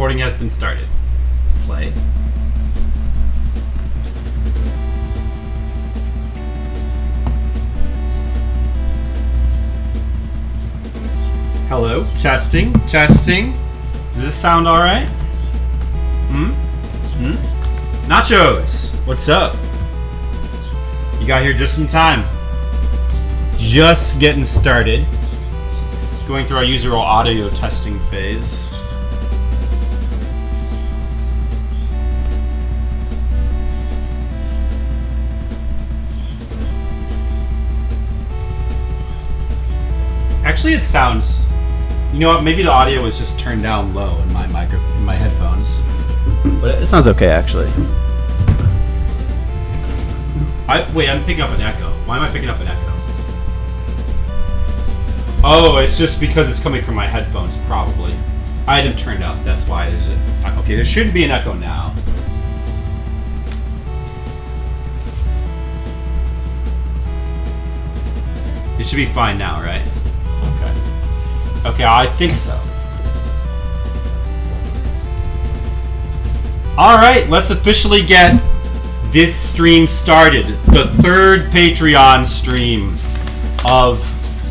Recording has been started. Play. Hello, testing. Does this sound alright? Nachos, what's up? You got here just in time. Just getting started. Going through our user role audio testing phase. Actually, it sounds... You know what? Maybe the audio was just turned down low in my headphones. But it sounds okay, actually. Wait, I'm picking up an echo. Why am I picking up an echo? Oh, it's just because it's coming from my headphones, probably. I had them turned up, that's why there's a... Okay, there shouldn't be an echo now. It should be fine now, right? Okay, I think so. Alright, let's officially get this stream started. The third Patreon stream of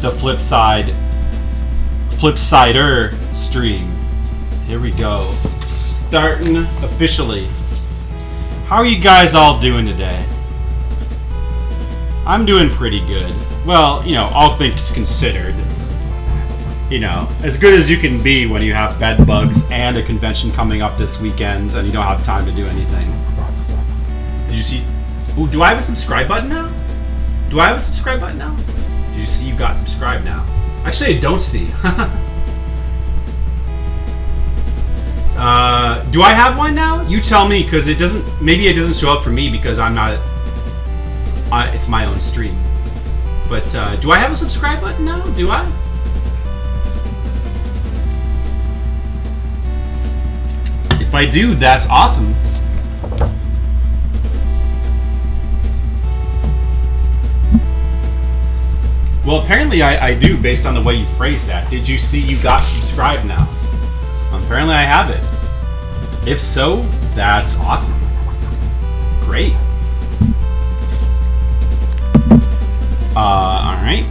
the Flipsider stream. Here we go. Starting officially. How are you guys all doing today? I'm doing pretty good. Well, you know, all things considered. You know, as good as you can be when you have bed bugs and a convention coming up this weekend and you don't have time to do anything. Did you see... Ooh, do I have a subscribe button now? Did you see you got subscribed now? Actually, I don't see. Do I have one now? You tell me, because it doesn't... Maybe it doesn't show up for me because I'm not... it's my own stream. But, do I have a subscribe button now? Do I? If I do, that's awesome. Well, apparently I do, based on the way you phrased that. Did you see you got subscribed now? Apparently I have it. If so, that's awesome. Great. Alright.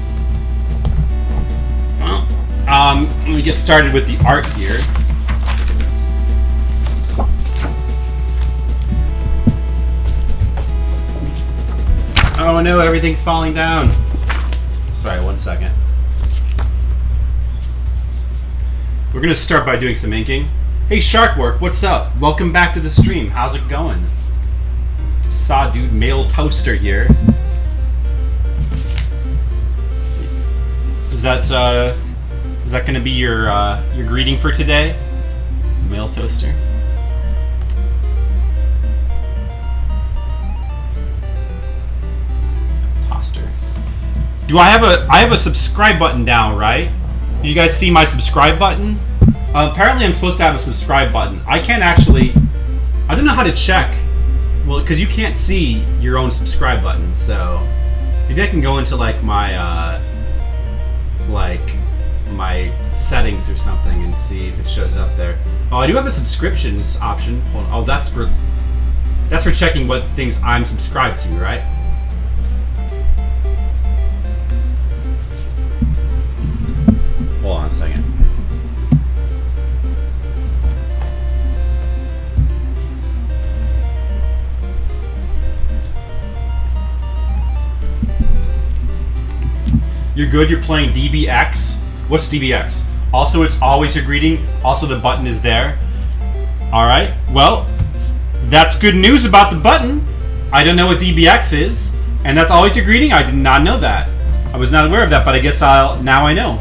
Well, let me get started with the art here. Oh no, everything's falling down. Sorry, 1 second. We're gonna start by doing some inking. Hey Sharkwork, what's up? Welcome back to the stream. How's it going? Sawdude Male Toaster here. Is that gonna be your greeting for today? Male Toaster. Do I have a subscribe button down, right? Do you guys see my subscribe button? Apparently I'm supposed to have a subscribe button. I can't actually... I don't know how to check. Well, because you can't see your own subscribe button, so... Maybe I can go into, like, my settings or something and see if it shows up there. Oh, I do have a subscriptions option. Hold on. Oh, that's for checking what things I'm subscribed to, right? Hold on a second. You're good, you're playing DBX. What's DBX? Also, it's always your greeting. Also, the button is there. Alright, well, that's good news about the button. I don't know what DBX is. And that's always your greeting? I did not know that. I was not aware of that, but I guess now I know.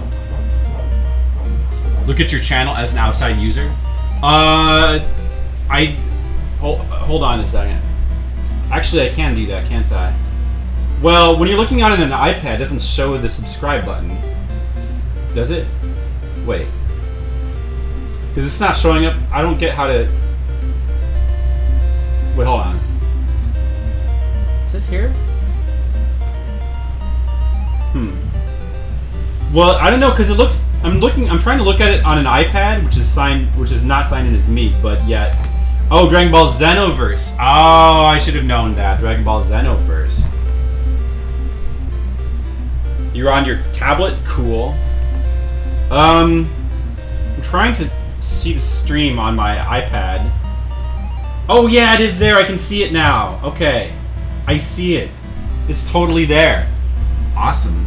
Look at your channel as an outside user. Hold on a second. Actually, I can do that, can't I? Well, when you're looking on it on an iPad, it doesn't show the subscribe button. Does it? Wait. Because it's not showing up. I don't get how to... Wait, hold on. Is it here? Well, I don't know because it looks. I'm trying to look at it on an iPad, which is not signed in as me, but yet. Oh, Dragon Ball Xenoverse. Oh, I should have known that. Dragon Ball Xenoverse. You're on your tablet? Cool. I'm trying to see the stream on my iPad. Oh yeah, it is there. I can see it now. Okay. I see it. It's totally there. Awesome.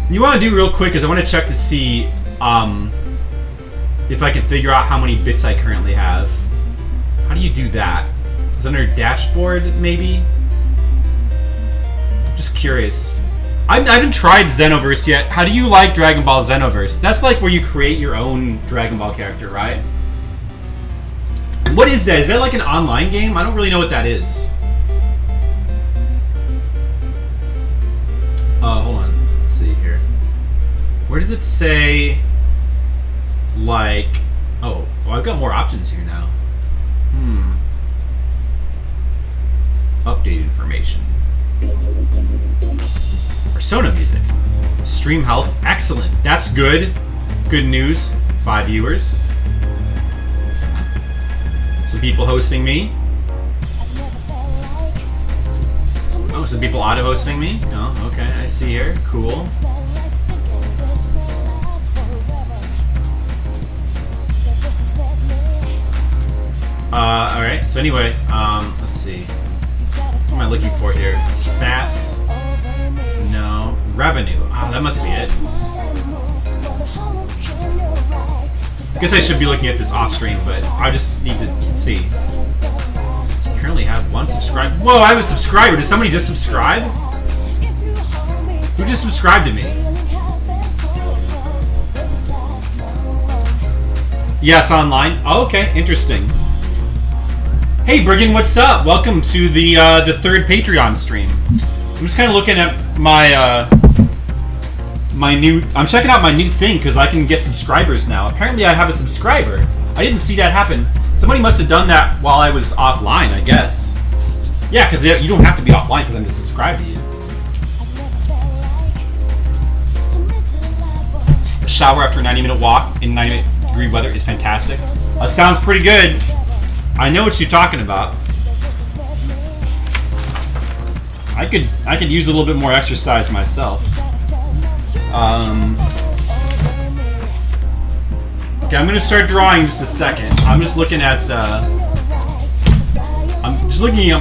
You want to do real quick is I want to check to see if I can figure out how many bits I currently have. How do you do that? Is it under dashboard, maybe? Just curious. I haven't tried Xenoverse yet. How do you like Dragon Ball Xenoverse? That's like where you create your own Dragon Ball character, right? What is that? Is that like an online game? I don't really know what that is. Hold on. Let's see here. Where does it say, like... Oh, well, I've got more options here now. Update information. Persona music. Stream health. Excellent. That's good. Good news. 5 viewers. Some people hosting me. Oh, some people auto-hosting me. Oh, okay. I see here. Cool. Alright. So anyway, let's see. What am I looking for here? Stats. No. Revenue. Ah, that must be it. I guess I should be looking at this off screen, but I just need to see. Currently have 1 subscriber. Whoa, I have a subscriber. Did somebody just subscribe? Who just subscribed to me? Yeah, it's online. Oh, okay, interesting. Hey, Briggan, what's up? Welcome to the 3rd Patreon stream. I'm just kind of looking at my my new. I'm checking out my new thing because I can get subscribers now. Apparently, I have a subscriber. I didn't see that happen. Somebody must have done that while I was offline, I guess. Yeah, because you don't have to be offline for them to subscribe to you. A shower after a 90-minute walk in 90-degree weather is fantastic. Sounds pretty good. I know what you're talking about. I could use a little bit more exercise myself. Okay, I'm gonna start drawing in just a second. I'm just looking at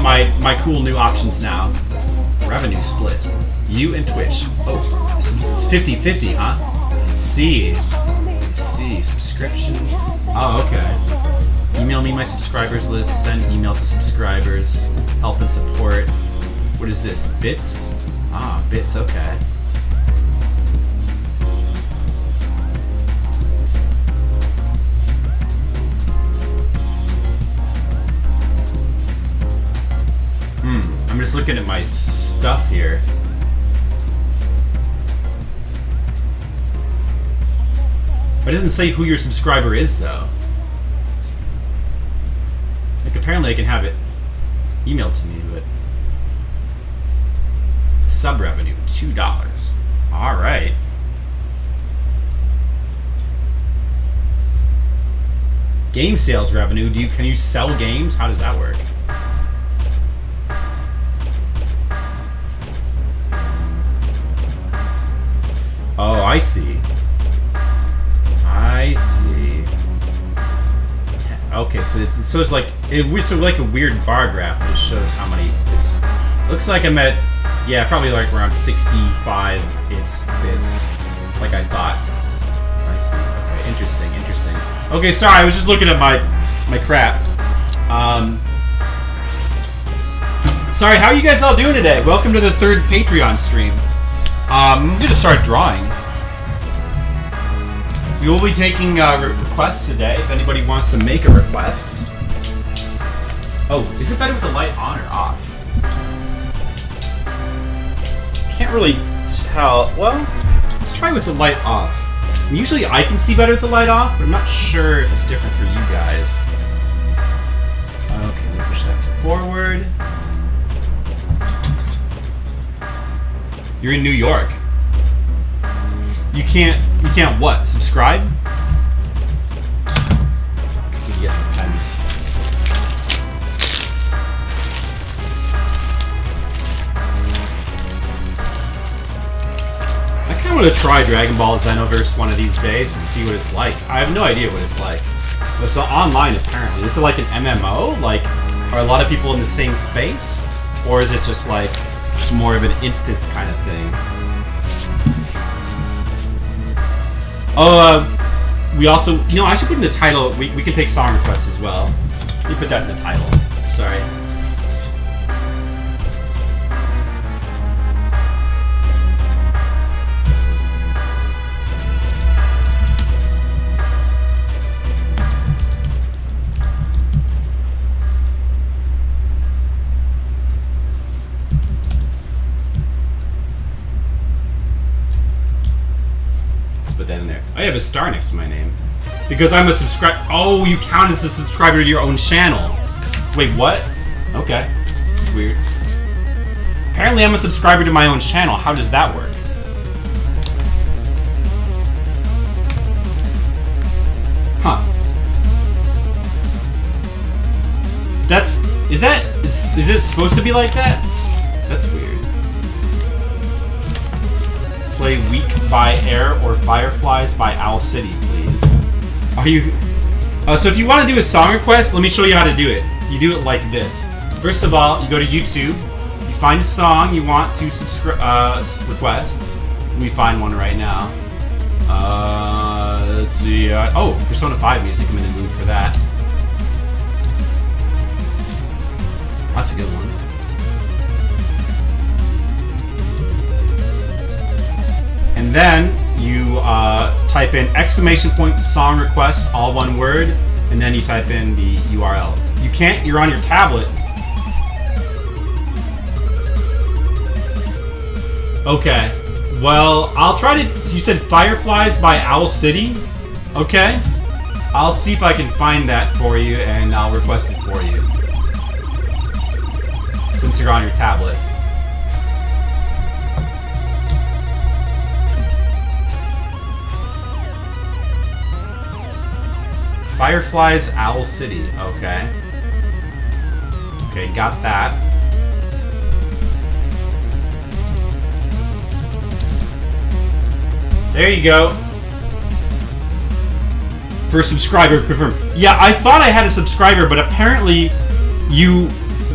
my cool new options now. Revenue split. You and Twitch. Oh, it's 50-50, huh? Let's see. Subscription. Oh, okay. Email me my subscribers list. Send email to subscribers. Help and support. What is this? Bits? Ah, bits. Okay. I'm just looking at my stuff here. It doesn't say who your subscriber is, though. Like, apparently I can have it emailed to me, but... Sub revenue, $2. Alright. Game sales revenue, can you sell games? How does that work? Oh, I see. Okay, so it's like a weird bar graph that shows how many. Looks like I'm at, yeah, probably like around 65 bits, like I thought. I see. Okay, interesting. Okay, sorry, I was just looking at my crap. Sorry, how are you guys all doing today? Welcome to the 3rd Patreon stream. I'm gonna start drawing. We will be taking requests today if anybody wants to make a request. Oh, is it better with the light on or off? Can't really tell. Well, let's try with the light off. Usually I can see better with the light off, but I'm not sure if it's different for you guys. Okay, let me push that forward. You're in New York. You can't what? Subscribe? Get some pens. I kind of want to try Dragon Ball Xenoverse one of these days to see what it's like. I have no idea what it's like. But it's online apparently. Is it like an MMO? Like, are a lot of people in the same space? Or is it just like more of an instance kind of thing? Oh, we also, you know, I should put in the title, we can take song requests as well. Let me put that in the title. Sorry. That in there. I have a star next to my name because I'm a subscriber. Oh, you count as a subscriber to your own channel. Wait, what? Okay, it's weird. Apparently, I'm a subscriber to my own channel. How does that work? Huh? Is it supposed to be like that? That's weird. Play Weak by Air or Fireflies by Owl City, please. Are you... so if you want to do a song request, let me show you how to do it. You do it like this. First of all, you go to YouTube, you find a song you want to request. Let me find one right now. Let's see. Oh, Persona 5 music. I'm in the mood for that. That's a good one. And then you type in ! song request, all one word, and then you type in the URL. You can't, you're on your tablet. Okay, well, I'll try to, you said Fireflies by Owl City? Okay, I'll see if I can find that for you and I'll request it for you. Since you're on your tablet. Fireflies, Owl City. Okay. Okay, got that. There you go. For a subscriber, confirm. Yeah, I thought I had a subscriber, but apparently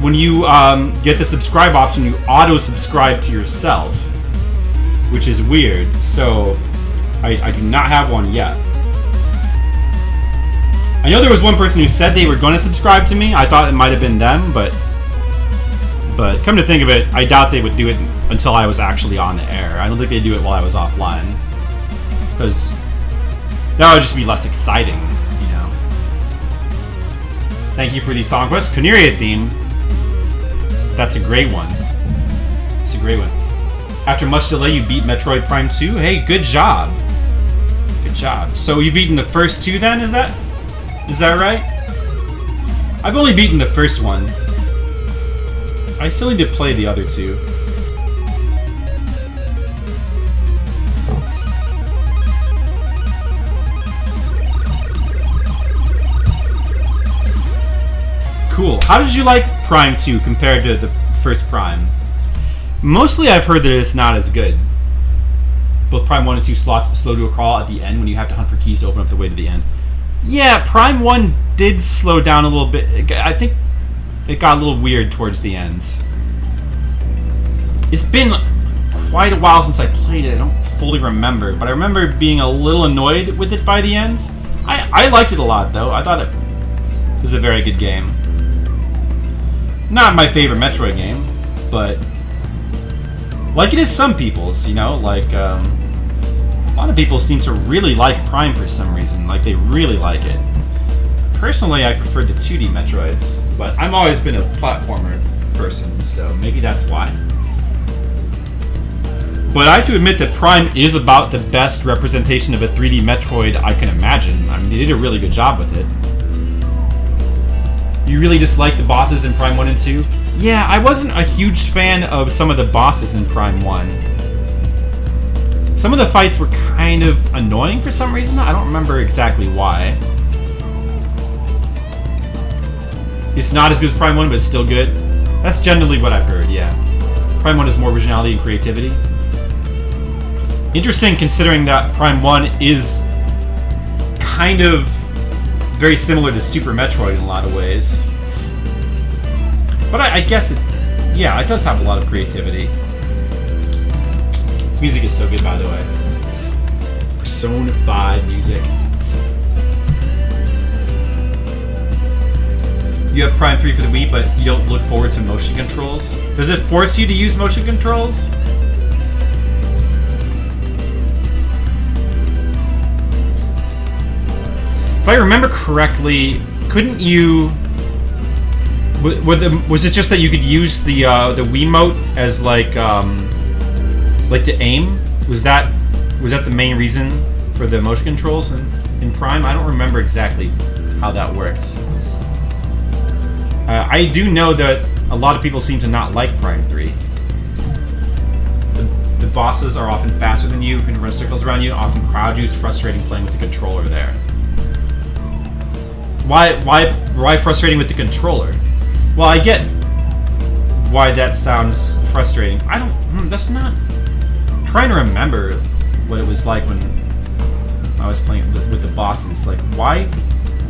when you get the subscribe option, you auto-subscribe to yourself. Which is weird. So, I do not have one yet. I know there was one person who said they were going to subscribe to me. I thought it might have been them, but come to think of it, I doubt they would do it until I was actually on the air. I don't think they'd do it while I was offline. Because that would just be less exciting, you know. Thank you for the song request. Corneria theme. That's a great one. It's a great one. After much delay, you beat Metroid Prime 2. Hey, good job. Good job. So you've beaten the first two then, is that right? I've only beaten the first one. I still need to play the other two. Cool. How did you like Prime 2 compared to the first Prime? Mostly I've heard that it's not as good. Both Prime 1 and 2 slow to a crawl at the end when you have to hunt for keys to open up the way to the end. Yeah, Prime 1 did slow down a little bit. I think it got a little weird towards the ends. It's been quite a while since I played it. I don't fully remember, but I remember being a little annoyed with it by the end. I liked it a lot, though. I thought it was a very good game. Not my favorite Metroid game, but like it is some people's, you know? Like, a lot of people seem to really like Prime for some reason. Like, they really like it. Personally, I prefer the 2D Metroids, but I've always been a platformer person, so maybe that's why. But I have to admit that Prime is about the best representation of a 3D Metroid I can imagine. I mean, they did a really good job with it. You really dislike the bosses in Prime 1 and 2? Yeah, I wasn't a huge fan of some of the bosses in Prime 1. Some of the fights were kind of annoying for some reason. I don't remember exactly why. It's not as good as Prime 1, but it's still good. That's generally what I've heard, yeah. Prime 1 has more originality and creativity. Interesting considering that Prime 1 is kind of very similar to Super Metroid in a lot of ways. But I guess it does have a lot of creativity. This music is so good, by the way. Persona 5 music. You have Prime 3 for the Wii, but you don't look forward to motion controls. Does it force you to use motion controls? If I remember correctly, couldn't you... Was it just that you could use the Wiimote as like to aim? Was that the main reason for the motion controls in Prime? I don't remember exactly how that works. I do know that a lot of people seem to not like Prime 3. The bosses are often faster than you, can run circles around you, often crowd you. It's frustrating playing with the controller there. Why frustrating with the controller? Well, I get why that sounds frustrating. That's not... I'm trying to remember what it was like when I was playing with the bosses. Like, why?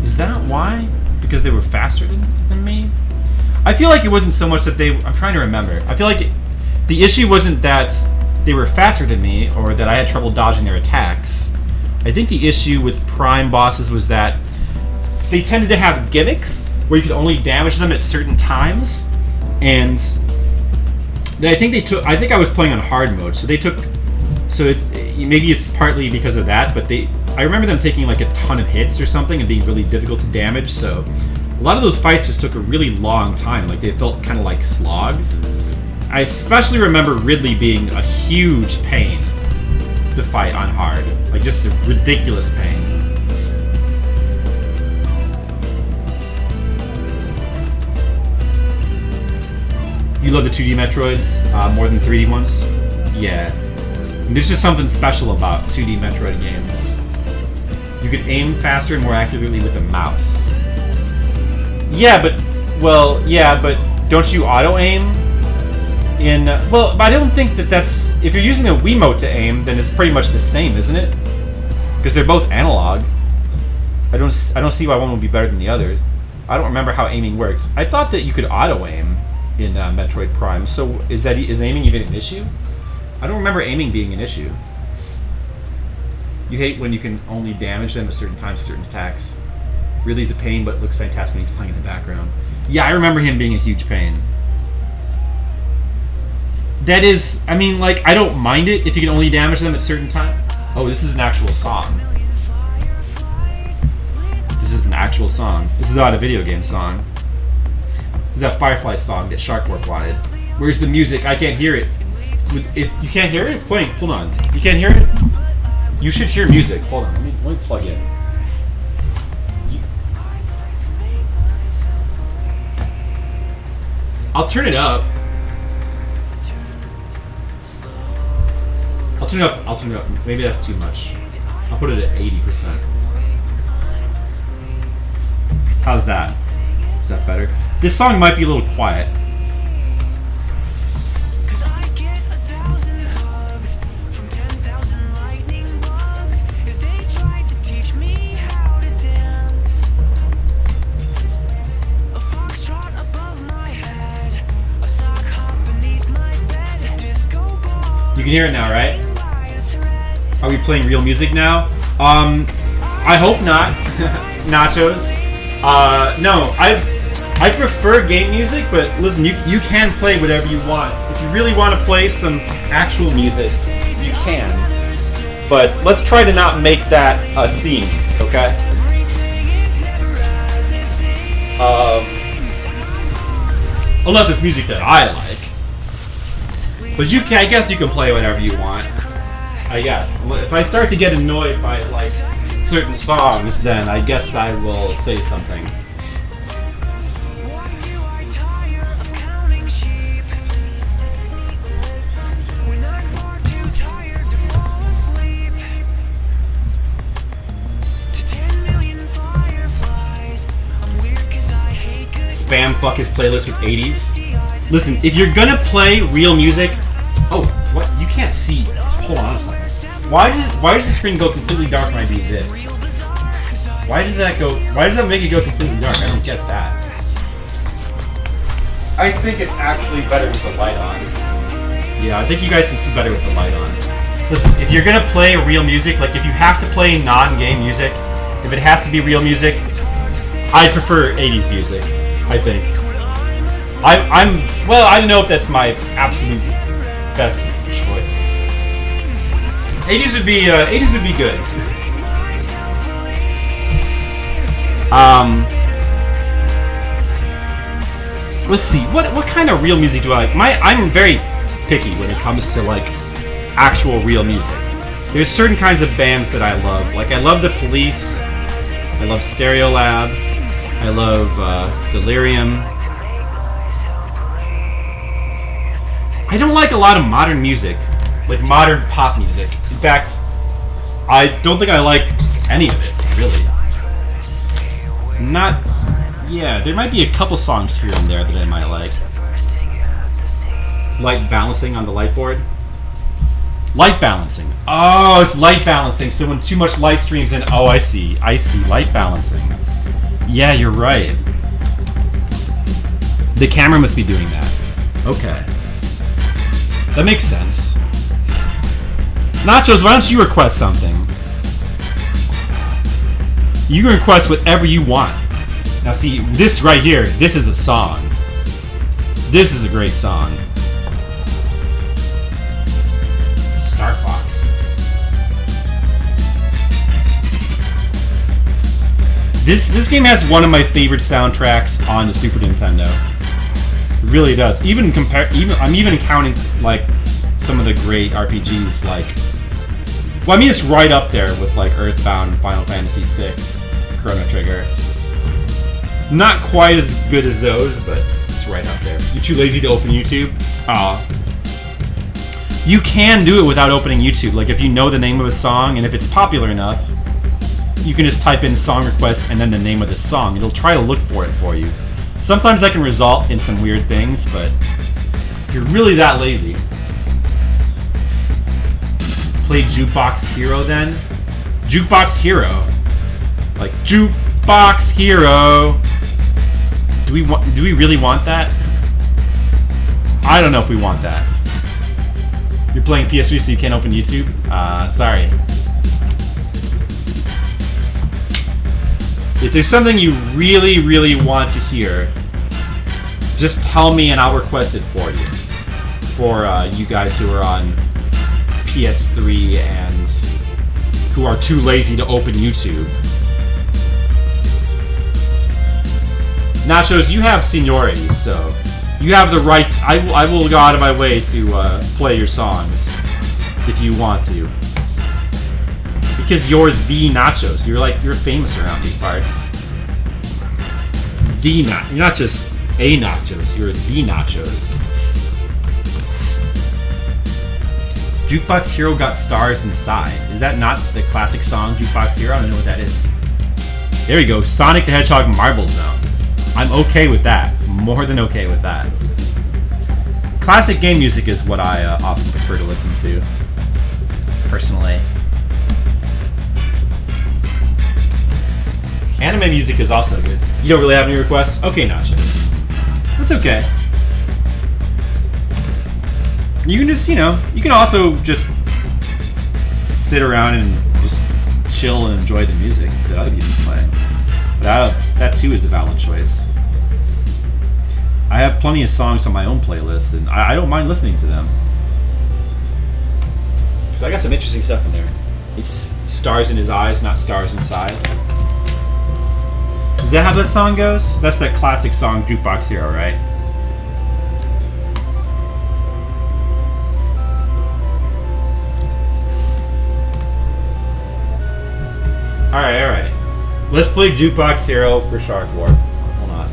Is that why? Because they were faster than me? I feel like it wasn't so much that they... I'm trying to remember. I feel like the issue wasn't that they were faster than me or that I had trouble dodging their attacks. I think the issue with Prime bosses was that they tended to have gimmicks where you could only damage them at certain times, and I think I was playing on hard mode, so they took... So maybe it's partly because of that, but I remember them taking like a ton of hits or something and being really difficult to damage, so a lot of those fights just took a really long time. Like, they felt kind of like slogs. I especially remember Ridley being a huge pain to fight on hard. Like, just a ridiculous pain. You love the 2D Metroids more than 3D ones? Yeah. And there's just something special about 2D Metroid games. You can aim faster and more accurately with a mouse. Yeah, but don't you auto-aim? Well, I don't think that's... If you're using a Wiimote to aim, then it's pretty much the same, isn't it? Because they're both analog. I don't see why one would be better than the other. I don't remember how aiming works. I thought that you could auto-aim in Metroid Prime. So is aiming even an issue? I don't remember aiming being an issue. You hate when you can only damage them at certain times, certain attacks. Really is a pain, but looks fantastic when he's playing in the background. Yeah, I remember him being a huge pain. That is, I mean, like, I don't mind it if you can only damage them at certain times. Oh, this is an actual song. This is an actual song. This is not a video game song. This is that Firefly song that Sharkwarp wanted. Where's the music? I can't hear it. If you can't hear it, wait, hold on. You can't hear it? You should hear music. Hold on, let me plug in. I'll turn it up. I'll turn it up. Maybe that's too much. I'll put it at 80%. How's that? Is that better? This song might be a little quiet. You can hear it now, right? Are we playing real music now? I hope not. Nachos. No, I prefer game music, but listen, you can play whatever you want. If you really want to play some actual music, you can. But let's try to not make that a theme, okay? Unless it's music that I like. But I guess you can play whatever you want. I guess. If I start to get annoyed by, like, certain songs, then I guess I will say something. spam fuck his playlist with 80s. Listen, if you're gonna play real music, oh, what? You can't see. Hold on a second. Why does the screen go completely dark when I do this? Why does that make it go completely dark? I don't get that. I think it's actually better with the light on. Yeah, I think you guys can see better with the light on. Listen, if you're gonna play real music, like if you have to play non-game music, if it has to be real music, I prefer 80s music, I think. Well, I don't know if that's my absolute best choice. 80s would be good. Let's see, what kind of real music do I like? I'm very picky when it comes to like actual real music. There's certain kinds of bands that I love. Like I love The Police, I love Stereolab, I love Delirium. I don't like a lot of modern music, like modern pop music. In fact, I don't think I like any of it, really. Yeah, there might be a couple songs here and there that I might like. It's light balancing on the light board. Light balancing. Oh, it's light balancing. So when too much light streams in, oh, I see. Light balancing. Yeah, you're right. The camera must be doing that. Okay. That makes sense. Nachos, why don't you request something? You can request whatever you want. Now see, this right here, this is a song. This is a great song. Star Fox. This game has one of my favorite soundtracks on the Super Nintendo. It really does. I'm even counting like some of the great RPGs like. Well, I mean it's right up there with like Earthbound and Final Fantasy VI, Chrono Trigger. Not quite as good as those, but it's right up there. You're too lazy to open YouTube? Aw. You can do it without opening YouTube. Like if you know the name of a song and if it's popular enough, you can just type in song request and then the name of the song. It'll try to look for it for you. Sometimes that can result in some weird things, but if you're really that lazy, play Jukebox Hero then. Jukebox Hero. Like Jukebox Hero. Do we really want that? I don't know if we want that. You're playing PS3 so you can't open YouTube? Sorry. If there's something you really, really want to hear, just tell me and I'll request it for you. For you guys who are on PS3 and who are too lazy to open YouTube. Nachos, you have seniority, so you have the right. I will go out of my way to play your songs if you want to, because you're the Nachos. You're famous around these parts. You're not just a Nachos. You're the Nachos. Jukebox Hero got stars inside. Is that not the classic song Jukebox Hero? I don't know what that is. There we go. Sonic the Hedgehog Marble Zone. I'm okay with that. More than okay with that. Classic game music is what I often prefer to listen to, personally. Anime music is also good. You don't really have any requests? Okay, Nachos. That's okay. You can just, you can also just sit around and just chill and enjoy the music that other people play. But that too is a valid choice. I have plenty of songs on my own playlist, and I don't mind listening to them. Because I got some interesting stuff in there. It's stars in his eyes, not stars inside. Is that how that song goes? That's that classic song, Jukebox Hero, right? Alright. Let's play Jukebox Hero for Shark War. Hold on.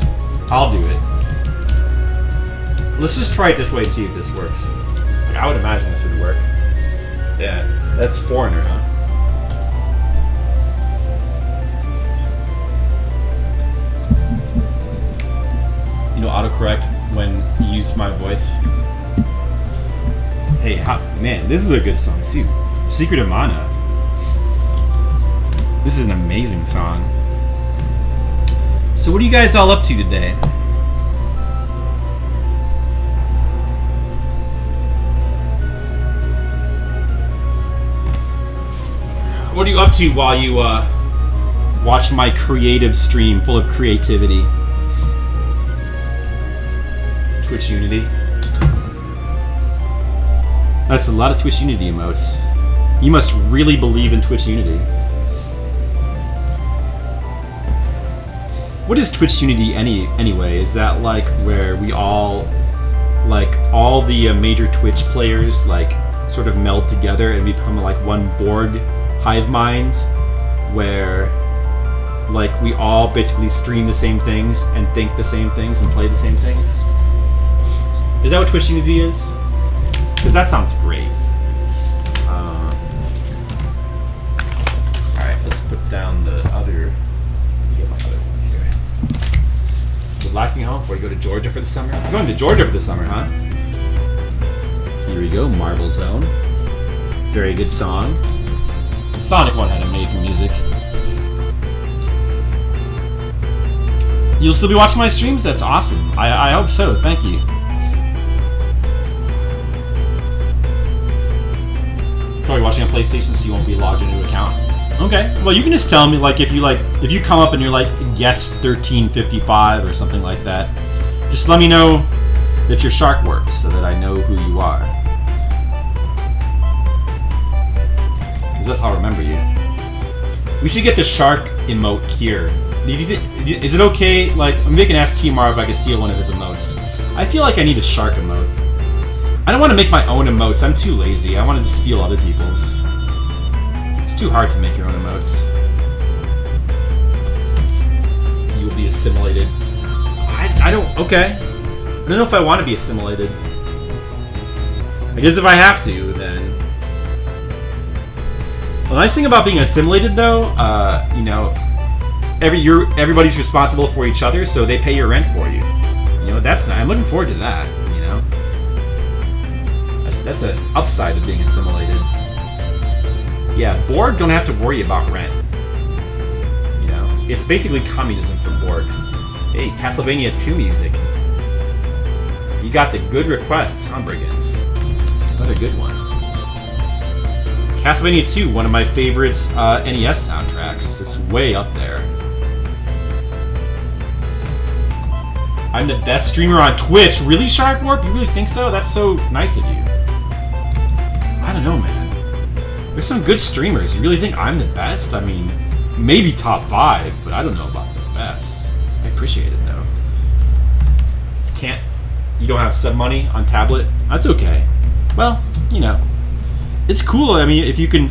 I'll do it. Let's just try it this way, see if this works. Like, I would imagine this would work. Yeah, that's Foreigner, huh? autocorrect when you use my voice. Hey, man, this is a good song too. Secret of Mana. This is an amazing song. So what are you guys all up to today? What are you up to while you watch my creative stream full of creativity? Twitch Unity. That's a lot of Twitch Unity emotes. You must really believe in Twitch Unity. What is Twitch Unity anyway? Is that like where we all, like all the major Twitch players like sort of meld together and become like one Borg hive mind, where like we all basically stream the same things and think the same things and play the same things? Is that what Twitch Unity is? Because that sounds great. Alright, let's put down the other. Get my other one here. Relaxing home before you go to Georgia for the summer. You're going to Georgia for the summer, huh? Here we go, Marble Zone. Very good song. Sonic 1 had amazing music. You'll still be watching my streams? That's awesome. I hope so. Thank you. Probably watching on PlayStation, so you won't be logged into an account. Okay. Well, you can just tell me, like, if you come up and you're like guest 1355 or something like that, just let me know that your shark works so that I know who you are. Because that's how I remember you. We should get the shark emote here. Is it okay? Like, I'm making ask T-Mar if I can steal one of his emotes. I feel like I need a shark emote. I don't want to make my own emotes. I'm too lazy. I want to just steal other people's. It's too hard to make your own emotes. You will be assimilated. I don't. Okay. I don't know if I want to be assimilated. I guess if I have to, then. The nice thing about being assimilated, though, you know, everybody's responsible for each other, so they pay your rent for you. You know, that's nice. I'm looking forward to that. You know, that's an upside of being assimilated. Yeah, Borg don't have to worry about rent. You know, it's basically communism for Borgs. Hey, Castlevania 2 music. You got the good requests, huh, Brigands? Another good one. Castlevania 2, one of my favorites NES soundtracks. It's way up there. I'm the best streamer on Twitch. Really, Shark Warp? You really think so? That's so nice of you. I don't know, man. There's some good streamers. You really think I'm the best? I mean, maybe top 5, but I don't know about the best. I appreciate it, though. You don't have sub money on tablet? That's okay. Well, you know. It's cool. I mean, if you can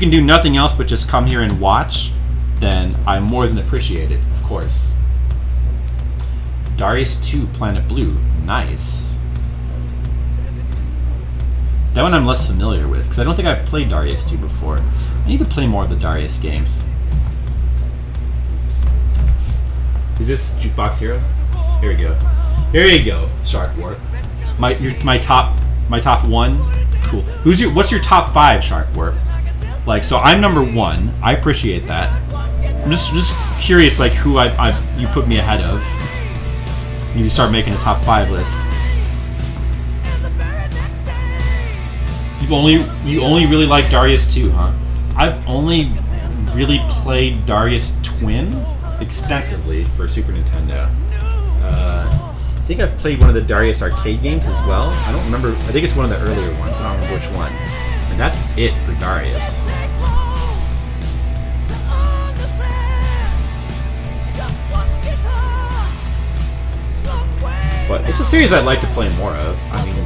do nothing else but just come here and watch, then I more than appreciate it, of course. Darius 2 Planet Blue. Nice. That one I'm less familiar with, because I don't think I've played Darius 2 before. I need to play more of the Darius games. Is this Jukebox Hero? Here we go. Here you go, Shark Warp. My top one. Cool. What's your top 5, Shark Warp? Like, so I'm number 1. I appreciate that. I'm just curious, like, who you put me ahead of. You start making a top 5 list. You only really like Darius 2, huh? I've only really played Darius Twin extensively for Super Nintendo. I think I've played one of the Darius arcade games as well. I don't remember. I think it's one of the earlier ones. I don't remember which one. And that's it for Darius. But it's a series I'd like to play more of. I mean,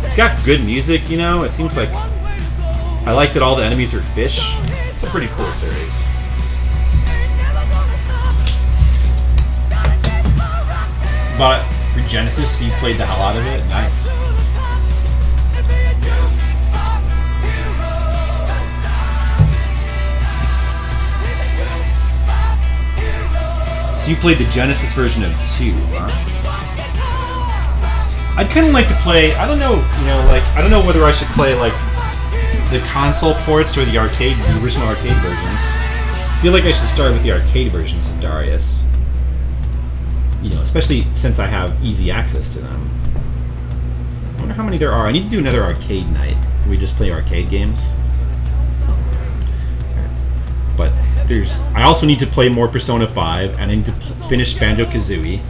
it's got good music, you know? It seems like I like that all the enemies are fish. It's a pretty cool series. But for Genesis, you played the hell out of it? Nice. So you played the Genesis version of 2, huh? I'd kind of like to play. I don't know, like I don't know whether I should play like the console ports or the original arcade versions. I feel like I should start with the arcade versions of Darius. Especially since I have easy access to them. I wonder how many there are. I need to do another arcade night where we just play arcade games. But I also need to play more Persona 5, and I need to finish Banjo-Kazooie.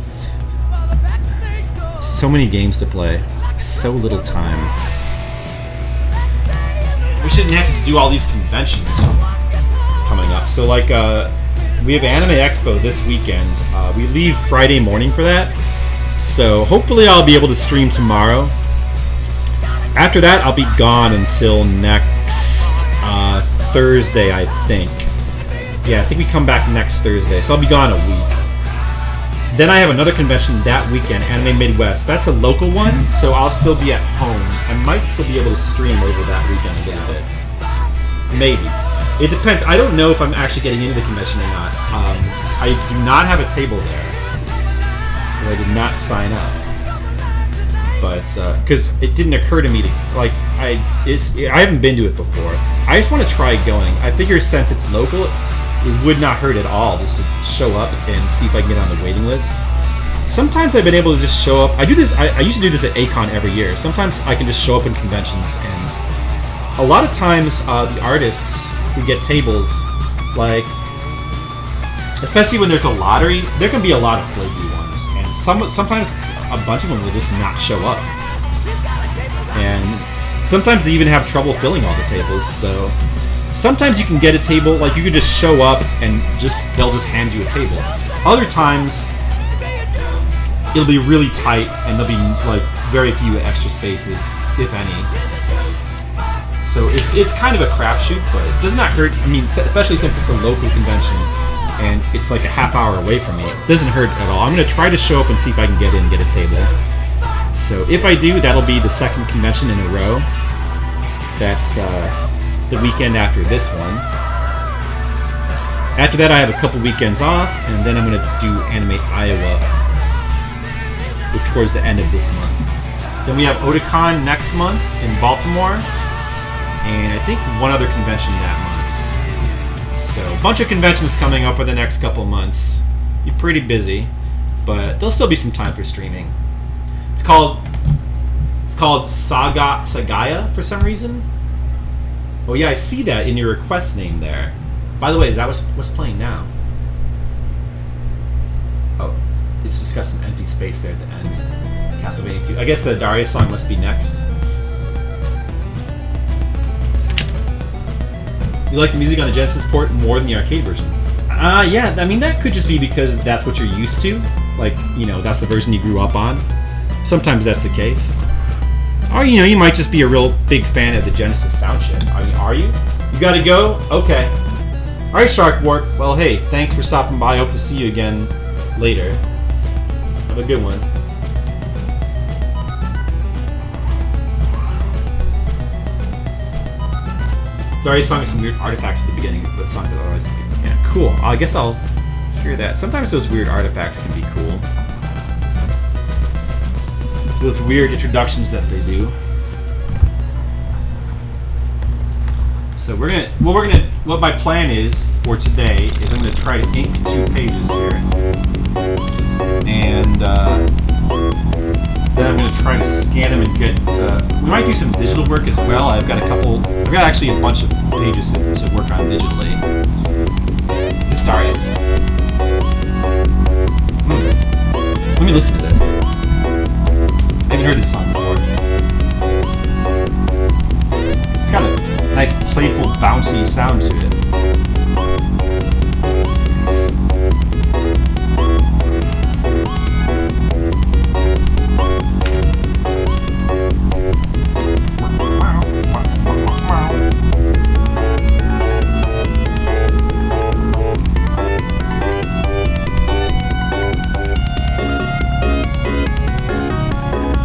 So many games to play. So little time. We shouldn't have to do all these conventions coming up. So, like, we have Anime Expo this weekend. We leave Friday morning for that. So, hopefully I'll be able to stream tomorrow. After that, I'll be gone until next Thursday, I think. Yeah, I think we come back next Thursday. So, I'll be gone a week. Then I have another convention that weekend, Anime Midwest. That's a local one, so I'll still be at home. I might still be able to stream over that weekend a little bit. Maybe. It depends. I don't know if I'm actually getting into the convention or not. I do not have a table there. I did not sign up. But, because it didn't occur to me to, like, I haven't been to it before. I just want to try going. I figure since it's local, it would not hurt at all just to show up and see if I can get on the waiting list. Sometimes I've been able to just show up. I do this. I used to do this at A-Kon every year. Sometimes I can just show up in conventions, and a lot of times the artists who get tables, like, especially when there's a lottery, there can be a lot of flaky ones, and sometimes a bunch of them will just not show up, and sometimes they even have trouble filling all the tables. So sometimes you can get a table, like you can just show up and they'll just hand you a table. Other times it'll be really tight and there'll be like very few extra spaces, if any. So it's kind of a crapshoot, but it does not hurt. I mean, especially since it's a local convention and it's like a half hour away from me, it doesn't hurt at all. I'm going to try to show up and see if I can get in and get a table. So if I do, that'll be the second convention in a row. That's the weekend after this one. After that, I have a couple weekends off, and then I'm going to do Anime Iowa towards the end of this month. Then we have Otakon next month in Baltimore, and I think one other convention that month. So a bunch of conventions coming up for the next couple months. Be pretty busy, but there'll still be some time for streaming. It's called Sagaya for some reason. Oh yeah, I see that in your request name there. By the way, is that what's playing now? Oh, it's just got some empty space there at the end. Castlevania 2. I guess the Darius song must be next. You like the music on the Genesis port more than the arcade version? Yeah, I mean that could just be because that's what you're used to. Like, that's the version you grew up on. Sometimes that's the case. Or, you might just be a real big fan of the Genesis sound chip. I mean, are you? You gotta go? Okay. Alright, Shark Warp. Well, hey, thanks for stopping by. I hope to see you again later. Have a good one. Darius song has some weird artifacts at the beginning, but song that otherwise. Yeah, cool. I guess I'll hear that. Sometimes those weird artifacts can be cool. Those weird introductions that they do. So what my plan is for today is I'm gonna try to ink 2 pages here, and then I'm gonna try to scan them and get. We might do some digital work as well. I've got actually a bunch of pages to work on digitally. This Darius. Let me listen to this. I haven't heard this song before. It's got a nice, playful, bouncy sound to it.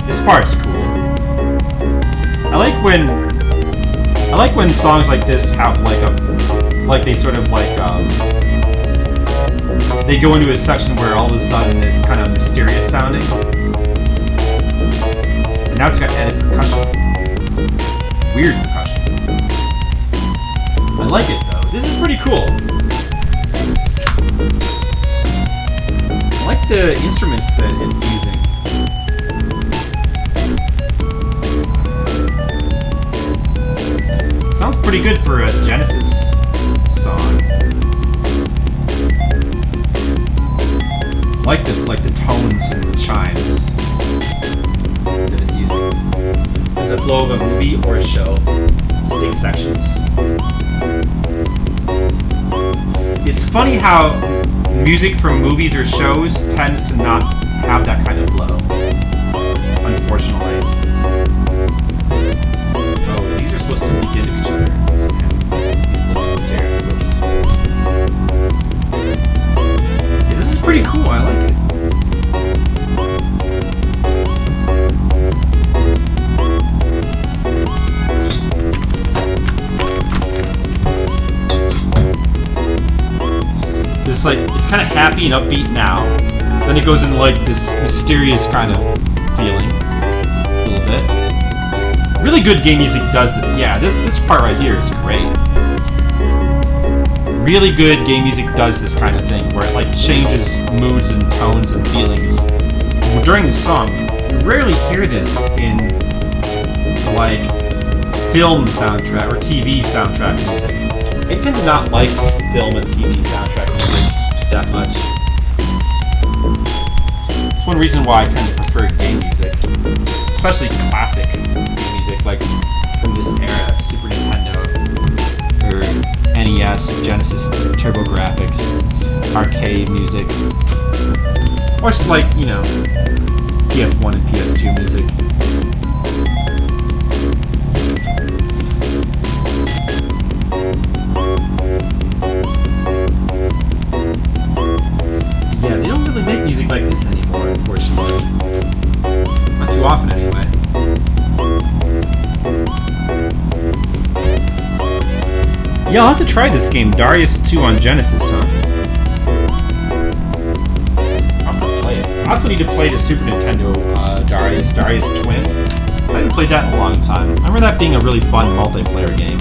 This part's cool. I like when songs like this have they sort of they go into a section where all of a sudden it's kind of mysterious sounding. Now it's got added percussion. Weird percussion. I like it though. This is pretty cool. I like the instruments that it's using. Sounds pretty good for a Genesis song. I like the tones and the chimes that it's using. Does it flow of a movie or a show? Distinct sections. It's funny how music from movies or shows tends to not have that kind of flow. Unfortunately. Oh, these are supposed to leak into each other. Yeah, this is pretty cool. I like it. It's like, it's kind of happy and upbeat now. Then it goes into like this mysterious kind of feeling. A little bit. Really good game music does it. Yeah, this part right here is great. Really good game music does this kind of thing where it like changes moods and tones and feelings. During the song, you rarely hear this in like film soundtrack or TV soundtrack music. I tend to not like film and TV soundtrack music that much. It's one reason why I tend to prefer game music, especially classic game music like from this era, Super Nintendo or NES, Genesis, TurboGrafx, arcade music, or just like, you know, PS1 and PS2 music. Yeah, they don't really make music like this anymore, unfortunately. Not too often, anyway. Yeah, I'll have to try this game, Darius 2 on Genesis, huh? I'll have to play it. I also need to play the Super Nintendo Darius Twin. I haven't played that in a long time. I remember that being a really fun multiplayer game.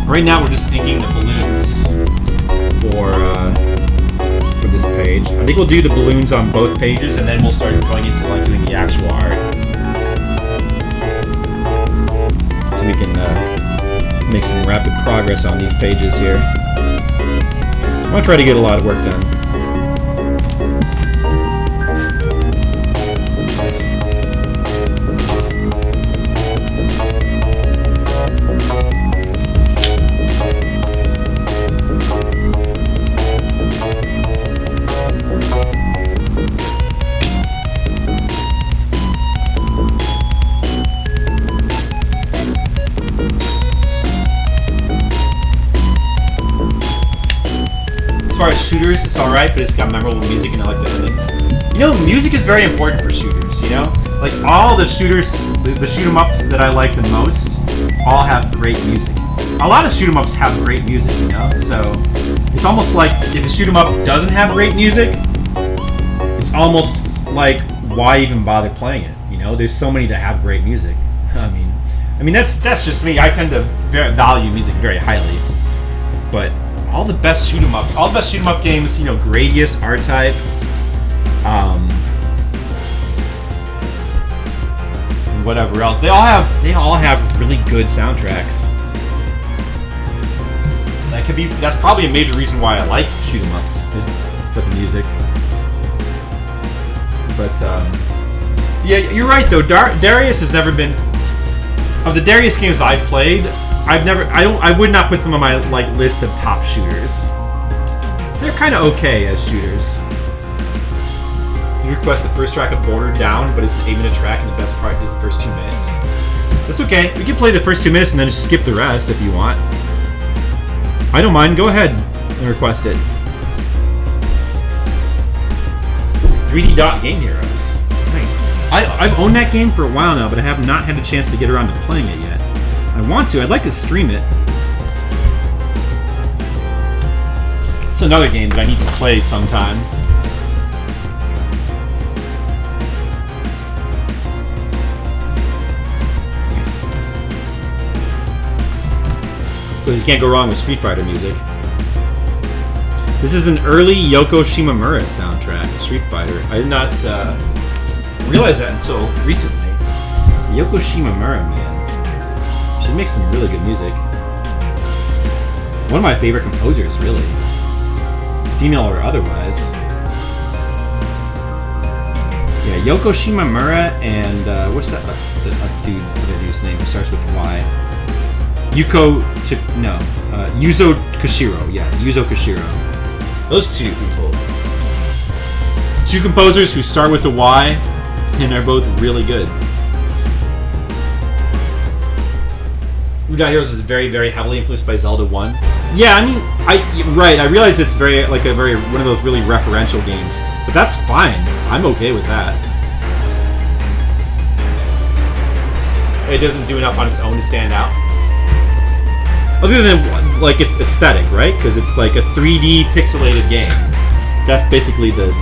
Right now we're just inking the balloons for this page. I think we'll do the balloons on both pages and then we'll start going into like doing the actual art. So we can make some rapid progress on these pages here. I'm gonna try to get a lot of work done. As far as shooters, it's alright, but it's got memorable music and I like the endings. You know, music is very important for shooters, you know? Like, all the shooters, the shoot-em-ups that I like the most, all have great music. A lot of shoot-em-ups have great music, you know? So, it's almost like, if a shoot-em-up doesn't have great music, it's almost like, why even bother playing it, you know? There's so many that have great music. I mean that's just me. I tend to value music very highly. But all the best shoot 'em up games, you know, Gradius, R-Type, and whatever else. They all have really good soundtracks. That's probably a major reason why I like shoot 'em ups, is for the music. But yeah, you're right though. Darius has never been, of the Darius games I've played, I would not put them on my like list of top shooters. They're kind of okay as shooters. You request the first track of Border down, but it's an 8-minute track, and the best part is the first 2 minutes. That's okay. We can play the first 2 minutes and then just skip the rest if you want. I don't mind. Go ahead and request it. 3D Dot Game Heroes. Nice. I've owned that game for a while now, but I have not had a chance to get around to playing it yet. I want to. I'd like to stream it. It's another game that I need to play sometime. Because you can't go wrong with Street Fighter music. This is an early Yoko Shimomura soundtrack, Street Fighter. I did not realize that until recently. Yoko Shimomura, man. She makes some really good music. One of my favorite composers, really. Female or otherwise. Yeah, Yoko Shimomura and what's that dude's name who starts with Y? Yuzo Koshiro. Yeah, Yuzo Koshiro. Those two people. Two composers who start with the Y and are both really good. Udai Heroes is very, very heavily influenced by Zelda 1. Yeah, I mean, I realize it's one of those really referential games, but that's fine. I'm okay with that. It doesn't do enough on its own to stand out. Other than, like, its aesthetic, right? Because it's like a 3D pixelated game. That's basically the...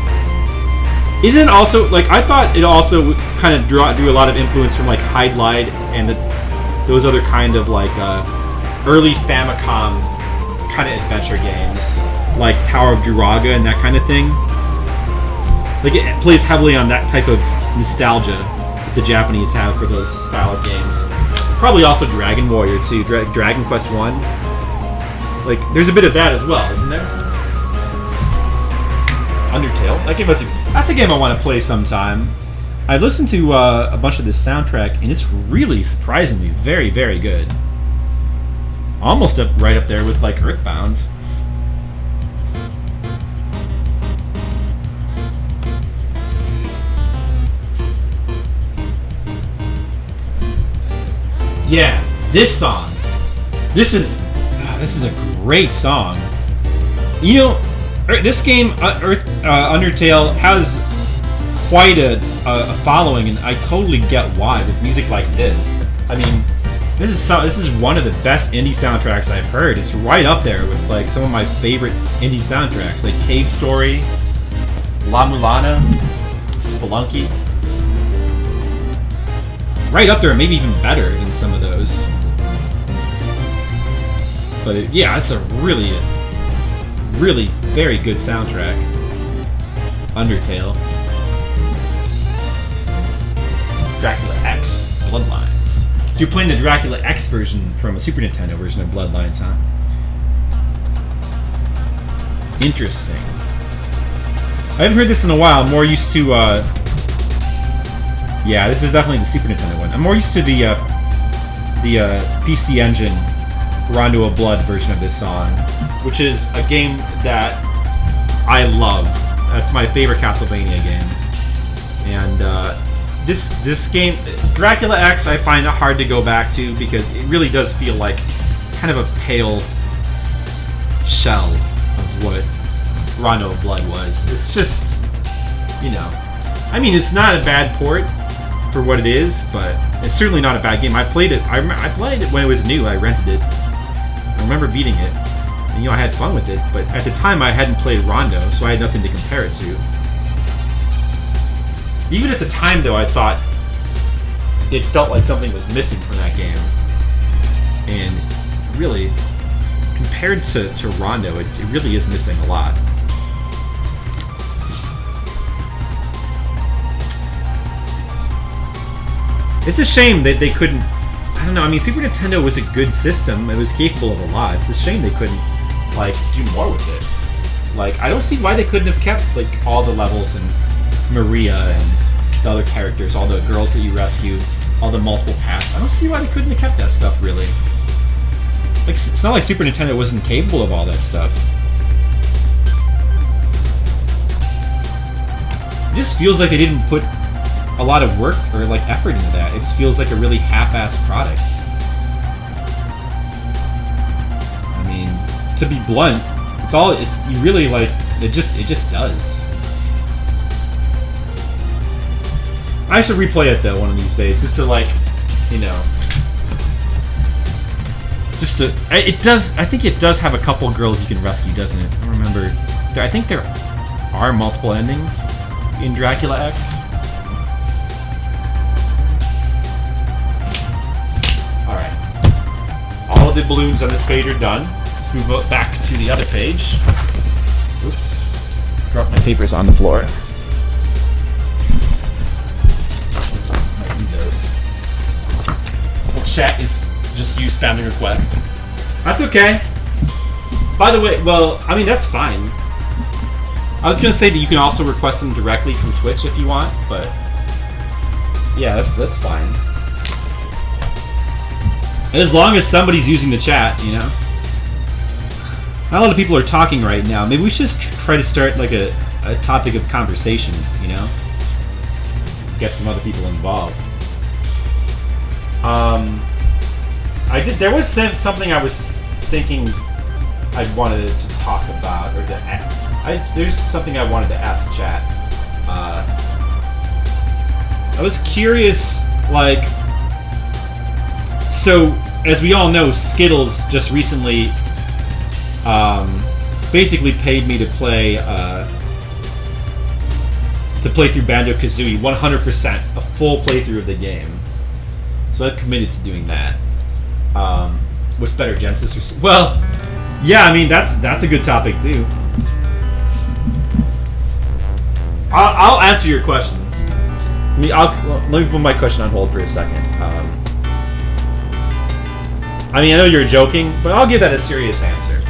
Isn't it also... Like, I thought it also kind of drew a lot of influence from, like, Hide Light and those other kind of, like, early Famicom kind of adventure games. Like Tower of Jiraga and that kind of thing. Like, it plays heavily on that type of nostalgia that the Japanese have for those style of games. Probably also Dragon Warrior too, Dragon Quest 1. Like, there's a bit of that as well, isn't there? Undertale. That's a game I want to play sometime. I listened to a bunch of this soundtrack, and it's really surprisingly very, very good. Almost right up there with, like, Earthbound. Yeah, this song. This is a great song. You know, this game, Undertale, has quite a following, and I totally get why with music like this. I mean, this is one of the best indie soundtracks I've heard. It's right up there with, like, some of my favorite indie soundtracks, like Cave Story, La Mulana, Spelunky. Right up there, maybe even better than some of those. But yeah, it's a really, really very good soundtrack. Undertale. Dracula X, Bloodlines. So you're playing the Dracula X version from a Super Nintendo version of Bloodlines, huh? Interesting. I haven't heard this in a while. I'm more used to, yeah, this is definitely the Super Nintendo one. I'm more used to the PC Engine Rondo of Blood version of this song, which is a game that I love. That's my favorite Castlevania game. And this game, Dracula X, I find it hard to go back to because it really does feel like kind of a pale shell of what Rondo of Blood was. It's just, you know, I mean, it's not a bad port for what it is, but it's certainly not a bad game. I played it. I played it when it was new. I rented it. I remember beating it. And, you know, I had fun with it, but at the time I hadn't played Rondo, so I had nothing to compare it to. Even at the time, though, I thought it felt like something was missing from that game. And really, compared to Rondo, it really is missing a lot. It's a shame that they couldn't... I don't know, I mean, Super Nintendo was a good system. It was capable of a lot. It's a shame they couldn't, like, do more with it. Like, I don't see why they couldn't have kept, like, all the levels and Maria and the other characters, all the girls that you rescue, all the multiple paths. I don't see why they couldn't have kept that stuff, really. Like, it's not like Super Nintendo wasn't capable of all that stuff. It just feels like they didn't put a lot of work or, like, effort into that. It just feels like a really half-assed product. I mean, to be blunt, you really, like, it just does. I should replay it, though, one of these days, just to, like, you know, just to, I think it does have a couple girls you can rescue, doesn't it? I don't remember. I think there are multiple endings in Dracula X. all the balloons on this page are done. Let's move back to the other page. Oops. Dropped my papers on the floor. Might need those. Well, chat is just you spamming requests. That's okay. By the way, well, I mean, that's fine. I was going to say that you can also request them directly from Twitch if you want, but yeah, that's fine. As long as somebody's using the chat, you know? Not a lot of people are talking right now. Maybe we should just try to start like a topic of conversation, you know? Get some other people involved. There was something I was thinking I wanted to talk about, or to ask. There's something I wanted to ask chat. I was curious, like, so as we all know, Skittles just recently basically paid me to play through Banjo-Kazooie 100%, a full playthrough of the game. So I've committed to doing that. What's better, Genesis or... Well, yeah, I mean, that's a good topic, too. I'll answer your question. Let me put my question on hold for a second. I mean, I know you're joking, but I'll give that a serious answer.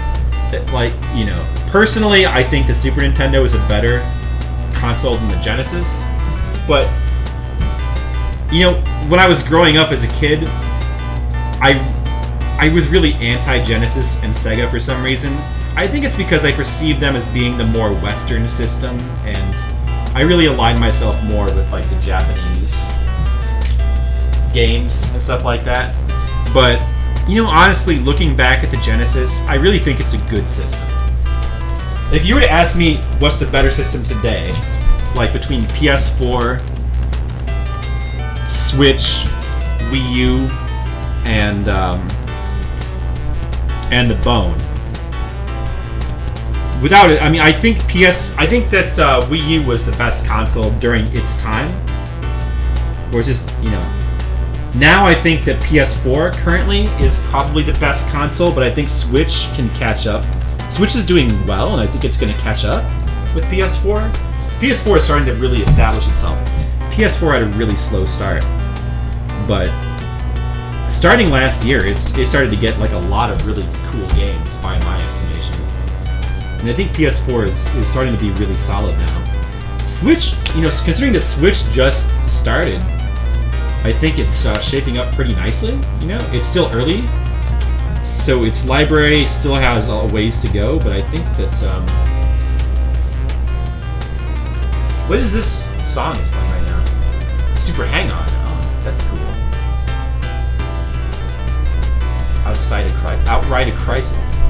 Like, you know, personally, I think the Super Nintendo is a better console than the Genesis. But, you know, when I was growing up as a kid, I was really anti-Genesis and Sega for some reason. I think it's because I perceived them as being the more Western system, and I really aligned myself more with, like, the Japanese games and stuff like that. But, you know, honestly, looking back at the Genesis, I really think it's a good system. If you were to ask me what's the better system today, like between PS4, Switch, Wii U, and the Bone. Without it, I mean, I think that Wii U was the best console during its time. Or it's just, you know, now I think that PS4 currently is probably the best console, but I think Switch can catch up. Switch is doing well, and I think it's going to catch up with PS4. PS4 is starting to really establish itself. PS4 had a really slow start, but starting last year, it started to get like a lot of really cool games by my estimation. And I think PS4 is starting to be really solid now. Switch, you know, considering that Switch just started, I think it's shaping up pretty nicely. You know, it's still early, so its library still has a ways to go. But I think that's what is this song that's playing right now? Super Hang On. Oh, that's cool. Outright a Crisis.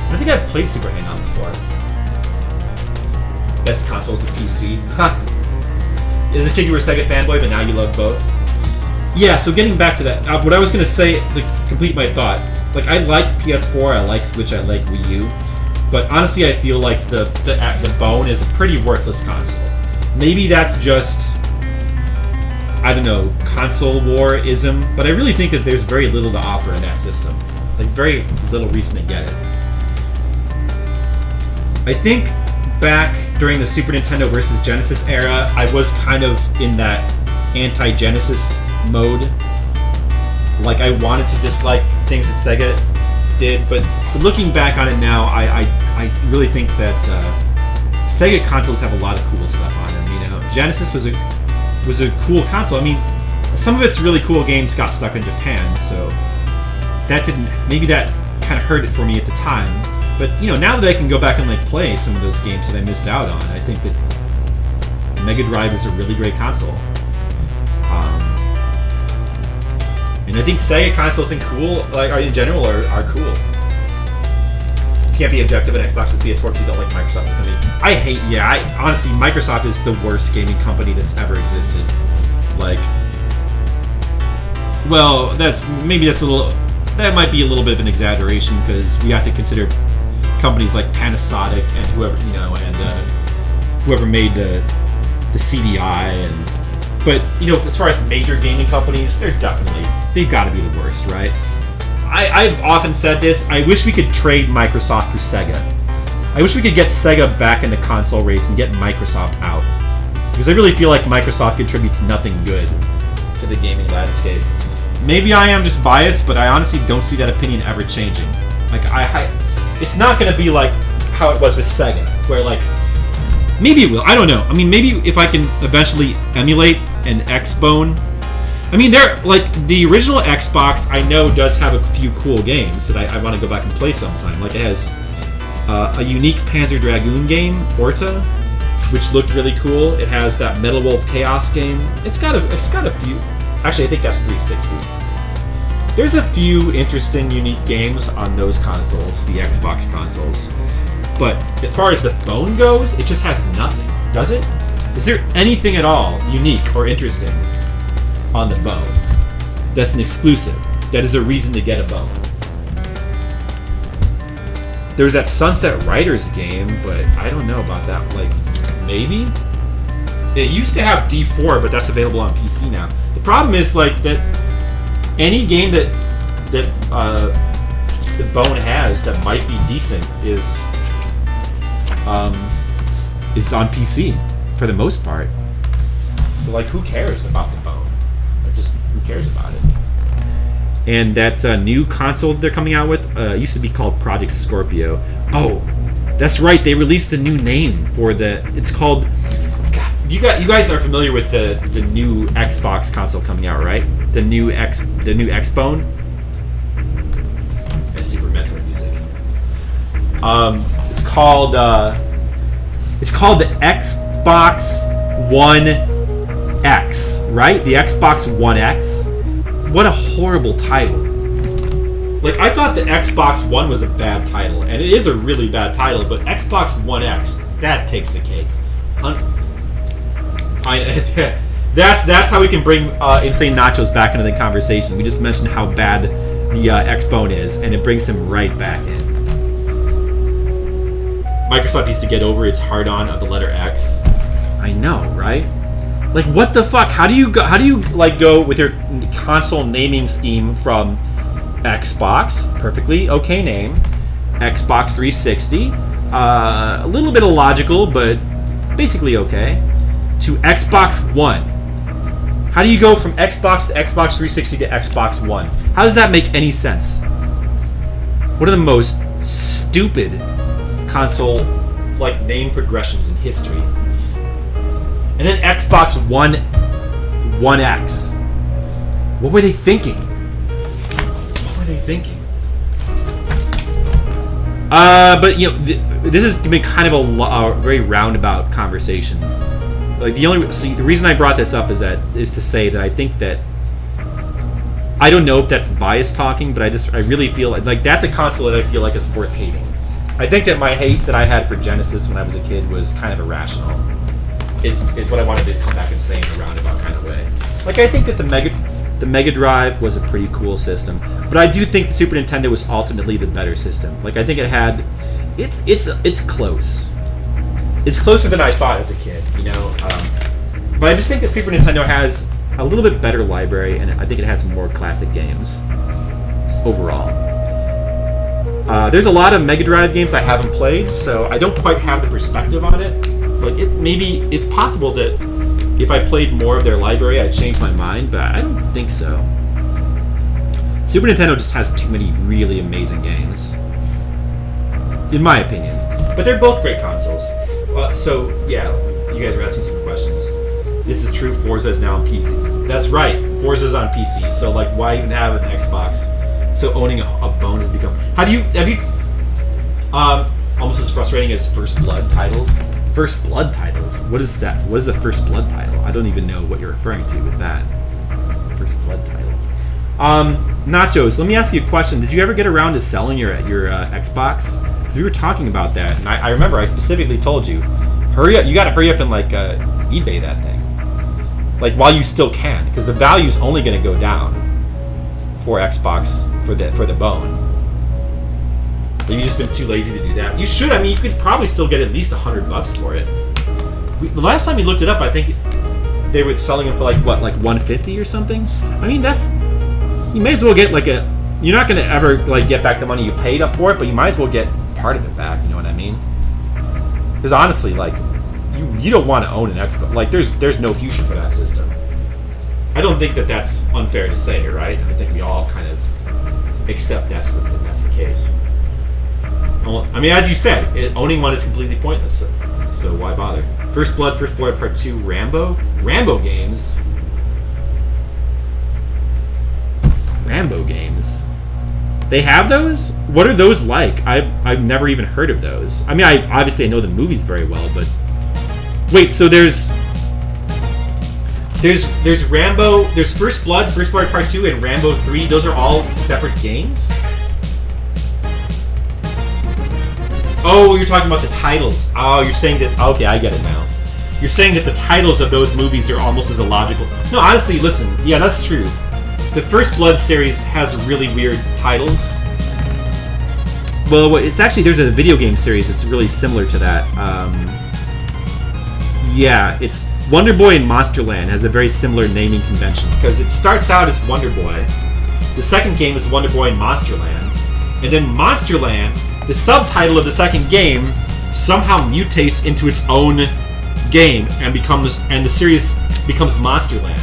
I think I've played Super Hang On before. Best consoles with PC. Ha! As a kid, you were a Sega fanboy, but now you love both. Yeah, so getting back to that, what I was going to say to complete my thought, like, I like PS4, I like Switch, I like Wii U, but honestly, I feel like the Bone is a pretty worthless console. Maybe that's just, I don't know, console war-ism, but I really think that there's very little to offer in that system. Like, very little reason to get it. I think back during the Super Nintendo versus Genesis era, I was kind of in that anti-Genesis mode. Like, I wanted to dislike things that Sega did, but looking back on it now, I really think that Sega consoles have a lot of cool stuff on them. You know, Genesis was a cool console. I mean, some of its really cool games got stuck in Japan, so maybe that kind of hurt it for me at the time. But, you know, now that I can go back and like play some of those games that I missed out on, I think that Mega Drive is a really great console. And I think Sega consoles in general are cool. You can't be objective at Xbox with PS4 because you don't like Microsoft. Honestly, Microsoft is the worst gaming company that's ever existed. Like, well, that might be a little bit of an exaggeration because we have to consider companies like Panasonic and whoever made the CDI but, you know, as far as major gaming companies, they've got to be the worst, right? I've often said this. I wish we could trade Microsoft for Sega. I wish we could get Sega back in the console race and get Microsoft out. Because I really feel like Microsoft contributes nothing good to the gaming landscape. Maybe I am just biased, but I honestly don't see that opinion ever changing. Like, it's not going to be like how it was with Sega, where like, maybe it will. I don't know. I mean, maybe if I can eventually emulate an Xbone. I mean, like the original Xbox, I know does have a few cool games that I want to go back and play sometime. Like it has a unique Panzer Dragoon game, Orta, which looked really cool. It has that Metal Wolf Chaos game. It's got a few. Actually, I think that's 360. There's a few interesting, unique games on those consoles, the Xbox consoles. But as far as the phone goes, it just has nothing, does it? Is there anything at all unique or interesting on the Bone that's an exclusive, that is a reason to get a Bone? There's that Sunset Riders game, but I don't know about that. Like, maybe? It used to have D4, but that's available on PC now. The problem is like that any game that the Bone has that might be decent is on PC for the most part. So like, who cares about the Bone? Like, just who cares about it? And that new console they're coming out with used to be called Project Scorpio. Oh, that's right. They released the new name for the. It's called. God, you guys are familiar with the new Xbox console coming out, right? The new Xbone. That's Super Metro music. It's called the Xbox One X, right? The Xbox One X. What a horrible title. Like, I thought the Xbox One was a bad title, and it is a really bad title, but Xbox One X, that takes the cake. That's how we can bring Insane Nachos back into the conversation. We just mentioned how bad the Xbone is, and it brings him right back in. Microsoft needs to get over its hard-on of the letter X. I know, right? Like, what the fuck? How do you go with your console naming scheme from Xbox, perfectly okay name, Xbox 360, a little bit illogical, but basically okay, to Xbox One? How do you go from Xbox to Xbox 360 to Xbox One? How does that make any sense? One of the most stupid console like name progressions in history. And then Xbox One X. What were they thinking? But you know, this has been kind of a very roundabout conversation. Like the reason I brought this up is to say that I think that I don't know if that's biased talking, but I really feel like that's a console that I feel like is worth hating. I think that my hate that I had for Genesis when I was a kid was kind of irrational. Is what I wanted to come back and say in a roundabout kind of way. Like, I think that the Mega Drive was a pretty cool system, but I do think the Super Nintendo was ultimately the better system. Like, I think it had, it's close. It's closer than I thought as a kid, you know. But I just think the Super Nintendo has a little bit better library, and I think it has more classic games overall. There's a lot of Mega Drive games I haven't played, so I don't quite have the perspective on it. Like, it's possible that if I played more of their library, I'd change my mind, but I don't think so. Super Nintendo just has too many really amazing games, in my opinion. But they're both great consoles. So, yeah, you guys are asking some questions. This is true, Forza is now on PC. That's right, Forza's on PC, so, like, why even have an Xbox? So owning a Bone has become... Have you almost as frustrating as First Blood titles? First Blood titles? What is that? What is the First Blood title? I don't even know what you're referring to with that. First Blood title. Nachos, let me ask you a question. Did you ever get around to selling your Xbox? Because we were talking about that, and I remember I specifically told you, hurry up! You got to hurry up and like eBay that thing, like while you still can, because the value's only going to go down for Xbox for the Bone. Have you just been too lazy to do that? You should. I mean, you could probably still get at least $100 for it. The last time we looked it up, I think they were selling it for like $150 or something. I mean, you may as well get like you're not gonna ever like get back the money you paid up for it, but you might as well get part of it back. You know what I mean? Because honestly, like, you don't want to own an Xbox. Like, there's no future for that system. I don't think that that's unfair to say, right? I think we all kind of accept that's the case. Well, I mean, as you said, owning one is completely pointless. So why bother? First Blood Part 2, Rambo games. Rambo games. They have those? What are those like? I've never even heard of those. I mean, I obviously know the movies very well, but wait. So there's Rambo. There's First Blood Part 2, and Rambo 3. Those are all separate games. Oh, you're talking about the titles. Oh, you're saying that. Okay, I get it now. You're saying that the titles of those movies are almost as illogical. No, honestly, listen. Yeah, that's true. The First Blood series has really weird titles. Well, it's actually, there's a video game series that's really similar to that. Yeah, it's Wonder Boy and Monsterland has a very similar naming convention. Because it starts out as Wonder Boy. The second game is Wonder Boy and Monsterland. And then Monsterland, the subtitle of the second game, somehow mutates into its own game and the series becomes Monsterland.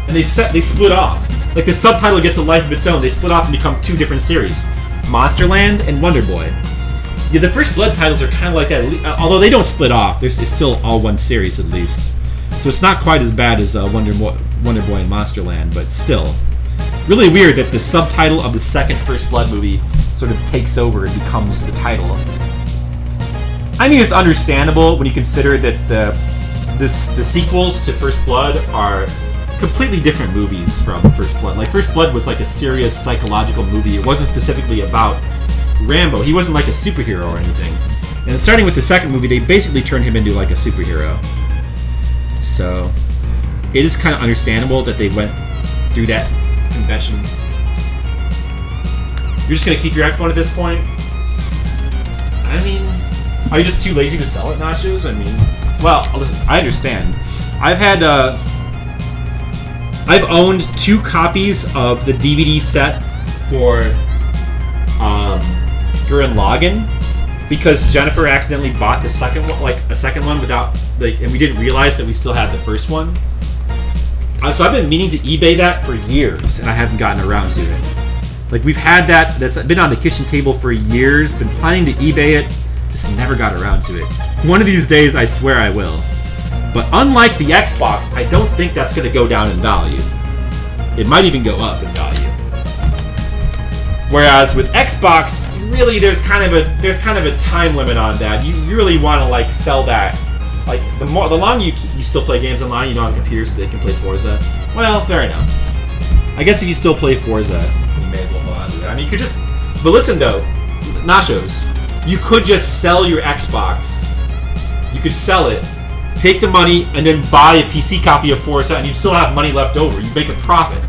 And they split off. Like, the subtitle gets a life of its own. They split off and become two different series. Monsterland and Wonder Boy. Yeah, the First Blood titles are kind of like that. Although they don't split off. It's still all one series, at least. So it's not quite as bad as Wonder Boy and Monsterland, but still. Really weird that the subtitle of the second First Blood movie sort of takes over and becomes the title. I mean, it's understandable when you consider that the sequels to First Blood are completely different movies from First Blood. Like, First Blood was like a serious psychological movie. It wasn't specifically about Rambo. He wasn't like a superhero or anything. And starting with the second movie, they basically turned him into like a superhero. So it is kind of understandable that they went through that convention. You're just gonna keep your Xbox at this point? I mean, are you just too lazy to sell it, Nachos? I mean, well, listen, I understand. I've owned 2 copies of the DVD set for Gurren Lagann because Jennifer accidentally bought the second one, like a second one without, like, and we didn't realize that we still had the first one. So I've been meaning to eBay that for years, and I haven't gotten around to it. Like, we've had that's been on the kitchen table for years, been planning to eBay it, just never got around to it. One of these days, I swear I will. But unlike the Xbox, I don't think that's going to go down in value. It might even go up in value. Whereas with Xbox, really there's kind of a time limit on that. You really want to like sell that. Like the longer you still play games online, you don't have computers so they can play Forza. Well, fair enough. I guess if you still play Forza, you may as well hold on to that. I mean, you could just. But listen though, Nachos, you could just sell your Xbox. You could sell it. Take the money and then buy a PC copy of Forza, and you'd still have money left over. You'd make a profit,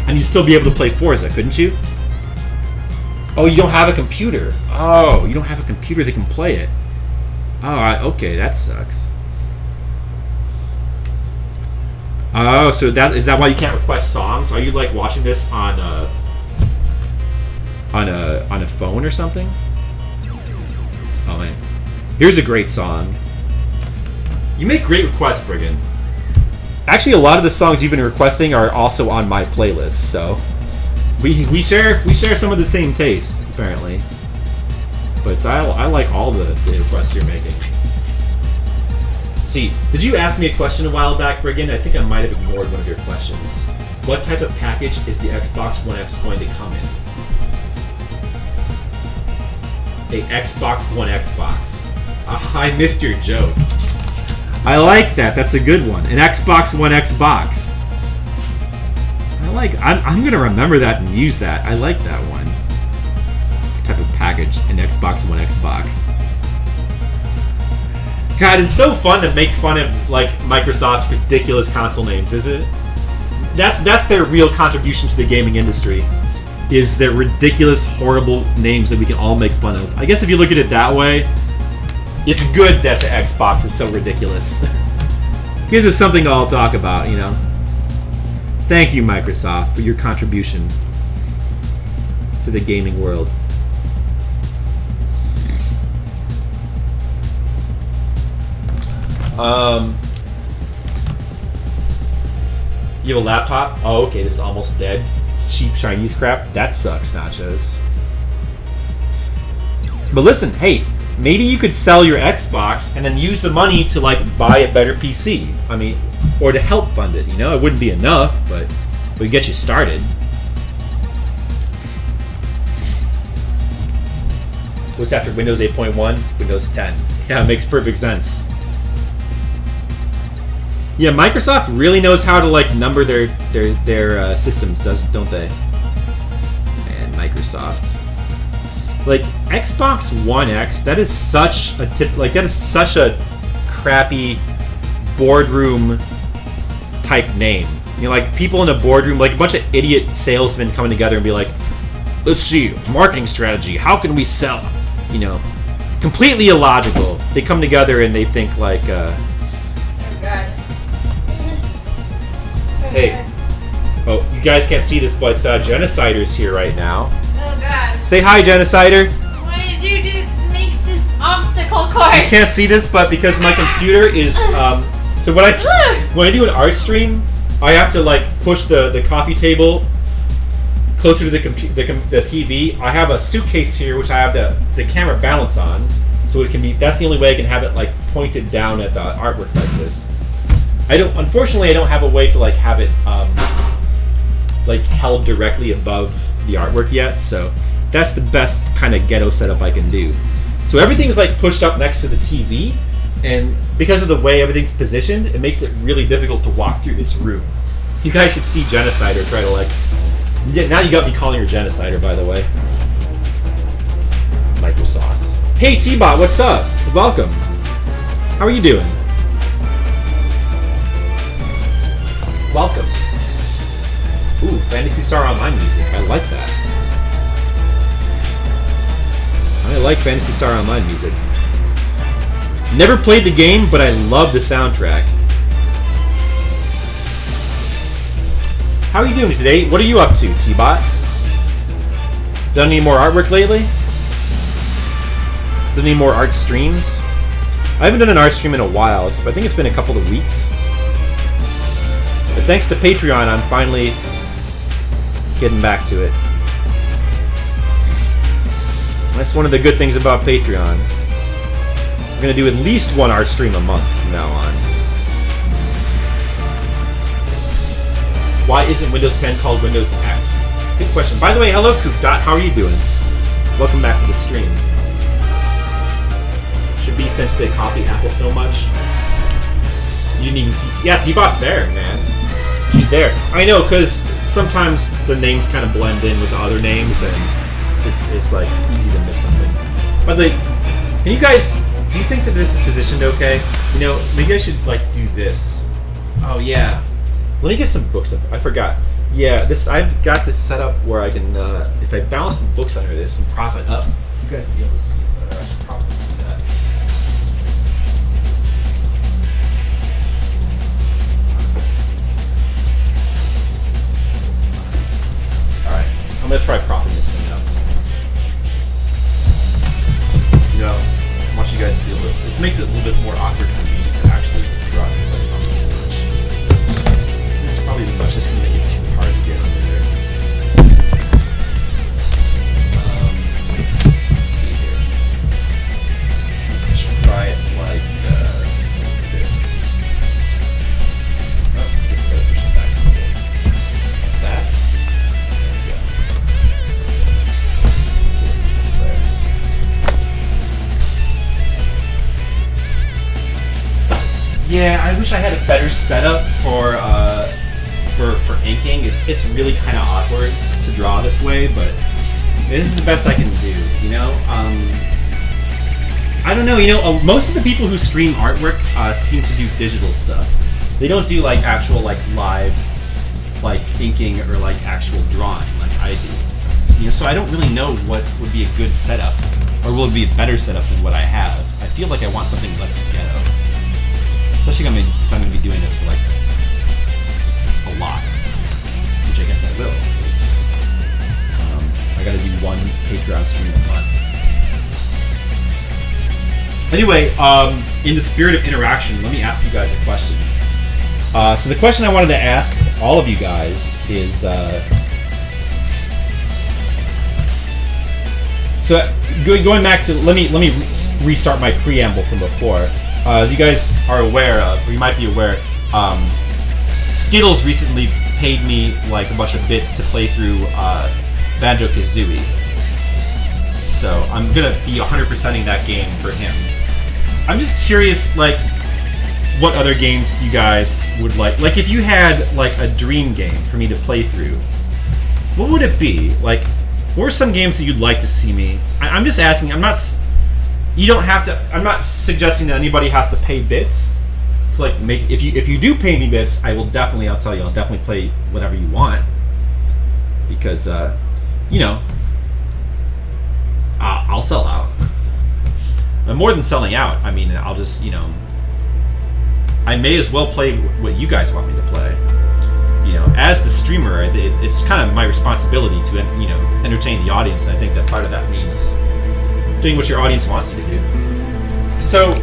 and you'd still be able to play Forza, couldn't you? Oh, you don't have a computer. Oh, you don't have a computer that can play it. Oh, okay, that sucks. Oh, so is that why you can't request songs? Are you like watching this on a phone or something? Oh man, here's a great song. You make great requests, Brigand. Actually, a lot of the songs you've been requesting are also on my playlist, so we share some of the same tastes, apparently. But I like all the requests you're making. See, did you ask me a question a while back, Brigand? I think I might have ignored one of your questions. What type of package is the Xbox One X going to come in? A Xbox One Xbox. I missed your joke. I like that. That's a good one. An Xbox One Xbox. I'm gonna remember that and use that. I like that one. Type of package, an Xbox One Xbox. God, it's so fun to make fun of like Microsoft's ridiculous console names, isn't it? That's their real contribution to the gaming industry. Is their ridiculous, horrible names that we can all make fun of. I guess if you look at it that way, it's good that the Xbox is so ridiculous. Gives us something to all talk about, you know. Thank you, Microsoft, for your contribution. to the gaming world. You have a laptop? Oh, okay, it's almost dead. Cheap Chinese crap. That sucks, Nachos. But listen, hey, maybe you could sell your Xbox and then use the money to like buy a better PC. I mean, or to help fund it. You know, it wouldn't be enough, but it would get you started. What's after Windows 8.1? Windows 10. Yeah, it makes perfect sense. Yeah, Microsoft really knows how to like number their systems, don't they? Man, Microsoft. Like Xbox One X, that is such a crappy boardroom type name. You know, like people in a boardroom, like a bunch of idiot salesmen coming together and be like, "Let's see, marketing strategy. How can we sell?" You know, completely illogical. They come together and they think like. Hey. Oh, you guys can't see this, but Genocider's here right now. Oh god. Say hi, Genocider. Why did you make this obstacle course? You can't see this, but because my computer is so when I do an art stream, I have to like push the coffee table closer to the TV. I have a suitcase here which I have the camera balance on, so it can be. That's the only way I can have it like pointed down at the artwork like this. Unfortunately, I don't have a way to like have it like held directly above the artwork yet. So that's the best kind of ghetto setup I can do. So everything's like pushed up next to the TV, and because of the way everything's positioned, it makes it really difficult to walk through this room. You guys should see Genocider try to like. Yeah, now you got me calling her Genocider, by the way. Microsauce. Hey T-Bot, what's up? Welcome. How are you doing? Welcome. Ooh, Phantasy Star Online music. I like that. I like Phantasy Star Online music. Never played the game, but I love the soundtrack. How are you doing today? What are you up to, T-Bot? Done any more artwork lately? Done any more art streams? I haven't done an art stream in a while, but I think it's been a couple of weeks. But thanks to Patreon, I'm finally getting back to it. That's one of the good things about Patreon. We're going to do at least one art stream a month from now on. Why isn't Windows 10 called Windows X? Good question. By the way, hello Coop.Dot. How are you doing? Welcome back to the stream. Should be since they copy Apple so much. You didn't even see... Yeah, T-Bot's there, man. She's there. I know, because sometimes the names kind of blend in with the other names, and it's like easy to miss something. By the way, can you guys... Do you think that this is positioned okay? You know, maybe I should, like, do this. Oh, yeah. Let me get some books up. I forgot. Yeah, I've got this set up where I can, if I balance some books under this and prop it up, you guys will be able to see better. I should probably do that. Alright, I'm going to try propping this thing up. You know, I want you guys to be able to... This makes it a little bit more awkward for me to actually draw this. Probably too much. It's going to make it too hard to get under there. Let's see here. Let's try it like this. Oh, I guess I gotta push it back a little bit. That. There we go. Yeah, I wish I had a better setup for inking. It's really kind of awkward to draw this way, but this is the best I can do, you know? I don't know, you know, most of the people who stream artwork seem to do digital stuff. They don't do, like, actual, like, live, like, inking or, like, actual drawing like I do. You know, so I don't really know what would be a good setup, or will be a better setup than what I have. I feel like I want something less ghetto. Especially if I'm going to be doing this for, like, a lot, which I guess I will, because I I gotta do one Patreon stream a month. Anyway, in the spirit of interaction, let me ask you guys a question. So the question I wanted to ask all of you guys is, so going back to, let me restart my preamble from before. As you guys are aware of, or you might be aware, Skittles recently paid me like a bunch of bits to play through Banjo-Kazooie. So I'm gonna be 100%ing that game for him. I'm just curious, like, what other games you guys would like. Like, if you had like a dream game for me to play through, what would it be? Like, what are some games that you'd like to see me? I'm just asking. I'm not. You don't have to. I'm not suggesting that anybody has to pay bits. It's like, if you do pay me bits, I'll tell you, I'll definitely play whatever you want, because I'll sell out. And more than selling out, I mean, I'll just I may as well play what you guys want me to play. As the streamer, it's kind of my responsibility to entertain the audience, and I think that part of that means doing what your audience wants you to do. So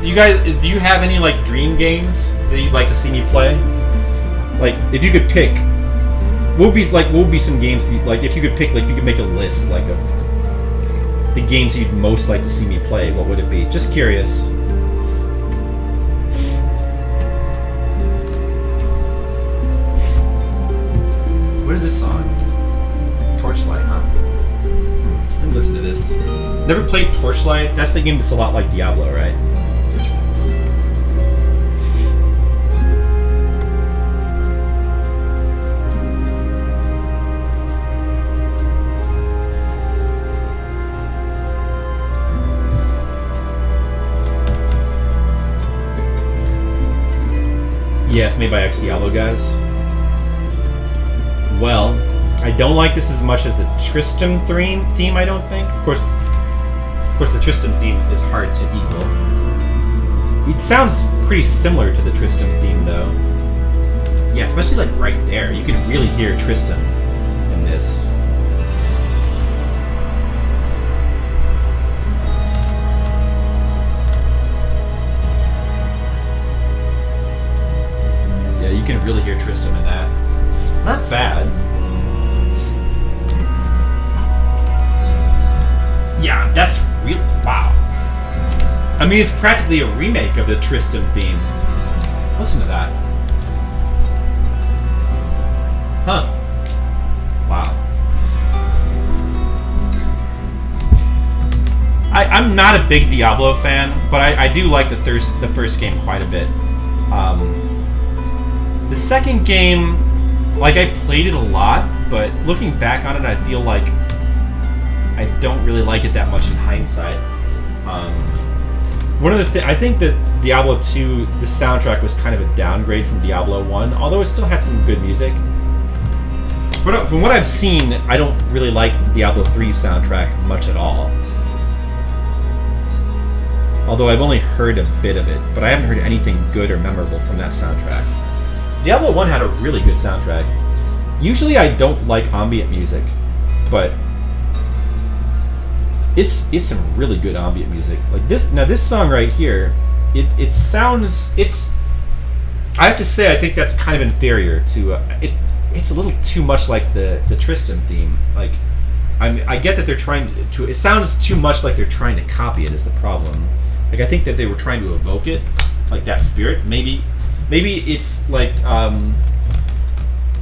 you guys, do you have any like dream games that you'd like to see me play? Like, if you could pick, what would be some games that like, if you could pick, like, if you could make a list like of the games you'd most like to see me play, what would it be? Just curious. What is this song? Torchlight, huh? Let me listen to this. Never played Torchlight? That's the game that's a lot like Diablo, right? Yeah, it's made by ex-Diablo guys. Well, I don't like this as much as the Tristram theme, I don't think. Of course, the Tristram theme is hard to equal. It sounds pretty similar to the Tristram theme, though. Yeah, especially like right there. You can really hear Tristram in this. Yeah, you can really hear Tristram in that. Not bad. Yeah, that's real. Wow. I mean, it's practically a remake of the Tristram theme. Listen to that. Huh. Wow. I'm not a big Diablo fan, but I do like the first game quite a bit. The second game, like, I played it a lot, but looking back on it, I feel like I don't really like it that much in hindsight. One of the I think that Diablo 2, the soundtrack was kind of a downgrade from Diablo 1, although it still had some good music. From what I've seen, I don't really like Diablo 3's soundtrack much at all. Although I've only heard a bit of it, but I haven't heard anything good or memorable from that soundtrack. Diablo 1 had a really good soundtrack. Usually I don't like ambient music, but it's some really good ambient music. Like this song right here, it sounds, I have to say, I think that's kind of inferior to it's a little too much like the Tristram theme. Like, I get that they're trying to, it sounds too much like they're trying to copy it is the problem. Like, I think that they were trying to evoke it, like that spirit. Maybe it's like,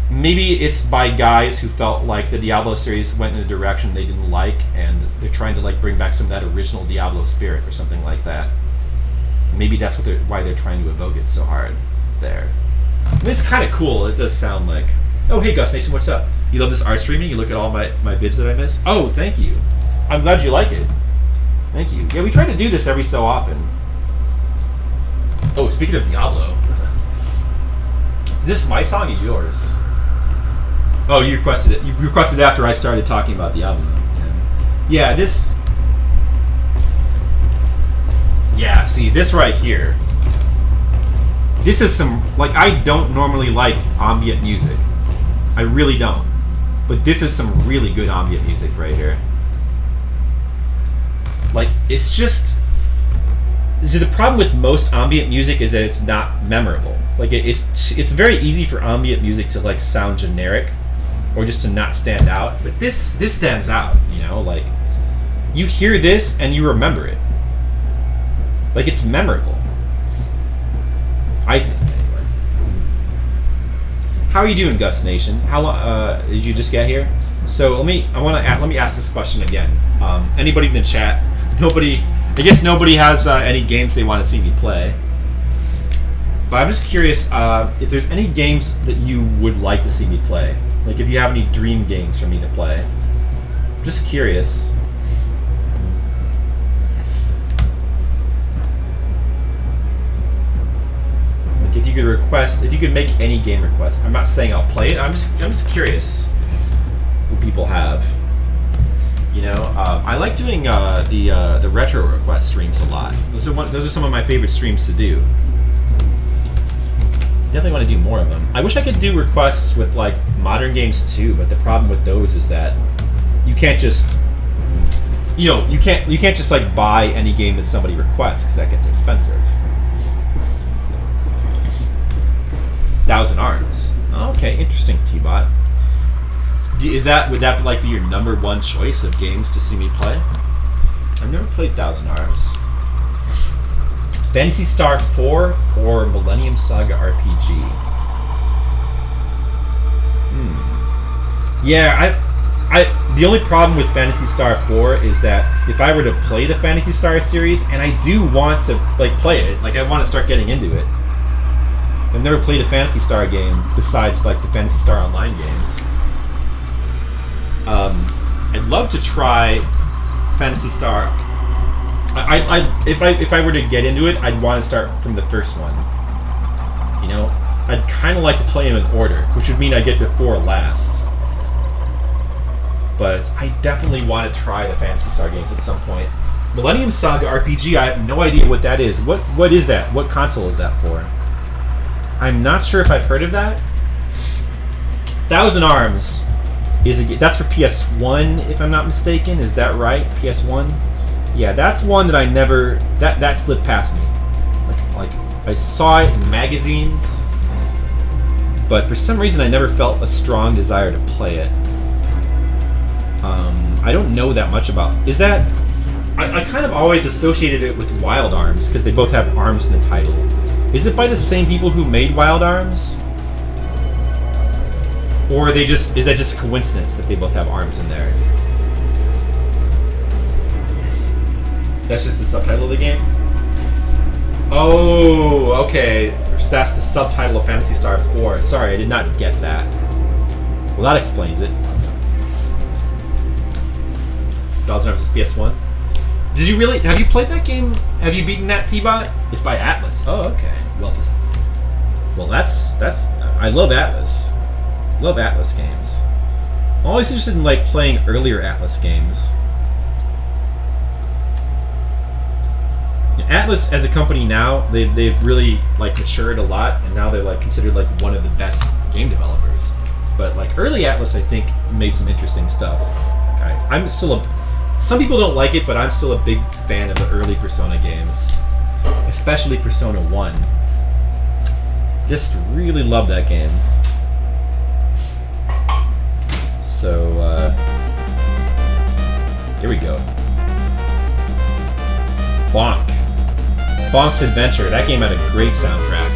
maybe it's by guys who felt like the Diablo series went in a direction they didn't like, and they're trying to like bring back some of that original Diablo spirit or something like that. Maybe that's why they're trying to evoke it so hard there. I mean, it's kind of cool. It does sound like... Oh, hey, Gus Nation, what's up? You love this art streaming? You look at all my vids that I miss? Oh, thank you. I'm glad you like it. Thank you. Yeah, we try to do this every so often. Oh, speaking of Diablo... Is this my song or yours? Oh, you requested it. You requested it after I started talking about Diablo. Yeah, this... Yeah, see, this right here. This is some... Like, I don't normally like ambient music. I really don't. But this is some really good ambient music right here. Like, it's just... So the problem with most ambient music is that it's not memorable. Like, it's very easy for ambient music to, like, sound generic or just to not stand out. But this stands out, you know? Like, you hear this and you remember it. Like, it's memorable. I think, anyway. How are you doing, Gus Nation? How long did you just get here? So let me ask this question again. Anybody in the chat? I guess nobody has any games they want to see me play. But I'm just curious if there's any games that you would like to see me play. Like if you have any dream games for me to play. Just curious. Like if you could make any game request. I'm not saying I'll play it. I'm just curious what people have. You know, I like doing the retro request streams a lot. Those are some of my favorite streams to do. Definitely want to do more of them. I wish I could do requests with like modern games too, but the problem with those is that you can't just, you know, you can't just like buy any game that somebody requests because that gets expensive. Thousand Arms. Okay, interesting, T-Bot. Would that like be your number one choice of games to see me play? I've never played Thousand Arms. Phantasy Star 4 or Millennium Saga RPG? Yeah, the only problem with Phantasy Star 4 is that if I were to play the Phantasy Star series, and I do want to like play it, like I want to start getting into it. I've never played a Phantasy Star game besides like the Phantasy Star Online games. I'd love to try Phantasy Star. If I were to get into it, I'd want to start from the first one. You know, I'd kind of like to play them in order, which would mean I get to 4 last. But I definitely want to try the Phantasy Star games at some point. Millennium Saga RPG, I have no idea what that is. What is that? What console is that for? I'm not sure if I've heard of that. Thousand Arms. That's for PS1, if I'm not mistaken. Is that right? PS1? Yeah, that's one that I never... That slipped past me. Like I saw it in magazines, but for some reason I never felt a strong desire to play it. I don't know that much about... Is that... I kind of always associated it with Wild Arms, because they both have arms in the title. Is it by the same people who made Wild Arms? Or is that just a coincidence that they both have arms in there? That's just the subtitle of the game? Oh, okay. So that's the subtitle of Phantasy Star 4. Sorry, I did not get that. Well, that explains it. Thousand Arms is PS1. Did you really... Have you played that game? Have you beaten that T-Bot? It's by Atlas. Oh, okay. Well, that's... I love Atlas. Love Atlas games. I'm always interested in like playing earlier Atlas games. Atlas as a company now, they've really like matured a lot, and now they're like considered like one of the best game developers. But like early Atlas, I think made some interesting stuff. I'm still some people don't like it, but I'm still a big fan of the early Persona games, especially Persona 1. Just really love that game. So, here we go. Bonk. Bonk's Adventure. That game had a great soundtrack.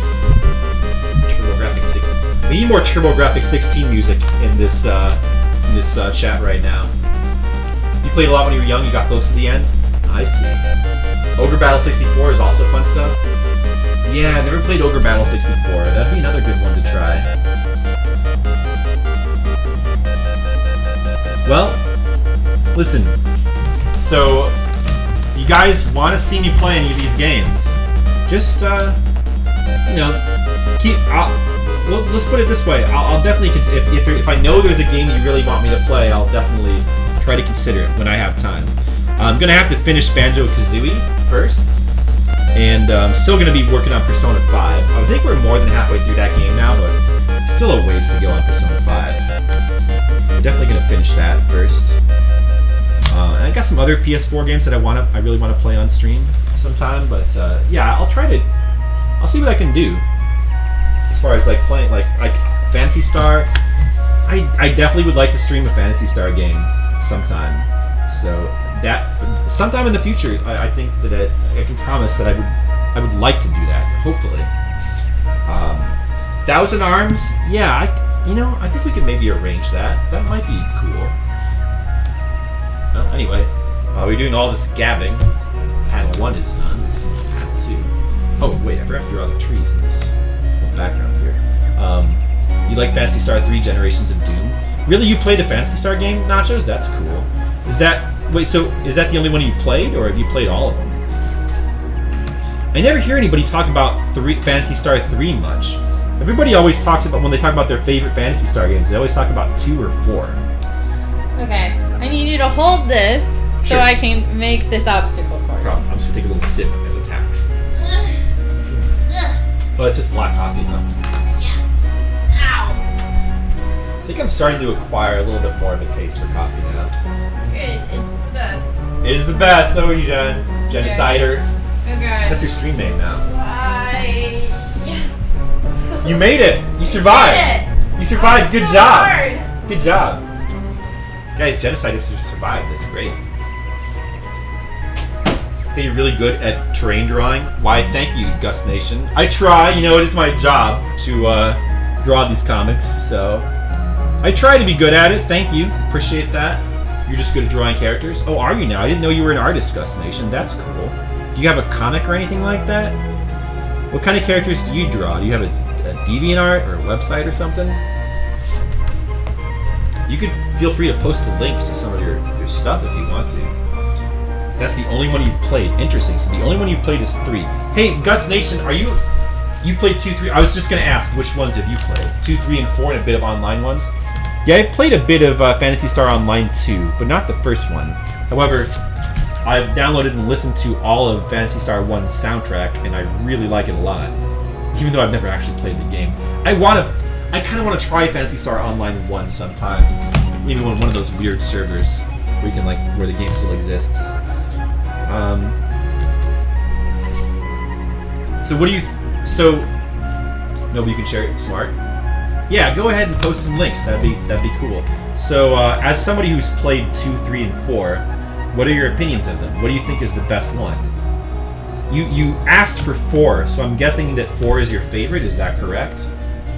TurboGrafx. We need more TurboGrafx 16 music in this chat right now. You played a lot when you were young. You got close to the end. I see. Ogre Battle 64 is also fun stuff. Yeah, I never played Ogre Battle 64. That'd be another good one to try. Well, listen. So, you guys want to see me play any of these games? Just, you know, let's put it this way. I'll definitely if I know there's a game that you really want me to play, I'll definitely try to consider it when I have time. I'm gonna have to finish Banjo-Kazooie first, and I'm still gonna be working on Persona 5. I think we're more than halfway through that game now, but still a ways to go on Persona 5. I'm definitely gonna finish that first. And I got some other PS4 games that I really want to play on stream sometime. But yeah, I'll see what I can do as far as like playing like Phantasy Star. I definitely would like to stream a Phantasy Star game sometime. So that sometime in the future, I think that I can promise that I would like to do that. Hopefully, Thousand Arms. Yeah, I think we could maybe arrange that. That might be cool. Well, anyway, while we're doing all this gabbing, panel 1 is done. Let's go to panel 2. Oh wait, I forgot to draw the trees in this background here. You like Phantasy Star 3: Generations of Doom? Really, you played a Phantasy Star game, Nachos? That's cool. Is that the only one you played, or have you played all of them? I never hear anybody talk about Phantasy Star 3 much. Everybody always talks about, when they talk about their favorite Phantasy Star games, they always talk about 2 or 4. Okay, I need you to hold this so Sure. I can make this obstacle course. No problem. I'm just gonna take a little sip as a tax. Oh, it's just black coffee, though. Yeah. Ow. I think I'm starting to acquire a little bit more of a taste for coffee now. Good. It's the best. It is the best. So are you, Jen? Genocider. Okay. That's your stream name now. Why? You made it. You survived. You survived. Good So job. hard. Good job. Guys, Genociders just survived. That's great. Okay, you're really good at terrain drawing. Why, thank you, Gus Nation. I try. It is my job to draw these comics, so I try to be good at it. Thank you. Appreciate that. You're just good at drawing characters? Oh, are you now? I didn't know you were an artist, Gus Nation. That's cool. Do you have a comic or anything like that? What kind of characters do you draw? Do you have a DeviantArt or a website or something? You could feel free to post a link to some of your stuff if you want to. That's the only one you've played. Interesting. So the only one you've played is 3. Hey, Gus Nation, you've played 2, 3? I was just going to ask, which ones have you played? 2, 3, and 4, and a bit of online ones? Yeah, I played a bit of Phantasy Star Online 2, but not the first one. However, I've downloaded and listened to all of Phantasy Star 1's soundtrack, and I really like it a lot. Even though I've never actually played the game. I kind of want to try Phantasy Star Online 1 sometime. Maybe on one of those weird servers where you can where the game still exists. So nobody can share it. Smart. Yeah, go ahead and post some links. That'd be cool. So as somebody who's played 2, 3, and 4, what are your opinions of them? What do you think is the best one? You asked for 4, so I'm guessing that 4 is your favorite. Is that correct?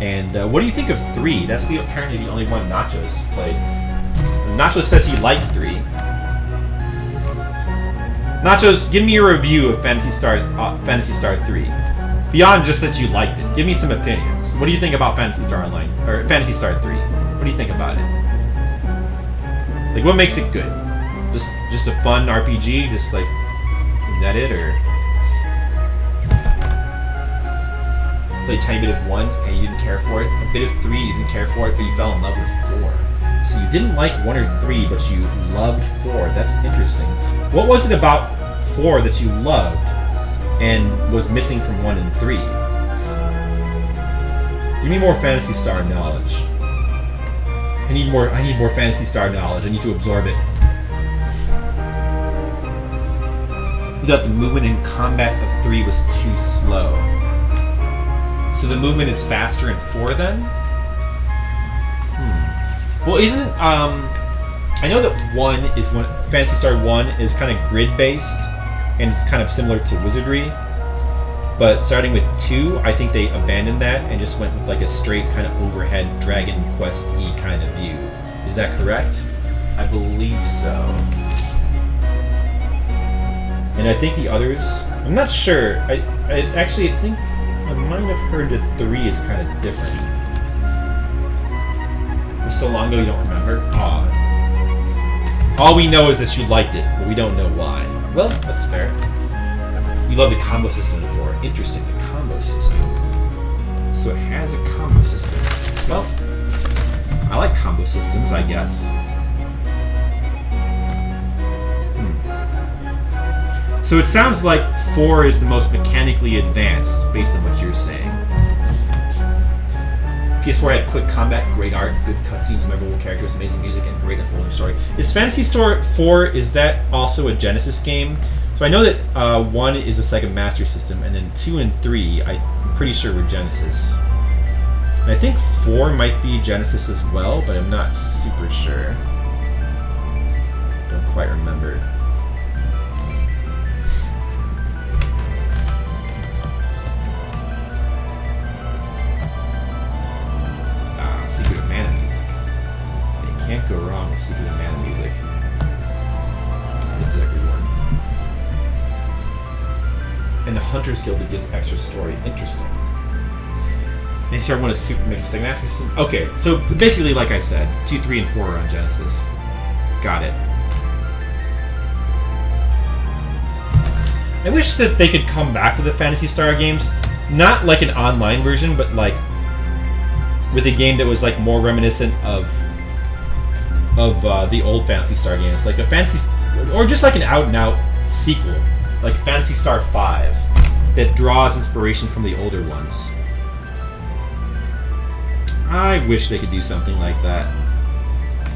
And what do you think of 3? That's apparently the only one Nachos played. Nachos says he liked 3. Nachos, give me a review of Phantasy Star 3. Beyond just that you liked it, give me some opinions. What do you think about Phantasy Star Online or Phantasy Star 3? What do you think about it? What makes it good? Just a fun RPG? Is that it, or play a tiny bit of 1 and you didn't care for it? A bit of 3, you didn't care for it, but you fell in love with 4. So you didn't like 1 or 3, but you loved 4. That's interesting. What was it about 4 that you loved and was missing from 1 and 3? Give me more Phantasy Star knowledge. I need more Phantasy Star knowledge. I need to absorb it. You thought the movement in combat of 3 was too slow. So the movement is faster in 4 then? Well, isn't I know that Phantasy Star 1 is kind of grid-based, and it's kind of similar to Wizardry. But starting with 2, I think they abandoned that and just went with a straight kind of overhead Dragon Quest-y kind of view. Is that correct? I believe so. And I think the others, I'm not sure. I think I might have heard that 3 is kind of different. It was so long ago you don't remember? All we know is that you liked it, but we don't know why. Well, that's fair. You love the combo system in 4. Interesting, the combo system. So it has a combo system. Well, I like combo systems, I guess. So it sounds like 4 is the most mechanically advanced, based on what you're saying. PS4 had quick combat, great art, good cutscenes, memorable characters, amazing music, and great unfolding story. Is Phantasy Star 4, is that also a Genesis game? So I know that 1 is a Sega Master System, and then 2 and 3, I'm pretty sure were Genesis. And I think 4 might be Genesis as well, but I'm not super sure. Don't quite remember. Secret of Mana music. You can't go wrong with Secret of Mana music. This is a good one. And the Hunter's Guild that gives extra story. Interesting. NCR 1 is Super Mega Sega Master System. Okay, so basically, like I said, 2, 3, and 4 are on Genesis. Got it. I wish that they could come back to the Phantasy Star games. Not like an online version, but like with a game that was like more reminiscent of the old Phantasy Star games, like a Fantasy, or just like an out-and-out sequel, like Phantasy Star 5, that draws inspiration from the older ones. I wish they could do something like that.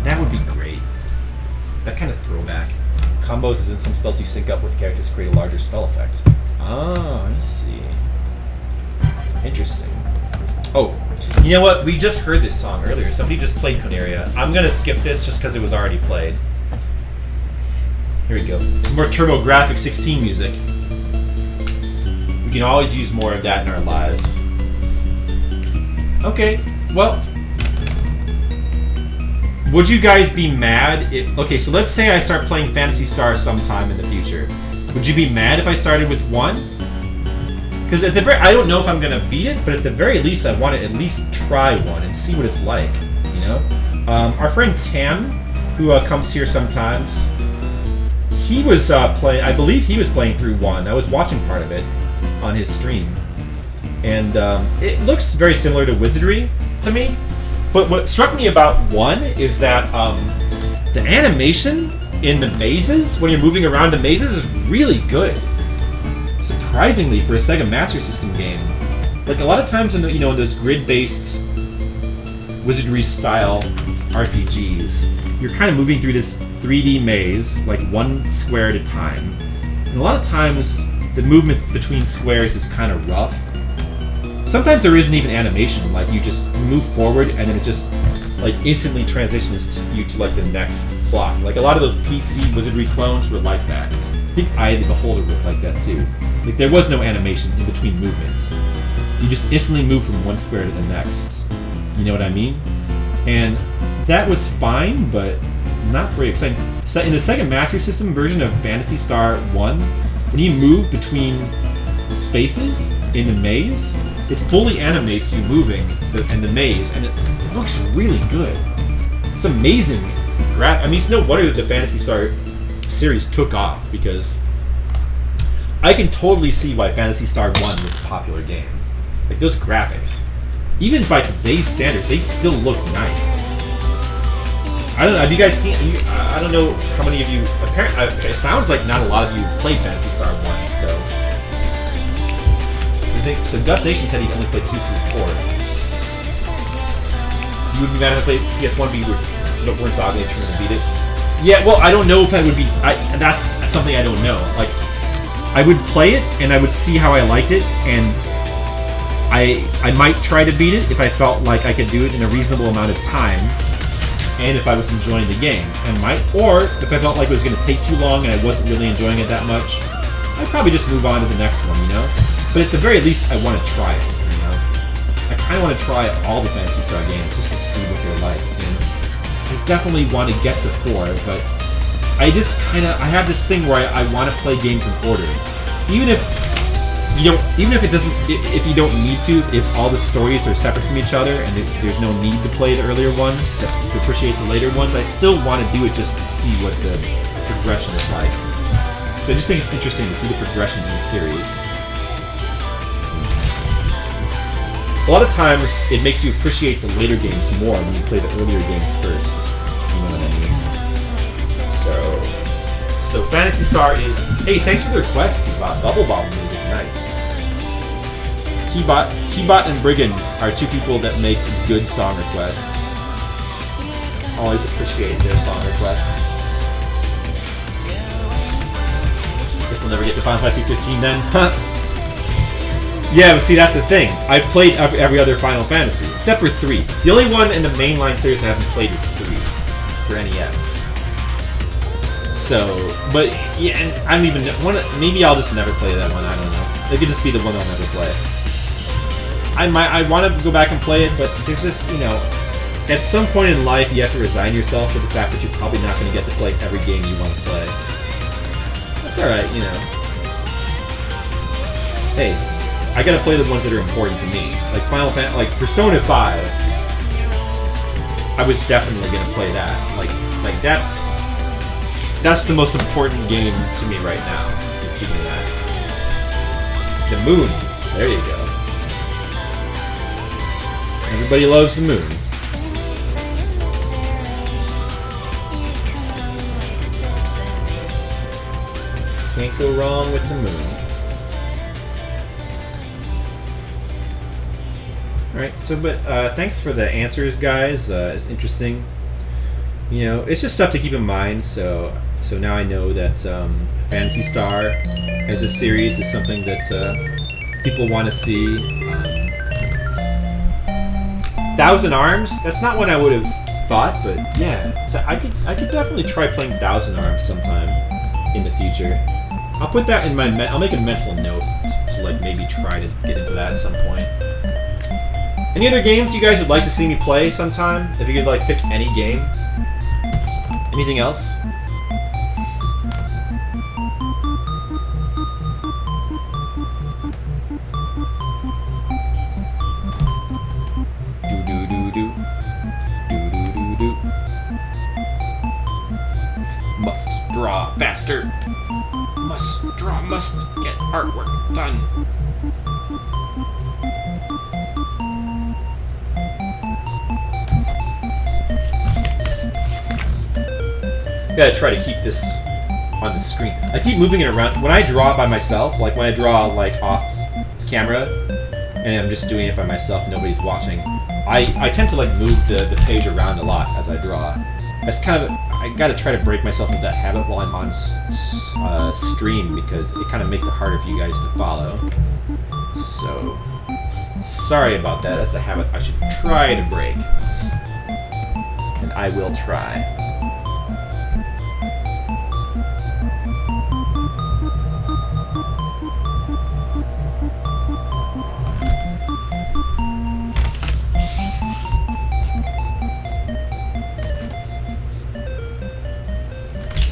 That would be great. That kind of throwback. Combos is in some spells you sync up with characters to create a larger spell effect. Oh, I see. Interesting. Oh, you know what? We just heard this song earlier. Somebody just played Coneria. I'm gonna skip this just because it was already played. Here we go. Some more TurboGrafx 16 music. We can always use more of that in our lives. Okay, well, would you guys be mad if... Okay, so let's say I start playing Phantasy Star sometime in the future. Would you be mad if I started with 1? Because at the very, I don't know if I'm gonna beat it, but at the very least, I want to at least try 1 and see what it's like. You know, our friend Tam, who comes here sometimes, he was playing. I believe he was playing through 1. I was watching part of it on his stream, and it looks very similar to Wizardry to me. But what struck me about 1 is that the animation in the mazes when you're moving around the mazes is really good. Surprisingly, for a Sega Master System game, like a lot of times in the, in those grid-based Wizardry-style RPGs, you're kind of moving through this 3D maze, like one square at a time. And a lot of times, the movement between squares is kind of rough. Sometimes there isn't even animation, like you just move forward and then it just like instantly transitions you to like the next block. Like a lot of those PC Wizardry clones were like that. I think Eye of the Beholder was like that too. Like there was no animation in between movements. You just instantly move from one square to the next. You know what I mean? And that was fine, but not very exciting. So in the Sega Master System version of Phantasy Star 1, when you move between spaces in the maze, it fully animates you moving in the maze, and it looks really good. It's amazing. I mean, it's no wonder that the Phantasy Star series took off, because I can totally see why Phantasy Star 1 was a popular game. Like, those graphics, even by today's standard, they still look nice. I don't know, have you guys seen... I don't know how many of you... Apparently, it sounds like not a lot of you played Phantasy Star 1, so... So Gus Nation said he only played 2 through 4. You would be mad if I played PS1, but you weren't dogging it trying to beat it? Yeah, well, I don't know if I would be... that's something I don't know. Like, I would play it, and I would see how I liked it, and I might try to beat it if I felt like I could do it in a reasonable amount of time, and if I was enjoying the game. Or if I felt like it was going to take too long and I wasn't really enjoying it that much, I'd probably just move on to the next one, you know? But at the very least, I want to try it, you know? I kind of want to try all the Phantasy Star games just to see what they're like, and I definitely want to get to 4, but I just kind of... I have this thing where I want to play games in order. Even if you don't need to, if all the stories are separate from each other and there's no need to play the earlier ones to appreciate the later ones, I still want to do it just to see what the progression is like. So I just think it's interesting to see the progression in the series. A lot of times, it makes you appreciate the later games more when you play the earlier games first. You know what I mean? So Phantasy Star is... Hey, thanks for the request, Bubble Bobble music. Nice. T-Bot and Brigand are two people that make good song requests. Always appreciate their song requests. Guess we'll never get to Final Fantasy 15 then. Yeah, but see, that's the thing. I've played every other Final Fantasy, except for 3. The only one in the mainline series I haven't played is 3 for NES. So, but yeah, and I don't even know. Maybe I'll just never play that one. I don't know. It could just be the one I'll never play. I want to go back and play it, but there's just, you know, at some point in life you have to resign yourself to the fact that you're probably not going to get to play every game you want to play. That's all right, you know. Hey, I gotta play the ones that are important to me, like Final Fantasy, like Persona 5. I was definitely gonna play that. Like that's the most important game to me right now. Speaking of that, the moon. There you go. Everybody loves the moon. Can't go wrong with the moon. Alright, so, but thanks for the answers, guys. It's interesting. You know, it's just stuff to keep in mind, so now I know that Phantasy Star as a series is something that people want to see. Thousand Arms, that's not what I would have thought, but yeah, I could definitely try playing Thousand Arms sometime in the future. I'll put that in my I'll make a mental note to like maybe try to get into that at some point. Any other games you guys would like to see me play sometime? If you could like pick any game. Anything else? Must draw faster. Must get artwork done. Gotta try to keep this on the screen. I keep moving it around. When I draw by myself, like when I draw like off camera, and I'm just doing it by myself, nobody's watching, I tend to like move the page around a lot as I draw. That's kind of, I gotta try to break myself of that habit while I'm on stream, because it kind of makes it harder for you guys to follow. So, sorry about that. That's a habit I should try to break. And I will try.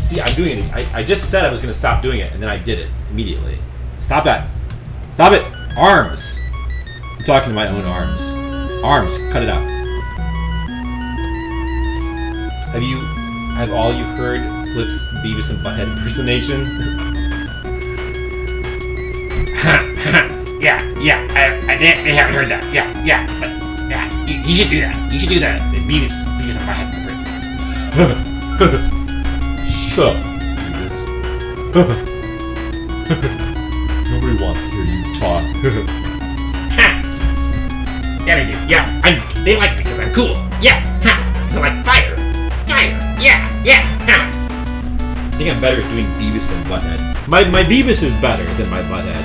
See, I'm doing it. I just said I was going to stop doing it, and then I did it immediately. Stop that. Stop it. Arms. I'm talking to my own arms. Arms. Cut it out. Have all you heard Flip's Beavis and Butthead impersonation? Yeah. I haven't heard that. Yeah. But yeah, you should do that. You should do that. Beavis and Butthead. Shut up, Beavis. Nobody wants to hear you talk. Yeah, they do. Yeah, they like me because I'm cool. Yeah, so like fire. Yeah. I think I'm better at doing Beavis than Butthead. My Beavis is better than my Butthead.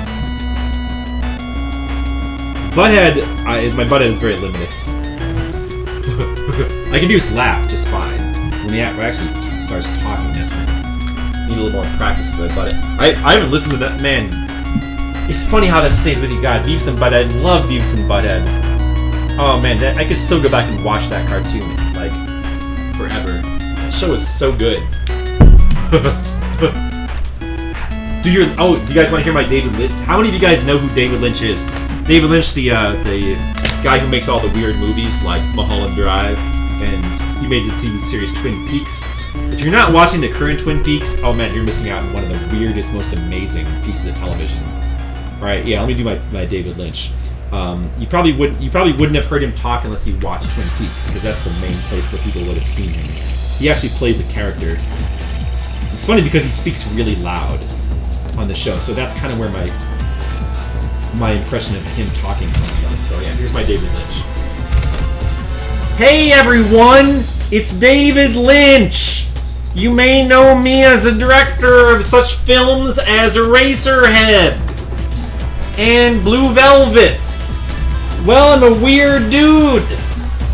My Butthead is very limited. I can do his laugh just fine. When he actually starts talking, that's when I need a little more practice with my Butthead. I haven't listened to that, man. It's funny how that stays with you, God. Beavis and Butthead, love Beavis and Butthead. Oh man, I could still go back and watch that cartoon, like, forever. That show is so good. Do you guys want to hear my David Lynch? How many of you guys know who David Lynch is? David Lynch, the guy who makes all the weird movies like Mulholland Drive, and he made the TV series Twin Peaks. If you're not watching the current Twin Peaks, oh man, you're missing out on one of the weirdest, most amazing pieces of television. All right, yeah, let me do my David Lynch. You probably wouldn't have heard him talk unless you watched Twin Peaks, because that's the main place where people would have seen him. He actually plays a character. It's funny because he speaks really loud on the show, so that's kind of where my impression of him talking comes from. So yeah, here's my David Lynch. Hey everyone, it's David Lynch. You may know me as a director of such films as Eraserhead and Blue Velvet. Well, I'm a weird dude.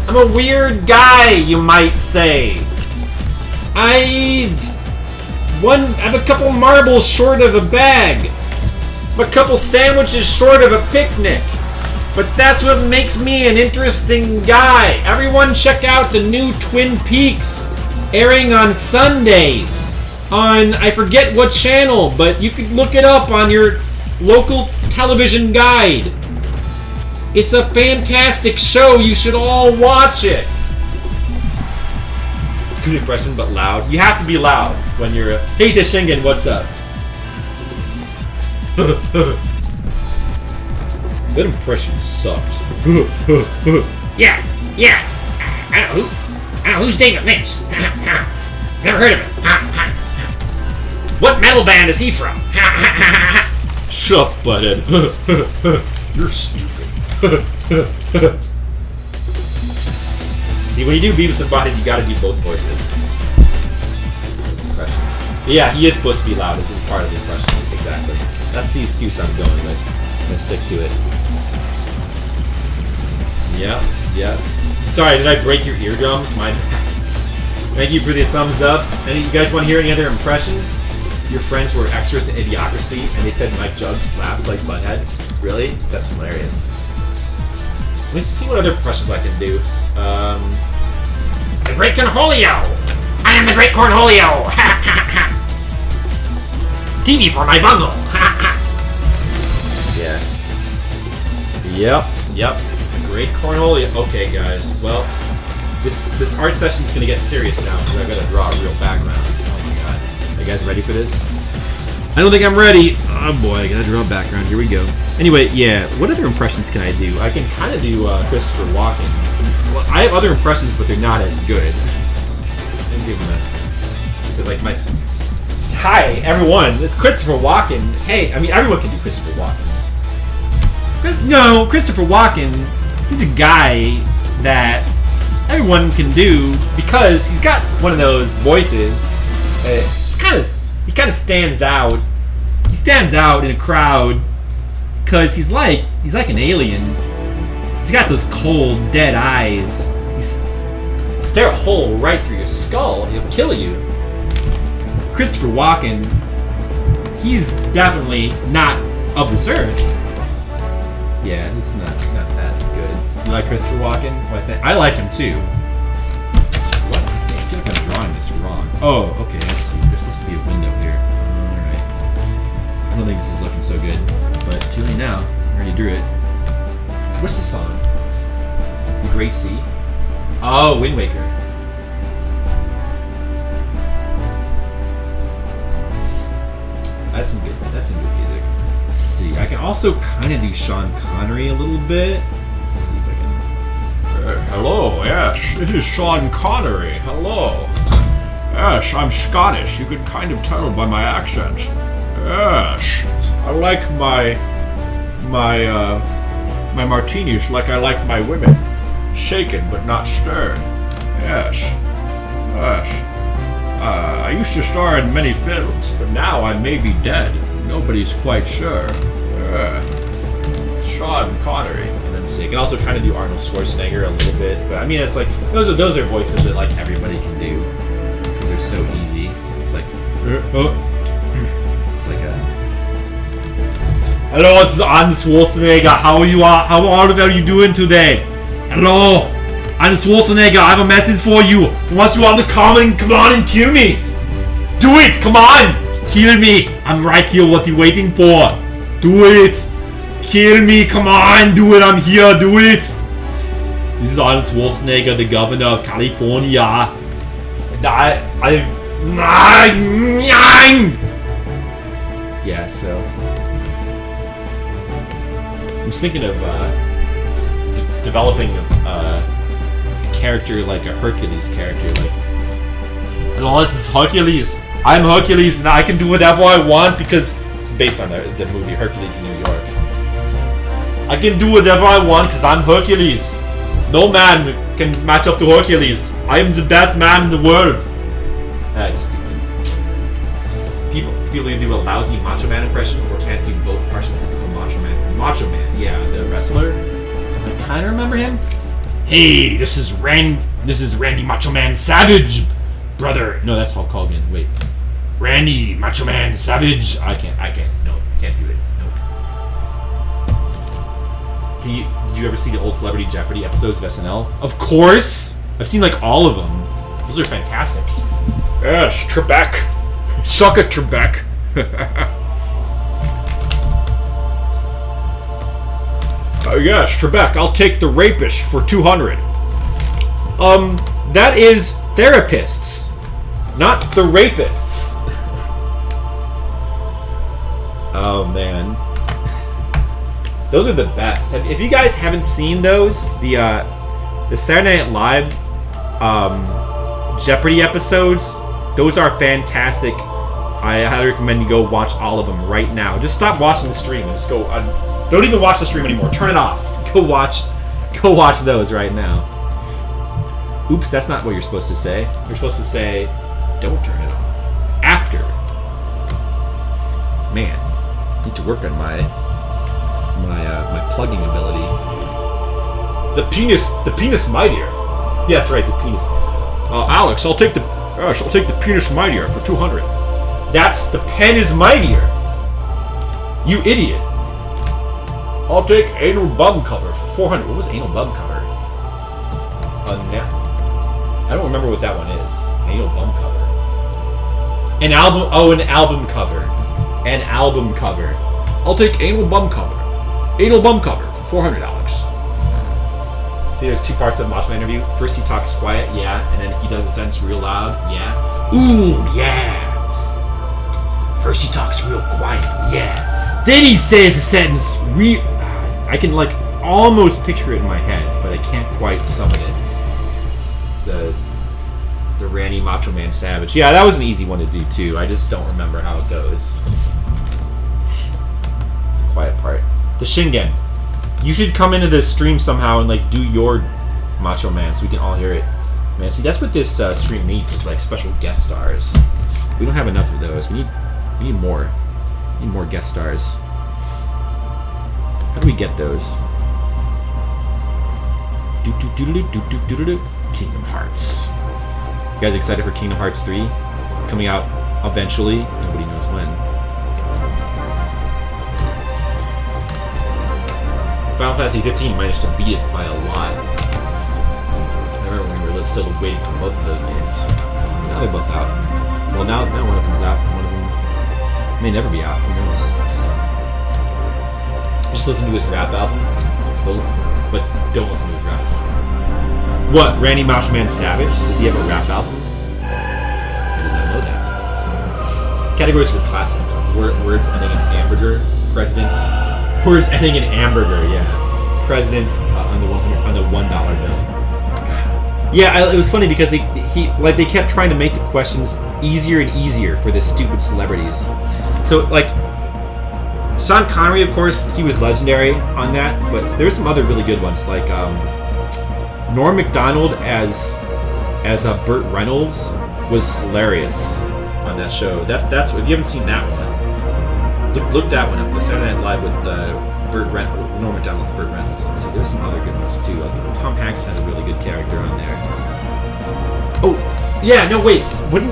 I'm a weird guy, you might say. I'm a couple marbles short of a bag. I'm a couple sandwiches short of a picnic. But that's what makes me an interesting guy. Everyone check out the new Twin Peaks, airing on Sundays on, I forget what channel, but you could look it up on your local television guide. It's a fantastic show. You should all watch it. Good impression, but loud. You have to be loud when you're hey Shingen, what's up? That impression sucks. Yeah. I don't know who's David Lynch. Never heard of him. What metal band is he from? Shut up, butthead. You're stupid. See, when you do Beavis and Butthead, you gotta do both voices. Yeah, he is supposed to be loud as part of the impression. Exactly. That's the excuse I'm going with. I'm gonna stick to it. Yeah. Sorry, did I break your eardrums? My Thank you for the thumbs up. Any you guys want to hear any other impressions? Your friends were extras in Idiocracy, and they said Mike Jugs laughs like Butthead. Really? That's hilarious. Let's see what other impressions I can do. The Great Cornholio! I am the Great Cornholio! TV for my bungle! Yeah. Yep. The Great Cornholio. Okay, guys. Well, this art session is gonna get serious now because I gotta draw a real background. Oh my god. Are you guys ready for this? I don't think I'm ready. Oh boy, I gotta draw a background. Here we go. Anyway, yeah. What other impressions can I do? I can kind of do Christopher Walken. Well, I have other impressions, but they're not as good. I'll give him a. So like my. Hi everyone. It's Christopher Walken. Hey, I mean everyone can do Christopher Walken. No, Christopher Walken. He's a guy that everyone can do because he's got one of those voices. He kind of stands out. He stands out in a crowd because he's like an alien. He's got those cold, dead eyes. He's stare a hole right through your skull. He'll kill you. Christopher Walken. He's definitely not of this earth. Yeah, this is not that good. You like Christopher Walken? I like him too. What? I feel like I'm drawing this wrong. Oh, okay, let's see. There's supposed to be a window here. Alright. I don't think this is looking so good. But too late now. I already drew it. What's the song? The Great Sea? Oh, Wind Waker. That's some good music. Let's see. I can also kind of do Sean Connery a little bit. Let's see if I can. Hello, yes, this is Sean Connery. Hello. Yes, I'm Scottish. You can kind of tell by my accent. Yes, I like my martinis like I like my women, shaken but not stirred. Yes. I used to star in many films, but now I may be dead. Nobody's quite sure. Sean Connery. And then see, I can also kind of do Arnold Schwarzenegger a little bit, but I mean, it's like those are voices that like everybody can do because they're so easy. It's like, it's like a. Hello, this is Arnold Schwarzenegger. How are you doing today? Hello, Arnold Schwarzenegger. I have a message for you. Once you want to come on and kill me. Do it, come on. Kill me! I'm right here, what are you waiting for? Do it! Kill me, come on, do it, I'm here, do it! This is Arnold Schwarzenegger, the governor of California. Yeah, so... I was thinking of developing a character like a Hercules character, like... Hello, this is Hercules! I'm Hercules and I can do whatever I want because it's based on the movie Hercules in New York. I can do whatever I want because I'm Hercules. No man can match up to Hercules. I am the best man in the world. That's stupid. People can do a lousy Macho Man impression or can't do both parts of the typical Macho Man. Macho Man, yeah, the wrestler. I kind of remember him. Hey, this is Randy Macho Man Savage, brother. No, that's Hulk Hogan. Wait. Randy Macho Man Savage. I can't do it. Nope. Did you ever see the old Celebrity Jeopardy episodes of SNL? Of course! I've seen like all of them. Those are fantastic. Yes, Trebek. Suck it, Trebek. Yes, Trebek, I'll take the rapist for 200. That is therapists, not the rapists. Oh man. Those are the best. If you guys haven't seen those, the Saturday Night Live Jeopardy episodes, those are fantastic. I highly recommend you go watch all of them right now. Just stop watching the stream and just go. Don't even watch the stream anymore. Turn it off. Go watch those right now. Oops, that's not what you're supposed to say. You're supposed to say, don't turn it off. After. Man, need to work on my plugging ability. The penis mightier. Yes, right, the penis. Alex, I'll take the penis mightier for 200. That's the pen is mightier. You idiot. I'll take anal bum cover for 400. What was anal bum cover? I don't remember what that one is. Anal bum cover. An album. Oh, an album cover. An album cover. I'll take anal bum cover. Anal bum cover for $400. See, there's two parts of the Macho Man interview. First, he talks quiet, yeah, and then he does the sentence real loud, yeah. Ooh, yeah. First, he talks real quiet, yeah. Then he says the sentence I can like almost picture it in my head, but I can't quite summon it. The Randy Macho Man Savage. Yeah, that was an easy one to do too. I just don't remember how it goes. The quiet part. The Shingen. You should come into the stream somehow and like do your Macho Man so we can all hear it. Man, see that's what this stream needs is like special guest stars. We don't have enough of those. We need more. We need more guest stars. How do we get those? Kingdom Hearts. You guys excited for Kingdom Hearts 3? Coming out eventually. Nobody knows when. Final Fantasy 15 managed to beat it by a lot. I remember we were still waiting for both of those games. Now they're both out. Well, now one of them's out. One of them may never be out. Who knows? Just listen to his rap album. But don't listen to his rap album. What? Randy Macho Man Savage? Does he have a rap album? I did not know that. Categories for classic. Words ending in hamburger. Presidents. Words ending in hamburger. Yeah. Presidents on the $1 bill. Yeah, it was funny because they kept trying to make the questions easier and easier for the stupid celebrities. So like. Sean Connery, of course, he was legendary on that, but there's some other really good ones, like Norm Macdonald as Burt Reynolds was hilarious on that show. That's if you haven't seen that one, look that one up. The Saturday Night Live with Norm Macdonald's Burt Reynolds. Let's see, there's some other good ones too. I think Tom Hanks has a really good character on there. Oh, yeah, no wait,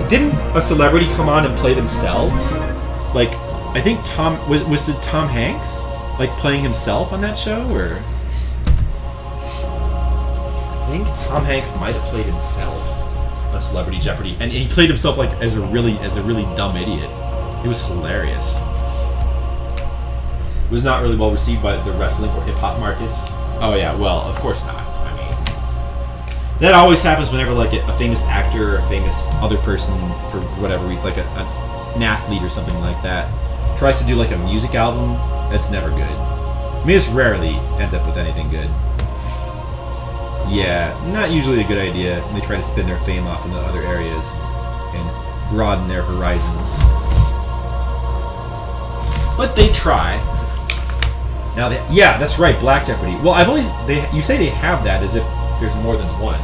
didn't a celebrity come on and play themselves? Like. I think was Tom Hanks like playing himself on that show, or I think Tom Hanks might have played himself on Celebrity Jeopardy, and he played himself like as a really dumb idiot. It was hilarious. It was not really well received by the wrestling or hip hop markets. Oh yeah, well of course not. I mean, that always happens whenever like a famous actor or a famous other person for whatever reason, like an athlete or something like that. Tries to do like a music album, that's never good. I mean, it's rarely ends up with anything good. Yeah, not usually a good idea. They try to spin their fame off into other areas and broaden their horizons. But they try. Now, yeah, that's right, Black Jeopardy. Well, you say they have that as if there's more than one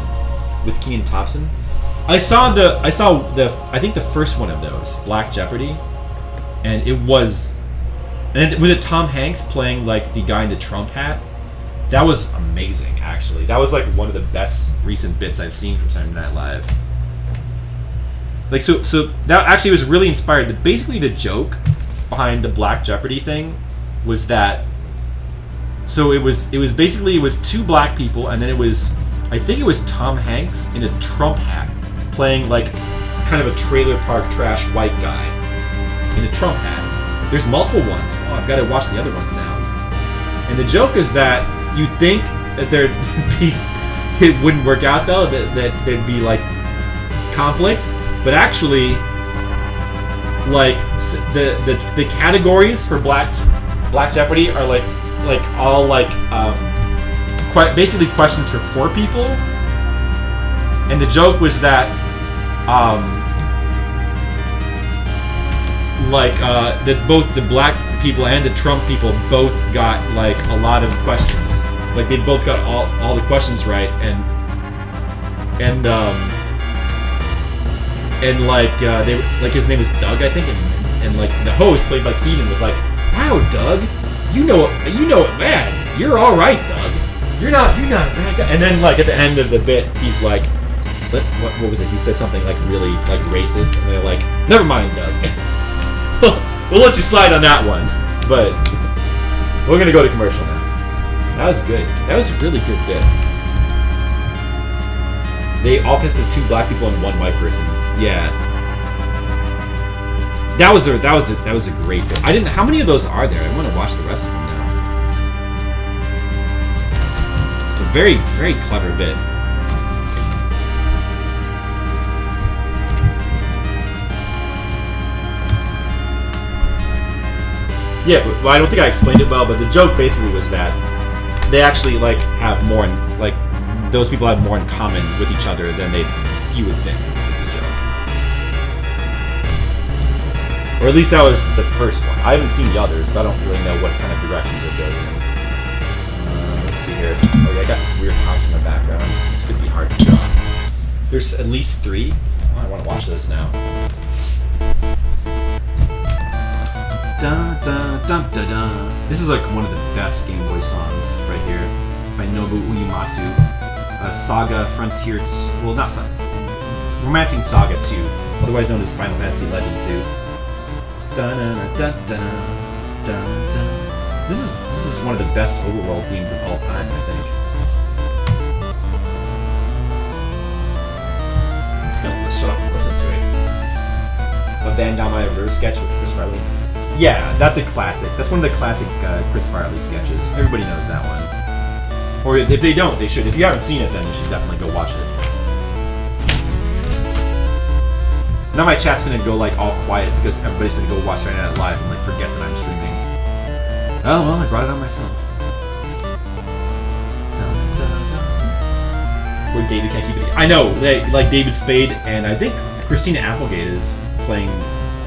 with Kenan Thompson. I saw I think the first one of those, Black Jeopardy, and was it Tom Hanks playing like the guy in the Trump hat? That was amazing, actually. That was like one of the best recent bits I've seen from Saturday Night Live. Like so that actually was really inspired. Basically, the joke behind the Black Jeopardy thing was that. So it was two black people, and then I think it was Tom Hanks in a Trump hat playing like kind of a trailer park trash white guy in a Trump hat. There's multiple ones. Oh, I've got to watch the other ones now. And the joke is that you'd think that it wouldn't work out though, that there'd be like conflicts, but actually, like the categories for Black Jeopardy are like all basically questions for poor people, and the joke was that that both the black people and the Trump people both got like a lot of questions, like they both got all the questions right, and they like his name was Doug, I think, and like the host played by Kenan was like, "Wow, Doug, you know it, man. You're all right, Doug. You're not a bad guy." And then like at the end of the bit, he's like, "What was it?" He says something like really like racist, and they're like, "Never mind, Doug. We'll let you slide on that one." But we're gonna go to commercial now. That was good. That was a really good bit. They all consist of two black people and one white person. Yeah. That was a great bit. How many of those are there? I want to watch the rest of them now. It's a very, very clever bit. Yeah, well, I don't think I explained it well, but the joke basically was that they actually like have more like those people have more in common with each other than you would think. Or at least that was the first one. I haven't seen the others, so I don't really know what kind of directions it goes in. Let's see here. Oh yeah, I got this weird house in the background. It's gonna be hard to draw. There's at least 3. Oh, I want to watch those now. Dun, dun, dun, dun, dun. This is like one of the best Game Boy songs right here by Nobu Uematsu. Saga Frontier. Well, not Saga. Romancing Saga 2, otherwise known as Final Fantasy Legend 2. This is one of the best overworld themes of all time, I think. I'm just gonna shut up and listen to it. A Van Damme Reverse sketch with Chris Farley. Yeah, that's a classic. That's one of the classic Chris Farley sketches. Everybody knows that one. Or if they don't, they should. If you haven't seen it, then you should definitely go watch it. Now my chat's gonna go like all quiet because everybody's gonna go watch Saturday Night Live and like forget that I'm streaming. Oh well, I brought it on myself. Where David can't keep it. I know, like David Spade and I think Christina Applegate is playing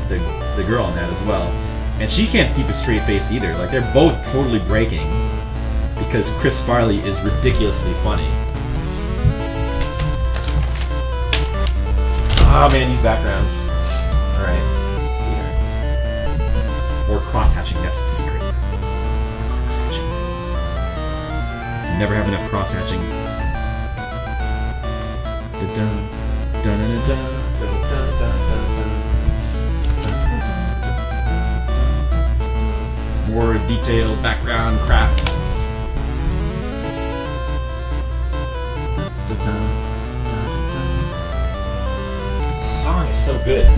the girl in that as well, and she can't keep a straight face either. Like they're both totally breaking because Chris Farley is ridiculously funny. Oh man, these backgrounds. Alright, let's see here. More cross-hatching, that's the secret. Cross-hatching. You never have enough cross-hatching. More detailed background crap. Song is so good.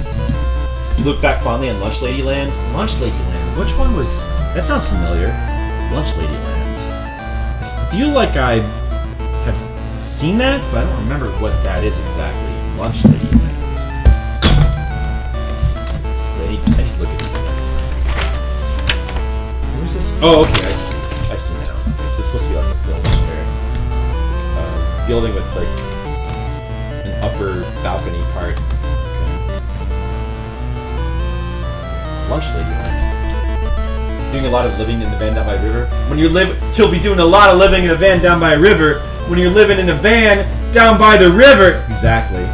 You look back fondly on Lunch Ladyland. Lunch Ladyland. Which one was? That sounds familiar. Lunch Ladyland. I feel like I have seen that, but I don't remember what that is exactly. Lunch Ladyland. I need to look at this again. Where's this? Oh, okay. I see now. This is supposed to be like a building here. Building with like an upper balcony part. Lunch Ladyland. doing a lot of living in the van down by a river. When you live, he'll be doing a lot of living in a van down by a river. When you're living in a van down by the river. Exactly.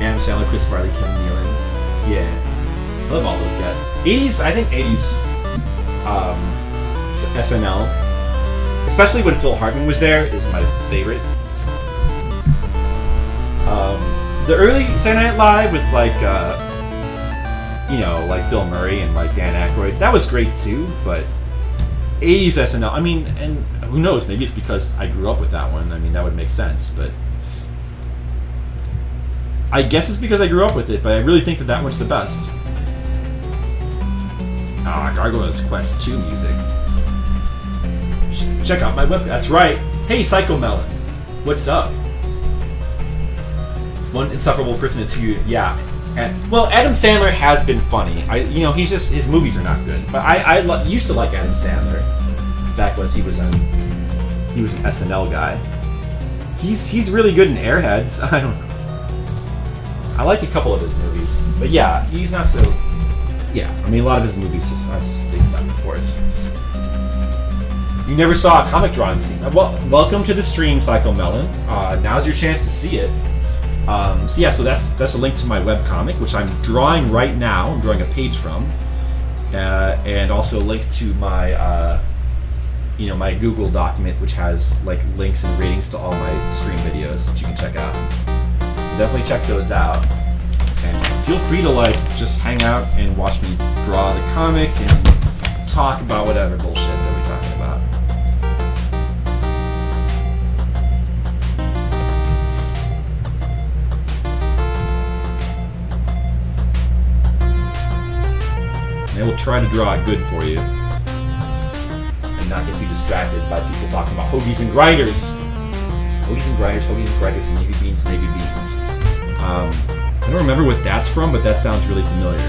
Adam Sandler, Chris Farley, Ken Nealon. Yeah, I love all those guys. 80s, I think 80s SNL, especially when Phil Hartman was there, is my favorite. The early Saturday Night Live with like Bill Murray and like Dan Aykroyd, that was great too. But 80s SNL, I mean, and who knows? Maybe it's because I grew up with that one. I mean, that would make sense. But I guess it's because I grew up with it. But I really think that one's the best. Gargoyles Quest 2 music. Check out my web. That's right. Hey, Psycho Melon, what's up? One insufferable person and two. Yeah. Well, Adam Sandler has been funny. He's just, his movies are not good. But I used to like Adam Sandler back when he was an SNL guy. He's really good in Airheads. I don't know. I like a couple of his movies, but yeah, he's not so. Yeah, I mean, a lot of his movies they suck, of course. You never saw a comic drawing scene. Well, welcome to the stream, Psycho Melon. Now's your chance to see it. So that's a link to my webcomic, which I'm drawing right now. I'm drawing a page from, and also a link to my, my Google document, which has like links and ratings to all my stream videos that you can check out. Definitely check those out, and feel free to like just hang out and watch me draw the comic and talk about whatever bullshit that we're talking about. And I will try to draw it good for you and not get too distracted by people talking about hoagies and grinders. Hoagies and grinders, navy beans, navy beans. I don't remember what that's from, but that sounds really familiar.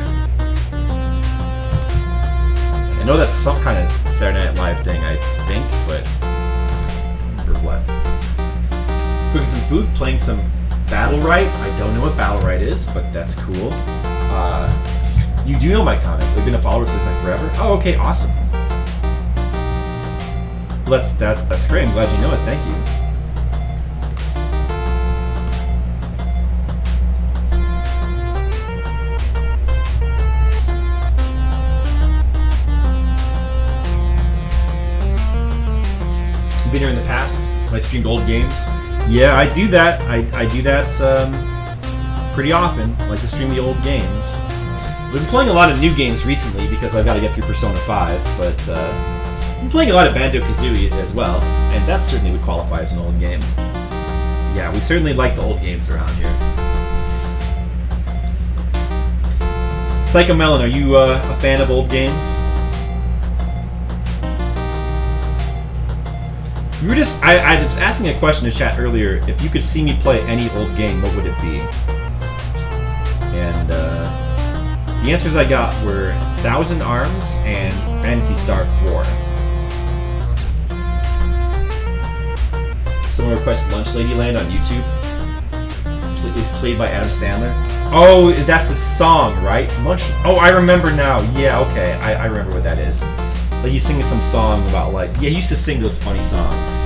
I know that's some kind of Saturday Night Live thing, I think, but I don't remember what. Cooking some food, playing some Battle Right. I don't know what Battle Right is, but that's cool. You do know my comic. I've been a follower since like forever. Oh, okay, awesome. Well, that's great. I'm glad you know it. Thank you. Been here in the past when I streamed old games. Yeah, I do that. I do that pretty often. I like to stream the old games. I've been playing a lot of new games recently because I've got to get through Persona 5, but I've been playing a lot of Banjo-Kazooie as well, and that certainly would qualify as an old game. Yeah, we certainly like the old games around here. Psycho Melon, are you a fan of old games? I was asking a question in chat earlier. If you could see me play any old game, what would it be? And the answers I got were Thousand Arms and Phantasy Star 4. Someone requested Lunch Ladyland on YouTube. It's played by Adam Sandler. Oh, that's the song, right? Lunch. Oh, I remember now. Yeah, okay. I remember what that is. Like he's singing some song about he used to sing those funny songs.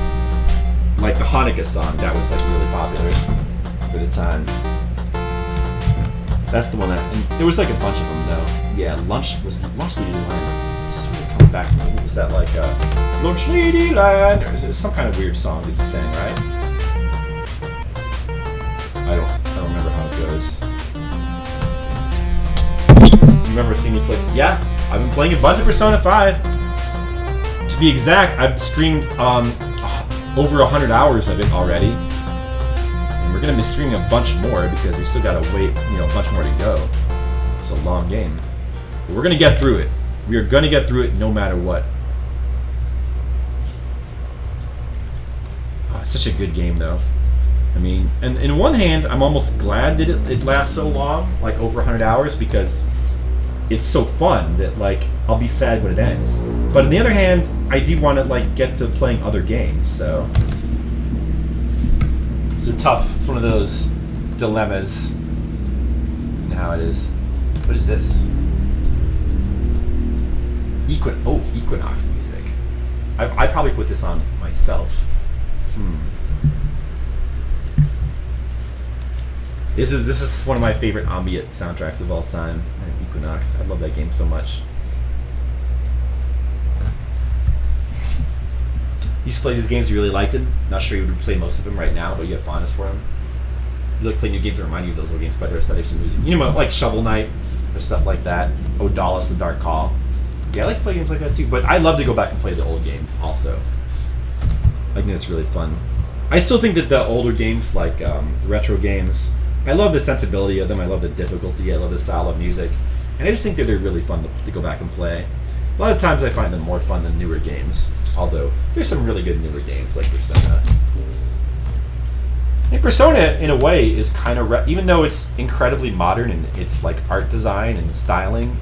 Like the Hanukkah song, that was like really popular for the time. That's the one and there was like a bunch of them though. Yeah, Lunch Ladyland. It's sort of coming back to me. Was that like Lunch Ladyland? Or is it some kind of weird song that he sang, right? I don't remember how it goes. You remember seeing me play? Yeah, I've been playing a bunch of Persona 5. To be exact, I've streamed over 100 hours of it already, and we're gonna be streaming a bunch more because we still gotta wait, a bunch more to go. It's a long game, but we're gonna get through it. We are gonna get through it no matter what. Oh, it's such a good game, though. I mean, and in one hand, I'm almost glad that it lasts so long, like over 100 hours, because it's so fun that I'll be sad when it ends. But on the other hand, I do want to get to playing other games. So it's it's one of those dilemmas. And how it is. What is this? Equinox music. I'd probably put this on myself. This is one of my favorite ambient soundtracks of all time. Equinox. I love that game so much. You used to play these games, you really liked them. Not sure you would play most of them right now, but you have fondness for them. You like play new games that remind you of those old games by their aesthetics and music. You know, like Shovel Knight or stuff like that. Odalus: The Dark Call. Yeah, I like to play games like that too. But I love to go back and play the old games also. I think that's really fun. I still think that the older games, like retro games, I love the sensibility of them. I love the difficulty. I love the style of music. And I just think that they're really fun to go back and play. A lot of times I find them more fun than newer games. Although, there's some really good newer games like Persona. And Persona, in a way, is kind of... even though it's incredibly modern in its like art design and styling,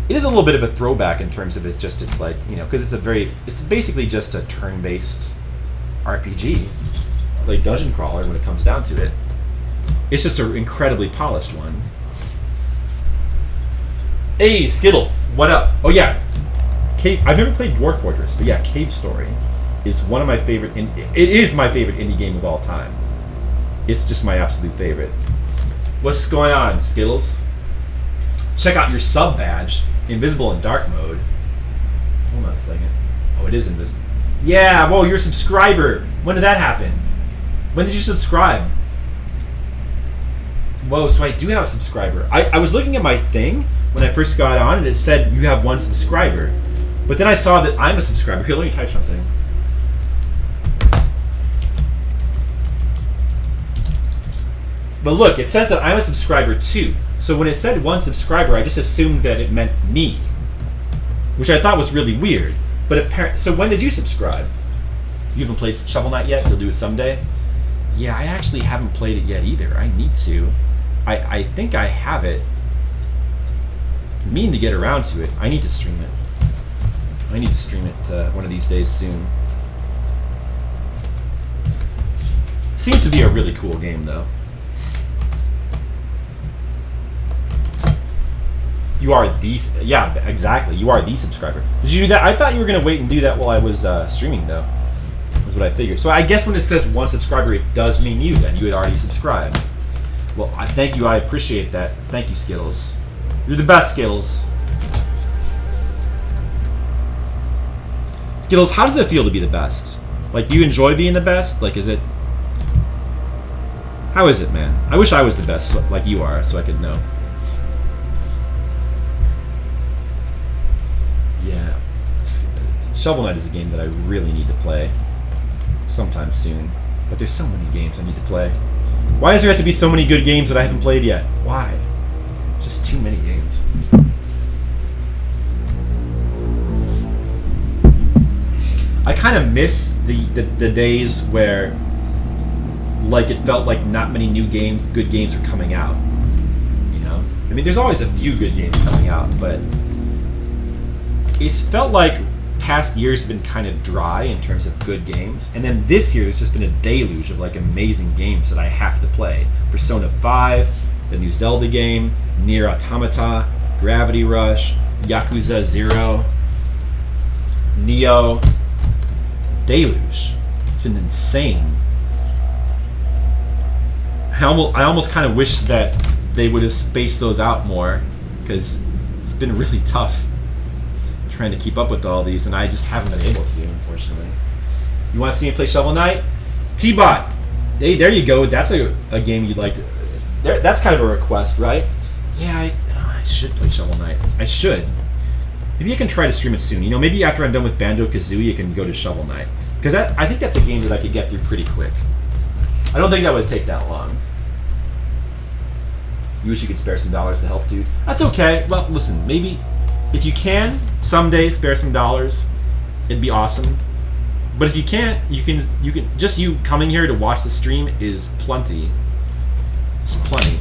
it is a little bit of a throwback in terms of it's like, you know, because it's basically just a turn-based RPG, like dungeon crawler when it comes down to it. It's just an incredibly polished one. Hey, Skittle, what up? Oh yeah, I've never played Dwarf Fortress, but yeah, Cave Story is one of my favorite. It is my favorite indie game of all time. It's just my absolute favorite. What's going on, Skittles? Check out your sub badge, invisible in dark mode. Hold on a second. Oh, it is invisible. Yeah, whoa, you're a subscriber. When did that happen? When did you subscribe? Whoa, so I do have a subscriber. I was looking at my thing when I first got on, and it said you have 1 subscriber. But then I saw that I'm a subscriber. Here, let me type something. But look, it says that I'm a subscriber too. So when it said 1 subscriber, I just assumed that it meant me, which I thought was really weird. But so when did you subscribe? You haven't played Shovel Knight yet? You'll do it someday? Yeah, I actually haven't played it yet either. I need to. I think I have it. I mean to get around to it. I need to stream it. I need to stream it one of these days soon. Seems to be a really cool game, though. You are the... yeah, exactly. You are the subscriber. Did you do that? I thought you were going to wait and do that while I was streaming, though. That's what I figured. So I guess when it says 1 subscriber, it does mean you, then. You had already subscribed. Well, thank you. I appreciate that. Thank you, Skittles. You're the best, Skittles. Skittles, how does it feel to be the best? Like, do you enjoy being the best? Like, is it... how is it, man? I wish I was the best, like you are, so I could know. Yeah. Shovel Knight is a game that I really need to play sometime soon. But there's so many games I need to play. Why does there have to be so many good games that I haven't played yet? Why? Just too many games. I kind of miss the days where, like, it felt like not many good games were coming out. You know, I mean, there's always a few good games coming out, but it's felt like past years have been kind of dry in terms of good games, and then this year there's just been a deluge of like amazing games that I have to play. Persona 5, the new Zelda game, Nier Automata, Gravity Rush, Yakuza 0, Neo. Deluge. It's been insane. I almost kind of wish that they would have spaced those out more, because it's been really tough trying to keep up with all these, and I just haven't been able to, unfortunately. You want to see me play Shovel Knight? T-Bot! Hey, there you go. That's a game you'd like to... that's kind of a request, right? Yeah, I should play Shovel Knight. I should. Maybe I can try to stream it soon. You know, maybe after I'm done with Banjo-Kazooie, you can go to Shovel Knight. Because I think that's a game that I could get through pretty quick. I don't think that would take that long. You wish you could spare some dollars to help, dude. That's okay. Well, listen, maybe if you can someday spare some dollars, it'd be awesome. But if you can't, you can just you coming here to watch the stream is plenty. It's plenty.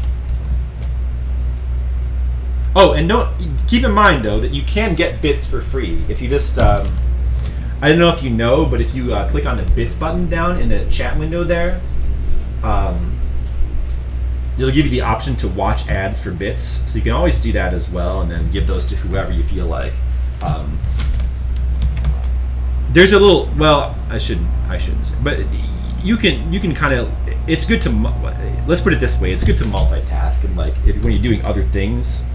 Oh, and keep in mind though that you can get bits for free if you just I don't know if you know, but if you click on the bits button down in the chat window there, it'll give you the option to watch ads for bits. So you can always do that as well, and then give those to whoever you feel like. There's a little. Well, I shouldn't say, but you can kind of. It's good to. Let's put it this way. It's good to multitask and like when you're doing other things.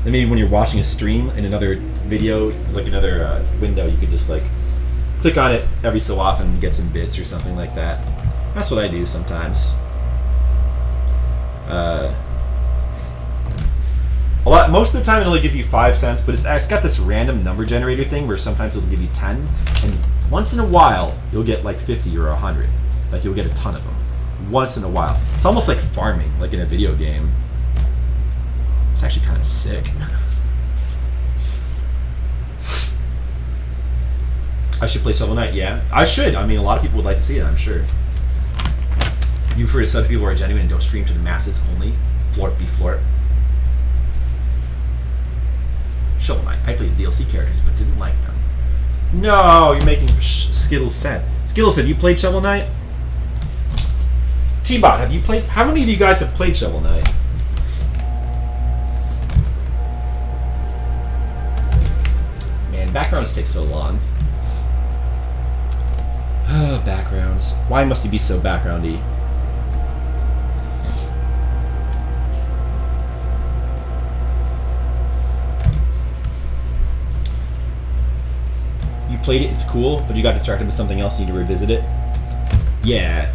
And maybe when you're watching a stream in another video, like another window, you could just like click on it every so often and get some bits or something like that. That's what I do sometimes. Most of the time it only gives you 5 cents, but it's got this random number generator thing where sometimes it'll give you 10, and once in a while you'll get like 50 or 100. Like you'll get a ton of them. Once in a while. It's almost like farming, like in a video game. It's actually kind of sick. I should play Shovel Knight, yeah. I should. I mean, a lot of people would like to see it, I'm sure. You prefer to sub people who are genuine and don't stream to the masses only? Flort be Flort. Shovel Knight. I played the DLC characters, but didn't like them. No, you're making Skittles sad. Skittles, have you played Shovel Knight? T-Bot, have you played? How many of you guys have played Shovel Knight? Man, backgrounds take so long. Backgrounds. Why must you be so backgroundy? You played it, it's cool, but you got distracted with something else, you need to revisit it? Yeah.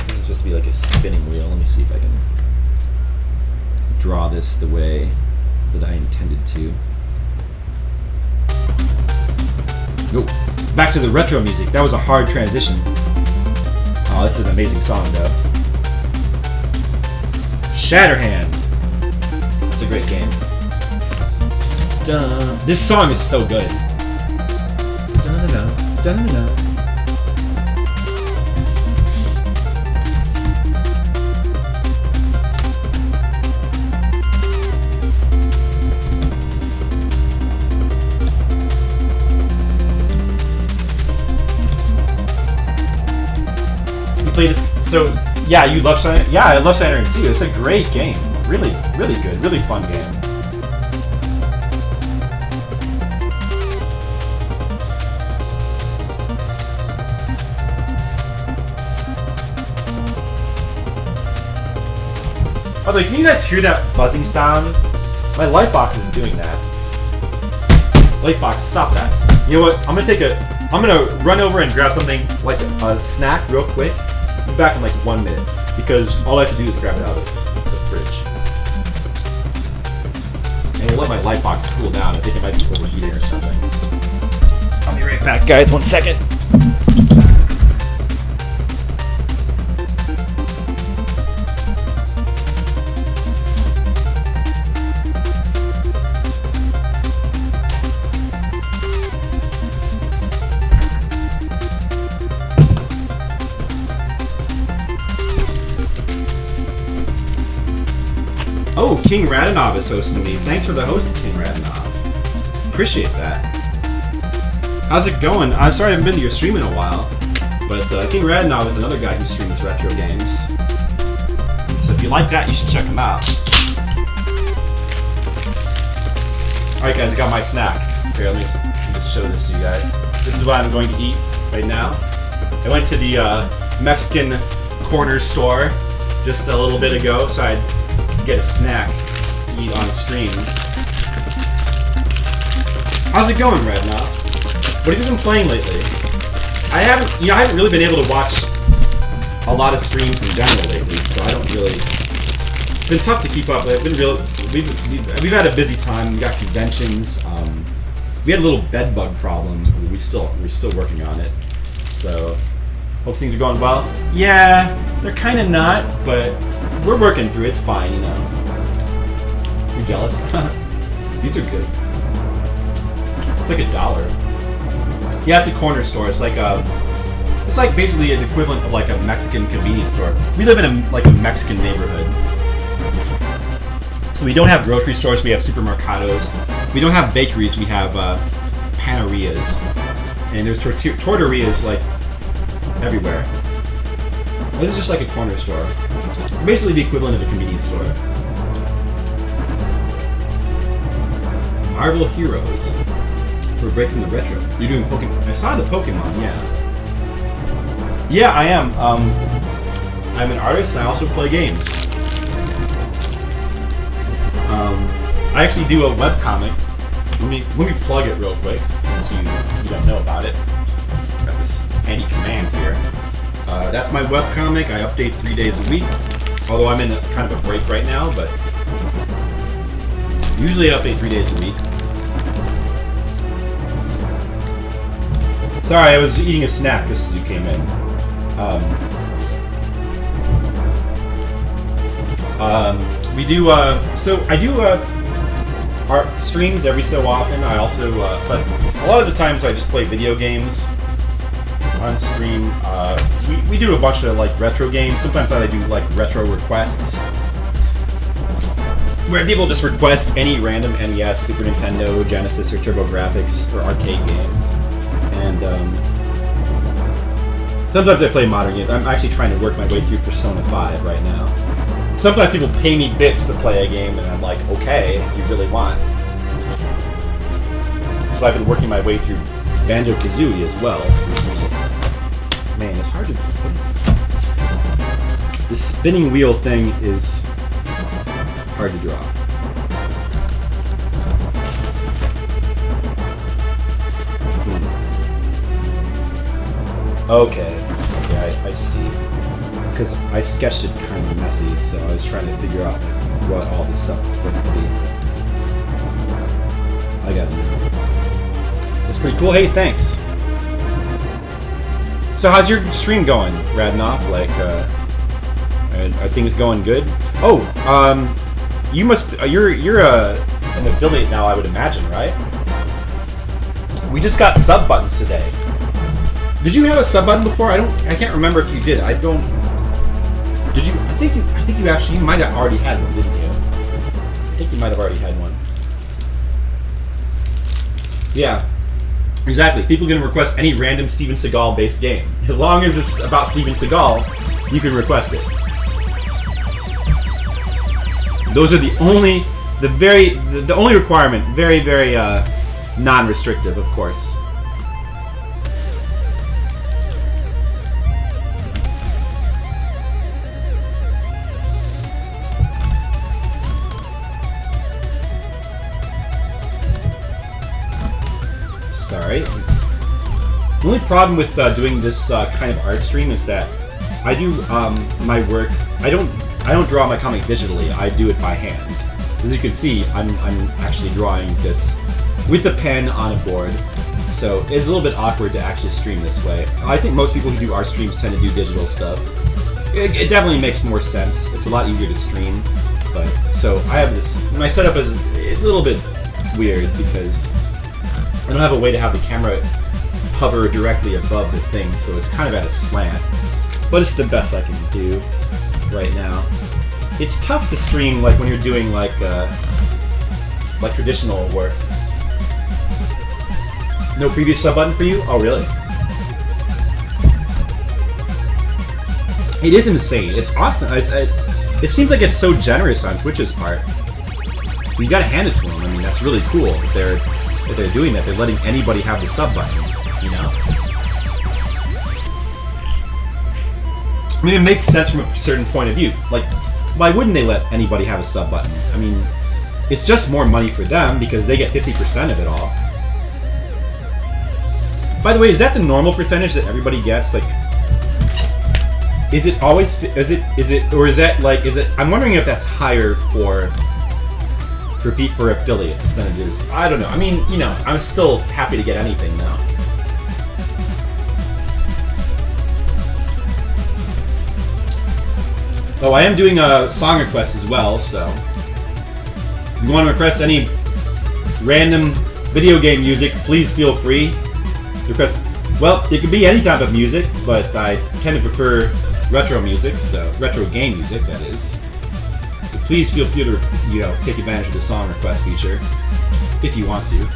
This is supposed to be like a spinning wheel. Let me see if I can draw this the way that I intended to. Go back to the retro music. That was a hard transition. Oh, this is an amazing song, though. Shatterhands. That's a great game. Dun. This song is so good. Dun, dun, dun, dun. Played this, so yeah, you love Shatterhands. Yeah, I love Shatterhands too. It's a great game. Really, really good. Really fun game. By the way, can you guys hear that buzzing sound? My Lightbox is doing that. Lightbox, stop that. You know what? I'm gonna run over and grab something like a snack real quick. Be back in like 1 minute because all I have to do is grab it out of the fridge. And we'll let my light box cool down. I think it might be overheating or something. I'll be right back, guys. 1 second. Oh, King Radonov is hosting me. Thanks for the host, King Radonov. Appreciate that. How's it going? I'm sorry I haven't been to your stream in a while, but King Radonov is another guy who streams retro games. So if you like that, you should check him out. Alright guys, I got my snack. Here, let me just show this to you guys. This is what I'm going to eat right now. I went to the Mexican corner store just a little bit ago, so I'd get a snack to eat on stream. How's it going, Radnoff? What have you been playing lately? I haven't really been able to watch a lot of streams in general lately, so I don't really. It's been tough to keep up. But we've had a busy time. We got conventions. We had a little bed bug problem. We're still working on it. So hope things are going well. Yeah, they're kind of not, but we're working through it. It's fine, you know. You're jealous? These are good. It's like $1. Yeah, it's a corner store. It's like basically an equivalent of like a Mexican convenience store. We live in a Mexican neighborhood. So we don't have grocery stores, we have supermercados. We don't have bakeries, we have panerias. And there's tortillerias like everywhere. This is just like a corner store. Basically the equivalent of a convenience store. Marvel Heroes. We're breaking the retro. You're doing Pokemon. I saw the Pokemon, yeah. Yeah, I am. I'm an artist and I also play games. I actually do a webcomic. Let me plug it real quick since you don't know about it. Got this handy command here. That's my webcomic. I update 3 days a week. Although I'm in kind of a break right now, but usually I update 3 days a week. Sorry, I was eating a snack just as you came in. We do, so I do art streams every so often. I also, but a lot of the times I just play video games on stream. We do a bunch of like retro games. Sometimes I do like retro requests, where people just request any random NES, Super Nintendo, Genesis, or TurboGrafx or arcade game. And sometimes I play modern games. I'm actually trying to work my way through Persona 5 right now. Sometimes people pay me bits to play a game, and I'm like, okay, if you really want. So I've been working my way through Banjo-Kazooie as well. Man, it's hard to... What is it? This spinning wheel thing is hard to draw. Okay, I see. Because I sketched it kind of messy, so I was trying to figure out what all this stuff is supposed to be. I got it now. That's pretty cool. Hey, thanks. So how's your stream going, Radnoff? Like, are things going good? Oh, you must. You're an affiliate now, I would imagine, right? We just got sub buttons today. Did you have a sub button before? I can't remember if you did. I don't. Did you? I think you actually. You might have already had one, didn't you? I think you might have already had one. Yeah. Exactly. People can request any random Steven Seagal-based game. As long as it's about Steven Seagal, you can request it. Those are the only requirement. Very, very non-restrictive, of course. Sorry. The only problem with doing this kind of art stream is that I do my work. I don't draw my comic digitally. I do it by hand. As you can see, I'm actually drawing this with the pen on a board. So it's a little bit awkward to actually stream this way. I think most people who do art streams tend to do digital stuff. It definitely makes more sense. It's a lot easier to stream. But so I have this. My setup is it's a little bit weird because I don't have a way to have the camera hover directly above the thing, so it's kind of at a slant. But it's the best I can do right now. It's tough to stream like when you're doing like traditional work. No previous sub button for you? Oh, really? It is insane. It's awesome. It seems like it's so generous on Twitch's part. You gotta hand it to them. I mean, that's really cool that they're doing that. They're letting anybody have the sub button, you know? I mean, it makes sense from a certain point of view. Like, why wouldn't they let anybody have a sub button? I mean, it's just more money for them because they get 50% of it all. By the way, is that the normal percentage that everybody gets? Like, is it always, or is that like, I'm wondering if that's higher for affiliates than it is. I don't know. I mean, you know, I'm still happy to get anything now. Oh, I am doing a song request as well, so if you want to request any random video game music, please feel free. Request, well, it could be any type of music, but I tend to prefer retro music, so retro game music, that is. So please feel free to, you know, take advantage of the song request feature if you want to.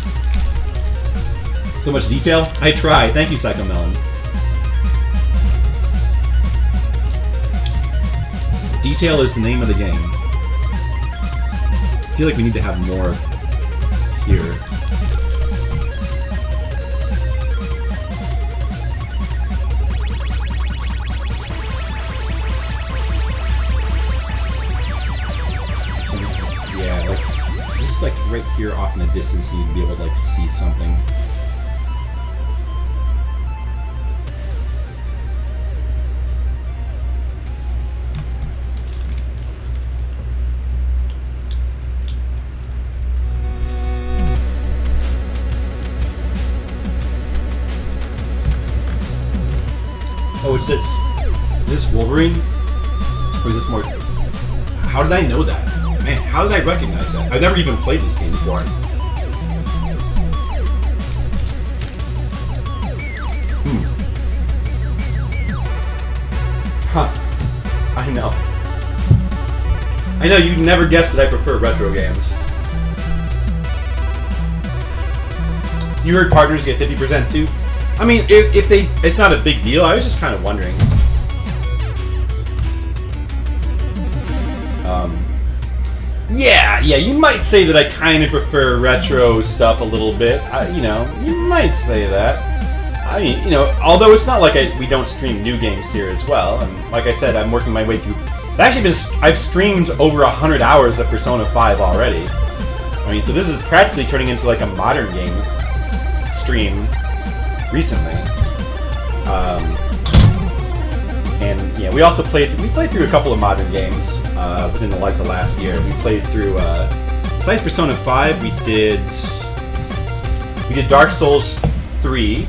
So much detail? I try. Thank you, Psychomelon. Detail is the name of the game. I feel like we need to have more here. Yeah, like just like right here off in the distance, you'd be able to like see something. Oh, it says, is this Wolverine? Or is this more... How did I know that? Man, how did I recognize that? I've never even played this game before. Huh. I know. I know, you'd never guess that I prefer retro games. You heard partners get 50% too? I mean, if they... It's not a big deal. I was just kind of wondering. Yeah, you might say that I kind of prefer retro stuff a little bit. You know, you might say that. I mean, you know, although it's not like we don't stream new games here as well. And like I said, I'm working my way through... I've streamed over 100 hours of Persona 5 already. I mean, so this is practically turning into like a modern game stream recently. And yeah, we also played through a couple of modern games within the last year. We played through besides Persona 5, we did Dark Souls 3.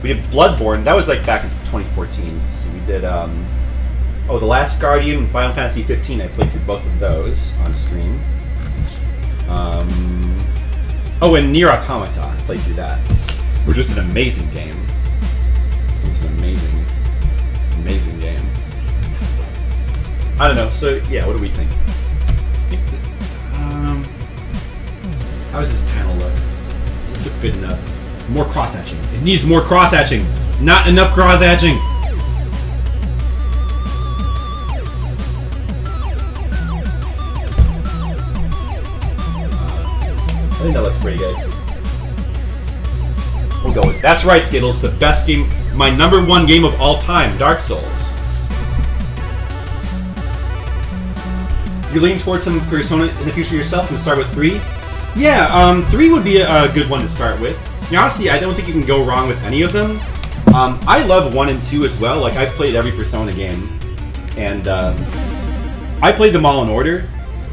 We did Bloodborne. That was like back in 2014. So we did The Last Guardian and Final Fantasy 15. I played through both of those on stream. And Nier Automata. I played through that. Which is an amazing game. It was an amazing game. I don't know. So yeah, what do we think? How does this panel look? Does this look good enough? More cross hatching. It needs more cross hatching. Not enough cross hatching. I think that looks pretty good. We'll go with that's right, Skittles. The best game, my #1 game of all time, Dark Souls. You lean towards some Persona in the future yourself and start with 3? Yeah, 3 would be a good one to start with. Now, honestly, I don't think you can go wrong with any of them. I love 1 and 2 as well. Like, I've played every Persona game. And I played them all in order.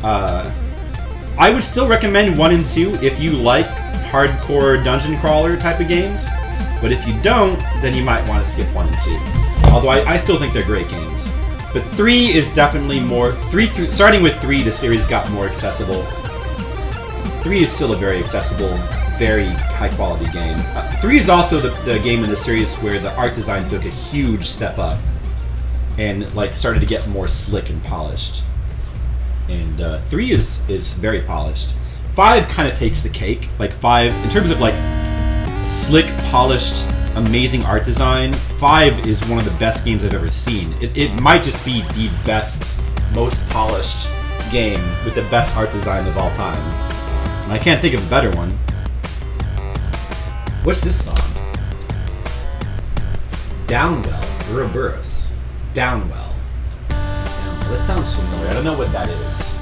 I would still recommend 1 and 2 if you like hardcore dungeon crawler type of games. But if you don't, then you might want to skip 1 and 2. Although I still think they're great games. But 3 is definitely more... starting with 3, the series got more accessible. 3 is still a very accessible, very high-quality game. 3 is also the game in the series where the art design took a huge step up. And like started to get more slick and polished. And 3 is very polished. 5 kind of takes the cake. Like 5, in terms of like slick, polished, amazing art design, 5 is one of the best games I've ever seen. It might just be the best, most polished game with the best art design of all time. And I can't think of a better one. What's this song? Downwell, Ouroboros. Downwell. That sounds familiar. I don't know what that is.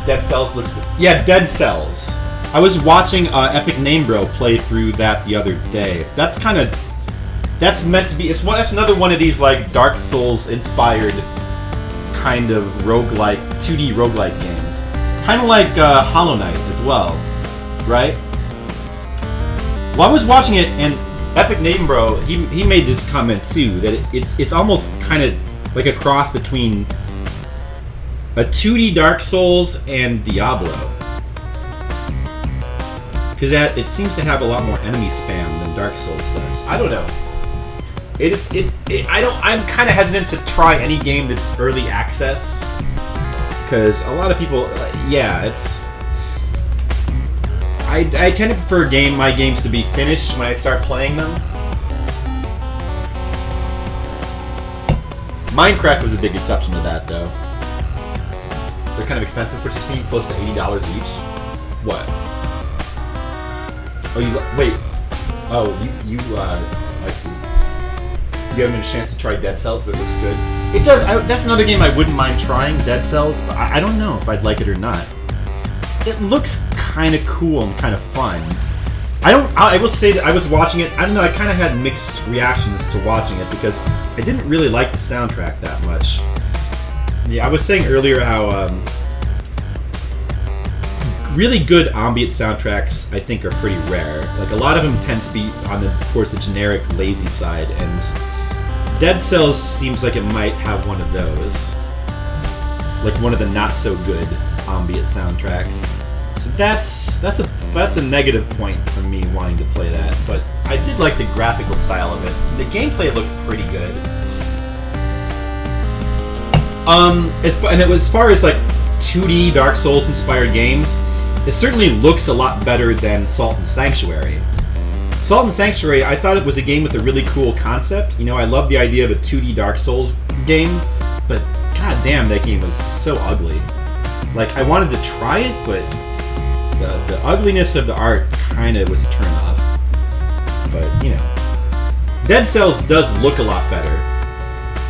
Dead Cells looks good. Yeah, Dead Cells. I was watching Epic Name Bro play through that the other day. That's meant to be... That's another one of these like Dark Souls inspired kind of roguelike, 2D roguelike games. Kind of like Hollow Knight as well, right? Well, I was watching it and Epic Name Bro, he made this comment too, that it's almost kind of like a cross between a 2D Dark Souls and Diablo. Because it seems to have a lot more enemy spam than Dark Souls does. I don't know. I'm kind of hesitant to try any game that's early access. Because a lot of people, I tend to prefer my games to be finished when I start playing them. Minecraft was a big exception to that, though. They're kind of expensive. What you see, close to $80 each. What? Oh, wait. Oh, I see. You haven't had a chance to try Dead Cells, but it looks good. It does. That's another game I wouldn't mind trying, Dead Cells, but I don't know if I'd like it or not. It looks kind of cool and kind of fun. I will say that I was watching it. I don't know. I kind of had mixed reactions to watching it because I didn't really like the soundtrack that much. Yeah, I was saying earlier how really good ambient soundtracks I think are pretty rare. Like a lot of them tend to be towards the generic lazy side, and Dead Cells seems like it might have one of those, like one of the not so good ambient soundtracks. So that's a negative point for me wanting to play that. But I did like the graphical style of it. The gameplay looked pretty good. As far as like 2D Dark Souls inspired games, it certainly looks a lot better than Salt and Sanctuary. Salt and Sanctuary, I thought it was a game with a really cool concept. You know, I love the idea of a 2D Dark Souls game, but god damn, that game was so ugly. Like, I wanted to try it, but the ugliness of the art kind of was a turn off. But, you know. Dead Cells does look a lot better.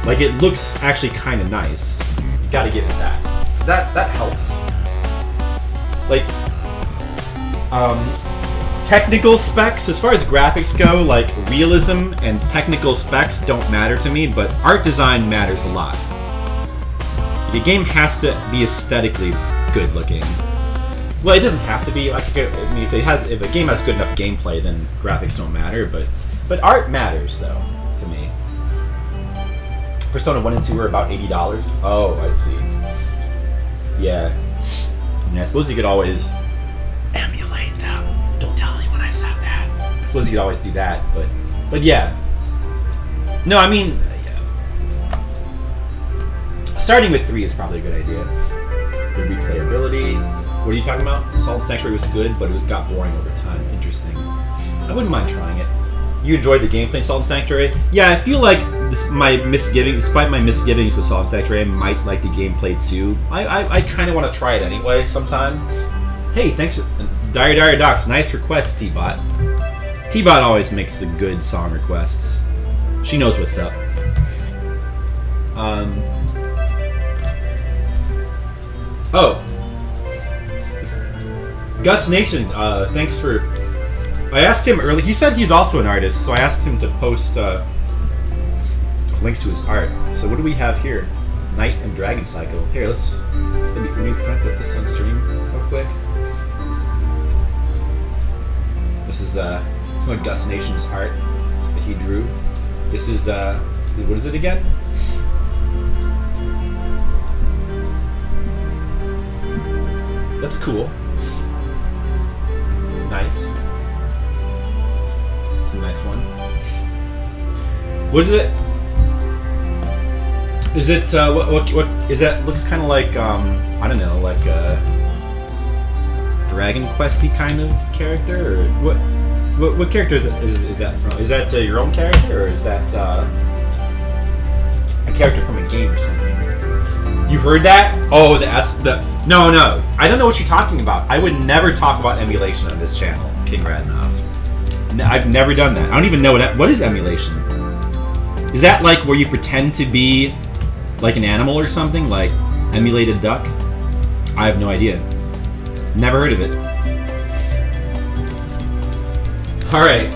Like, it looks actually kind of nice. You gotta give it that. That helps. Like, technical specs, as far as graphics go, like, realism and technical specs don't matter to me, but art design matters a lot. The game has to be aesthetically good looking. Well, it doesn't have to be. I mean, if a game has good enough gameplay, then graphics don't matter. But art matters, though, to me. Persona 1 and 2 are about $80. Oh, I see. Yeah. I mean, I suppose you could always emulate them. Don't tell anyone I said that. I suppose you could always do that, but yeah. No, I mean, yeah. Starting with 3 is probably a good idea. The replayability. What are you talking about? Salt and Sanctuary was good, but it got boring over time. Interesting. I wouldn't mind trying it. You enjoyed the gameplay in Salt and Sanctuary? Yeah, I feel like despite my misgivings with Salt and Sanctuary, I might like the gameplay too. I kind of want to try it anyway sometime. Hey, thanks for... Dire Docs, nice request, T-Bot. T-Bot always makes the good song requests. She knows what's up. Oh. Gus Nation, thanks for... I asked him earlier, he said he's also an artist, so I asked him to post a link to his art. So what do we have here? Knight and Dragon Cycle. Here, can I put this on stream real quick? This is some of Gus Nation's art that he drew. This is, what is it again? That's cool. Nice. It's a nice one. What is it? Is it what is that? Looks kind of like I don't know, like a Dragon Questy kind of character, or what character is that from? Is that your own character, or is that a character from a game or something? You heard that? Oh, no. I don't know what you're talking about. I would never talk about emulation on this channel, King Radnoff. I've never done that. I don't even know what is emulation. Is that like where you pretend to be like an animal or something, like emulated duck? I have no idea. Never heard of it. All right.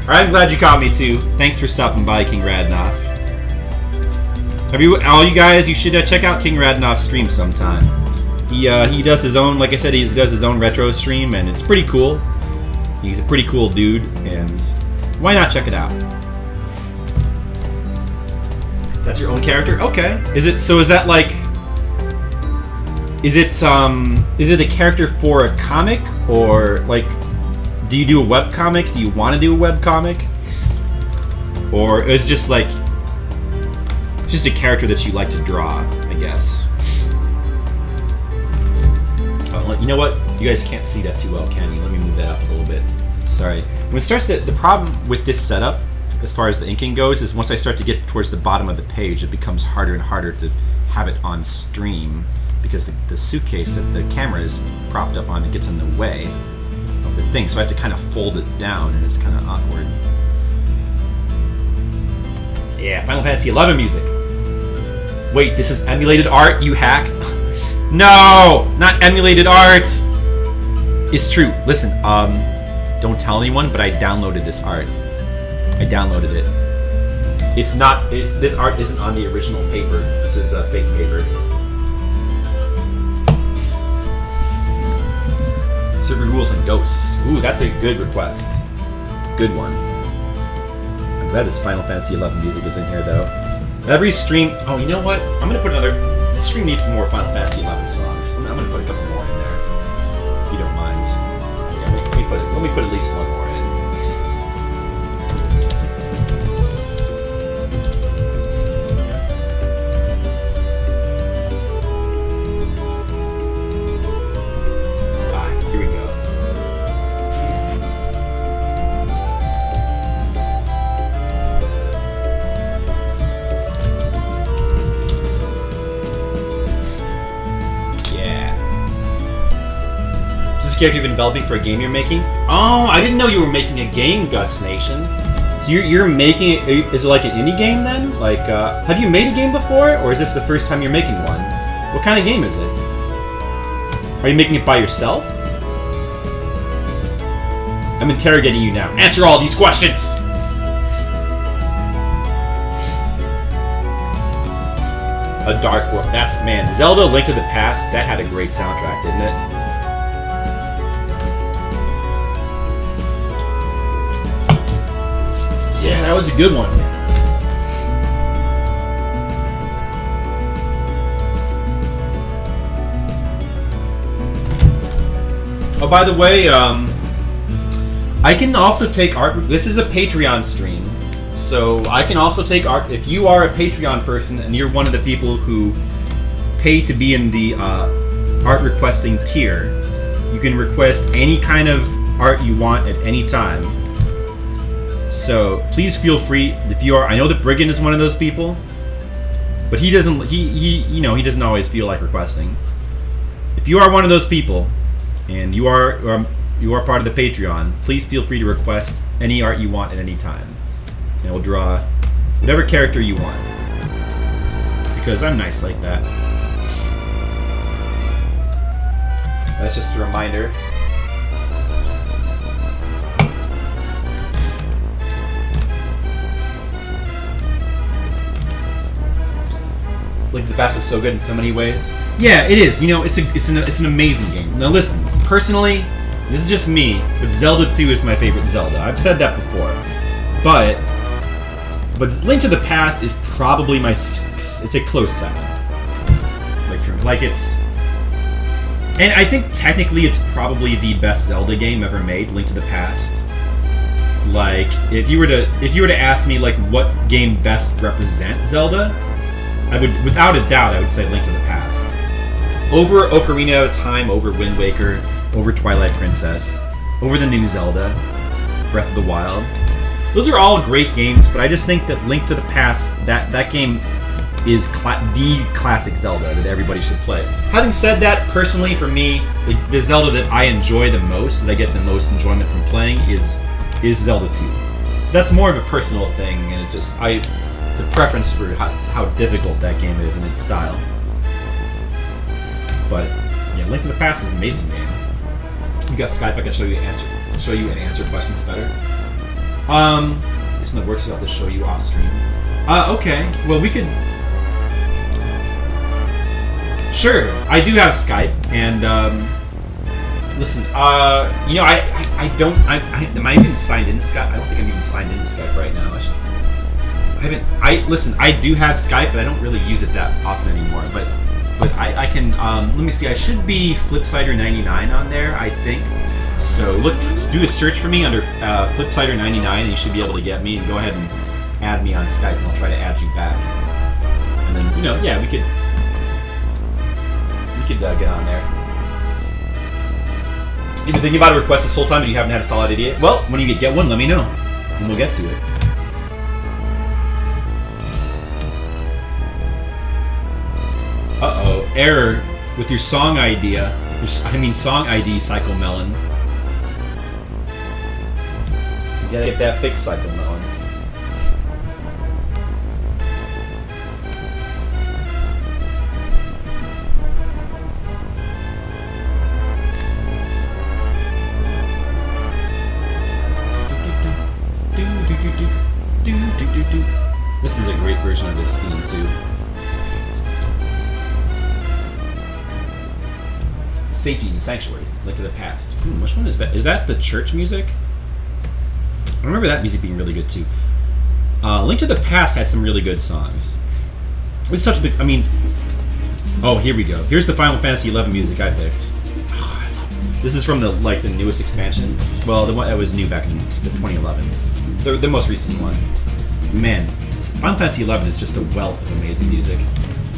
I'm glad you caught me too. Thanks for stopping by, King Radnoff. All you guys, you should check out King Radnoff's stream sometime. He does his own, like I said, he does his own retro stream, and it's pretty cool. He's a pretty cool dude, and why not check it out? That's your own character? Okay. Is it a character for a comic, or like, do you do a webcomic? Do you want to do a webcomic? Or it's just like just a character that you like to draw, I guess. Oh, you know what? You guys can't see that too well, can you? Let me move that up a little bit. Sorry. When it starts to, the problem with this setup, as far as the inking goes, is once I start to get towards the bottom of the page, it becomes harder and harder to have it on stream. because the suitcase that the camera is propped up on, it gets in the way of the thing, so I have to kind of fold it down, and it's kind of awkward. Yeah, Final Fantasy XI music. Wait, this is emulated art, you hack? No, not emulated art. It's true. Listen, don't tell anyone, but I downloaded this art. I downloaded it. It's not. This art isn't on the original paper. This is fake paper. Server rules and ghosts. Ooh, that's a good request. Good one. I'm glad this Final Fantasy XI music is in here, though. Every stream. Oh, you know what? I'm gonna put another. This stream needs more Final Fantasy XI songs. I'm gonna put a couple more in there. If you don't mind. Yeah, let me put at least one more in. Here we go. Character you've been developing for a game you're making? Oh, I didn't know you were making a game, Gus Nation. So you're making it. Is it like an indie game then? Like, have you made a game before, or is this the first time you're making one? What kind of game is it? Are you making it by yourself? I'm interrogating you now. Answer all these questions. A Dark World. That's, man, Zelda: Link to the Past. That had a great soundtrack, didn't it? Yeah, that was a good one. Oh, by the way, I can also take art. This is a Patreon stream, so I can also take art. If you are a Patreon person and you're one of the people who pay to be in the art requesting tier, you can request any kind of art you want at any time. So please feel free. If you are, I know that Brigand is one of those people, but he doesn't. He doesn't always feel like requesting. If you are one of those people, and you are part of the Patreon, please feel free to request any art you want at any time, and we'll draw whatever character you want. Because I'm nice like that. That's just a reminder. Link to the Past was so good in so many ways. Yeah, it is. You know, it's an amazing game. Now listen, personally, this is just me, but Zelda 2 is my favorite Zelda. I've said that before. But Link to the Past is probably my 6. It's a close second. And I think technically it's probably the best Zelda game ever made, Link to the Past. Like, if you were to ask me like what game best represents Zelda, I would, without a doubt, I would say Link to the Past. Over Ocarina of Time, over Wind Waker, over Twilight Princess, over the new Zelda, Breath of the Wild. Those are all great games, but I just think that Link to the Past, that game is the classic Zelda that everybody should play. Having said that, personally for me, the Zelda that I enjoy the most, that I get the most enjoyment from playing, is Zelda 2. That's more of a personal thing, and it's just a preference for how difficult that game is in its style. But yeah, Link to the Past is an amazing game. You got Skype, I can show you and answer questions better. Isn't the works I'll have to show you off stream. Okay. Well, we could. Sure, I do have Skype, and listen. You know, am I even signed into Skype? I don't think I'm even signed into Skype right now. Listen, I do have Skype, but I don't really use it that often anymore. But I can, let me see, I should be Flipsider99 on there, I think. So do a search for me under Flipsider99, and you should be able to get me, and go ahead and add me on Skype, and I'll try to add you back. And then, you know, yeah, we could get on there. You've been thinking about a request this whole time, but you haven't had a solid idea? Well, when you get one, let me know, and we'll get to it. Uh-oh, error. with your song idea. Song ID, Psycho Melon. You gotta get that fixed, Psycho Melon. This is a great version of this theme too. Safety in the Sanctuary, Link to the Past. Which one is that? Is that the church music? I remember that music being really good too. Link to the Past had some really good songs. It's such a big. I mean, oh, here we go. Here's the Final Fantasy XI music I picked. Oh, I love it. This is from the newest expansion. Well, the one that was new back in the 2011, the most recent one. Man, Final Fantasy XI is just a wealth of amazing music.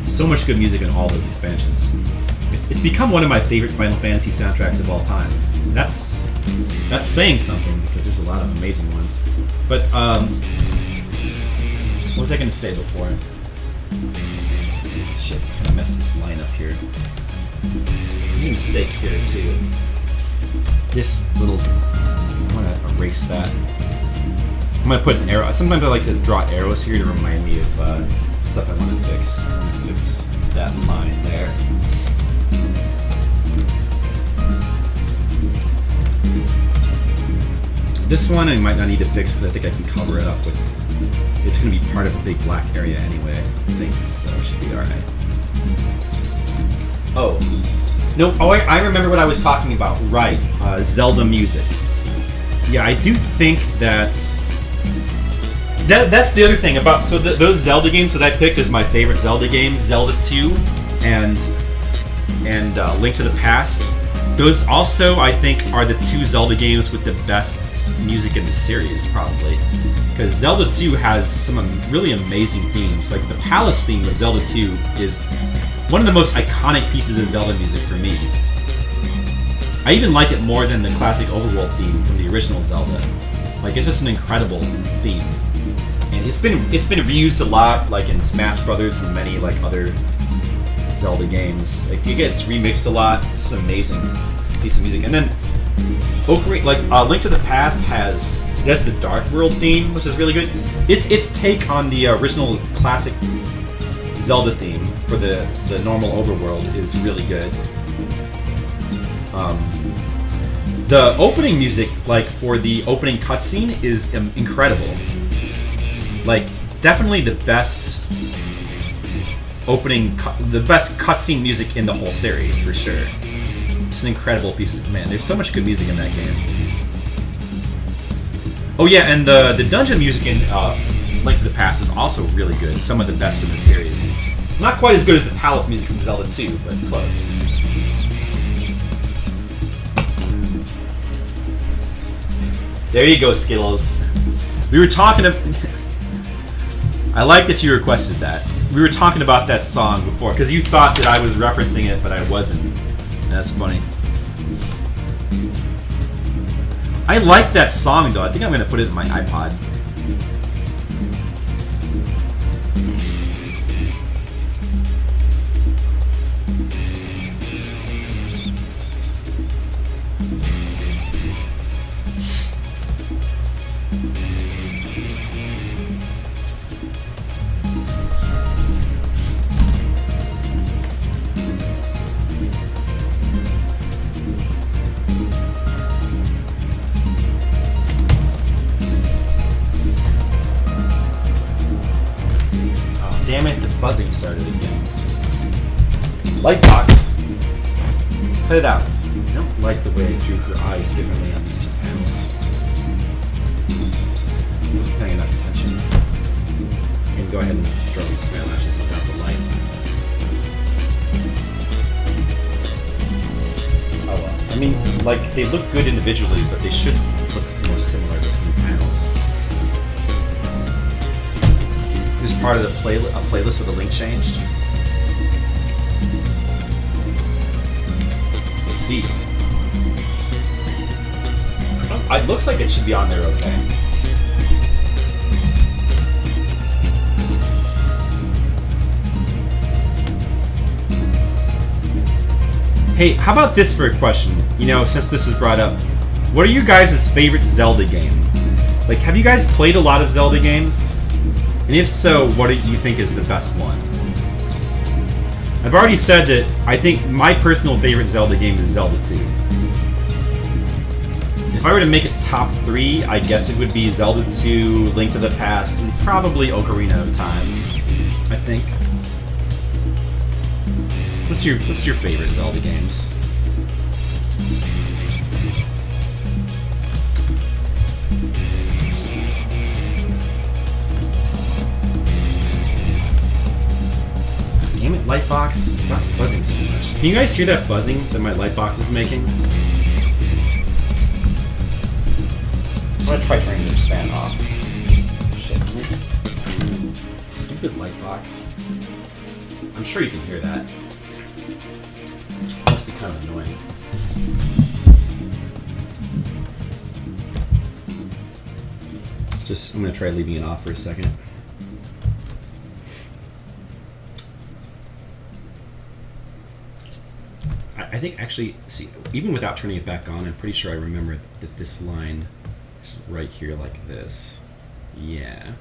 So much good music in all those expansions. It's become one of my favorite Final Fantasy soundtracks of all time. That's saying something because there's a lot of amazing ones. But what was I going to say before? Shit, I kind of messed this line up here. I made a mistake here too. This little, I want to erase that. I'm going to put an arrow. Sometimes I like to draw arrows here to remind me of stuff I want to fix. I'm going to fix that line there. This one I might not need to fix because I think I can cover it up with. It's going to be part of a big black area anyway. I think so. It should be alright. Oh. No, I remember what I was talking about. Right. Zelda music. Yeah, I do think that's the other thing about. So those Zelda games that I picked as my favorite Zelda games, Zelda 2 and Link to the Past. Those also, I think, are the two Zelda games with the best music in the series, probably. Because Zelda 2 has some really amazing themes. Like, the Palace theme of Zelda 2 is one of the most iconic pieces of Zelda music for me. I even like it more than the classic Overworld theme from the original Zelda. Like, it's just an incredible theme. And it's been reused a lot, like in Smash Brothers and many, like, other Zelda games. Like, it's remixed a lot. It's an amazing piece of music. And then Link to the Past has the Dark World theme, which is really good. Its take on the original classic Zelda theme for the normal overworld is really good. The opening music, like for the opening cutscene, is incredible. Like, definitely the best cutscene music in the whole series, for sure. It's an incredible piece of, man, there's so much good music in that game. Oh yeah, and the dungeon music in Link to the Past is also really good. Some of the best in the series. Not quite as good as the Palace music from Zelda 2, but close. There you go, Skittles. We were talking of... I like that you requested that. We were talking about that song before, because you thought that I was referencing it, but I wasn't. That's funny. I like that song, though. I think I'm going to put it in my iPod. Damn it, the buzzing started again. Lightbox! Cut it out. I don't like the way I drew her eyes differently on these two panels. I wasn't paying enough attention. I can go ahead and draw these eyelashes without the light. Oh well. I mean, like, they look good individually, but they should look more similar between panels. Here's part of the playlist of the link changed. Let's see. It looks like it should be on there okay. Hey, how about this for a question? You know, since this is brought up, what are your guys' favorite Zelda game? Like, have you guys played a lot of Zelda games? And if so, what do you think is the best one? I've already said that I think my personal favorite Zelda game is Zelda 2. If I were to make a top 3, I guess it would be Zelda 2, Link to the Past, and probably Ocarina of Time, I think. What's your favorite Zelda games? Damn it, Lightbox. Stop buzzing so much. Can you guys hear that buzzing that my Lightbox is making? I'm gonna try turning this fan off. Shit. Stupid Lightbox. I'm sure you can hear that. Must be kind of annoying. I'm gonna try leaving it off for a second. I think actually, see, even without turning it back on, I'm pretty sure I remember that this line is right here like this. Yeah.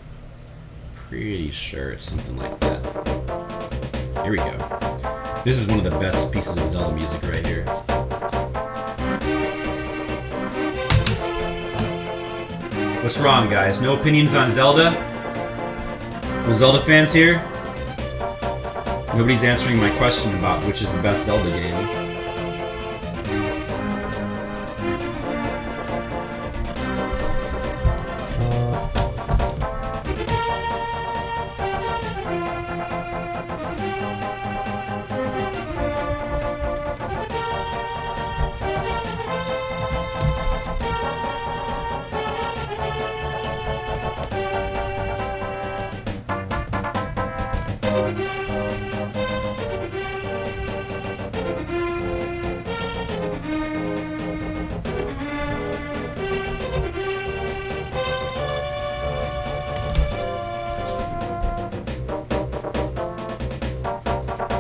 Pretty sure it's something like that. Here we go. This is one of the best pieces of Zelda music right here. What's wrong, guys? No opinions on Zelda? No Zelda fans here? Nobody's answering my question about which is the best Zelda game.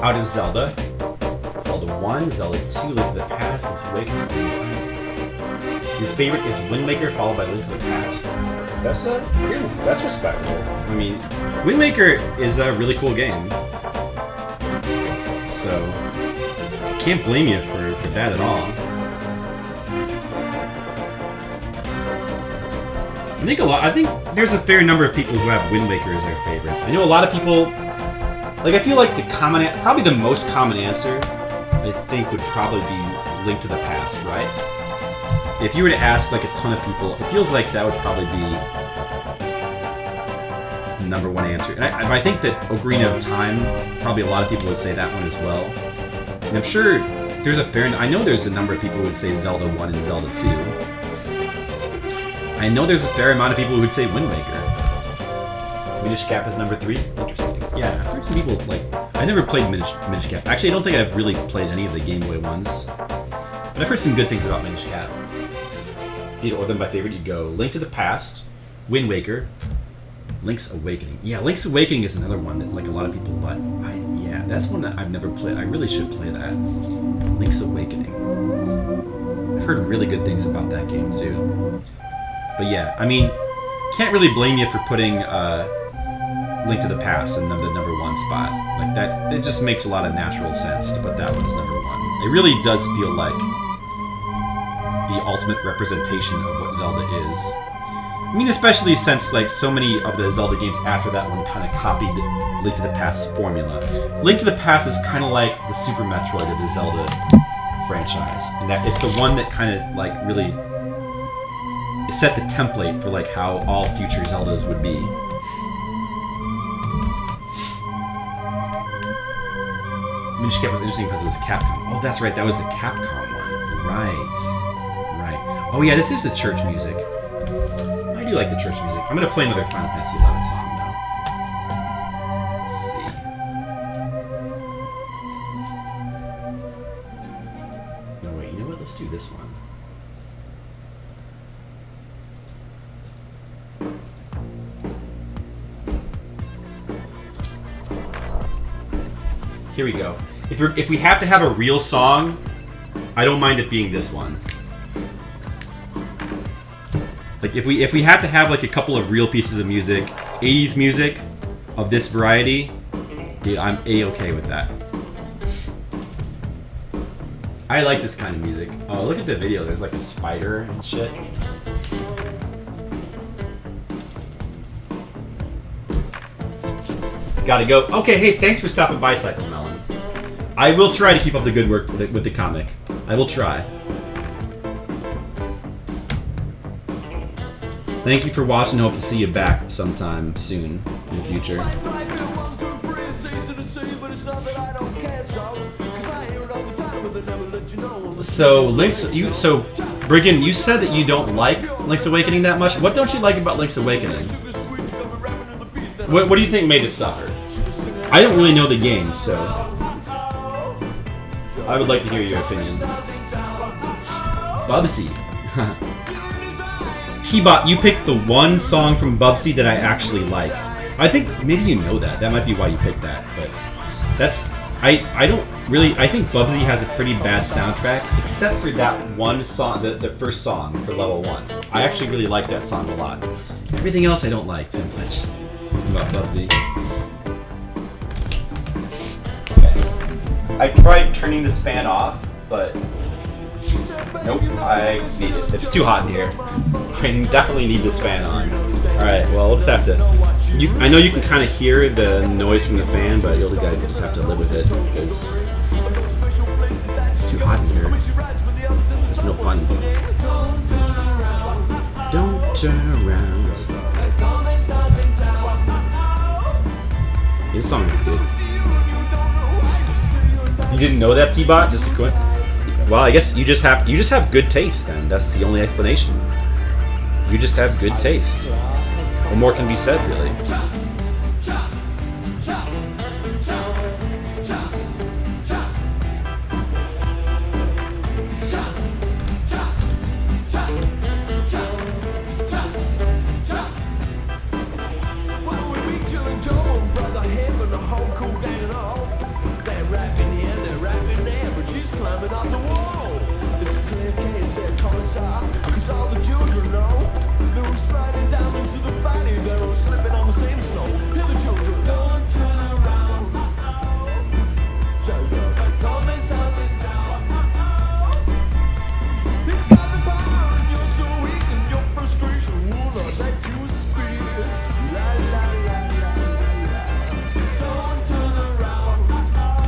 Out is Zelda. Zelda 1, Zelda 2, Link to the Past, Link's Awakening. Your favorite is Wind Waker, followed by Link to the Past. That's respectable. I mean, Wind Waker is a really cool game. So, I can't blame you for that at all. I think there's a fair number of people who have Wind Waker as their favorite. I know a lot of people. Like, I feel like probably the most common answer, I think, would probably be Link to the Past, right? If you were to ask, like, a ton of people, it feels like that would probably be the number one answer. And I think that Ocarina of Time, probably a lot of people would say that one as well. And I'm sure there's I know there's a number of people who would say Zelda 1 and Zelda 2. I know there's a fair amount of people who would say Wind Waker. Minish Cap is number 3? Interesting. Yeah, I've heard some people, like, I never played Minish Cap. Actually, I don't think I've really played any of the Game Boy ones. But I've heard some good things about Minish Cap. If you'd order them by favorite, you'd go Link to the Past, Wind Waker, Link's Awakening. Yeah, Link's Awakening is another one that, like, a lot of people like. Yeah, that's one that I've never played. I really should play that. Link's Awakening. I've heard really good things about that game, too. But yeah, I mean, can't really blame you for putting, Link to the Past in the number 1 spot. Like, that, it just makes a lot of natural sense to put that one as number 1. It really does feel like the ultimate representation of what Zelda is. I mean, especially since, like, so many of the Zelda games after that one kind of copied Link to the Past's formula. Link to the Past is kind of like the Super Metroid of the Zelda franchise. And that it's the one that kind of, like, really set the template for, like, how all future Zeldas would be. Minish Cap was interesting because it was Capcom. Oh, that's right, that was the Capcom one. Right. Oh yeah, this is the church music. I do like the church music. I'm gonna play another Final Fantasy XI song now. Let's see. No, wait, you know what? Let's do this one. Here we go. If we have to have a real song I don't mind it being this one. Like if we had to have like a couple of real pieces of music, 80s music of this variety, yeah, I'm A-okay with that. I like this kind of music. Oh, look at the video. There's like a spider and shit. Gotta go. Okay, hey, thanks for stopping by, Cycle Melon. I will try to keep up the good work with the comic. I will try. Thank you for watching. Hope to see you back sometime soon in the future. So Briggan, you said that you don't like Link's Awakening that much. What don't you like about Link's Awakening? What do you think made it suffer? I don't really know the game, so I would like to hear your opinion. Bubsy. T-Bot, you picked the one song from Bubsy that I actually like. I think maybe you know that. That might be why you picked that. But that's I don't really. I think Bubsy has a pretty bad soundtrack, except for that one song, the first song for Level 1. I actually really like that song a lot. Everything else I don't like so much about Bubsy. Okay. I tried turning this fan off, but nope, I need it. It's too hot in here. I definitely need this fan on. Alright, well, we'll just have to... I know you can kind of hear the noise from the fan, but you guys will just have to live with it, because it's too hot in here. It's no fun. Don't turn around. This song is good. You didn't know that, T-Bot? Just a quick... Well, I guess you just have good taste then. That's the only explanation. You just have good taste. What more can be said, really?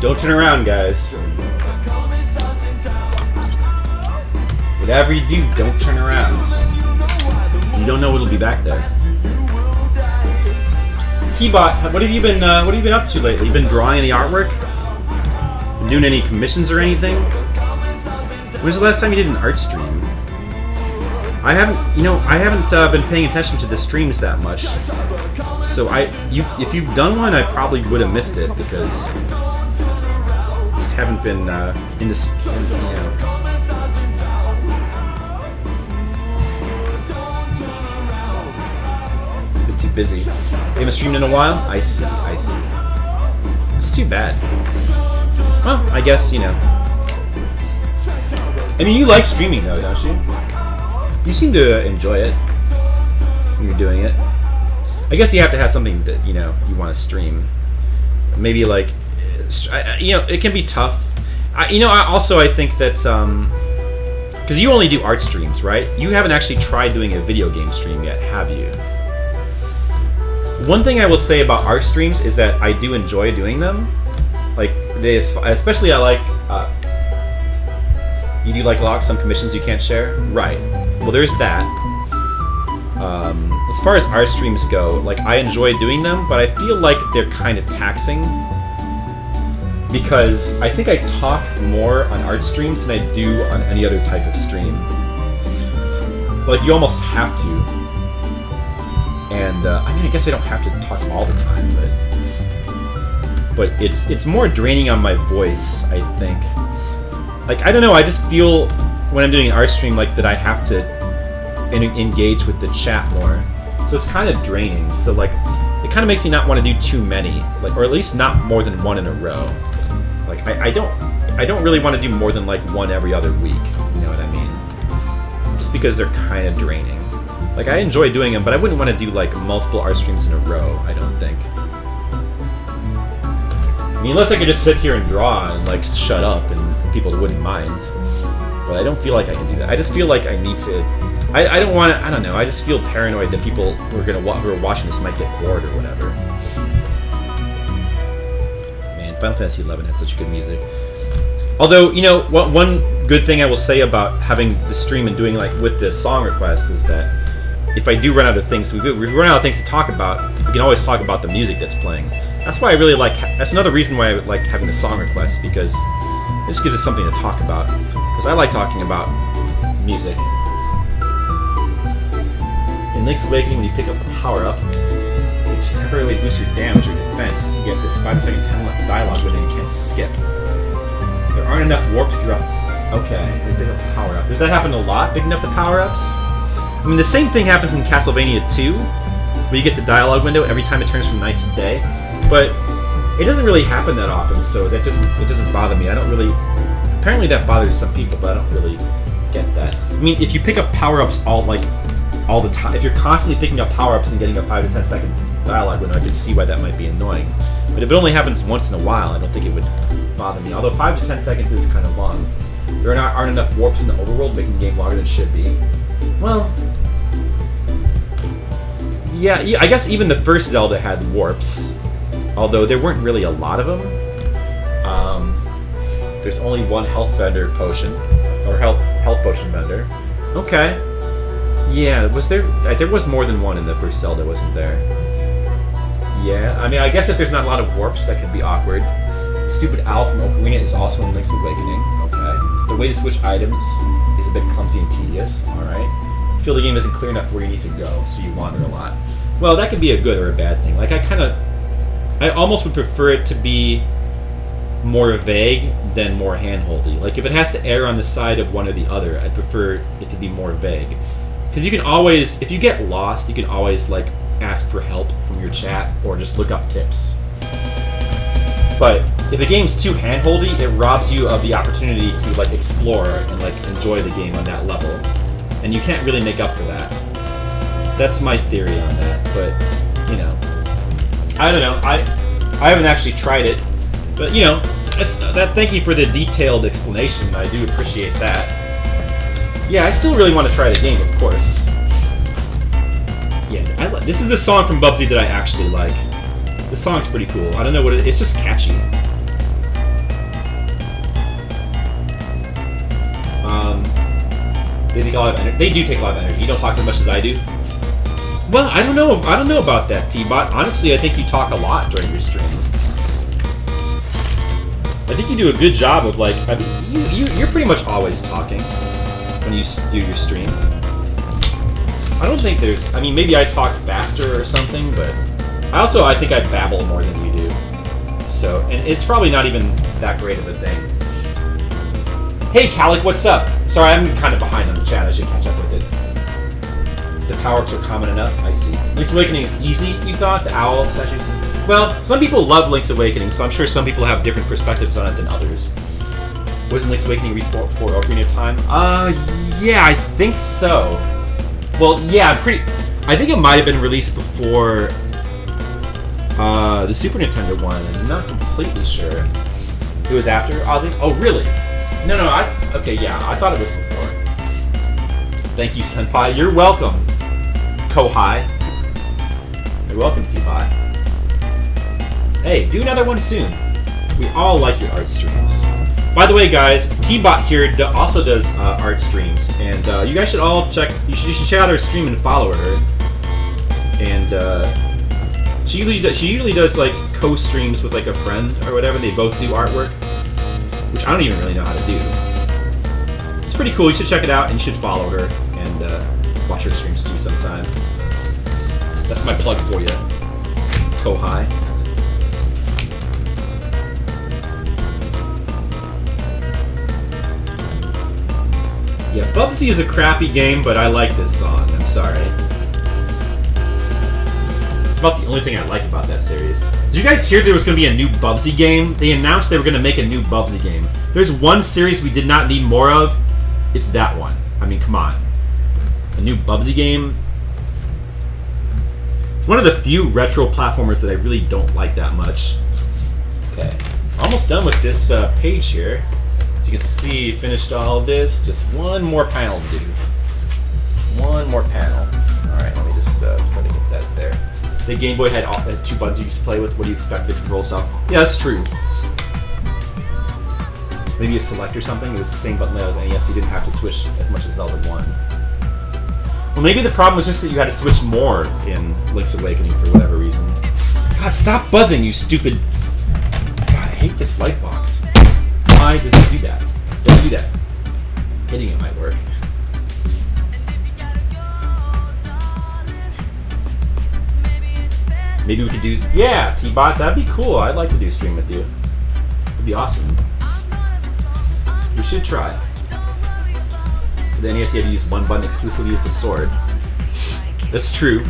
Don't turn around, guys. Whatever you do, don't turn around. You don't know what'll be back there. T-Bot, what have you been up to lately? You been drawing any artwork? Been doing any commissions or anything? When's the last time you did an art stream? I haven't been paying attention to the streams that much. So if you've done one, I probably would have missed it because I just haven't been in this. Been too busy. You haven't streamed in a while? I see. It's too bad. Well, I guess, I mean, you like streaming though, don't you? You seem to enjoy it when you're doing it. I guess you have to have something that, you want to stream. Maybe like, it can be tough. I think that, because you only do art streams, right? You haven't actually tried doing a video game stream yet, have you? One thing I will say about art streams is that I do enjoy doing them. Like, especially I like, you do like some commissions you can't share? Right. Well, there's that. As far as art streams go, like, I enjoy doing them, but I feel like they're kind of taxing. Because I think I talk more on art streams than I do on any other type of stream. Like, you almost have to. And, I guess I don't have to talk all the time, but it's more draining on my voice, I think. Like, I don't know, I just feel when I'm doing an art stream like that I have to engage with the chat more. So it's kind of draining. So, like, it kind of makes me not want to do too many, like, or at least not more than one in a row. Like, I don't I don't really want to do more than like one every other week. You know what I mean? Just because they're kind of draining. Like, I enjoy doing them, but I wouldn't want to do like multiple art streams in a row. I don't think. I mean, unless I could just sit here and draw and like shut up and people wouldn't mind. But I don't feel like I can do that. I just feel like I need to. I don't want to. I don't know. I just feel paranoid that people who are watching this might get bored or whatever. Man, Final Fantasy XI had such good music. Although, you know, one good thing I will say about having the stream and doing like with the song requests is that if I do run out of things, if we run out of things to talk about, we can always talk about the music that's playing. That's why I really like. That's another reason why I like having the song requests, because it just gives us something to talk about. Because I like talking about music. In Link's Awakening, when you pick up a power-up, it temporarily boosts your damage or defense. You get this 5-second dialogue window you can't skip. There aren't enough warps throughout. Okay, we pick up a power-up. Does that happen a lot, picking up the power-ups? I mean, the same thing happens in Castlevania 2, where you get the dialogue window every time it turns from night to day. But it doesn't really happen that often, so it doesn't bother me. I don't really. Apparently, that bothers some people, but I don't really get that. I mean, if you pick up power-ups all the time, if you're constantly picking up power-ups and getting a 5 to 10 second dialogue window, I can see why that might be annoying. But if it only happens once in a while, I don't think it would bother me. Although 5 to 10 seconds is kind of long. There aren't enough warps in the overworld, making the game longer than it should be. Well, yeah, I guess even the first Zelda had warps, although there weren't really a lot of them. There's only one health vendor potion, or health potion vendor. Okay. Yeah, was there was more than one in the first Zelda, wasn't there? Yeah, I mean, I guess if there's not a lot of warps, that could be awkward. Stupid owl from Ocarina is also in Link's Awakening. Okay. The way to switch items is a bit clumsy and tedious. Alright. You feel the game isn't clear enough where you need to go, so you wander a lot. Well, that could be a good or a bad thing. Like, I almost would prefer it to be more vague than more handholdy. Like, if it has to err on the side of one or the other, I'd prefer it to be more vague. Because you can always, if you get lost, you can always, like, ask for help from your chat or just look up tips. But if a game's too handholdy, it robs you of the opportunity to, like, explore and, like, enjoy the game on that level. And you can't really make up for that. That's my theory on that, but, you know. I don't know. I haven't actually tried it. But, you know, thank you for the detailed explanation. I do appreciate that. Yeah, I still really want to try the game, of course. Yeah, this is the song from Bubsy that I actually like. The song's pretty cool. I don't know what it's just catchy. They take a lot of energy. They do take a lot of energy. You don't talk as much as I do. Well, I don't know. I don't know about that, T-Bot. Honestly, I think you talk a lot during your stream. I think you do a good job of, like, I mean, you're pretty much always talking when you do your stream. I don't think there's, I mean, maybe I talk faster or something, but I think I babble more than you do. So, and it's probably not even that great of a thing. Hey, Calic, what's up? Sorry, I'm kind of behind on the chat. I should catch up with it. The power-ups are common enough. I see. Link's Awakening is easy, you thought? The owl statue? Well, some people love Link's Awakening, so I'm sure some people have different perspectives on it than others. Wasn't Link's Awakening released before Ocarina of Time? Yeah, I think so. Well, yeah, I think it might have been released before the Super Nintendo one. I'm not completely sure. It was after? Oh, really? No, okay, yeah, I thought it was before. Thank you, Senpai. You're welcome, Kohai. You're welcome, T-Bot. Hey, do another one soon. We all like your art streams. By the way, guys, T-Bot here also does art streams, and you guys should all you should check out her stream and follow her. And she usually does like co-streams with like a friend or whatever. They both do artwork, which I don't even really know how to do. It's pretty cool. You should check it out, and you should follow her and watch her streams too sometime. That's my plug for you, Kohai. Yeah, Bubsy is a crappy game, but I like this song. I'm sorry. It's about the only thing I like about that series. Did you guys hear there was going to be a new Bubsy game? They announced they were going to make a new Bubsy game. there's one series we did not need more of, it's that one. I mean, come on. A new Bubsy game. It's one of the few retro platformers that I really don't like that much. Okay, almost done with this page here. As you can see, finished all of this. Just one more panel to do. One more panel. Alright, let me just try to get that there. The Game Boy had 2 buttons you used to play with. What do you expect the control style? Yeah, that's true. Maybe a select or something. It was the same button that was NES. You didn't have to switch as much as Zelda 1. Well, maybe the problem was just that you had to switch more in Link's Awakening for whatever reason. God, stop buzzing, you stupid... God, I hate this light box. Why does it do that? Don't do that. Hitting it might work. Maybe we could do... Yeah, T-Bot, that'd be cool. I'd like to do a stream with you. It'd be awesome. We should try. For the NES, you had to use one button exclusively with the sword. That's true.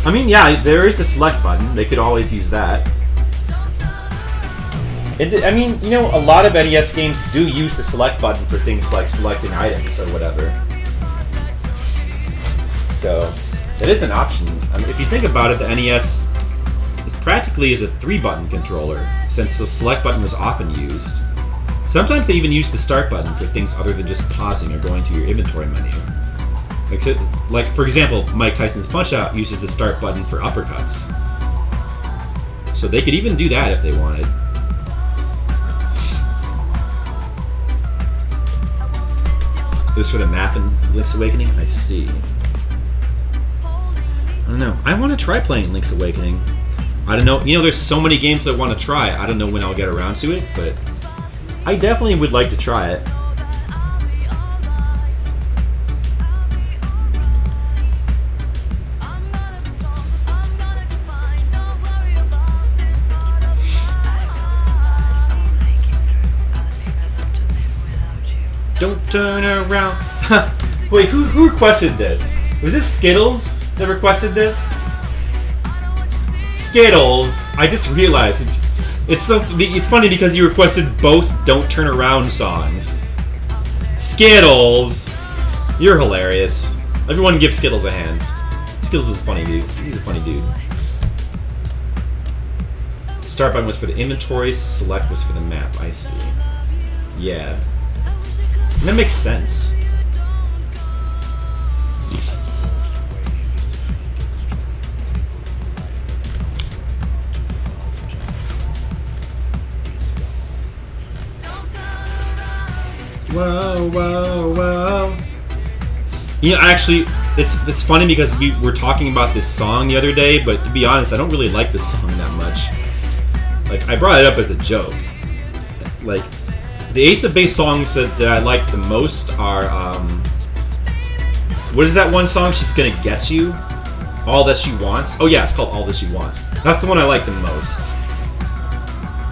I mean, yeah, there is the select button. They could always use that. I mean, you know, a lot of NES games do use the select button for things like selecting items or whatever. So, it is an option. I mean, if you think about it, the NES practically is a 3-button controller, since the select button was often used. Sometimes they even use the start button for things other than just pausing or going to your inventory menu. Like, for example, Mike Tyson's Punch-Out uses the start button for uppercuts. So they could even do that if they wanted. It was for the map in Link's Awakening? I see. I don't know. I want to try playing Link's Awakening. I don't know. You know, there's so many games I want to try. I don't know when I'll get around to it, but I definitely would like to try it. Don't turn around. Wait, who requested this? Was this Skittles that requested this? Skittles! I just realized it's funny because you requested both "Don't Turn Around" songs. Skittles, you're hilarious. Everyone give Skittles a hand. Skittles is a funny dude. He's a funny dude. Start button was for the inventory. Select was for the map. I see. Yeah. And that makes sense. Whoa, whoa, whoa. You know, actually, it's funny because we were talking about this song the other day, but to be honest, I don't really like this song that much. Like, I brought it up as a joke. Like, the Ace of Base songs that I like the most are, what is that one song, She's Gonna Get You? All That She Wants? Oh yeah, it's called All That She Wants. That's the one I like the most.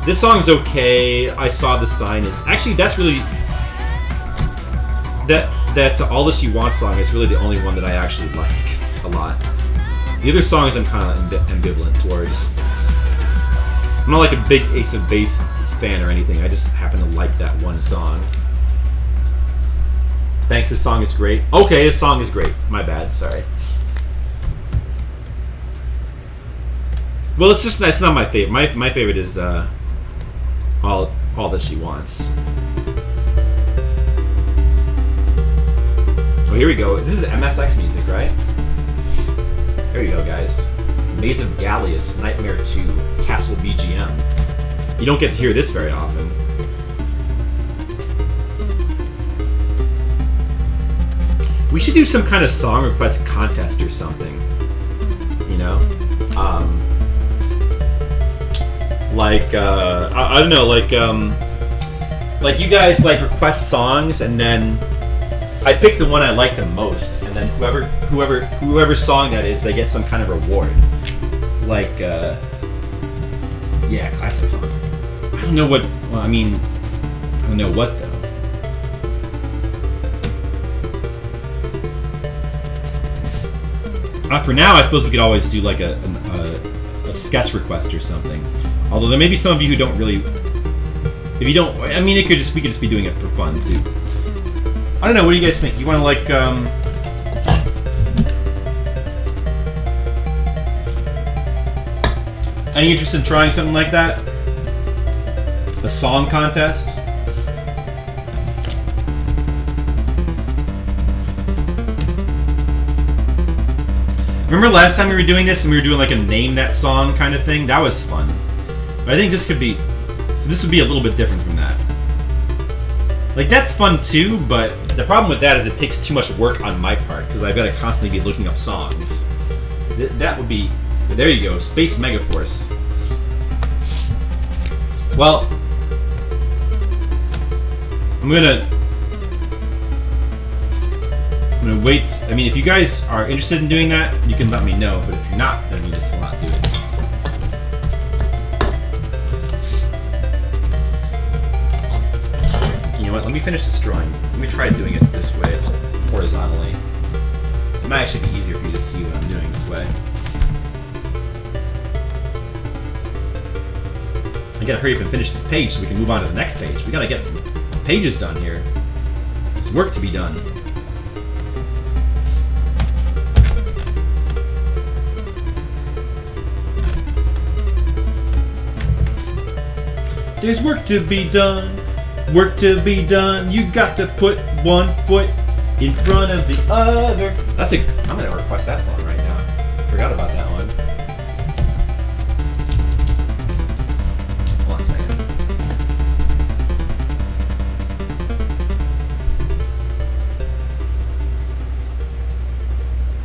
This song's okay. I Saw the Sign is... Actually, that's really... That All That She Wants song is really the only one that I actually like a lot. The other songs I'm kind of ambivalent towards. I'm not like a big Ace of Base fan or anything. I just happen to like that one song. Thanks, this song is great. Okay, this song is great. My bad, sorry. Well, it's not my favorite. My favorite is All That She Wants. Oh, here we go. This is MSX music, right? There you go, guys. Maze of Gallius, Nightmare 2, Castle BGM. You don't get to hear this very often. We should do some kind of song request contest or something. You know? I don't know, like you guys like request songs and then I pick the one I like the most, and then whoever song that is, they get some kind of reward. Like, yeah, classic song. I don't know what. Well, I mean, I don't know what though. For now, I suppose we could always do like a sketch request or something. Although there may be some of you who don't really. If you don't, I mean, we could just be doing it for fun too. I don't know. What do you guys think? You want to like? Any interest in trying something like that? A song contest? Remember last time we were doing this and we were doing like a name that song kind of thing? That was fun. But I think this would be a little bit different from that. Like that's fun too, but the problem with that is it takes too much work on my part because I've got to constantly be looking up songs. That would be, there you go, Space Megaforce. Well, I'm gonna wait. I mean, if you guys are interested in doing that, you can let me know. But if you're not, then you just will not do it. You know what? Let me finish this drawing. Let me try doing it this way, horizontally. It might actually be easier for you to see what I'm doing this way. I gotta hurry up and finish this page so we can move on to the next page. We gotta get some pages done here. There's work to be done. There's work to be done. Work to be done. You got to put one foot in front of the other. I'm gonna request that song right now. Forgot about that one. Hold on a second.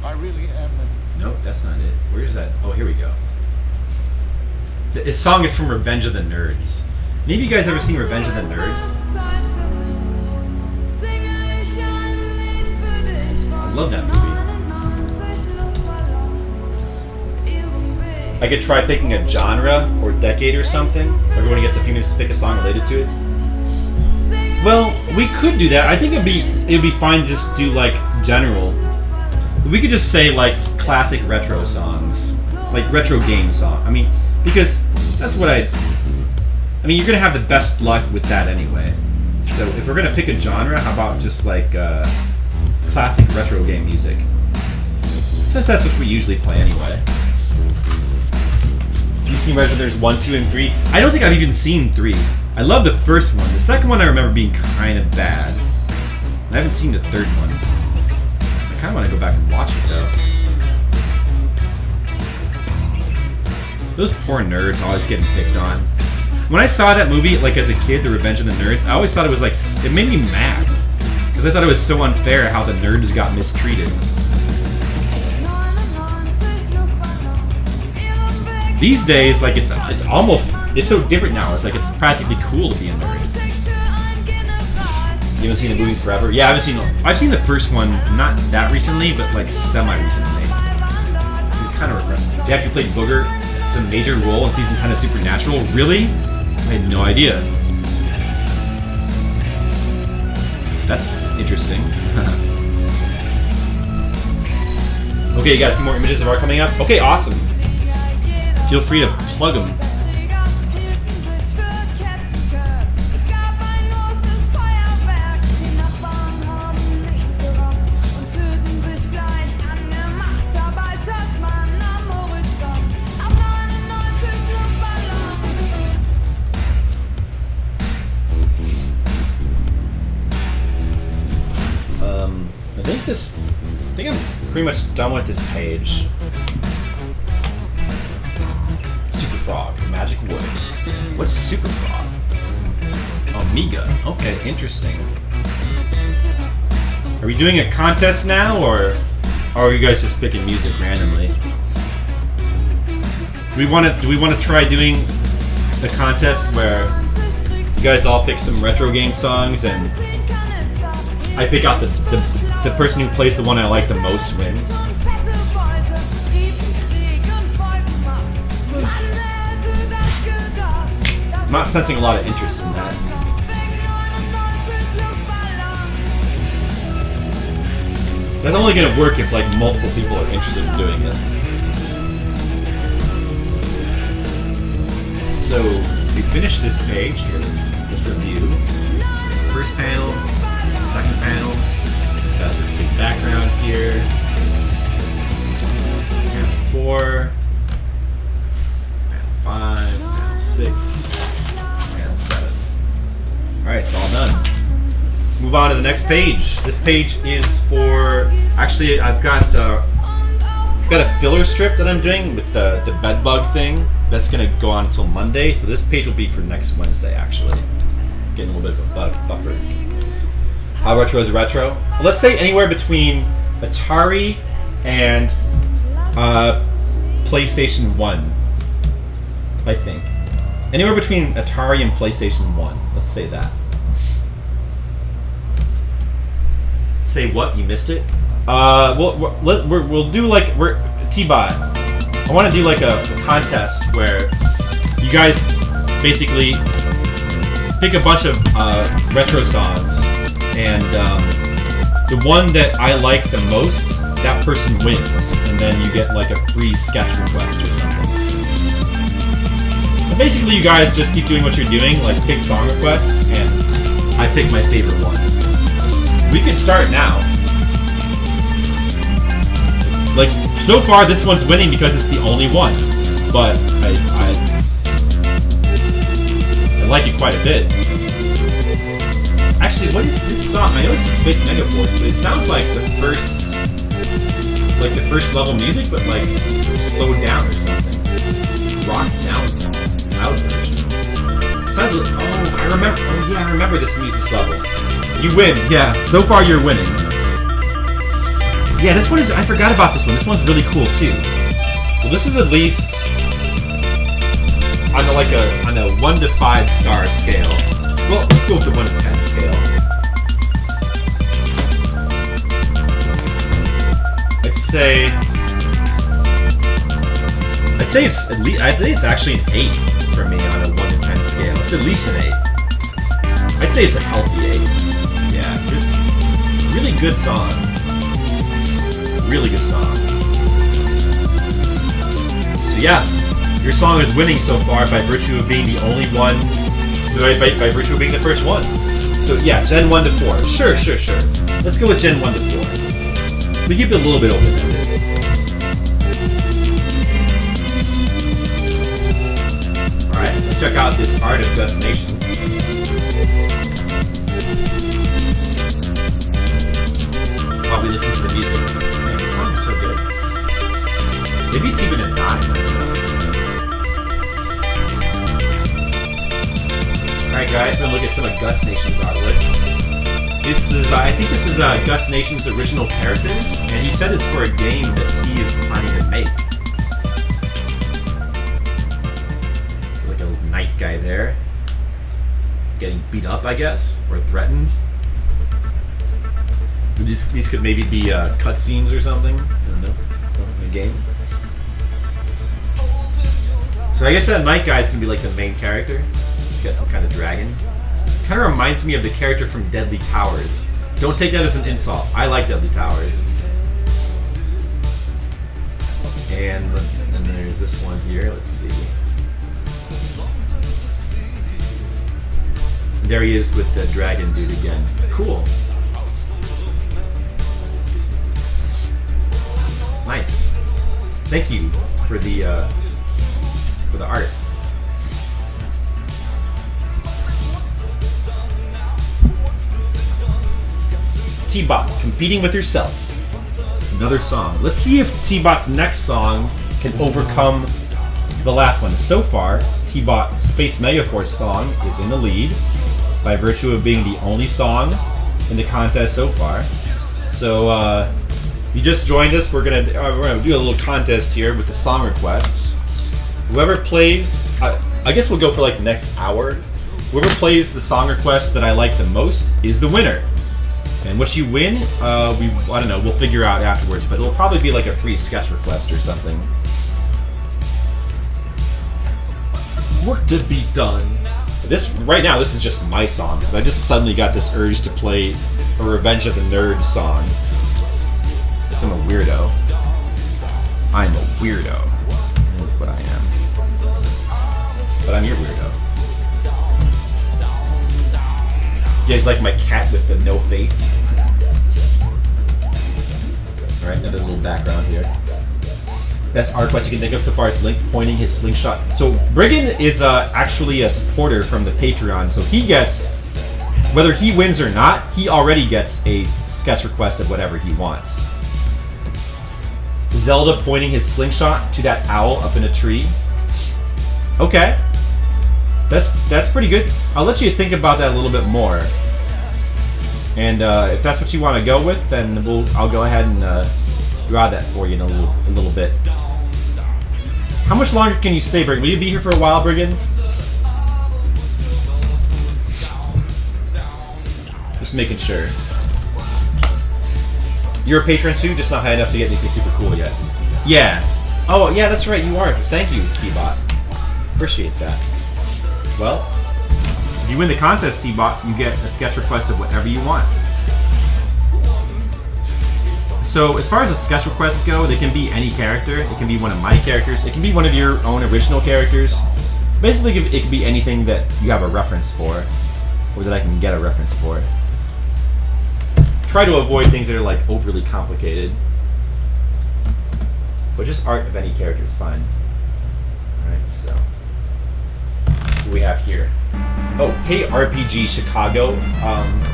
I really am. Nope, that's not it. Where's that? Oh, here we go. This song is from Revenge of the Nerds. Any of you guys ever seen Revenge of the Nerds? I love that movie. I could try picking a genre or decade or something. Everyone gets a few minutes to pick a song related to it. Well, we could do that. I think it'd be fine to just do like general. We could just say like classic retro songs, like retro game song. I mean, because that's what I mean, you're gonna have the best luck with that anyway. So if we're gonna pick a genre, how about just like classic retro game music? Since that's what we usually play anyway. You've seen Resident Evil 1, 2, and 3? I don't think I've even seen 3. I love the first one. The second one I remember being kind of bad. I haven't seen the third one. I kind of want to go back and watch it though. Those poor nerds always getting picked on. When I saw that movie, like as a kid, The Revenge of the Nerds, I always thought it was like, it made me mad. Because I thought it was so unfair how the nerds got mistreated. These days, like it's so different now. It's like it's practically cool to be a nerd. You haven't seen the movie forever? Yeah, I've seen the first one, not that recently, but like semi-recently. It's kind of refreshing. They actually played Booger. It's a major role in season 10 of Supernatural. Really? I had no idea. That's interesting. Okay, you got a few more images of art coming up? Okay, awesome. Feel free to plug them. I think I'm pretty much done with this page. Super Frog, Magic Woods. What's Super Frog? Omega. Okay, interesting. Are we doing a contest now, or are you guys just picking music randomly? Do we want to try doing a contest where you guys all pick some retro game songs and I pick out the person who plays the one I like the most wins? I'm not sensing a lot of interest in that. That's only going to work if like multiple people are interested in doing it. So we finished this page. Here, let's review. First panel, second panel. Got this big background here. Panel 4, panel 5, panel 6, panel 7. Alright, it's all done. Let's move on to the next page. This page is for... Actually, I've got a filler strip that I'm doing with the bedbug thing. That's going to go on until Monday. So this page will be for next Wednesday, actually. Getting a little bit of a buffer. How retro is retro? Well, let's say anywhere between Atari and PlayStation 1, I think. Anywhere between Atari and PlayStation 1. Let's say that. Say what? You missed it? We'll do like... T-Bot. I want to do like a contest where you guys basically pick a bunch of retro songs, and the one that I like the most, that person wins, and then you get like a free sketch request or something. But basically, you guys just keep doing what you're doing, like pick song requests, and I pick my favorite one. We could start now. Like, so far this one's winning because it's the only one, but I like it quite a bit. Actually, what is this song? I know it's Space Megaforce, but it sounds like the first level music, but like slowed down or something. Rock down, loud version. It sounds like, I remember this level. You win, yeah. So far you're winning. Yeah, this one is... I forgot about this one. This one's really cool, too. Well, this is at least on a 1 to 5 star scale. Well, let's go with the 1 to 10 scale. I'd say it's at least... I think it's actually an 8 for me on a 1 to 10 scale. It's at least an 8. I'd say it's a healthy 8. Yeah, it's a really good song. Really good song. So yeah, your song is winning so far by virtue of being the only one, by virtue of being the first one. So yeah, Gen 1 to 4. Sure. Let's go with Gen 1 to 4. We keep it a little bit open-ended. Alright, let's check out this art of Gus Nation. While we listen to the music. Man, it sounds so good. Maybe it's even a 9. I don't know. Alright guys, we're gonna look at some of Gus Nation's artwork. I think this is Gus Nation's original characters, and he said it's for a game that he is planning to make. Like a knight guy there. Getting beat up, I guess, or threatened. These could maybe be cutscenes or something. I don't know. In the game. So I guess that knight guy's gonna be like the main character. He's got some kind of dragon. Kind of reminds me of the character from Deadly Towers. Don't take that as an insult. I like Deadly Towers. And then there's this one here. Let's see. There he is with the dragon dude again. Cool. Nice. Thank you for the art. T-Bot, competing with yourself. Another song. Let's see if T-Bot's next song can overcome the last one. So far, T-Bot's Space Megaforce song is in the lead by virtue of being the only song in the contest so far. So, you just joined us. We're gonna do a little contest here with the song requests. Whoever plays, I guess we'll go for like the next hour. Whoever plays the song request that I like the most is the winner. And what you win, I don't know, we'll figure out afterwards, but it'll probably be like a free sketch request or something. Work to be done. Right now, this is just my song, because I just suddenly got this urge to play a Revenge of the Nerds song. Because I'm a weirdo. I'm a weirdo. That's what I am. but I'm your weirdo. You guys like my cat with the no face? Alright, another little background here. Best art quest you can think of so far is Link pointing his slingshot. So Brigand is actually a supporter from the Patreon, so he gets, whether he wins or not, he already gets a sketch request of whatever he wants. Zelda pointing his slingshot to that owl up in a tree. Okay. That's pretty good. I'll let you think about that a little bit more. And if that's what you want to go with, then I'll go ahead and draw that for you in a little bit. How much longer can you stay, Brigand? Will you be here for a while, Brigands? Just making sure. You're a patron too, just not high enough to get anything super cool yet. Yeah. Oh, yeah, that's right, you are. Thank you, T-Bot. Appreciate that. Well, if you win the contest, T-Bot, you get a sketch request of whatever you want. So, as far as the sketch requests go, they can be any character. It can be one of my characters. It can be one of your own original characters. Basically, it could be anything that you have a reference for, or that I can get a reference for. Try to avoid things that are like overly complicated. But just art of any character is fine. Alright, so what do we have here? Oh, hey RPG Chicago.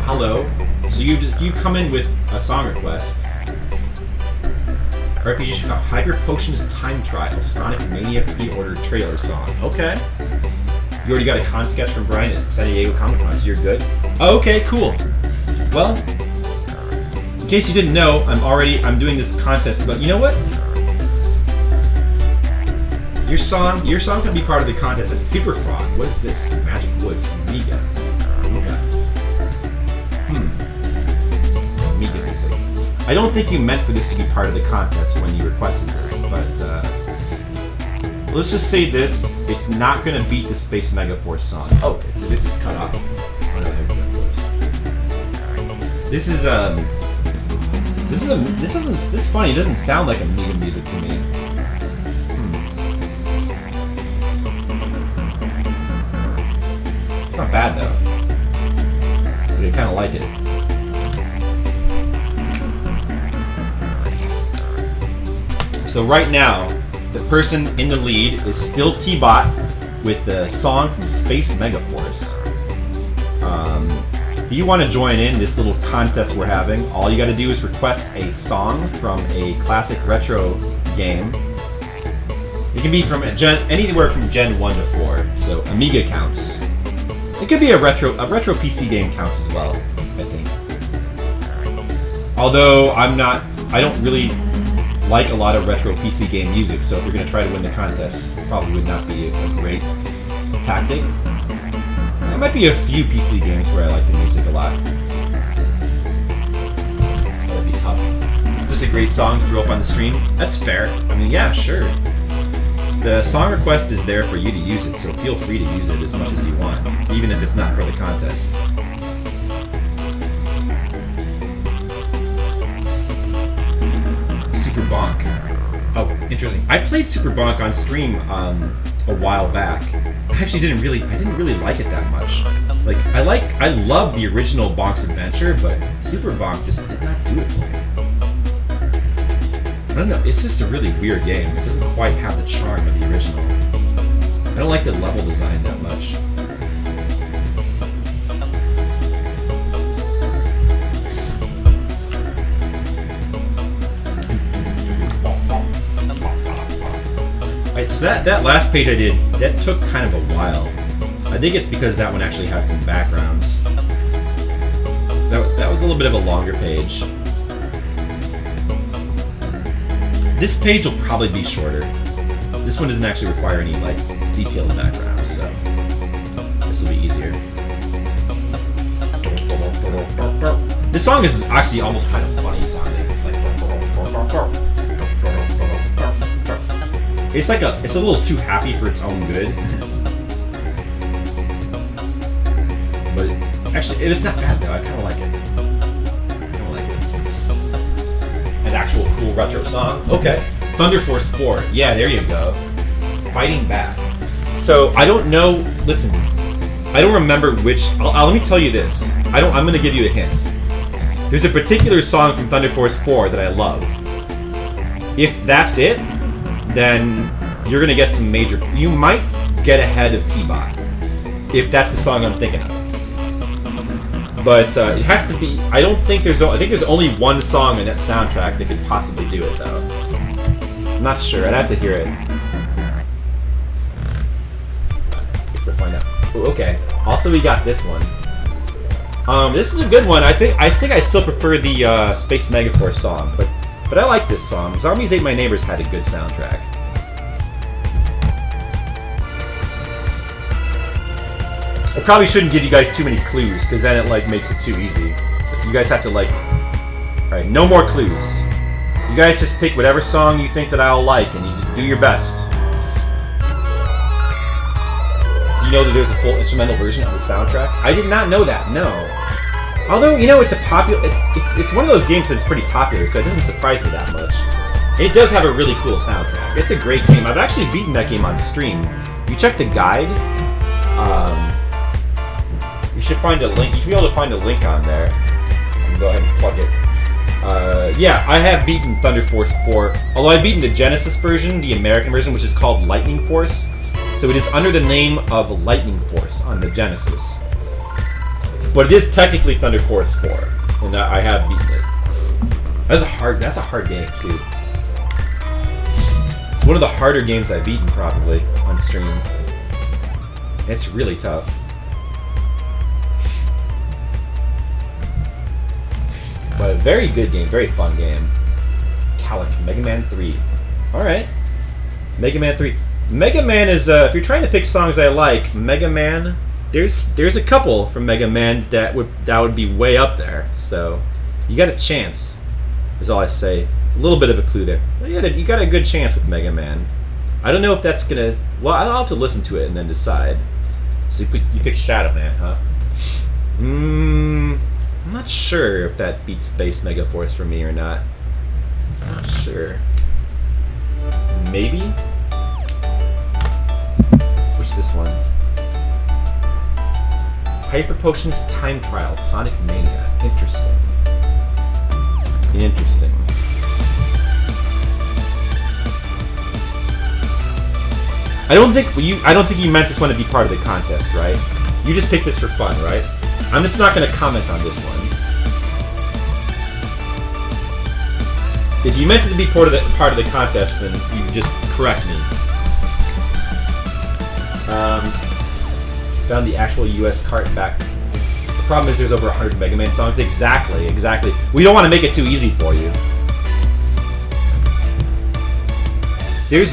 Hello. So you come in with a song request. RPG Chicago, Hyper Potions Time Trial, Sonic Mania pre-order trailer song. Okay. You already got a con sketch from Brian at San Diego Comic Con, so you're good. Okay, cool. Well, in case you didn't know, I'm doing this contest, but you know what? Your song can be part of the contest. Super Frog. What is this? Magic Woods, Amiga. Okay. Amiga music. I don't think you meant for this to be part of the contest when you requested this, but let's just say this: it's not going to beat the Space Mega Force song. Oh, did it just cut off? Oh, no, there we go. This is It's funny. It doesn't sound like Amiga music to me. It's not bad though. But I kind of like it. So right now, the person in the lead is still T-Bot with the song from Space Megaforce. If you want to join in this little contest we're having, all you got to do is request a song from a classic retro game. It can be from anywhere from Gen 1 to 4, so Amiga counts. It could be a retro PC game counts as well, I think. Although I don't really like a lot of retro PC game music, so if you're going to try to win the contest, it probably would not be a great tactic. There might be a few PC games where I like the music a lot. That'd be tough. Is this a great song to throw up on the stream? That's fair. I mean, yeah, sure. The song request is there for you to use it, so feel free to use it as much as you want, even if it's not for the contest. Super Bonk. Oh, interesting. I played Super Bonk on stream a while back. I actually didn't really like it that much. Like I love the original Bonk's Adventure, but Super Bonk just did not do it for me. I don't know, it's just a really weird game. It doesn't quite have the charm of the original. I don't like the level design that much. Right, so that last page I did, that took kind of a while. I think it's because that one actually had some backgrounds. So that was a little bit of a longer page. This page will probably be shorter. This one doesn't actually require any like detailed backgrounds, so this will be easier. This song is actually almost kind of funny sounding. It's like it's a little too happy for its own good. But actually, it's not bad though. I kind of like it. An actual cool retro song. Okay. Thunder Force 4. Yeah, there you go. Fighting Back. So I don't know. Listen, I don't remember which. Let me tell you this. I'm going to give you a hint. There's a particular song from Thunder Force 4 that I love. If that's it, then you're going to get some major. You might get ahead of T-Bot if that's the song I'm thinking of. But it has to be. I think there's only one song in that soundtrack that could possibly do it, though. I'm not sure. I'd have to hear it. Guess we'll find out. Ooh, okay. Also, we got this one. This is a good one. I think I still prefer the Space Megaforce song, but I like this song. Zombies Ate My Neighbors had a good soundtrack. I probably shouldn't give you guys too many clues, because then it makes it too easy. You guys have to Alright, no more clues. You guys just pick whatever song you think that I'll like, and you do your best. Do you know that there's a full instrumental version of the soundtrack? I did not know that, no. Although, it's a popular... It's one of those games that's pretty popular, so it doesn't surprise me that much. It does have a really cool soundtrack. It's a great game. I've actually beaten that game on stream. If you check the guide, you should find a link. You should be able to find a link on there. And go ahead and plug it. Yeah, I have beaten Thunder Force 4. Although I've beaten the Genesis version, the American version, which is called Lightning Force. So it is under the name of Lightning Force on the Genesis. But it is technically Thunder Force 4, and I have beaten it. That's a hard game too. It's one of the harder games I've beaten probably on stream. It's really tough. But a very good game, very fun game. Calic, Mega Man 3. Alright. Mega Man 3. Mega Man is, if you're trying to pick songs I like, Mega Man, there's a couple from Mega Man that would be way up there. So, you got a chance, is all I say. A little bit of a clue there. You got a good chance with Mega Man. I don't know if that's gonna... Well, I'll have to listen to it and then decide. So you pick Shadow Man, huh? I'm not sure if that beats Space Megaforce for me or not. I'm not sure. Maybe? What's this one? Hyper Potions Time Trial, Sonic Mania. Interesting. Interesting. I don't think you meant this one to be part of the contest, right? You just picked this for fun, right? I'm just not going to comment on this one. If you meant it to be part of the contest, then you just correct me. Found the actual US cart back. The problem is there's over 100 Mega Man songs. Exactly. We don't want to make it too easy for you. There's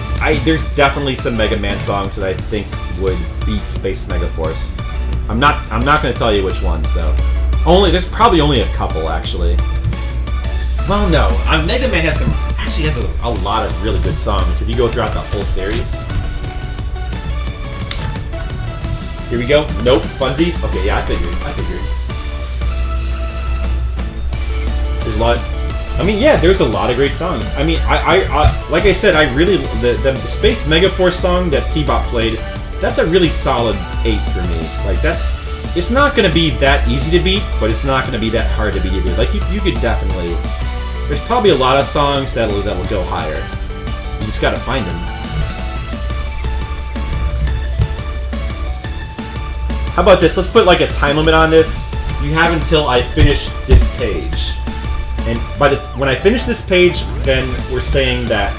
definitely some Mega Man songs that I think would beat Space Megaforce. I'm not going to tell you which ones though. There's probably only a couple actually. Well, no. Mega Man has a lot of really good songs if you go throughout the whole series. Here we go. Nope. Funsies. Okay, yeah, I figured. There's a lot. There's a lot of great songs. I like I said, the Space Megaforce song that T-Bot played, that's a really solid 8 for me. It's not going to be that easy to beat, but it's not going to be that hard to beat either. You could definitely... There's probably a lot of songs that'll go higher. You just got to find them. How about this? Let's put a time limit on this. You have until I finish this page. And when I finish this page, then we're saying that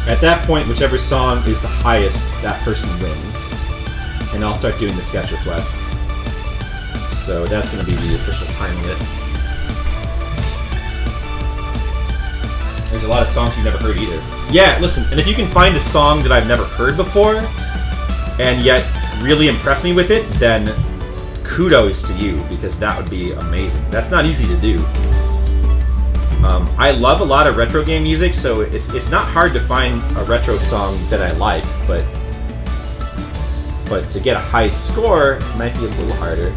at that point, whichever song is the highest, that person wins. And I'll start doing the sketch requests. So that's going to be the official time limit. There's a lot of songs you've never heard either. Yeah, listen, and if you can find a song that I've never heard before, and yet really impress me with it, then kudos to you, because that would be amazing. That's not easy to do. I love a lot of retro game music, so it's not hard to find a retro song that I like, but to get a high score might be a little harder.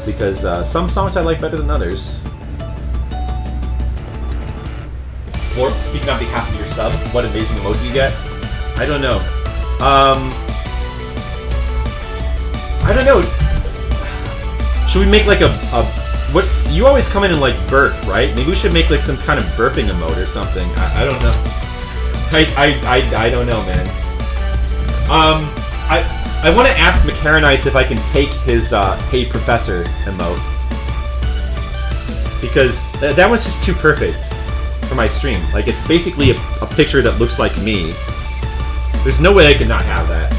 Because some songs I like better than others. Floor, speaking on behalf of your sub, what amazing emoji you get. I don't know. I don't know. Should we make like a what's you always come in and like burp, right? Maybe we should make like some kind of burping emote or something. I don't know. I don't know, man. I want to ask McCaranice if I can take his "Hey Professor" emote because that one's just too perfect for my stream. Like it's basically a picture that looks like me. There's no way I could not have that.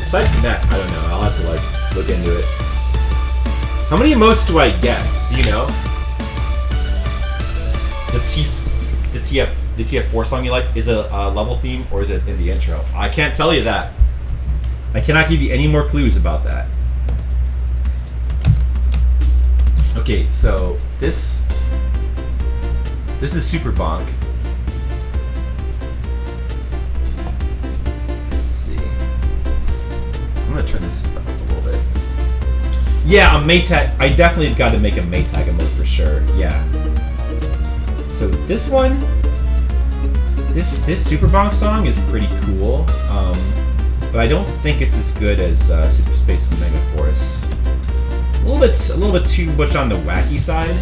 Aside from that, I don't know. I'll have to like look into it. How many emotes do I get? Do you know? The TF4 song you like is a level theme or is it in the intro? I can't tell you that. I cannot give you any more clues about that. Okay, so this is Super Bonk. Let's see. I'm gonna turn this up a little bit. Yeah, a Maytag. I definitely have got to make a Maytag emote for sure. Yeah. So this one, this Super Bonk song is pretty cool, but I don't think it's as good as Super Space Megaforce. A little bit too much on the wacky side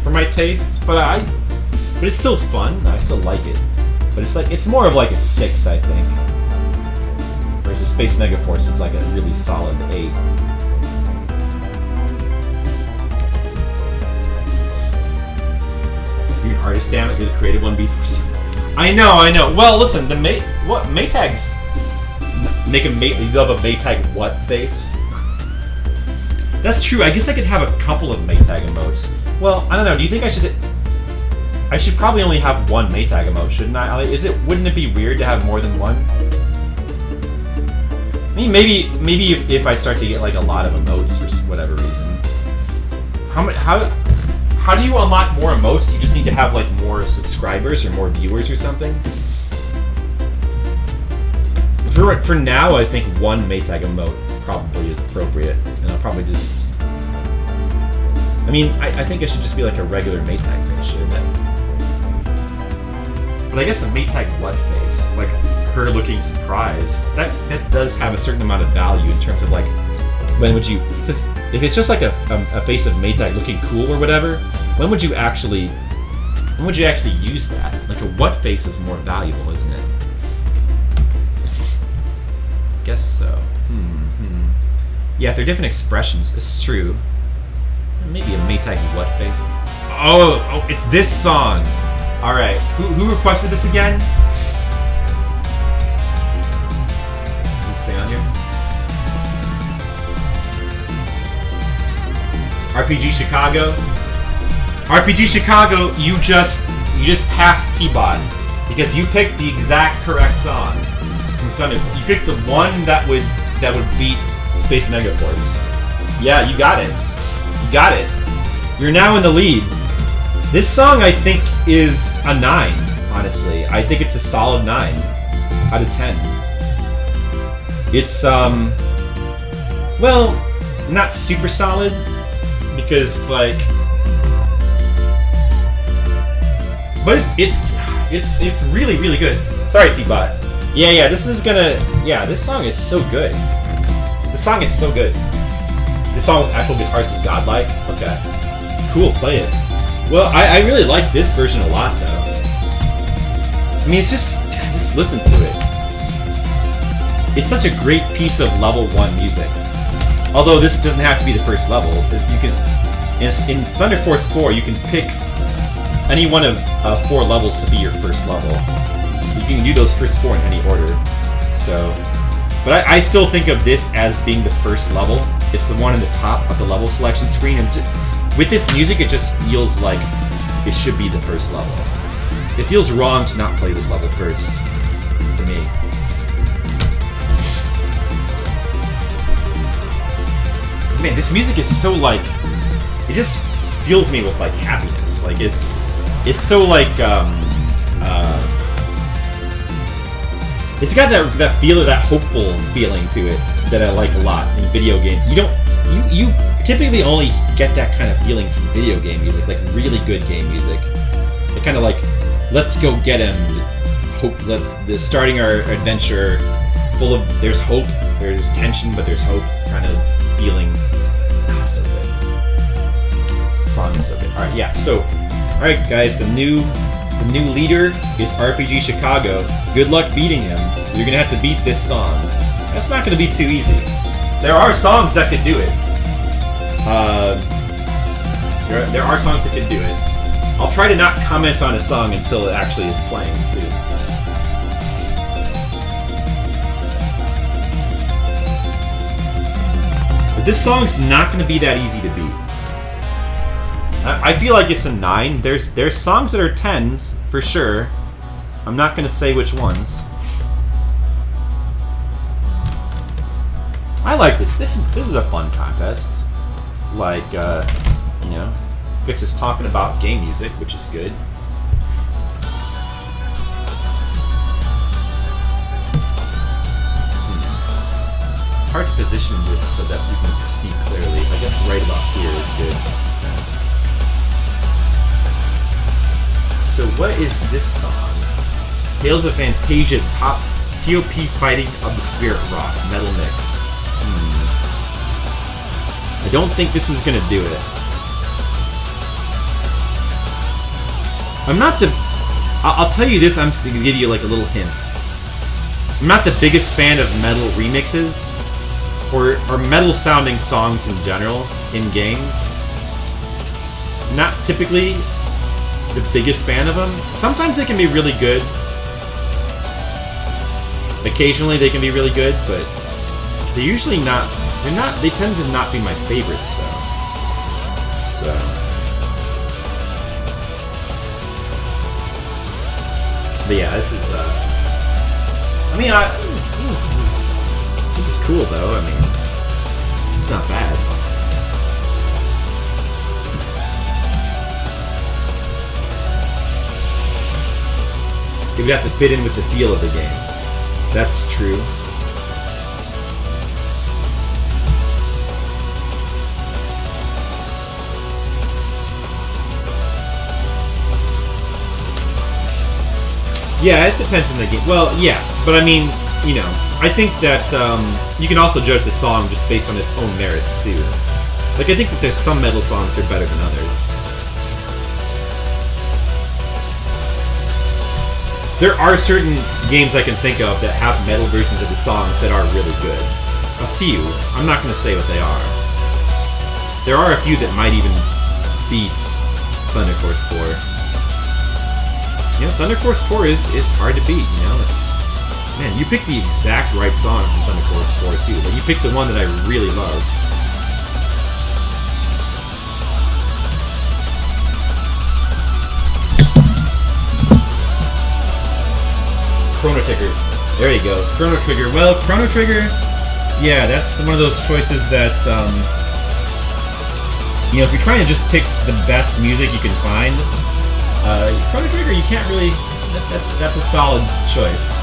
for my tastes, but it's still fun. I still like it, but it's more of like a 6, I think. Whereas the Space Megaforce is like a really solid 8. You're an artist, damn it! You're the creative one. I know. Well, listen, Maytags make a you love a Maytag what face? That's true. I guess I could have a couple of Maytag emotes. Well, I don't know. Do you think I should? I should probably only have one Maytag emote, shouldn't I? Wouldn't it be weird to have more than one? I mean, maybe if I start to get like a lot of emotes for whatever reason. How do you unlock more emotes? You just need to have like more subscribers or more viewers or something. For now, I think one Maytag emote probably is appropriate, and I'll probably just. I mean, I think it should just be like a regular Maytag face, shouldn't it? But I guess a Maytag what face, like her looking surprised, that does have a certain amount of value in terms of like, when would you? Because if it's just like a face of Maytag looking cool or whatever, when would you actually use that? Like a what face is more valuable, isn't it? Guess so. Yeah, if they're different expressions, this is true. Maybe a Maytag what face. Oh, it's this song. All right, who requested this again? Does it say on here? RPG Chicago. RPG Chicago, you just passed T-Bot because you picked the exact correct song from Thunder. You picked the one that would beat Space Megaforce. Yeah, you got it. You got it. You're now in the lead. This song, I think, is a 9. Honestly, I think it's a solid 9 out of 10. It's well, not super solid because like. But it's really, really good. Sorry, T-Bot. Yeah, this is gonna... Yeah, this song is so good. This song is so good. This song with actual guitars is godlike. Okay. Cool, play it. Well, I really like this version a lot, though. I mean, it's just listen to it. It's such a great piece of level 1 music. Although this doesn't have to be the first level. You can... In Thunder Force 4, you can pick any one of 4 levels to be your first level. You can do those first 4 in any order. So, but I still think of this as being the first level. It's the one in the top of the level selection screen, and with this music, it just feels like it should be the first level. It feels wrong to not play this level first, to me. Man, this music is so like, it just fills me with like happiness. Like it's so like it's got that feel, that hopeful feeling to it that I like a lot in a video game. You typically only get that kind of feeling from video game music, like really good game music. It kind of like, let's go get him hope. Starting our adventure full of there's hope, there's tension, but there's hope. Kind of feeling. Oh, so good. The song is so good. All right, yeah. So, all right, guys, the new leader is RPG Chicago. Good luck beating him. You're gonna have to beat this song. That's not gonna be too easy. There are songs that could do it. There are songs that could do it. I'll try to not comment on a song until it actually is playing too. But this song's not going to be that easy to beat. I feel like it's a 9. There's songs that are 10s for sure. I'm not going to say which ones. I like this. This is a fun contest. Like, you know, gets us talking about game music, which is good. Hard to position this so that we can see clearly. I guess right about here is good. So what is this song? Tales of Fantasia TOP Fighting of the Spirit Rock Metal Mix. I don't think this is gonna do it. I'm not the... I'll tell you this, I'm just gonna give you like a little hints. I'm not the biggest fan of metal remixes or metal sounding songs in general in games. Not typically the biggest fan of them. Sometimes they can be really good. Occasionally they can be really good, but they're usually not. They tend to not be my favorites though. So. But yeah, this is. I mean, this is cool though. I mean, it's not bad. It would have to fit in with the feel of the game. That's true. Yeah, it depends on the game. Well, yeah, but I mean, you know, I think that you can also judge the song just based on its own merits, too. Like, I think that there's some metal songs that are better than others. There are certain games I can think of that have metal versions of the songs that are really good. A few. I'm not going to say what they are. There are a few that might even beat Thunder Force 4. You know, Thunder Force 4 is hard to beat, you know? Man, you picked the exact right song from Thunder Force 4 too, but you picked the one that I really love. Chrono Trigger. There you go. Chrono Trigger. Well, Chrono Trigger, yeah, that's one of those choices that's, you know, if you're trying to just pick the best music you can find, Chrono Trigger, you can't really, that's a solid choice.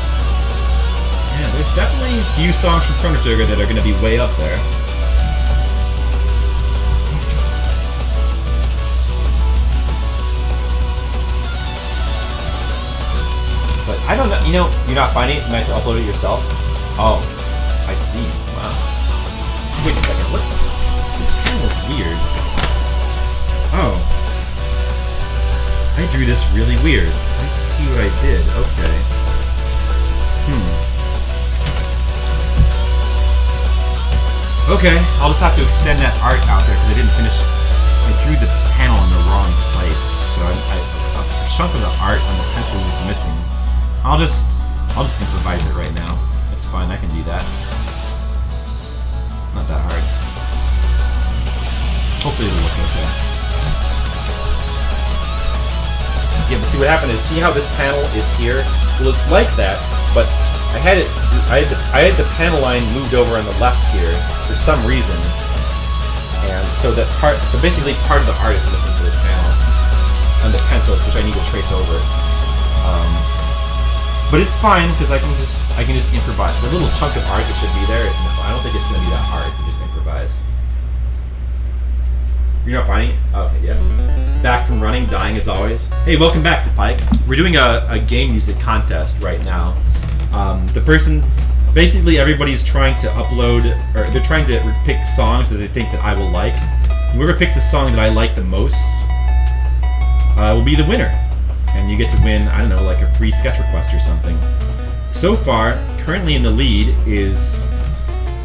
Yeah, there's definitely a few songs from Chrono Trigger that are going to be way up there. But I don't know, you know, you're not finding it, you might have to upload it yourself. Oh, I see, wow. Wait a second, this panel is weird. Oh. I drew this really weird. I see what I did, okay. Okay, I'll just have to extend that art out there because I didn't finish. I drew the panel in the wrong place, so a chunk of the art on the pencil is missing. I'll just improvise it right now. It's fine, I can do that. Not that hard. Hopefully it'll look okay. Yeah, but see what happened is, see how this panel is here? Well, it's like that, but I had the panel line moved over on the left here for some reason, and so basically part of the art is missing for this panel on the pencil, which I need to trace over. But it's fine because I can just improvise. The little chunk of art that should be there is I don't think it's going to be that hard to just improvise. You're not finding it? Okay, yeah. Back from running, dying as always. Hey, welcome back to Pike. We're doing a game music contest right now. The person, basically everybody's trying to upload, or they're trying to pick songs that they think that I will like. Whoever picks a song that I like the most will be the winner. And you get to win, I don't know, like a free sketch request or something. So far, currently in the lead is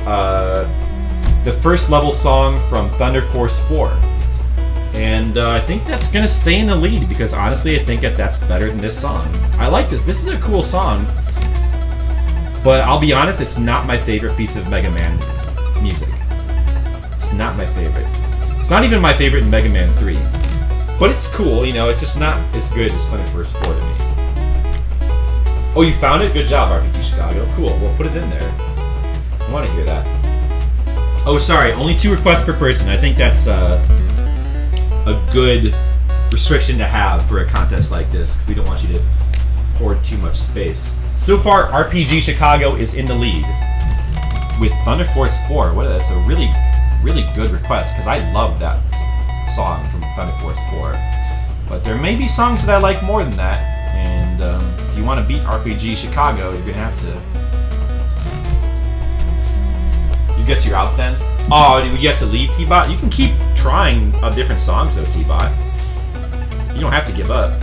the first level song from Thunder Force 4. And I think that's going to stay in the lead because honestly I think that's better than this song. I like this. This is a cool song. But I'll be honest, it's not my favorite piece of Mega Man music. It's not my favorite. It's not even my favorite in Mega Man 3. But it's cool, you know, it's just not as good as Thunder Force 4 to me. Oh, you found it? Good job, RPG Chicago. Cool, we'll put it in there. I want to hear that. Oh, sorry, only 2 requests per person. I think that's a good restriction to have for a contest like this, because we don't want you to hoard too much space. So far, RPG Chicago is in the lead with Thunder Force 4. That's a really, really good request, because I love that song from Thunder Force 4. But there may be songs that I like more than that, and if you want to beat RPG Chicago, you're going to have to... You guess you're out then? Oh, you have to leave, T-Bot? You can keep trying different songs though, T-Bot. You don't have to give up.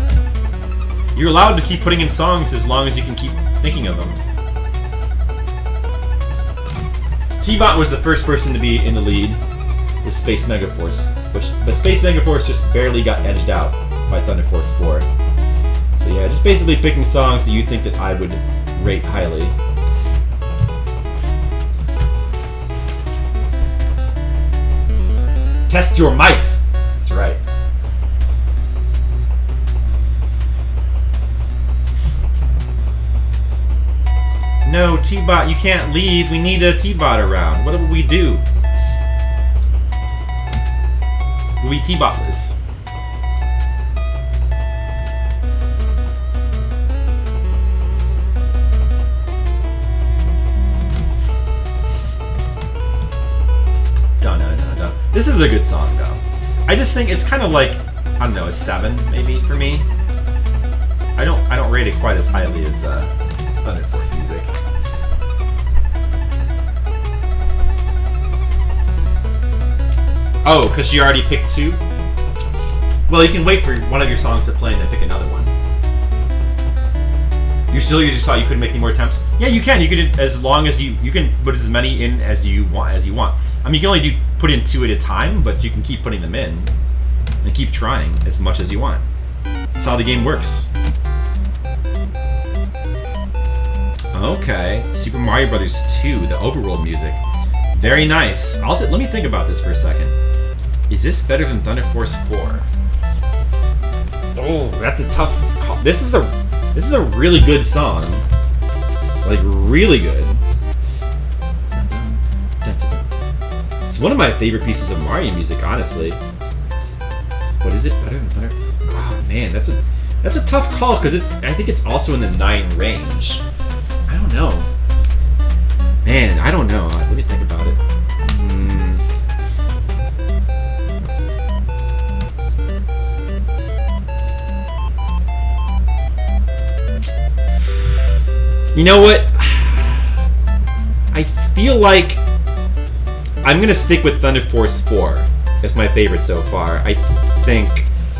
You're allowed to keep putting in songs as long as you can keep thinking of them. T-Bot was the first person to be in the lead with Space Megaforce, but Space Megaforce just barely got edged out by Thunder Force 4. So yeah, just basically picking songs that you think that I would rate highly. Test your mics! That's right. No, T-Bot, you can't leave. We need a T-Bot around. What will we do? Will we T-Botless? This is a good song, though. I just think it's kind of like, I don't know, a 7 maybe for me. I don't rate it quite as highly as Thunder Force music. Oh, because she already picked 2? Well, you can wait for one of your songs to play and then pick another one. You still thought you couldn't make any more attempts? Yeah, you can. You can, as long as you can put as many in as you want. I mean, you can only put in 2 at a time, but you can keep putting them in and keep trying as much as you want. That's how the game works. Okay, Super Mario Brothers 2, the overworld music. Very nice. Let me think about this for a second. Is this better than Thunder Force 4? Oh, that's a tough call. This is a really good song. Like, really good. It's one of my favorite pieces of Mario music, honestly. What is it? Better than Thunder? Oh man, that's a tough call because I think it's also in the 9 range. I don't know. Man, I don't know. Let me think about it. You know what? I feel like I'm gonna stick with Thunder Force 4 as my favorite so far. I think,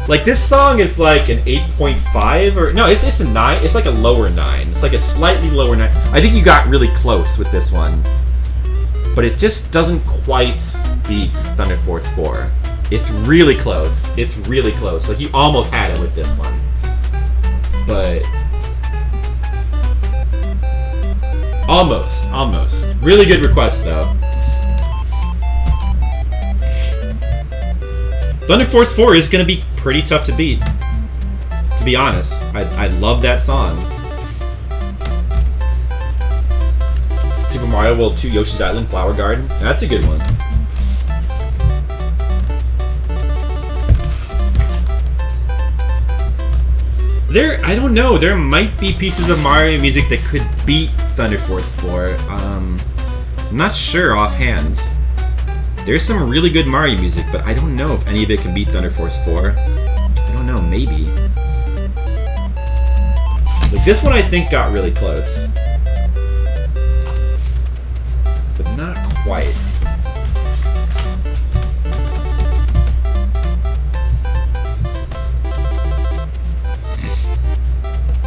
like, this song is like an 8.5 or no, it's a 9. It's like a lower 9. It's like a slightly lower 9. I think you got really close with this one, but it just doesn't quite beat Thunder Force 4. It's really close. It's really close. Like, you almost had it with this one, but almost. Really good request though. Thunder Force 4 is going to be pretty tough to beat, to be honest. I love that song. Super Mario World 2 Yoshi's Island Flower Garden. That's a good one. I don't know. There might be pieces of Mario music that could beat Thunder Force 4. I'm not sure offhand. There's some really good Mario music, but I don't know if any of it can beat Thunder Force 4. I don't know, maybe. Like this one I think got really close. But not quite.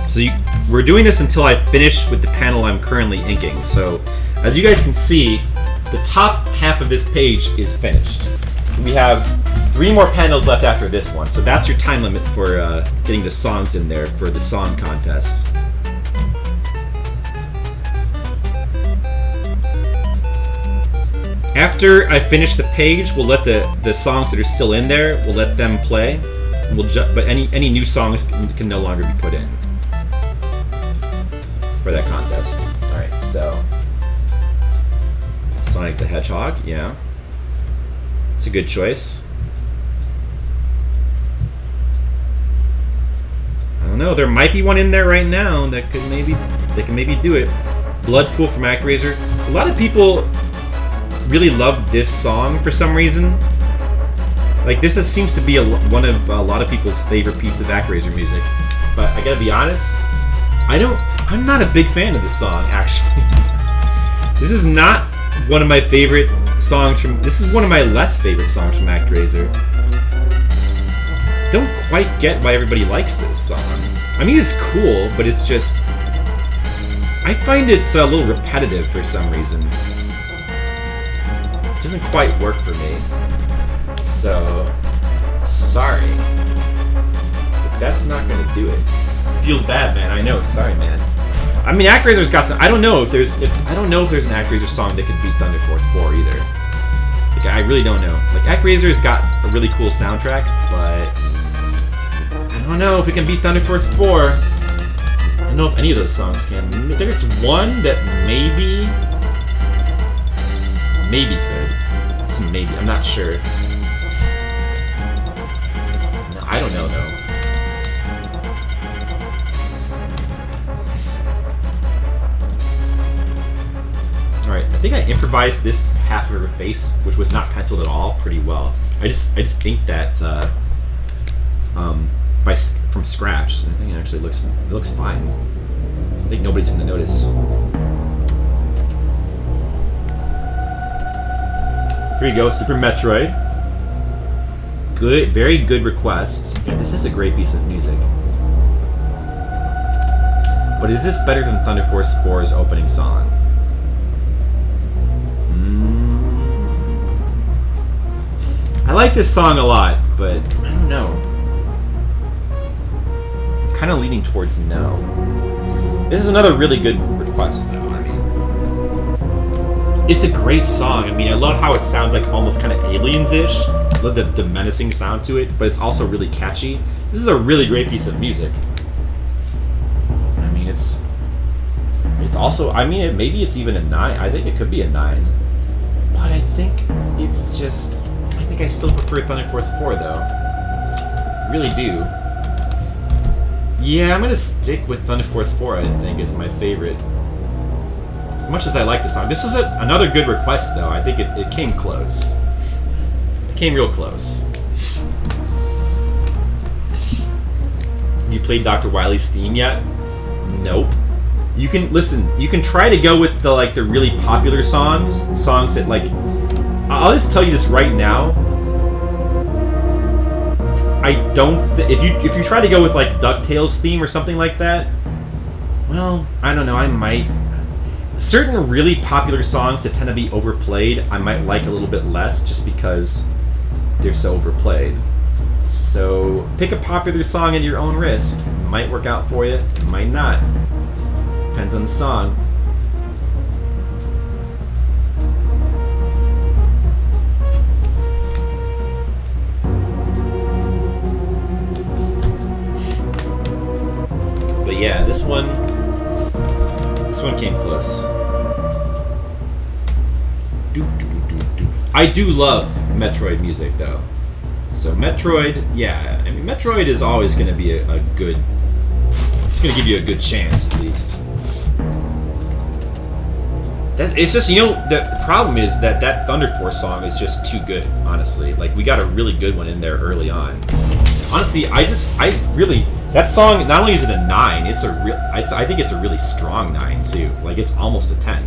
So we're doing this until I finish with the panel I'm currently inking. So as you guys can see, the top half of this page is finished. We have 3 more panels left after this one. So that's your time limit for getting the songs in there for the song contest. After I finish the page, we'll let the songs that are still in there, we'll let them play. But any new songs can no longer be put in for that contest. Alright, so Sonic the Hedgehog, yeah. It's a good choice. I don't know, there might be one in there right now that could maybe do it. Blood Pool from ActRaiser. A lot of people really love this song for some reason. Like this seems to be one of a lot of people's favorite piece of ActRaiser music. But I gotta be honest, I'm not a big fan of this song actually. This is not one of my favorite songs from. This is one of my less favorite songs from ActRaiser. Don't quite get why everybody likes this song. I mean, it's cool, but it's just I find it a little repetitive for some reason. It doesn't quite work for me. So sorry, but that's not gonna do it. Feels bad, man. I know. Sorry, man. I mean, ActRaiser's got some. I don't know if there's an ActRaiser song that could beat Thunder Force 4 either. Like, I really don't know. Like, ActRaiser's got a really cool soundtrack, but I don't know if it can beat Thunder Force 4. I don't know if any of those songs can. There's one that maybe could. It's maybe. I'm not sure. No, I don't know though. Alright, I think I improvised this half of her face, which was not penciled at all, pretty well. I just think that from scratch, I think it actually looks fine. I think nobody's gonna notice. Here you go, Super Metroid. Good, very good request. Yeah, this is a great piece of music. But is this better than Thunder Force 4's opening song? I like this song a lot, but I don't know. I'm kind of leaning towards no. This is another really good request, though. I mean, it's a great song. I mean, I love how it sounds like almost kind of Aliens-ish. I love the menacing sound to it, but it's also really catchy. This is a really great piece of music. I mean, it's also. I mean, maybe it's even a 9. I think it could be a 9, but I think it's just. I think I still prefer Thunder Force 4 though. Really do. Yeah, I'm gonna stick with Thunder Force 4, I think, is my favorite. As much as I like the song. This is another good request though. I think it came close. It came real close. Have you played Dr. Wily's theme yet? Nope. You can listen, you can try to go with the really popular songs that like I'll just tell you this right now. I don't. If you try to go with like DuckTales theme or something like that, well, I don't know. I might. Certain really popular songs that tend to be overplayed, I might like a little bit less, just because they're so overplayed. So pick a popular song at your own risk. It might work out for you. It might not. Depends on the song. But yeah, this one came close. I do love Metroid music though. So Metroid, yeah, I mean Metroid is always going to be a good. It's going to give you a good chance at least. It's just, the problem is that Thunder Force song is just too good, honestly. Like, we got a really good one in there early on. Honestly, that song, not only is it a 9, I think it's a really strong 9, too. Like, it's almost a 10.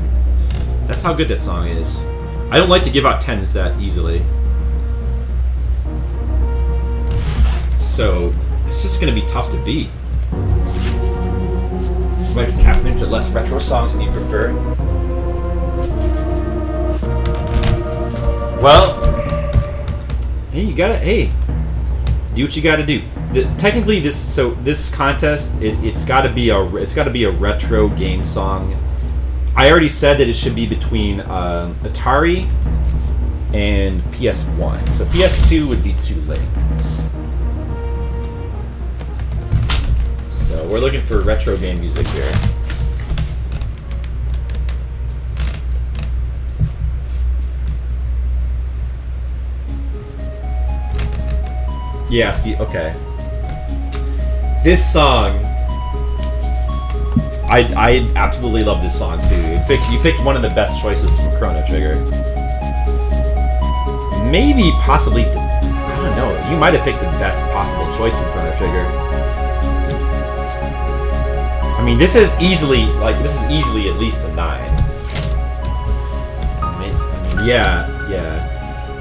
That's how good that song is. I don't like to give out 10s that easily. So, it's just going to be tough to beat. You might tap into less retro songs than you prefer. Well, hey, you gotta, do what you gotta do. Technically, this contest, it's gotta be a retro game song. I already said that it should be between Atari and PS1, so PS2 would be too late. So we're looking for retro game music here. Yeah, see, okay. This song, I absolutely love this song too. You picked one of the best choices from Chrono Trigger. Maybe, possibly, I don't know. You might have picked the best possible choice from Chrono Trigger. I mean, this is easily at least a 9. I mean, yeah.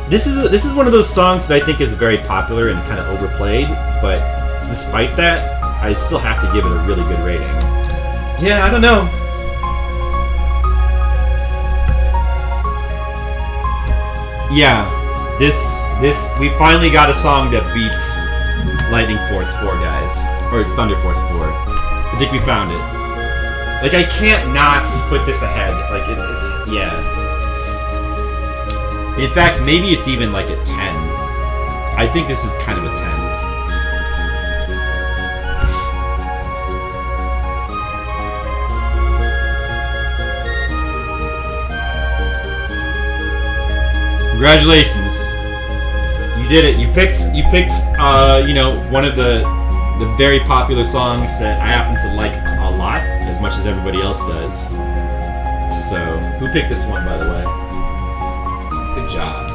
This is one of those songs that I think is very popular and kind of overplayed, but despite that, I still have to give it a really good rating. Yeah, I don't know. Yeah, we finally got a song that beats Lightning Force 4, guys, or Thunder Force 4. I think we found it. Like, I can't not put this ahead. Like, it's yeah. In fact, maybe it's even like a 10. I think this is kind of a 10. Congratulations. You did it. You picked one of the very popular songs that I happen to like a lot, as much as everybody else does. So, who picked this one, by the way? Good job.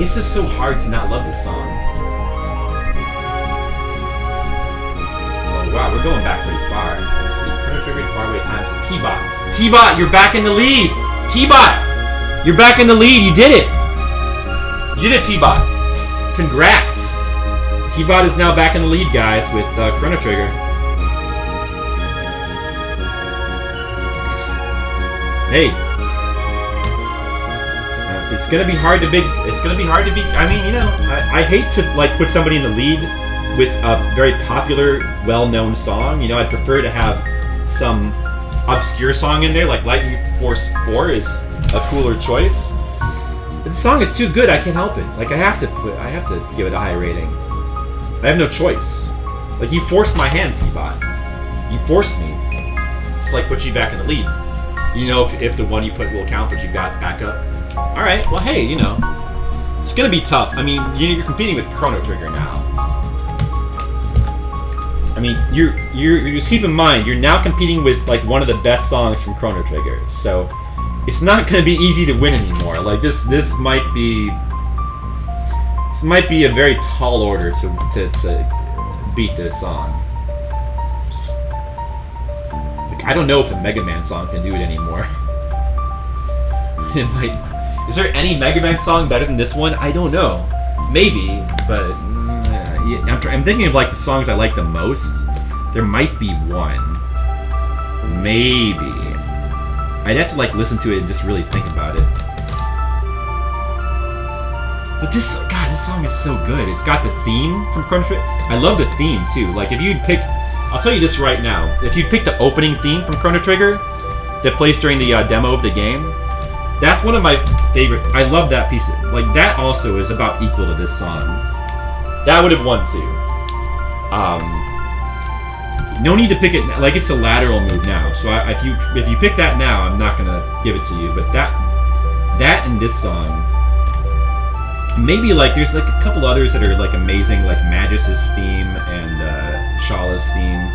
It's just so hard to not love this song. Oh wow, we're going back pretty far. Let's see. Chrono Trigger Faraway Times. T-Bot. T-Bot, you're back in the lead! T-Bot! You're back in the lead, you did it! You did it, T-Bot. Congrats! T-Bot is now back in the lead, guys, with Chrono Trigger. Hey. It's gonna be hard to beat. I mean, I hate to put somebody in the lead with a very popular, well-known song. I'd prefer to have some obscure song in there, like Lightning Force 4 is a cooler choice. But the song is too good. I can't help it. Like, I have to give it a high rating. I have no choice. Like, you forced my hand, T-Bot. You forced me to put you back in the lead. If the one you put will count, but you've got backup. All right. Well, hey, it's gonna be tough. I mean, you're competing with Chrono Trigger now. I mean, you just keep in mind you're now competing with one of the best songs from Chrono Trigger. So it's not gonna be easy to win anymore. Like this might be a very tall order to beat this song. I don't know if a Mega Man song can do it anymore. It might. Is there any Mega Man song better than this one? I don't know. Maybe, but I'm thinking of the songs I like the most. There might be one. Maybe. I'd have to listen to it and just really think about it. But this song is so good. It's got the theme from Chrono Trigger. I love the theme too. If you'd picked, I'll tell you this right now. If you'd picked the opening theme from Chrono Trigger that plays during the demo of the game, that's one of my favorite. I love that piece. That also is about equal to this song. That would have won too. No need to pick it. It's a lateral move now. So if you pick that now, I'm not gonna give it to you. But that and this song. Maybe there's a couple others that are amazing, like Magus's theme and Shala's theme.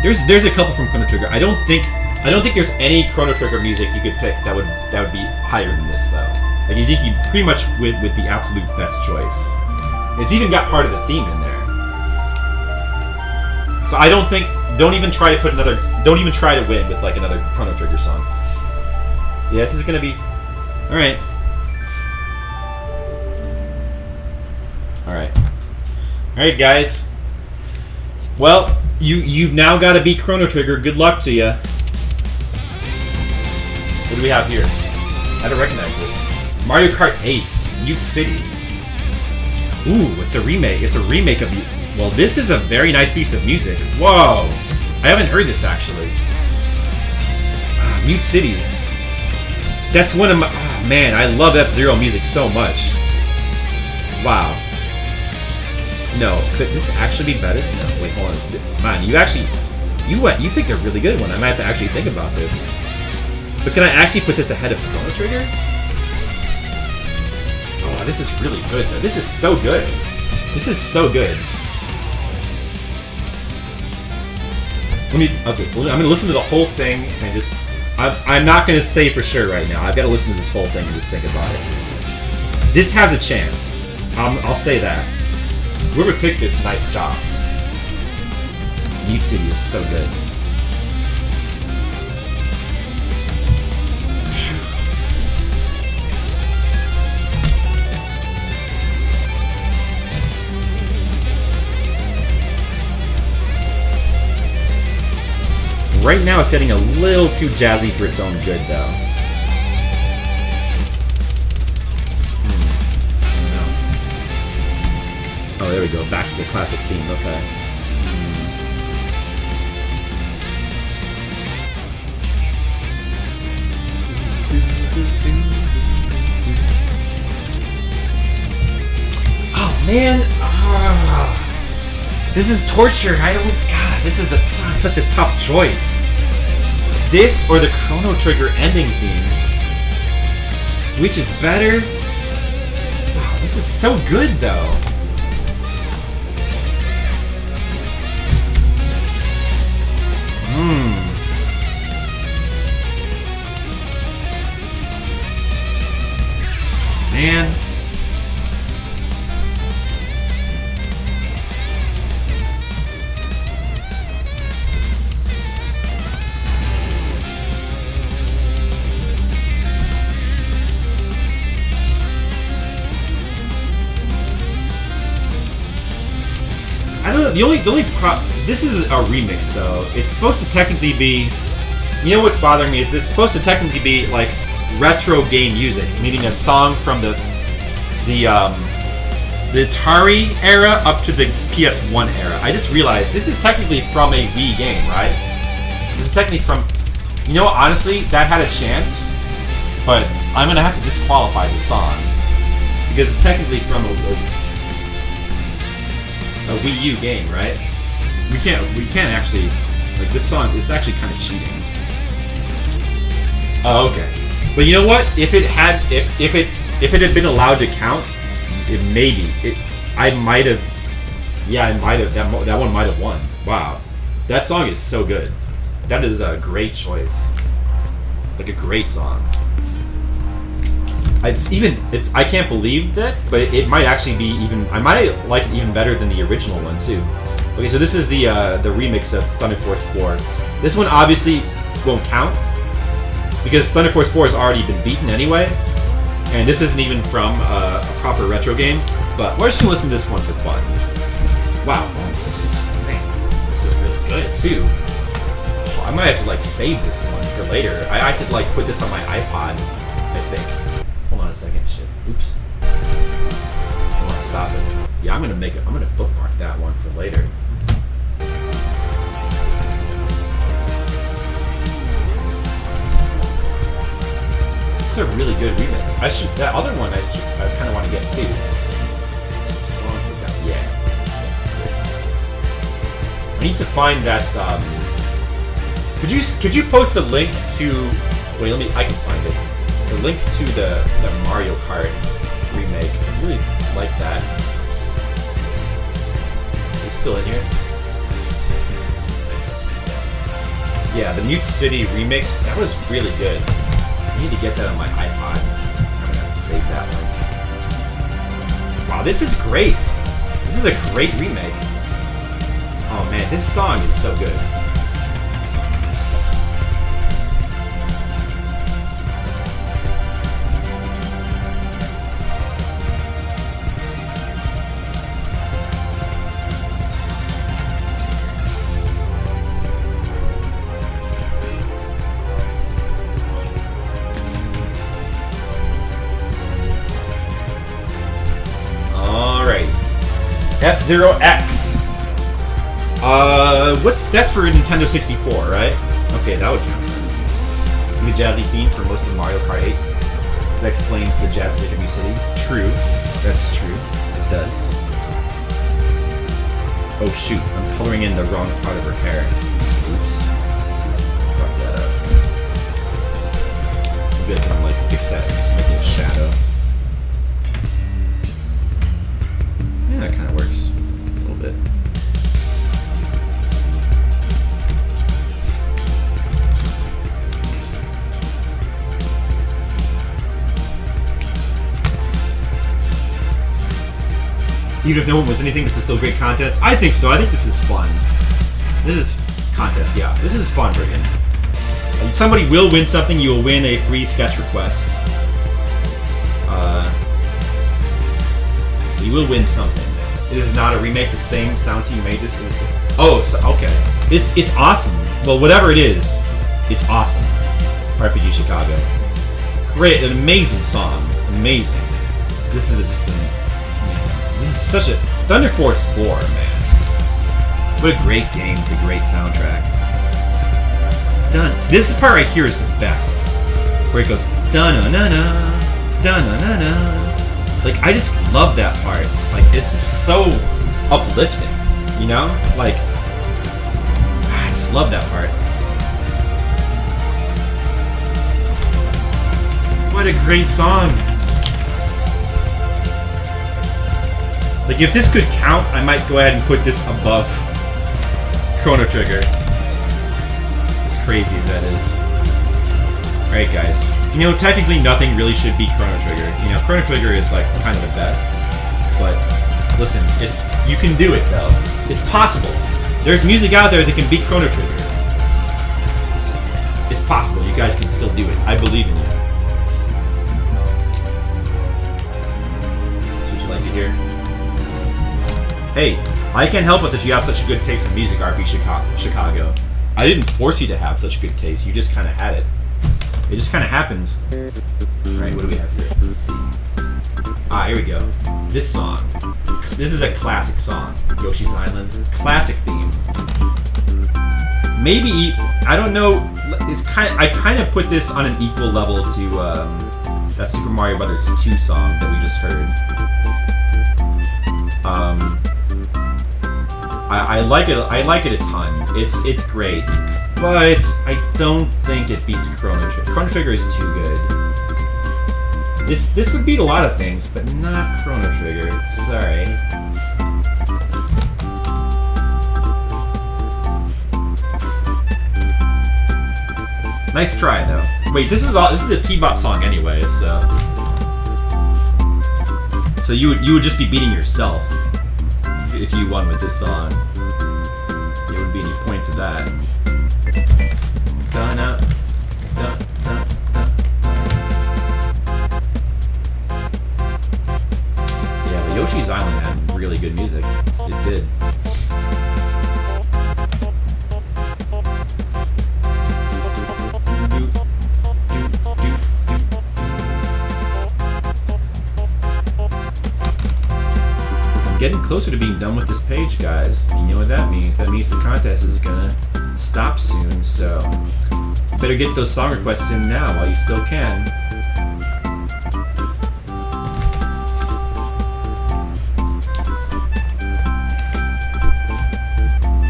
There's a couple from Chrono Trigger. I don't think I don't think there's any Chrono Trigger music you could pick that would be higher than this though. Like you think you pretty much with the absolute best choice. It's even got part of the theme in there. So I don't think. Don't even try to win with like another Chrono Trigger song. Yeah, this is gonna be. All right. All right, guys. Well, you've now got to beat Chrono Trigger. Good luck to you. What do we have here? I don't recognize this. Mario Kart 8, Mute City. Ooh, it's a remake. It's a remake of. Well, this is a very nice piece of music. Whoa, I haven't heard this actually. Mute City. That's one of my. Oh, man, I love F-Zero music so much. Wow. No, could this actually be better? No, wait, hold on. Man, you picked a really good one. I might have to actually think about this. But can I actually put this ahead of Chrono Trigger? Oh, this is really good, though. This is so good. This is so good. Okay, I'm gonna listen to the whole thing and just. I'm not gonna say for sure right now. I've got to listen to this whole thing and just think about it. This has a chance. I'll say that. Whoever picked this, nice job. Mute City is so good. Right now, it's getting a little too jazzy for its own good, though. Oh, there we go. Back to the classic theme. Okay. Oh man, this is torture. God, this is such a tough choice. This or the Chrono Trigger ending theme, which is better? Wow, this is so good though. Man. I don't know. The only this is a remix though. It's supposed to technically be. You know what's bothering me is this is supposed to technically be like retro game music, meaning a song from the Atari era up to the PS1 era. I just realized this is technically from a Wii game, right? This is technically from. You know what? Honestly, that had a chance, but I'm gonna have to disqualify the song because it's technically from a Wii U game, right? We can't actually like this song is actually kind of cheating. Oh, okay. But you know what? If it had been allowed to count, I might have. Yeah, I might have. That one might have won. Wow, that song is so good. That is a great choice. Like a great song. I can't believe that, but it might actually be even. I might like it even better than the original one too. Okay, so this is the remix of Thunder Force 4. This one obviously won't count because Thunder Force 4 has already been beaten anyway, and this isn't even from a proper retro game. But we're just gonna listen to this one for fun. Wow, this is really good too. I might have to like save this one for later. I could like put this on my iPod, I think. Hold on a second. Shit. Oops. Hold on, stop it. Yeah, I'm gonna bookmark that one for later. This is a really good remix. That other one I kind of want to get too. Songs like that. Yeah. I need to find that. Could you post a link to? Wait, I can find it. The link to the Mario Kart remake. I really like that. It's still in here. Yeah, the Mute City remix, that was really good. I need to get that on my iPod. I'm gonna have to save that one. Wow, this is great. This is a great remake. Oh man, this song is so good. F-Zero X. That's for Nintendo 64, right? Okay, that would count. The jazzy theme for most of Mario Kart 8. That explains the jazz of New City. True. That's true. It does. Oh shoot, I'm coloring in the wrong part of her hair. Oops. Fuck that up. Maybe I can like fix that and just make it a shadow. Yeah, that kind of works a little bit. Even if no one was anything, this is still great contest. I think so. I think this is fun. This is contest, yeah. This is fun, Brigham. Somebody will win something. You will win a free sketch request. So you will win something. This is not a remake. The same sound team made this. Oh, so, okay. It's awesome. Well, whatever it is, it's awesome. RPG Chicago. Great, an amazing song. Amazing. This is just an. This is such a Thunder Force 4, man. What a great game with a great soundtrack. Dun. So this part right here is the best, where it goes dun na na na, dun na na na. Like I just love that part. Like it's just so uplifting, you know? Like I just love that part. What a great song. Like, if this could count, I might go ahead and put this above Chrono Trigger. As crazy as that is. Alright, guys. You know, technically nothing really should beat Chrono Trigger. You know, Chrono Trigger is, like, kind of the best. But, listen, you can do it, though. It's possible. There's music out there that can beat Chrono Trigger. It's possible. You guys can still do it. I believe in you. That's what you like to hear? Hey, I can't help it that you have such a good taste in music, RP Chicago. I didn't force you to have such good taste. You just kind of had it. It just kind of happens. Alright, what do we have here? Let's see. Ah, here we go. This song. This is a classic song. Yoshi's Island. Classic theme. Maybe, I don't know, I kind of put this on an equal level to that Super Mario Bros. 2 song that we just heard. I like it. I like it a ton. It's great, but I don't think it beats Chrono Trigger. Chrono Trigger is too good. This would beat a lot of things, but not Chrono Trigger. Sorry. Nice try though. Wait, this is a T-Bop song anyway, so you would just be beating yourself if you won with this song. There wouldn't be any point to that. Dun-na, dun-na, yeah, but Yoshi's Island had really good music. It did. Getting closer to being done with this page, guys. And you know what that means? That means the contest is gonna stop soon, so you better get those song requests in now while you still can.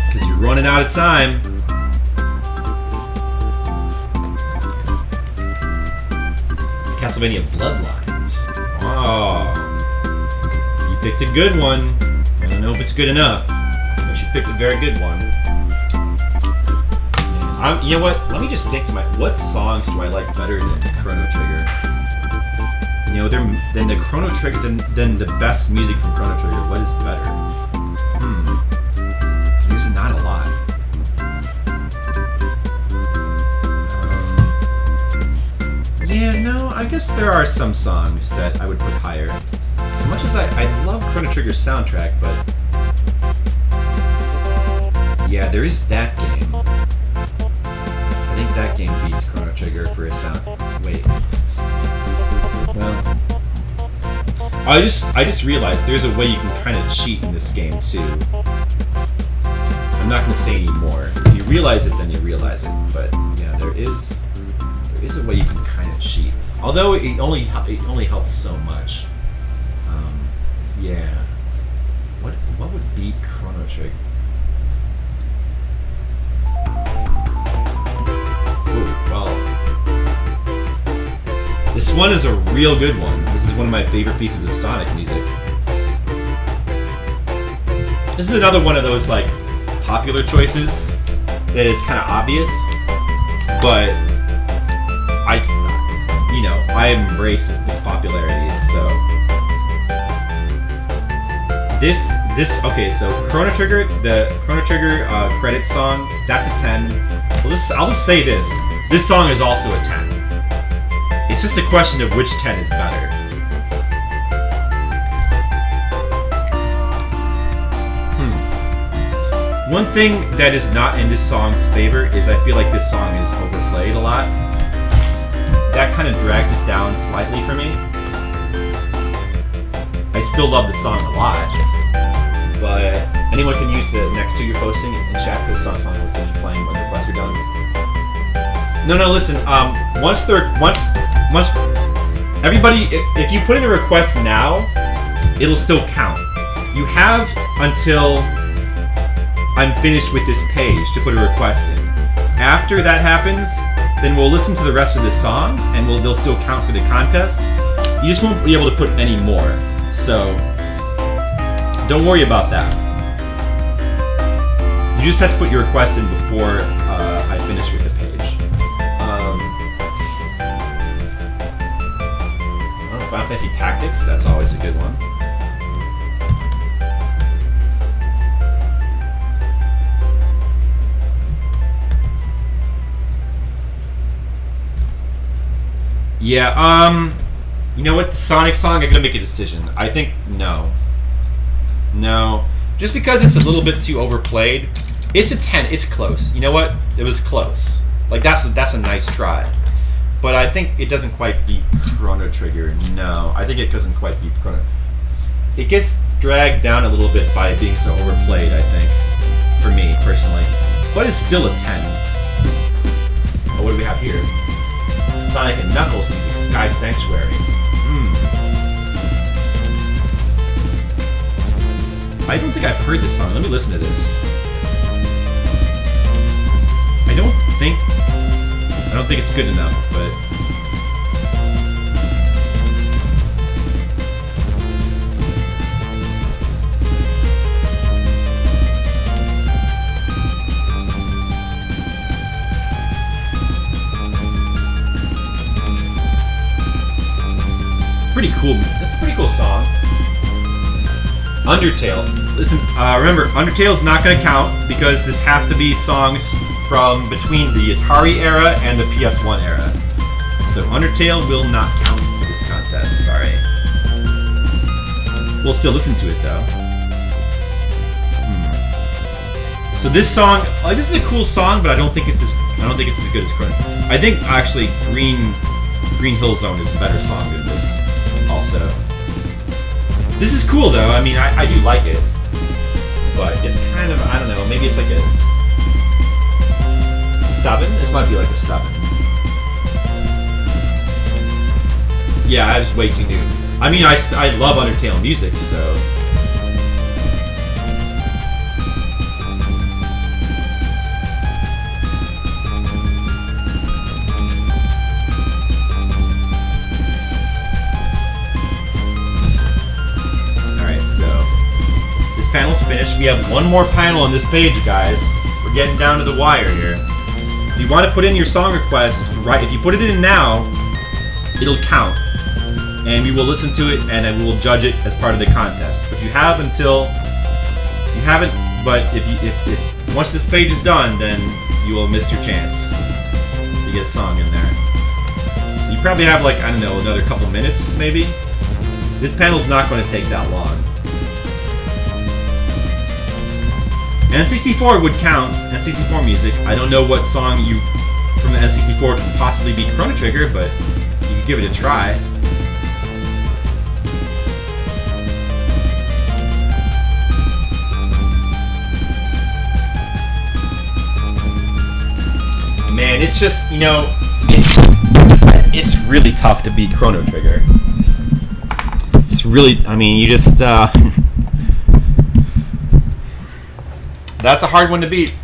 Because you're running out of time. Castlevania Bloodlines. Oh. Picked a good one. I don't know if it's good enough, but she picked a very good one. Man, You know what? Let me just think to what songs do I like better than Chrono Trigger? You know, than the Chrono Trigger, than the best music from Chrono Trigger. What is better? There's not a lot. Yeah, no, I guess there are some songs that I would put higher. As much as I love Chrono Trigger's soundtrack, but yeah, there is that game. I think that game beats Chrono Trigger for a sound. Wait. Well, I just realized there's a way you can kind of cheat in this game too. I'm not gonna say any more. If you realize it, then you realize it. But yeah, there is a way you can kind of cheat. Although it only helps so much. Yeah. What would beat Chrono Trigger? Well, this one is a real good one. This is one of my favorite pieces of Sonic music. This is another one of those like popular choices that is kind of obvious, but I embrace its popularity. So okay. So Chrono Trigger, the Chrono Trigger credit song, that's a 10. I'll just say this. This song is also a 10. It's just a question of which 10 is better. One thing that is not in this song's favor is I feel like this song is overplayed a lot. That kind of drags it down slightly for me. I still love the song a lot, but anyone can use the next two you're posting and chat for the song so we'll finish playing when the requests are done. No, listen. Once everybody, if you put in a request now, it'll still count. You have until I'm finished with this page to put a request in. After that happens, then we'll listen to the rest of the songs and they'll still count for the contest. You just won't be able to put any more. So don't worry about that. You just have to put your request in before I finish with the page. Final Fantasy Tactics, that's always a good one. Yeah, you know what? The Sonic song, I'm gonna make a decision. I think no. Just because it's a little bit too overplayed. It's a 10. It's close. You know what? It was close. Like that's a nice try. But I think it doesn't quite beat Chrono Trigger. No, I think it doesn't quite beat Chrono. It gets dragged down a little bit by being so overplayed, I think, for me personally. But it's still a 10. Oh, what do we have here? Sonic and Knuckles music, Sky Sanctuary. I don't think I've heard this song. Let me listen to this. I don't think it's good enough, but pretty cool. That's a pretty cool song. Undertale. Listen, remember, Undertale's not going to count because this has to be songs from between the Atari era and the PS1 era. So Undertale will not count for this contest. Sorry. We'll still listen to it though. So this song, this is a cool song, but I don't think it's as good as Chrono. I think actually Green Hill Zone is a better song than this. Also, this is cool though. I mean, I do like it, but it's kind of, I don't know. Maybe it's like a 7? This might be like a 7. Yeah, I was way too new. I mean, I love Undertale music, so. Alright, so. This panel's finished. We have one more panel on this page, guys. We're getting down to the wire here. If you want to put in your song request, right? If you put it in now, it'll count, and we will listen to it, and we will judge it as part of the contest. But you have until you haven't. But if once this page is done, then you will miss your chance to get a song in there. So you probably have like, I don't know, another couple minutes maybe. This panel's not going to take that long. N64 would count. N64 music. I don't know what song you from the N64 could possibly be Chrono Trigger, but you could give it a try. Man, it's just, you know, it's really tough to beat Chrono Trigger. It's really, I mean, you just, that's a hard one to beat.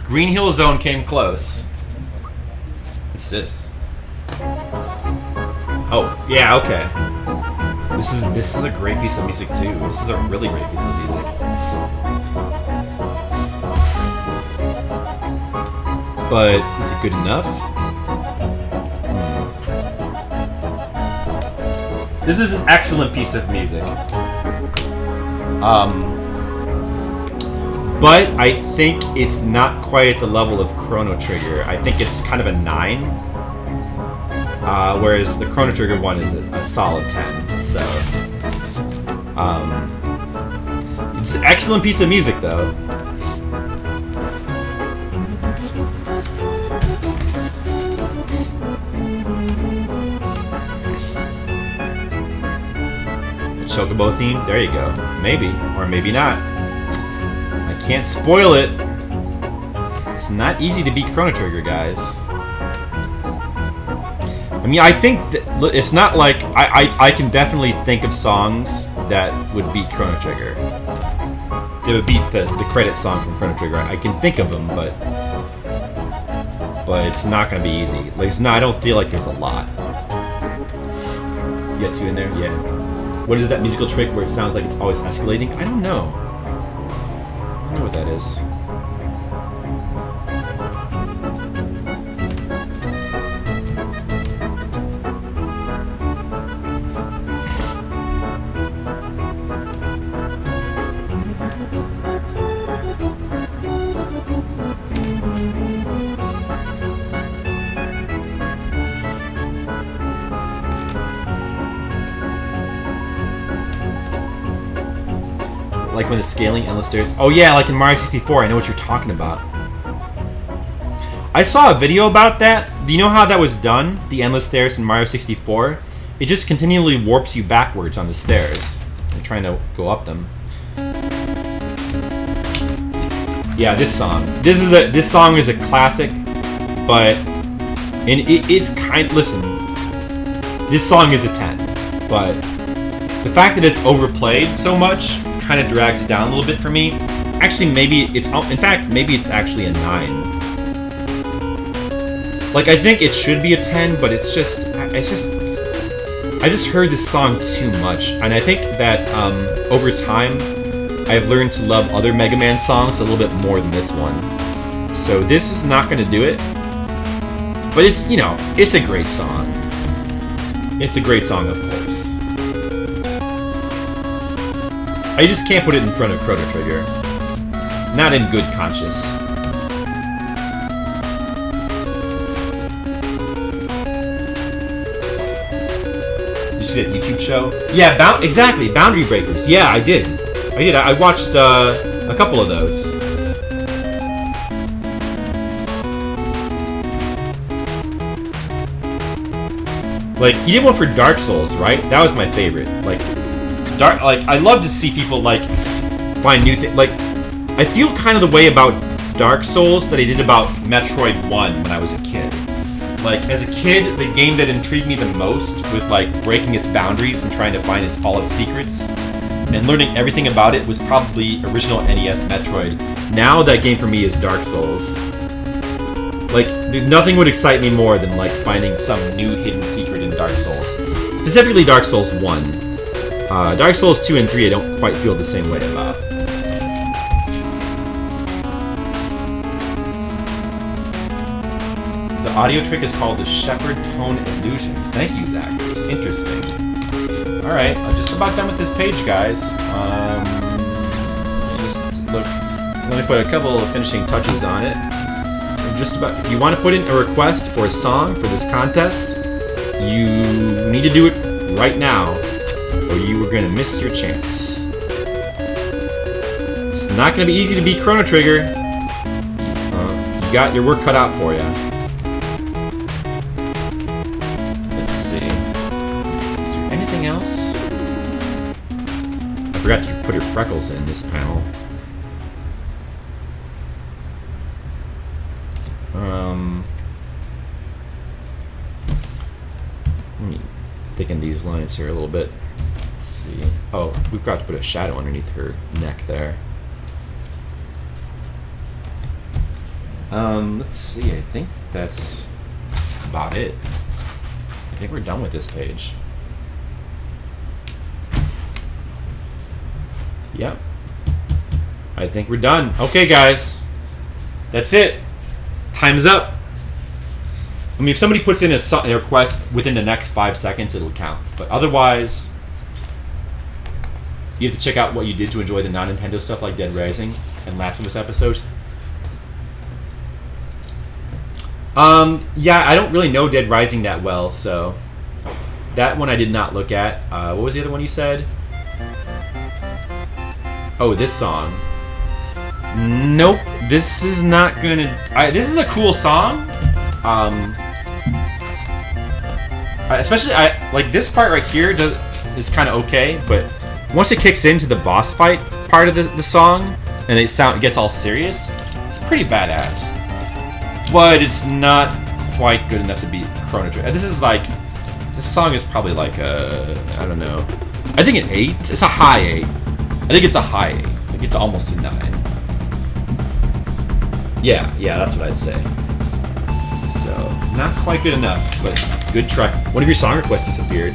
Green Hill Zone came close. What's this? Oh, yeah, okay. This is a great piece of music too. This is a really great piece of music. But is it good enough? This is an excellent piece of music. But I think it's not quite at the level of Chrono Trigger. I think it's kind of a 9. Whereas the Chrono Trigger one is a solid 10. So, it's an excellent piece of music though. Chocobo theme? There you go. Maybe. Or maybe not. I can't spoil it. It's not easy to beat Chrono Trigger, guys. I mean, I think that it's not like... I can definitely think of songs that would beat Chrono Trigger. They would beat the credit song from Chrono Trigger. I can think of them, but it's not going to be easy. Like, it's not, I don't feel like there's a lot. You got 2 in there? Yeah. What is that musical trick where it sounds like it's always escalating? I don't know. I don't know what that is. Like when the scaling endless stairs. Oh yeah, like in Mario 64. I know what you're talking about. I saw a video about that. Do you know how that was done? The endless stairs in Mario 64. It just continually warps you backwards on the stairs. I'm trying to go up them. Yeah, this song. This song is a classic, but it's kind. Listen, this song is a 10, but the fact that it's overplayed so much kind of drags it down a little bit for me. Actually, maybe it's... In fact, maybe it's actually a 9. Like, I think it should be a 10, but it's just... I just heard this song too much. And I think that, over time, I've learned to love other Mega Man songs a little bit more than this one. So this is not going to do it. But it's, you know, it's a great song. It's a great song, of course. I just can't put it in front of Chrono Trigger. Not in good conscience. You see that YouTube show? Yeah, exactly. Boundary Breakers. Yeah, I did. I watched a couple of those. Like, he did one for Dark Souls, right? That was my favorite. Like, I love to see people, like, find new things. Like, I feel kind of the way about Dark Souls that I did about Metroid 1 when I was a kid. Like, as a kid, the game that intrigued me the most with, like, breaking its boundaries and trying to find all its secrets and learning everything about it was probably original NES Metroid. Now that game for me is Dark Souls. Like, nothing would excite me more than, like, finding some new hidden secret in Dark Souls. Specifically Dark Souls 1. Dark Souls 2 and 3 I don't quite feel the same way about. audio trick is called the Shepherd Tone Illusion. Thank you, Zach. It was interesting. Alright, I'm just about done with this page, guys. Let me put a couple of finishing touches on it. Just about. If you want to put in a request for a song for this contest, you need to do it right now, or you are going to miss your chance. It's not going to be easy to beat Chrono Trigger. You got your work cut out for you. Let's see. Is there anything else? I forgot to put your freckles in this panel. Let me thicken these lines here a little bit. Let's see. Oh, we've got to put a shadow underneath her neck there. Let's see. I think that's about it. I think we're done with this page. Yep. I think we're done. Okay, guys. That's it. Time's up. I mean, if somebody puts in a request within the next 5 seconds, it'll count. But otherwise, you have to check out what you did to enjoy the non-Nintendo stuff like Dead Rising and Last of Us episodes. Yeah, I don't really know Dead Rising that well, so that one I did not look at. What was the other one you said? Oh, this song. Nope, this is not gonna. This is a cool song. Especially like this part right here is kind of okay, but once it kicks into the boss fight part of the song and it gets all serious, it's pretty badass. But it's not quite good enough to beat Chrono Trigger. This song is probably like a, I don't know. I think an 8. It's a high 8. I think it's a high 8. Like it's almost a 9. Yeah, that's what I'd say. So, not quite good enough, but good try. One of your song requests disappeared.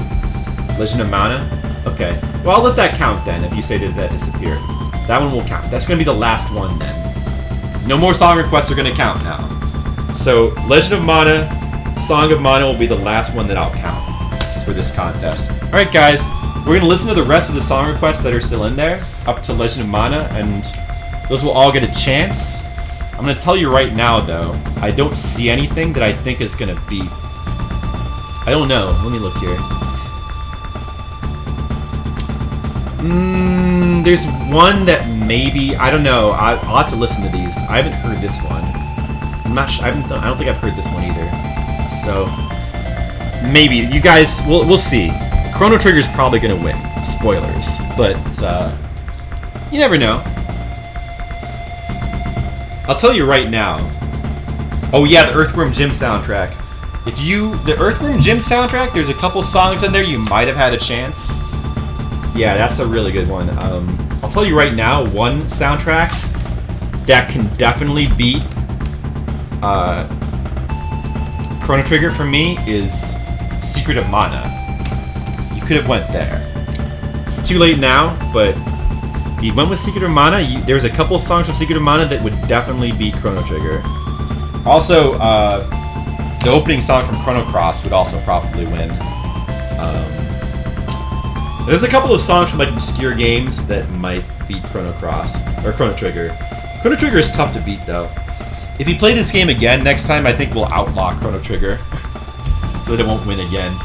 Legend of Mana? Okay. Well, I'll let that count then, if you say that disappeared. That one will count. That's going to be the last one then. No more song requests are going to count now. So, Legend of Mana, Song of Mana will be the last one that I'll count for this contest. Alright guys, we're going to listen to the rest of the song requests that are still in there, up to Legend of Mana, and those will all get a chance. I'm going to tell you right now, though, I don't see anything that I think is going to beat. I don't know. Let me look here. There's one that maybe, I don't know. I'll have to listen to these. I haven't heard this one. I'm not sure. I don't think I've heard this one either. So maybe you guys. We'll see. Chrono Trigger's probably going to win. Spoilers, but you never know. I'll tell you right now. Oh yeah, the Earthworm Jim soundtrack. The Earthworm Jim soundtrack, there's a couple songs in there you might have had a chance. Yeah, that's a really good one. I'll tell you right now, one soundtrack that can definitely beat Chrono Trigger for me is Secret of Mana. You could have went there. It's too late now, but you went with Secret of Mana. There's a couple songs from Secret of Mana that would definitely beat Chrono Trigger. Also, the opening song from Chrono Cross would also probably win. There's a couple of songs from like obscure games that might beat Chrono Cross or Chrono Trigger. Chrono Trigger is tough to beat though. If you play this game again next time, I think we'll outlaw Chrono Trigger so that it won't win again.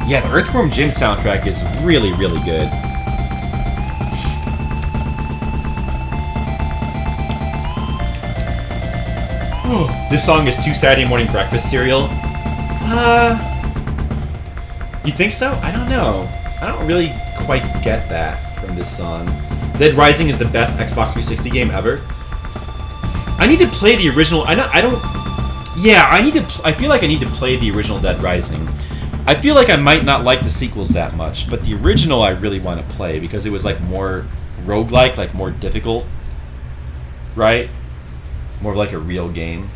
Yeah, the Earthworm Jim soundtrack is really, really good. This song is too Saturday morning breakfast cereal. You think so? I don't know. I don't really quite get that from this song. Dead Rising is the best Xbox 360 game ever. I need to play the original. I feel like I need to play the original Dead Rising. I feel like I might not like the sequels that much, but the original I really want to play because it was like more roguelike, like more difficult, right? More of like a real game.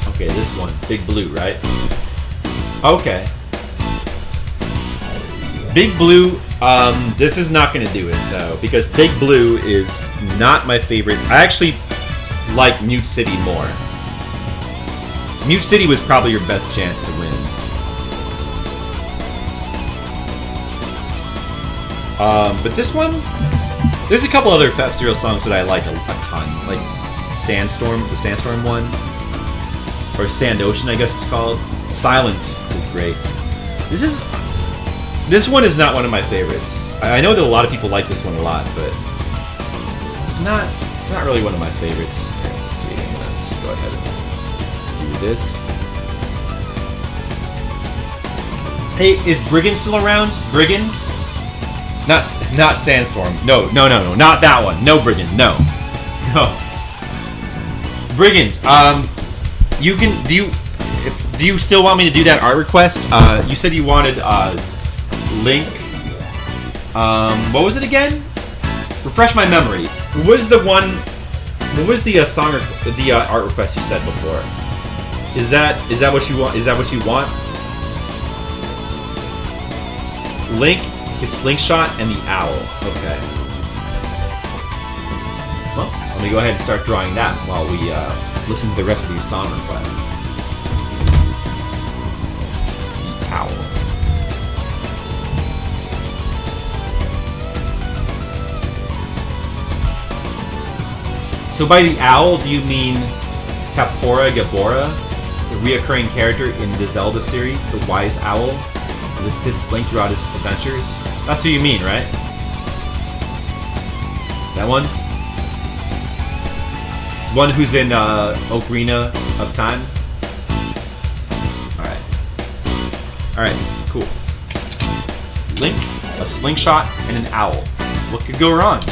Okay, this one, Big Blue, right? Okay. Big Blue, this is not going to do it, though, because Big Blue is not my favorite. I actually like Mute City more. Mute City was probably your best chance to win. But this one, there's a couple other F-Zero songs that I like a ton, like Sandstorm, the Sandstorm one, or Sand Ocean, I guess it's called. Silence is great. This one is not one of my favorites. I know that a lot of people like this one a lot, but it's not really one of my favorites. Here, let's see. I'm gonna just go ahead and do this. Hey, is Brigand still around? Brigand? Not Sandstorm. No, not that one. No Brigand. No. Brigand. Do you still want me to do that art request? You said you wanted Link. What was it again? Refresh my memory. What was the song or the art request you said before? Is that what you want? Is that what you want? Link, his slingshot, and the owl. Okay. Well, let me go ahead and start drawing that while we listen to the rest of these song requests. The owl. So by the owl, do you mean Kapora Gabora, the reoccurring character in the Zelda series, the wise owl that assists Link throughout his adventures? That's who you mean, right? That one? One who's in Ocarina of Time? Alright, cool. Link, a slingshot, and an owl. What could go wrong?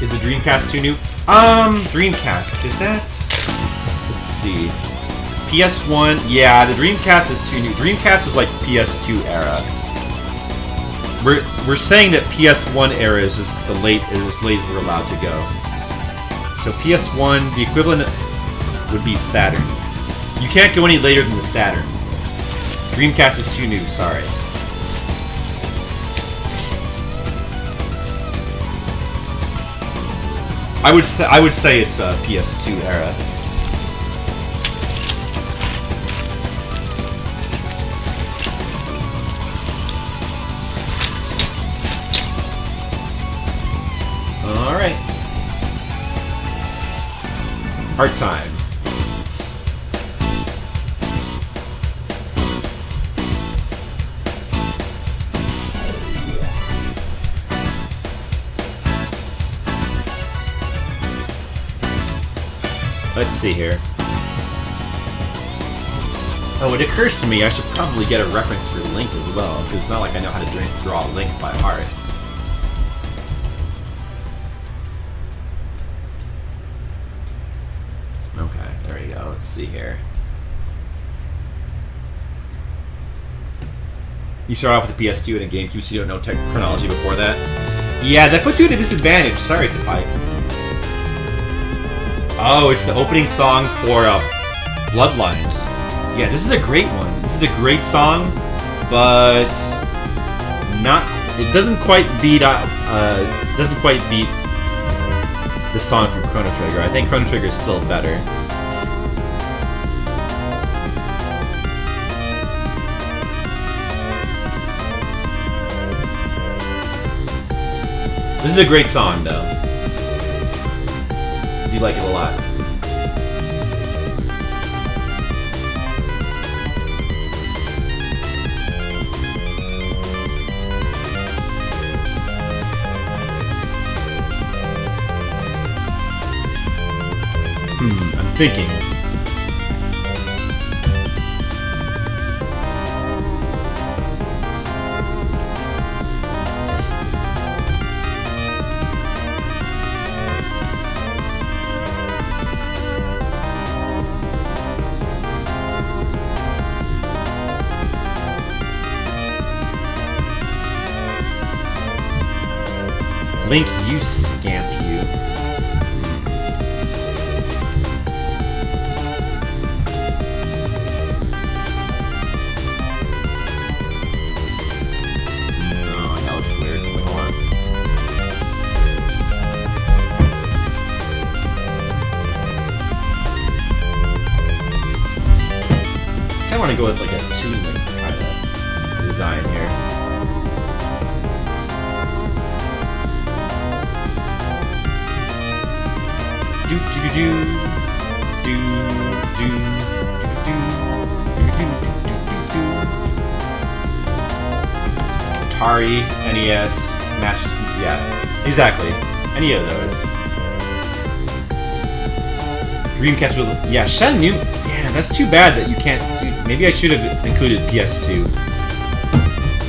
Is the Dreamcast too new? Dreamcast, is that... Let's see. PS1, yeah, the Dreamcast is too new. Dreamcast is like PS2 era. We're saying that PS1 era is as late as we're allowed to go. So PS1, the equivalent would be Saturn. You can't go any later than the Saturn. Dreamcast is too new, sorry. I would say it's PS2 era. All right. Art time. Let's see here. Oh, it occurs to me I should probably get a reference for Link as well, because it's not like I know how to draw Link by heart. Okay, there we go. Let's see here. You start off with the PS2 and a GameCube, so you don't know chronology before that. Yeah, that puts you at a disadvantage. Sorry, Tipike. Oh, it's the opening song for Bloodlines. Yeah, this is a great one. This is a great song, but it doesn't quite beat the song from Chrono Trigger. I think Chrono Trigger is still better. This is a great song, though. I do like it a lot. I'm thinking. Link, you scamp, you. to go with like a Toon Link kind of design here. Do do do do do do do do do. Atari, NES, Master System, yeah, exactly. Any of those. Dreamcast with, yeah, Shenmue. Yeah, that's too bad that you can't do. Maybe I should have included PS2.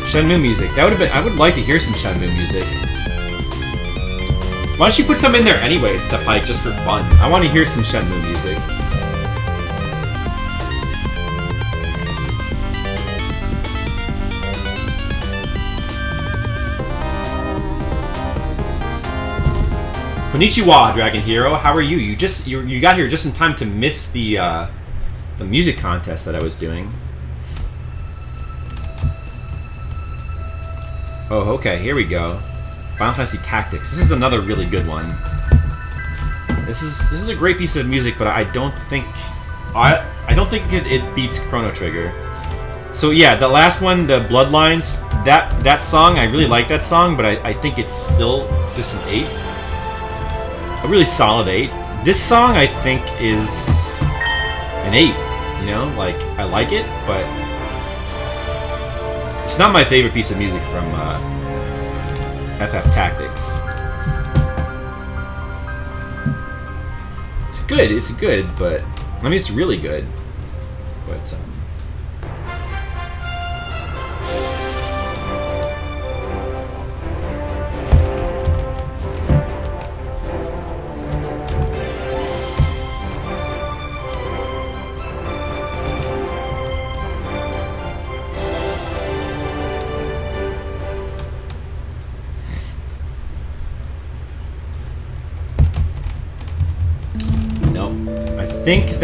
Shenmue music. That would have been. I would like to hear some Shenmue music. Why don't you put some in there anyway, the Pike, just for fun? I want to hear some Shenmue music. Konnichiwa, Dragon Hero. How are you? You got here just in time to miss the music contest that I was doing. Oh, okay. Here we go. Final Fantasy Tactics. This is another really good one. This is a great piece of music, but I don't think it beats Chrono Trigger. So yeah, the last one, the Bloodlines. That song, I really like that song, but I think it's still just an 8. A really solid 8. This song, I think, is an 8. You know, like, I like it, but it's not my favorite piece of music from FF Tactics. It's good, but I mean, it's really good, but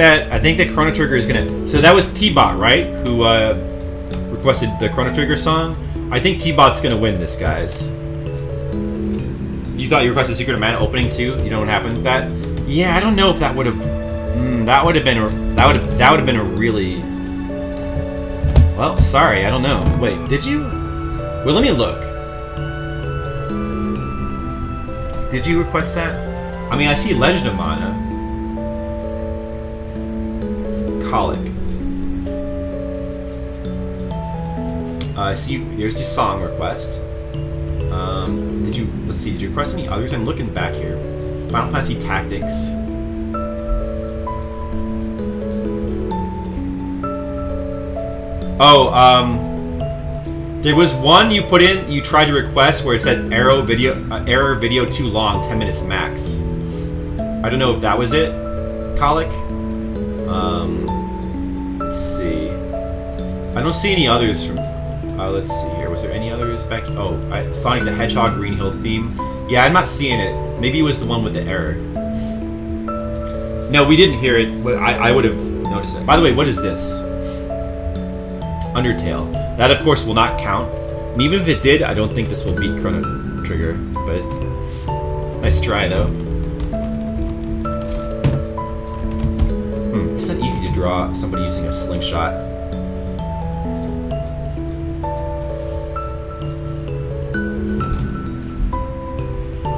I think that Chrono Trigger is gonna. So that was T-Bot, right? Who requested the Chrono Trigger song. I think T-Bot's gonna win this, guys. You thought you requested Secret of Mana opening too? You know what happened with that? Yeah, I don't know if that would have. That would have been a really. Well, sorry, I don't know. Wait, did you? Well, let me look. Did you request that? I mean, I see Legend of Mana. Colic. I see. There's your song request. Did you? Let's see. Did you request any others? I'm looking back here. Final Fantasy Tactics. Oh, there was one you put in. You tried to request where it said error video too long, 10 minutes max. I don't know if that was it, Colic. Let's see. I don't see any others from. Let's see here. Was there any others back? Oh, Sonic the Hedgehog Green Hill theme. Yeah, I'm not seeing it. Maybe it was the one with the error. No, we didn't hear it, but I would have noticed it. By the way, what is this? Undertale. That, of course, will not count. And even if it did, I don't think this will beat Chrono Trigger. But nice try, though. It's not easy to draw somebody using a slingshot.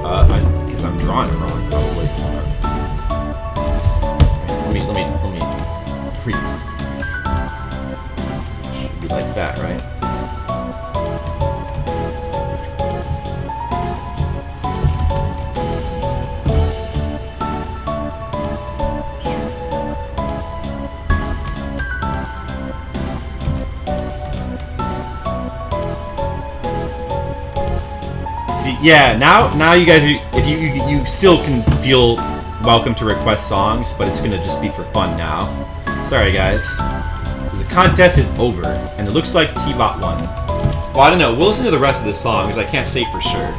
I guess I'm drawing it wrong, probably. Let me read. Should be like that, right? Yeah, now you guys, if you still can feel welcome to request songs, but it's gonna just be for fun now. Sorry, guys. The contest is over, and it looks like T-Bot won. Well, I don't know. We'll listen to the rest of this song because I can't say for sure.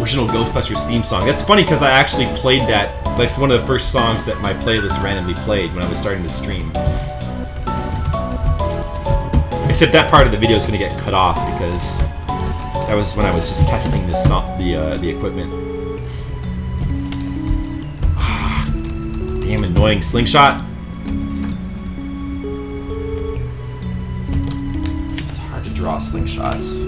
Original Ghostbusters theme song. That's funny because I actually played that. Like, it's one of the first songs that my playlist randomly played when I was starting to stream. Except that part of the video is going to get cut off because that was when I was just testing this the equipment. Damn annoying slingshot. draw slingshots.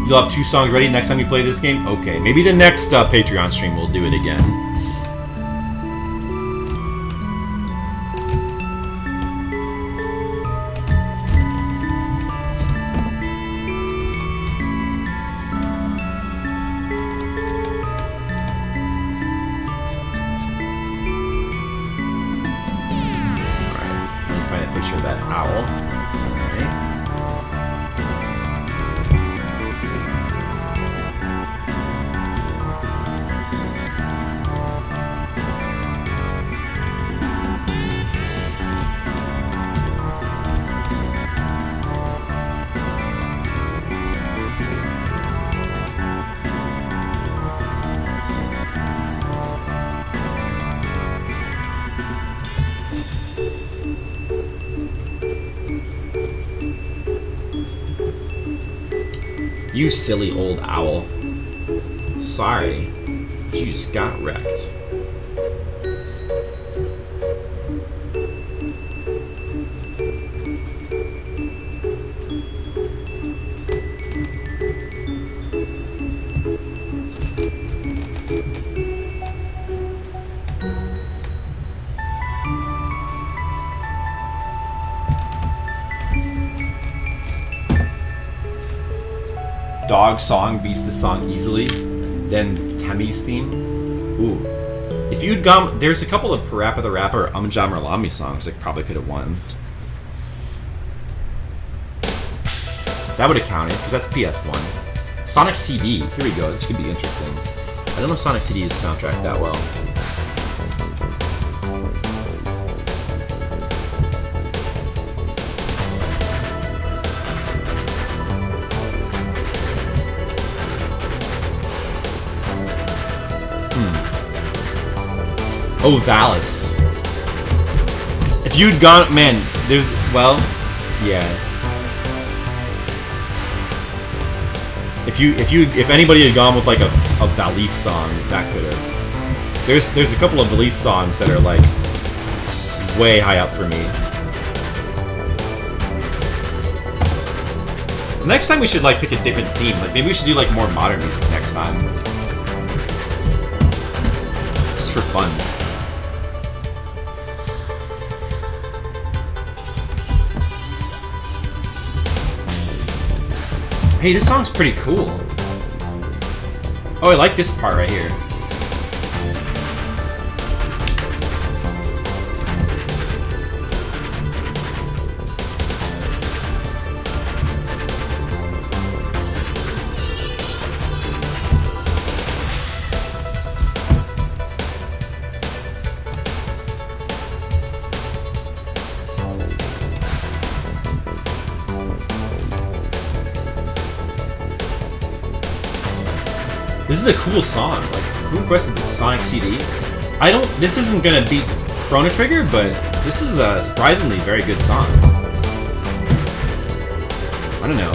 You'll have 2 songs ready next time you play this game? Okay, maybe the next Patreon stream we'll do it again. You silly old owl. Sorry. You just got wrecked. Dog song beats the song easily. Then Temmie's theme. Ooh. If you'd gone, there's a couple of Parappa the Rapper or Jam Ralami songs that probably could have won. That would have counted, because that's PS1. Sonic CD. Here we go. This could be interesting. I don't know Sonic CD's soundtrack that well. Oh, Valis. If you'd gone, man, there's, well, yeah. If anybody had gone with like a Valis song, that could have. There's a couple of Valis songs that are like way high up for me. Next time we should like pick a different theme. Like maybe we should do like more modern music next time. Just for fun. Hey, this song's pretty cool. Oh, I like this part right here. This is a cool song. Like, who requested this? Sonic CD? This isn't gonna beat Chrono Trigger, but this is a surprisingly very good song. I don't know.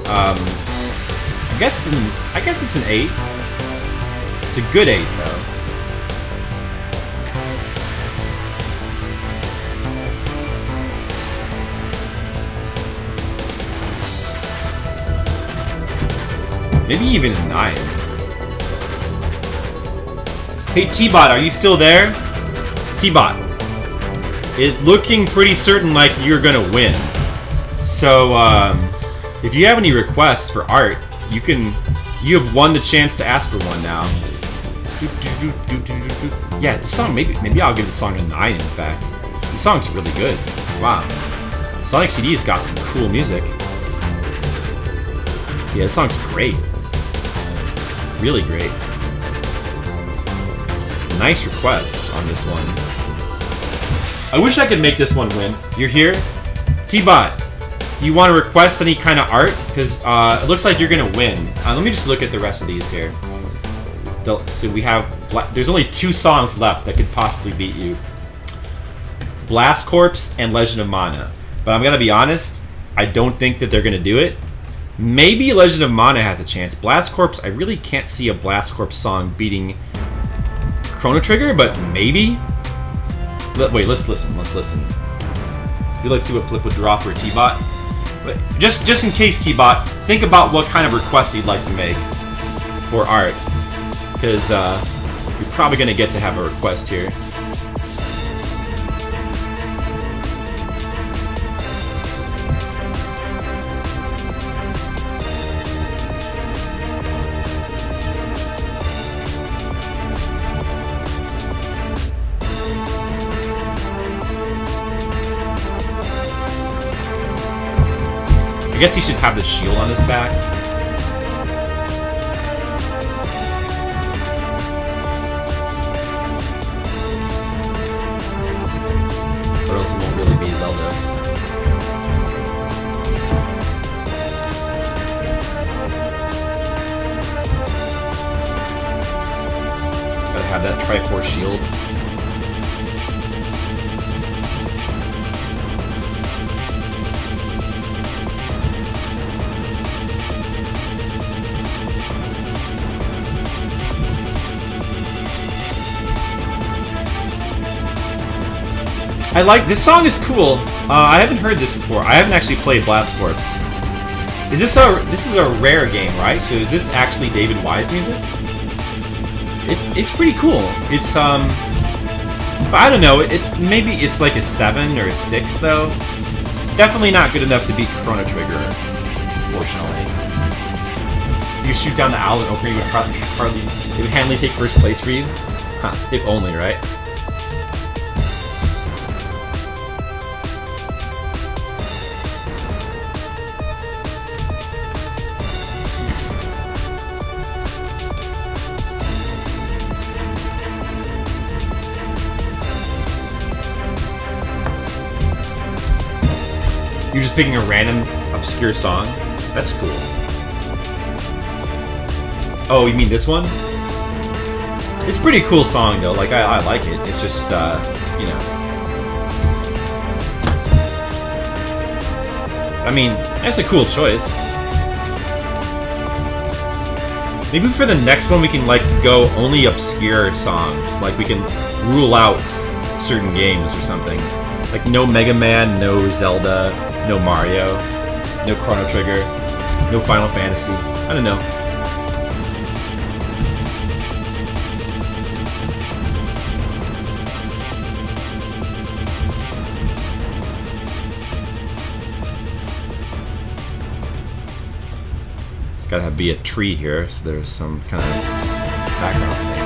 I guess it's an 8. It's a good 8 though. Maybe even a 9. Hey T-Bot, are you still there? T-Bot. It's looking pretty certain like you're gonna win. So, if you have any requests for art, you have won the chance to ask for one now. Yeah, the song, maybe I'll give the song a 9 in fact. The song's really good. Wow. Sonic CD's got some cool music. Yeah, the song's great. Really great. Nice requests on this one. I wish I could make this one win. You're here? T-Bot, do you want to request any kind of art? Because it looks like you're going to win. Let me just look at the rest of these here. So we have... There's only 2 songs left that could possibly beat you. Blast Corps and Legend of Mana. But I'm going to be honest, I don't think that they're going to do it. Maybe Legend of Mana has a chance. Blast Corps, I really can't see a Blast Corps song beating Chrono Trigger, but maybe. Wait, let's listen. Let's listen. Let's see what Flip would draw for T-Bot. But just in case, T-Bot, think about what kind of requests you'd like to make for art, because you're probably gonna get to have a request here. I guess he should have the shield on his back. Or else it won't really be Zelda. Gotta have that Triforce shield. I like this song. Is cool. I haven't heard this before. I haven't actually played Blast Corps. Is this is a rare game, right? So is this actually David Wise music? It's pretty cool. It's I don't know. Maybe it's like a 7 or a 6 though. Definitely not good enough to beat Chrono Trigger. Unfortunately, you shoot down the owl and Ocarina it would handily take first place for you. Huh, if only, right? You're just picking a random obscure song? That's cool. Oh, you mean this one? It's a pretty cool song though, like I like it. It's just, you know. I mean, that's a cool choice. Maybe for the next one we can like go only obscure songs. Like we can rule out certain games or something. Like no Mega Man, no Zelda, no Mario, no Chrono Trigger, no Final Fantasy. I don't know. It's gotta be a tree here, so there's some kind of background thing.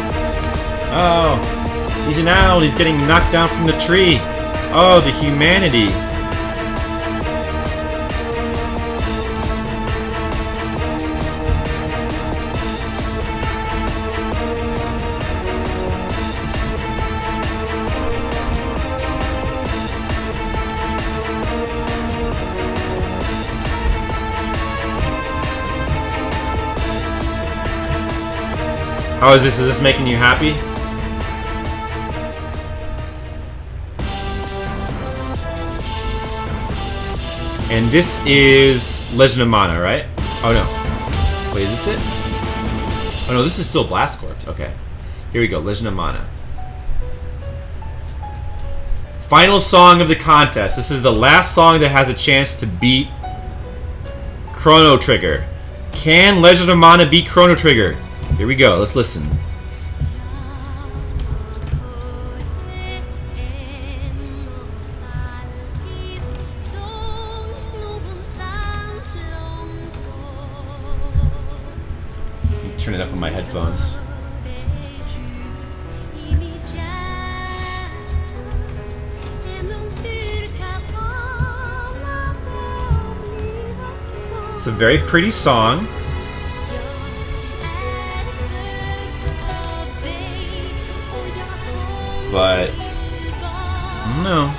Oh, he's an owl. He's getting knocked down from the tree. Oh, the humanity. How is this? Is this making you happy? And this is Legend of Mana, right? Oh no. Wait, is this it? Oh no, this is still Blast Corps. Okay. Here we go, Legend of Mana. Final song of the contest. This is the last song that has a chance to beat Chrono Trigger. Can Legend of Mana beat Chrono Trigger? Here we go, let's listen. Turn it up on my headphones. It's a very pretty song. But I don't know.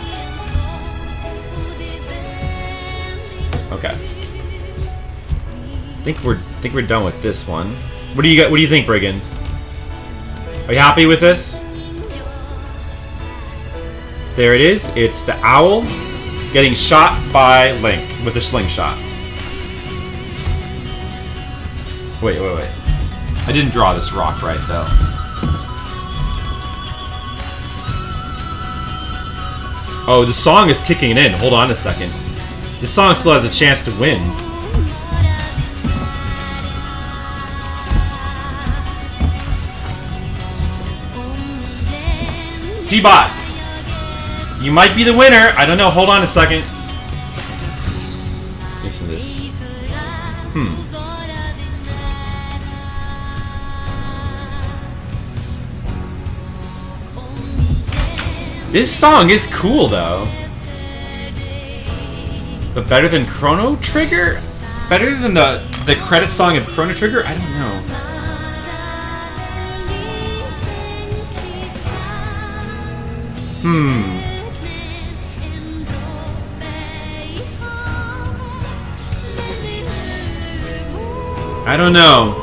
Okay. I think we're done with this one. What do you got? What do you think, Brigand? Are you happy with this? There it is. It's the owl getting shot by Link with a slingshot. Wait. I didn't draw this rock right though. Oh, the song is kicking in. Hold on a second. This song still has a chance to win. T-Bot, you might be the winner. I don't know. Hold on a second. Listen to this. This song is cool, though. But better than Chrono Trigger? Better than the credit song of Chrono Trigger? I don't know. I don't know.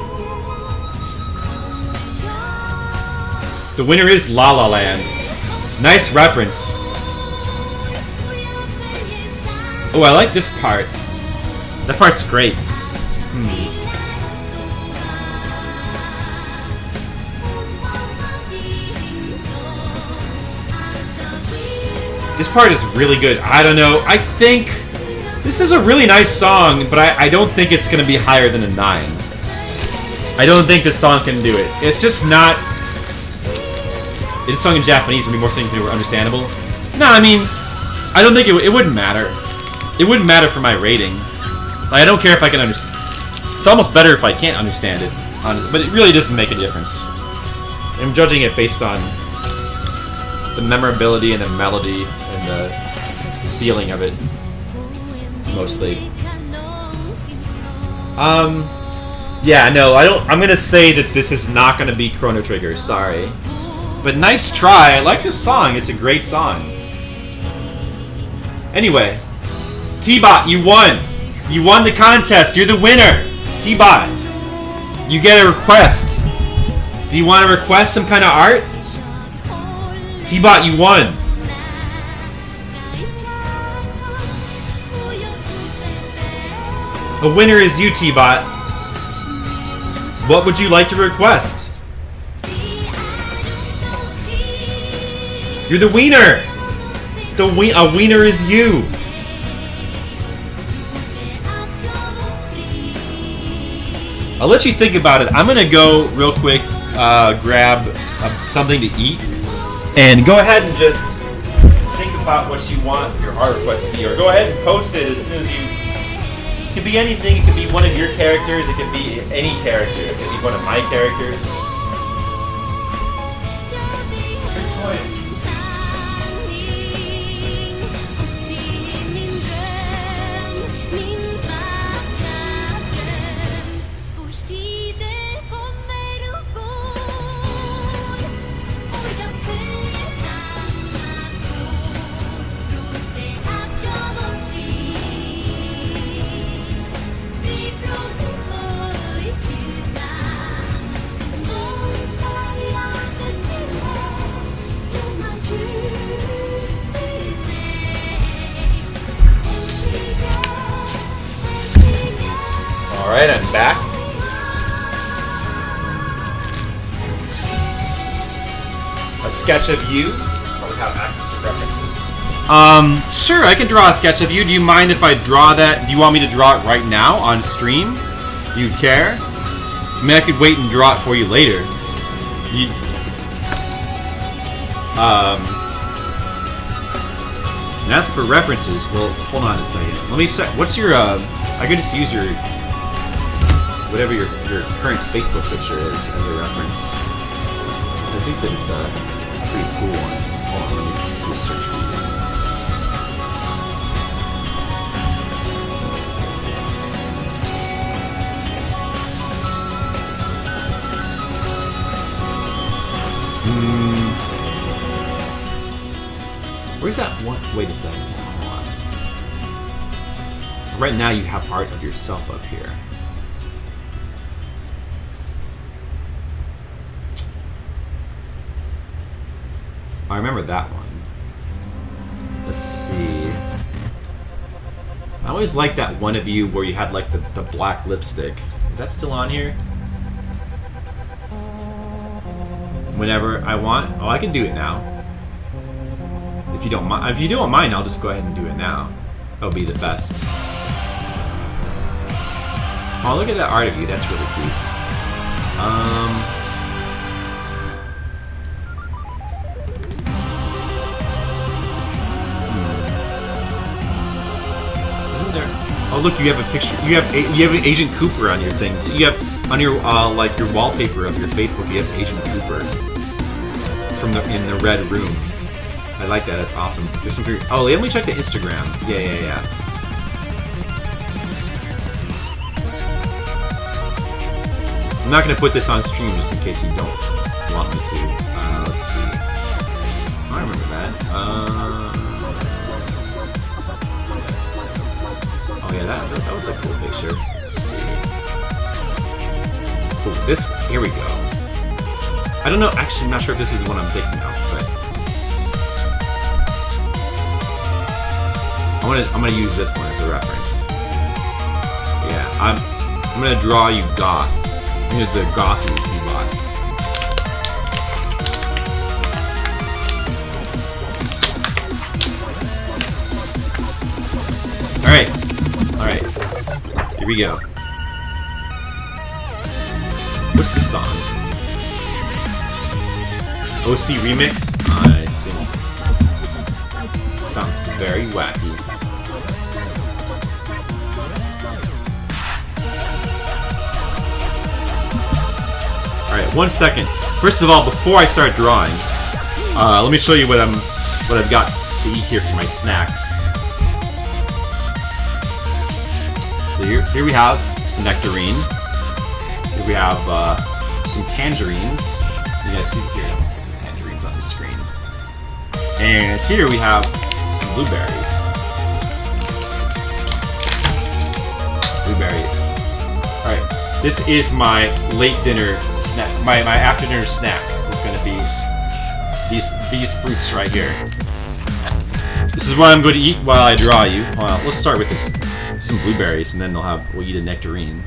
The winner is La La Land. Nice reference. Oh, I like this part. That part's great. This part is really good. I don't know. I think this is a really nice song, but I don't think it's going to be higher than a 9. I don't think this song can do it. It's just not... It's sung in Japanese would be more something understandable. No, I mean, I don't think it wouldn't matter. It wouldn't matter for my rating. Like, I don't care if I can understand. It's almost better if I can't understand it, but it really doesn't make a difference. I'm judging it based on the memorability and the melody and the feeling of it, mostly. Yeah, no, I don't. I'm gonna say that this is not gonna be Chrono Trigger. Sorry. But nice try. I like this song. It's a great song. Anyway, T-Bot, you won. You won the contest. You're the winner. T-Bot, you get a request. Do you want to request some kind of art? T-Bot, you won. The winner is you, T-Bot. What would you like to request? You're the wiener! A wiener is you! I'll let you think about it. I'm gonna go real quick, grab something to eat, and go ahead and just think about what you want your art request to be, or go ahead and post it as soon as you... It could be anything. It could be one of your characters. It could be any character. It could be one of my characters. Your choice. Alright, I'm back. A sketch of you. Probably have access to references. Sure, I can draw a sketch of you. Do you mind if I draw that? Do you want me to draw it right now on stream? Do you care? I mean, I could wait and draw it for you later. And as for references, well, hold on a second. Let me set. What's your? I could just use your. Whatever your current Facebook picture is as a reference. So I think that it's a pretty cool one. Hold on, let me do a search for you. Where's that one? Wait a second. Hold on. Right now you have art of yourself up here. I remember that one. Let's see. I always liked that one of you where you had like the black lipstick. Is that still on here? Whenever I want? Oh, I can do it now. If you don't mind, I'll just go ahead and do it now. That'll be the best. Oh, look at that art of you. That's really cute. Isn't there? Oh, look, you have a picture. You have Agent Cooper on your thing. So you have on your like your wallpaper of your Facebook. You have Agent Cooper in the red room. I like that. That's awesome. There's some. Oh, let me check the Instagram. Yeah. I'm not gonna put this on stream just in case you don't want me to. Let's see. I remember that. Oh yeah, that was a cool picture. Let's see. Oh, this. Here we go. I don't know. Actually, I'm not sure if this is the one I'm thinking of, but I'm gonna use this one as a reference. Yeah, I'm gonna draw you goth. Here's the goth you bought. Alright. Here we go. What's this song? OC Remix? I see. Sounds very wacky. Alright, 1 second. First of all, before I start drawing, let me show you what I've got to eat here for my snacks. So here we have nectarine. Here we have some tangerines. You guys see here the tangerines on the screen. And here we have some blueberries. Alright. This is my late dinner snack. My after dinner snack is going to be these fruits right here. This is what I'm going to eat while I draw you. Well, let's start with some blueberries, and then we'll eat a nectarine.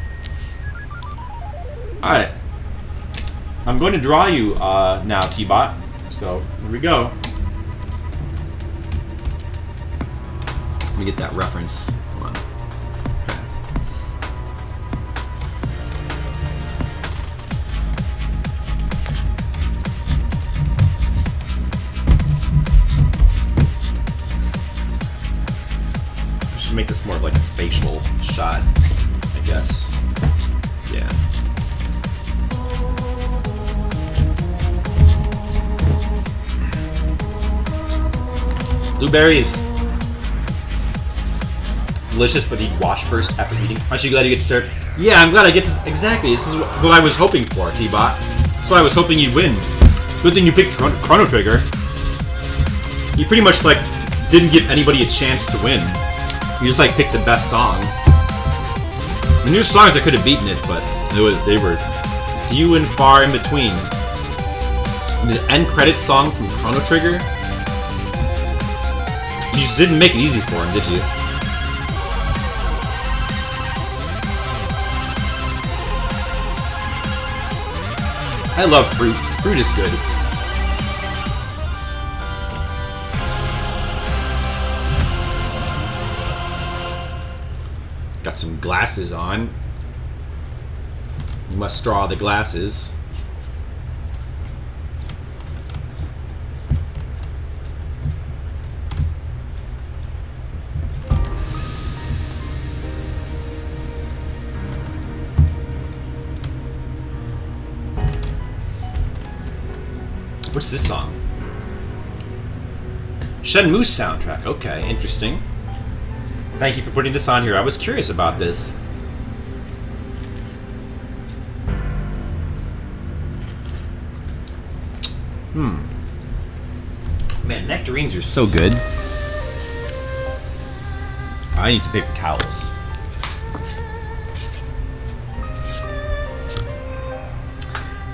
All right, I'm going to draw you now, T-Bot. So here we go. Let me get that reference. Hold on. Make this more of like a facial shot, I guess. Yeah. Blueberries. Delicious, but need wash first after eating. Aren't you glad you get to start? Yeah, I'm glad I get to. Exactly. This is what I was hoping for, T-Bot. That's why I was hoping you'd win. Good thing you picked Chrono Trigger. You pretty much like didn't give anybody a chance to win. You just like picked the best song. The new songs that could have beaten it, but they were few and far in between. And the end credits song from Chrono Trigger. You just didn't make it easy for him, did you? I love fruit. Fruit is good. Got some glasses on. You must straw the glasses. What's this song? Shenmue soundtrack. Okay, interesting. Thank you for putting this on here. I was curious about this. Man, nectarines are so good. I need some paper towels.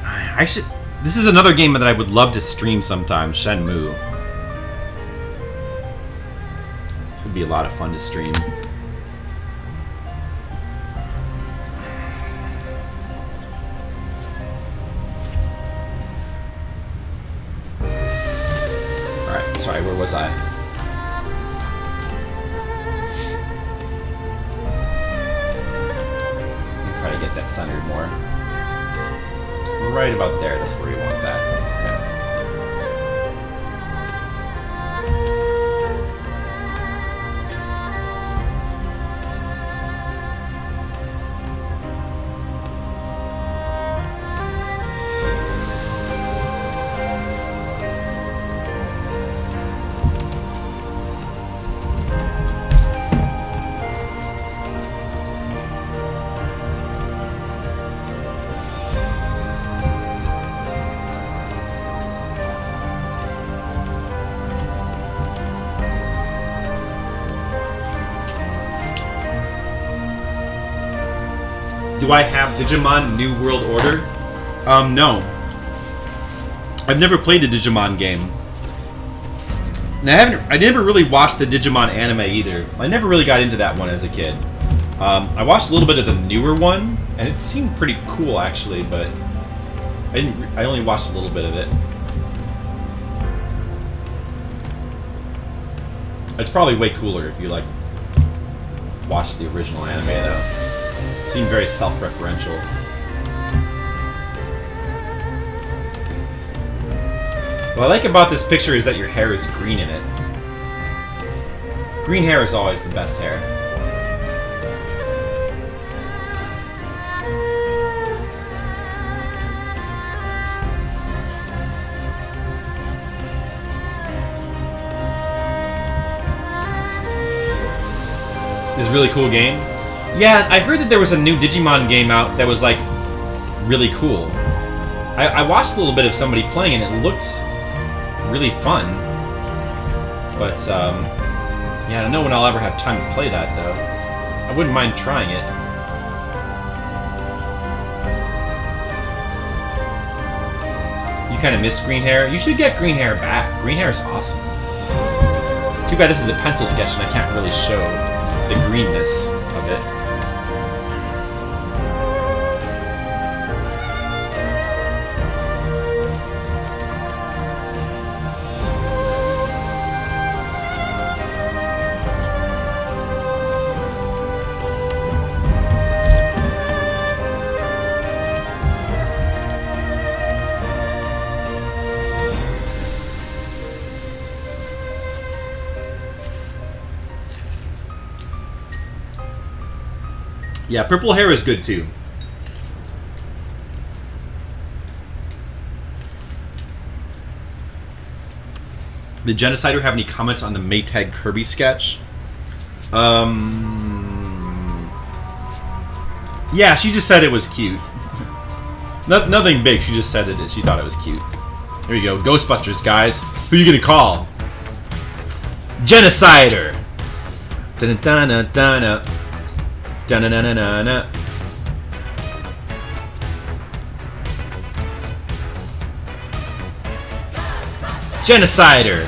Actually, this is another game that I would love to stream sometime, Shenmue. This would be a lot of fun to stream. Alright, sorry, we're was I? Try to get that centered more. Right about there. That's where we want that. Do I have Digimon New World Order? No. I've never played the Digimon game. And I never really watched the Digimon anime either. I never really got into that one as a kid. I watched a little bit of the newer one, and it seemed pretty cool actually, but I only watched a little bit of it. It's probably way cooler if you like watch the original anime though. Seemed very self-referential. What I like about this picture is that your hair is green in it. Green hair is always the best hair. This really cool game. Yeah, I heard that there was a new Digimon game out that was like really cool. I watched a little bit of somebody playing and it looked really fun. But yeah, I don't know when I'll ever have time to play that though. I wouldn't mind trying it. You kind of miss green hair? You should get green hair back. Green hair is awesome. Too bad this is a pencil sketch and I can't really show the greenness of it. Yeah, purple hair is good too. Did Genocider have any comments on the Maytag Kirby sketch? Yeah, she just said it was cute. Nothing big, she just said that she thought it was cute. Here you go, Ghostbusters, guys. Who are you gonna call? Genocider! Dun-dun-dun-dun-dun. Da-na-na-na-na-na. Genocider.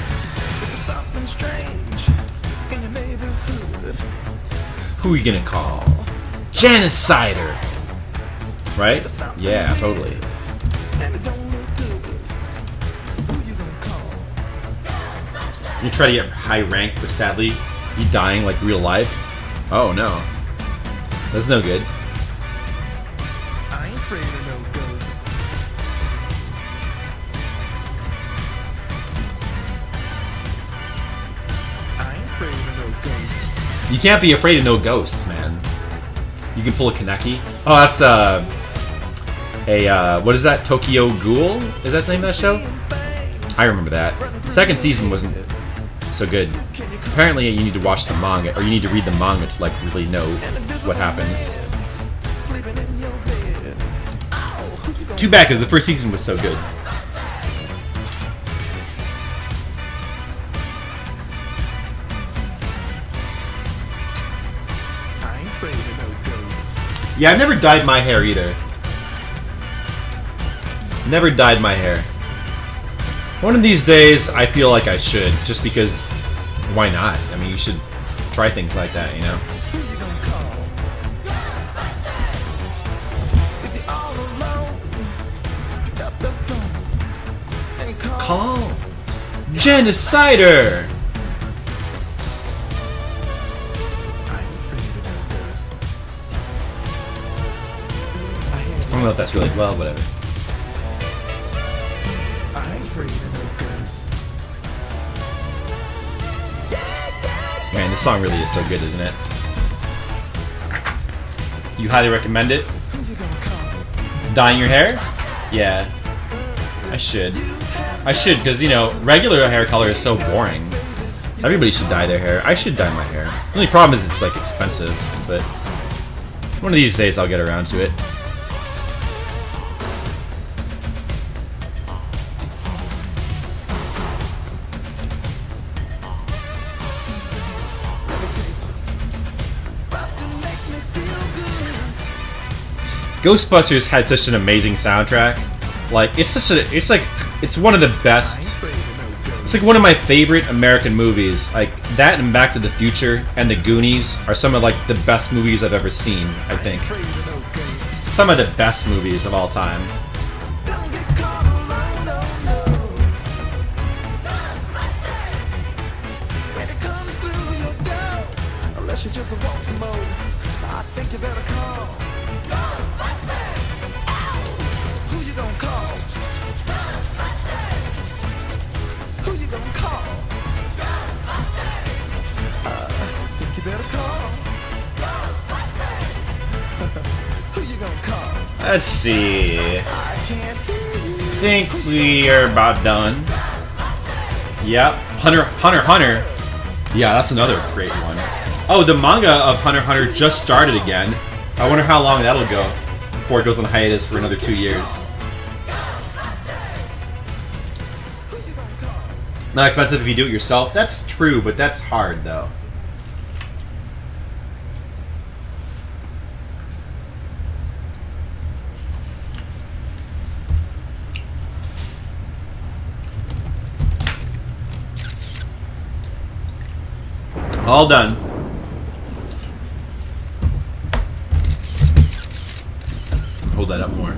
Who are you gonna call? Genocider. Right? Yeah, totally. You try to get high rank, but sadly, you dying like real life. Oh no. That's no good. I ain't afraid of no ghosts. I ain't afraid of no ghosts. You can't be afraid of no ghosts, man. You can pull a Kaneki. Oh, that's what is that? Tokyo Ghoul? Is that the name of that show? I remember that. The second season wasn't so good. Apparently you need to watch the manga, or you need to read the manga to like really know what happens. Too bad, because the first season was so good. I ain't afraid of no ghosts. Yeah, I've never dyed my hair either. Never dyed my hair. One of these days, I feel like I should, just because, why not? I mean, you should try things like that, you know? Who you gonna call? If you're all alone, pick up the phone and call. Call Genocider! I don't know if that's really well, whatever. I ain't afraid of no ghosts. Man, this song really is so good, isn't it? You highly recommend it? Who you gonna call? Dyeing your hair? Yeah. I should. I should, because, you know, regular hair color is so boring. Everybody should dye their hair. I should dye my hair. The only problem is it's, like, expensive, but one of these days I'll get around to it. Let me tell you something. Bustin' makes me feel good. Ghostbusters had such an amazing soundtrack. Like, it's one of the best. Afraid of no ghosts. It's like one of my favorite American movies. Like that and Back to the Future and The Goonies are some of like the best movies I've ever seen, I think. Afraid of no ghosts. Some of the best movies of all time. Don't get caught alone, no, no. When it comes through your door, unless you just want some more, I think you better call. Who you gonna call? Who you gonna call? Think you better call. Who you gonna call? Let's see. I can't hear you. Think we are about done. Yep. Hunter. Yeah, that's another great one. Oh, the manga of Hunter x Hunter just started again. I wonder how long that'll go before it goes on hiatus for another 2 years. Not expensive if you do it yourself. That's true, but that's hard though. All done. Hold that up more.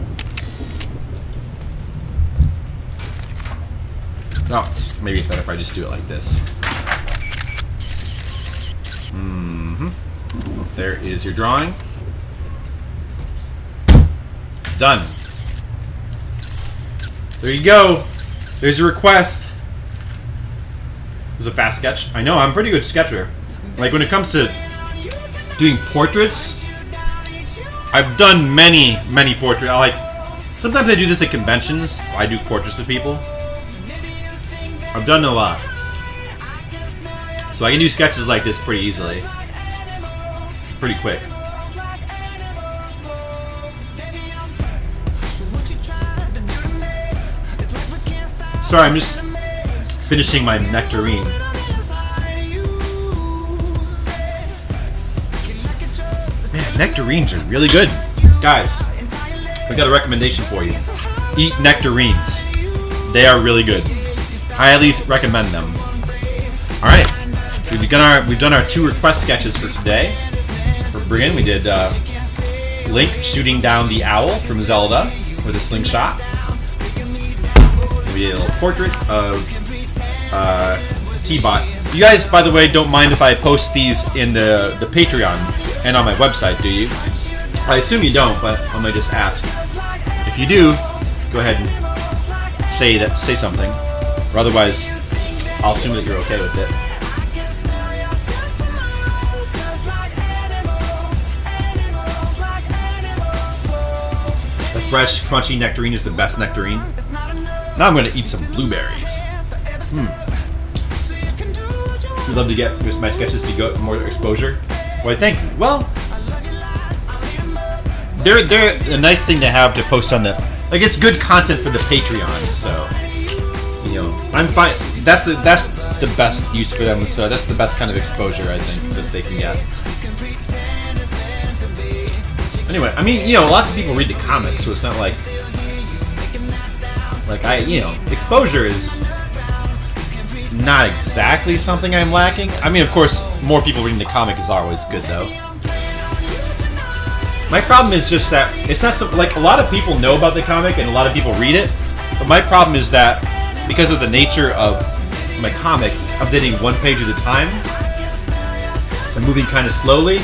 Oh, maybe it's better if I just do it like this. There is your drawing. It's done. There you go. There's your request. This is a fast sketch. I know, I'm a pretty good sketcher. Like when it comes to doing portraits, I've done many portraits. Sometimes I do this at conventions. I do portraits of people. I've done a lot. So I can do sketches like this pretty easily. Pretty quick. Sorry, I'm just finishing my nectarine. Man, nectarines are really good. Guys, I got a recommendation for you. Eat nectarines. They are really good. I at least recommend them. Alright. We've done our 2 request sketches for today. For Brigand, we did Link shooting down the owl from Zelda with a slingshot. We did a little portrait of T-Bot. You guys, by the way, don't mind if I post these in the Patreon and on my website, do you? I assume you don't, but I'm gonna just ask. If you do, go ahead and say something. Or otherwise, I'll assume that you're okay with it. The fresh, crunchy nectarine is the best nectarine. Now I'm going to eat some blueberries. You'd love to get my sketches to go more exposure? Why, thank you. Well, they're a nice thing to have to post on the... Like, it's good content for the Patreon, so... You know, I'm fine. That's the best use for them. So that's the best kind of exposure I think that they can get. Anyway, I mean, you know, lots of people read the comics, so it's not like exposure is not exactly something I'm lacking. I mean, of course, more people reading the comic is always good, though. My problem is just that it's not like a lot of people know about the comic and a lot of people read it, but my problem is that because of the nature of my comic, updating one page at a time. I'm moving kind of slowly.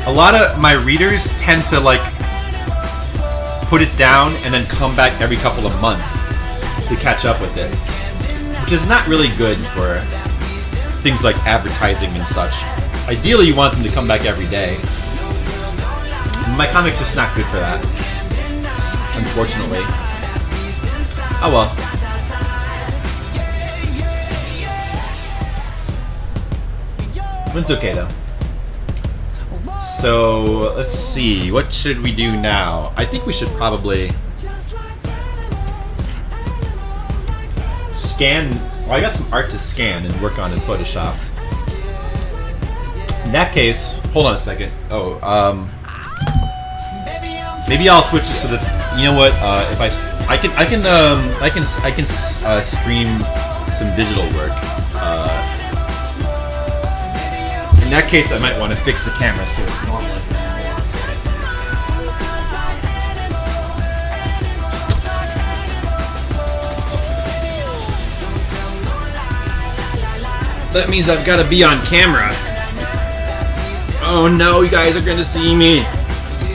A lot of my readers tend to like put it down and then come back every couple of months to catch up with it, which is not really good for things like advertising and such. Ideally, you want them to come back every day. My comic's just not good for that, unfortunately. Oh well. It's okay though. So let's see, what should we do now? I think we should probably scan. Well, I got some art to scan and work on in Photoshop. In that case, hold on a second. Maybe I'll switch it so that you know what? If I can stream some digital work. In that case, I might want to fix the camera so it's normal. That means I've got to be on camera. Oh no, you guys are going to see me.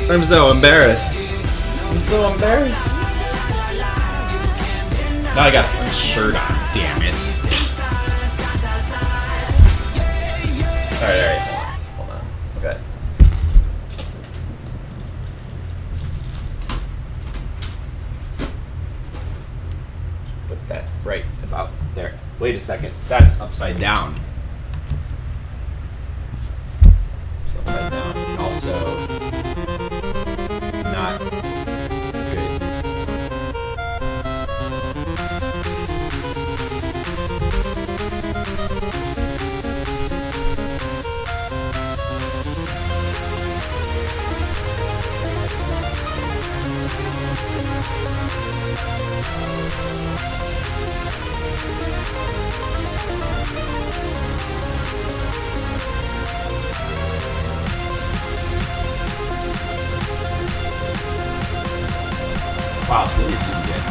I'm so embarrassed. I'm so embarrassed. Now I got a shirt on, damn it. Alright, hold on. Okay. Put that right about there. Wait a second, that's upside down. It's upside down. Also, not good. Wow, it's really zoomed in.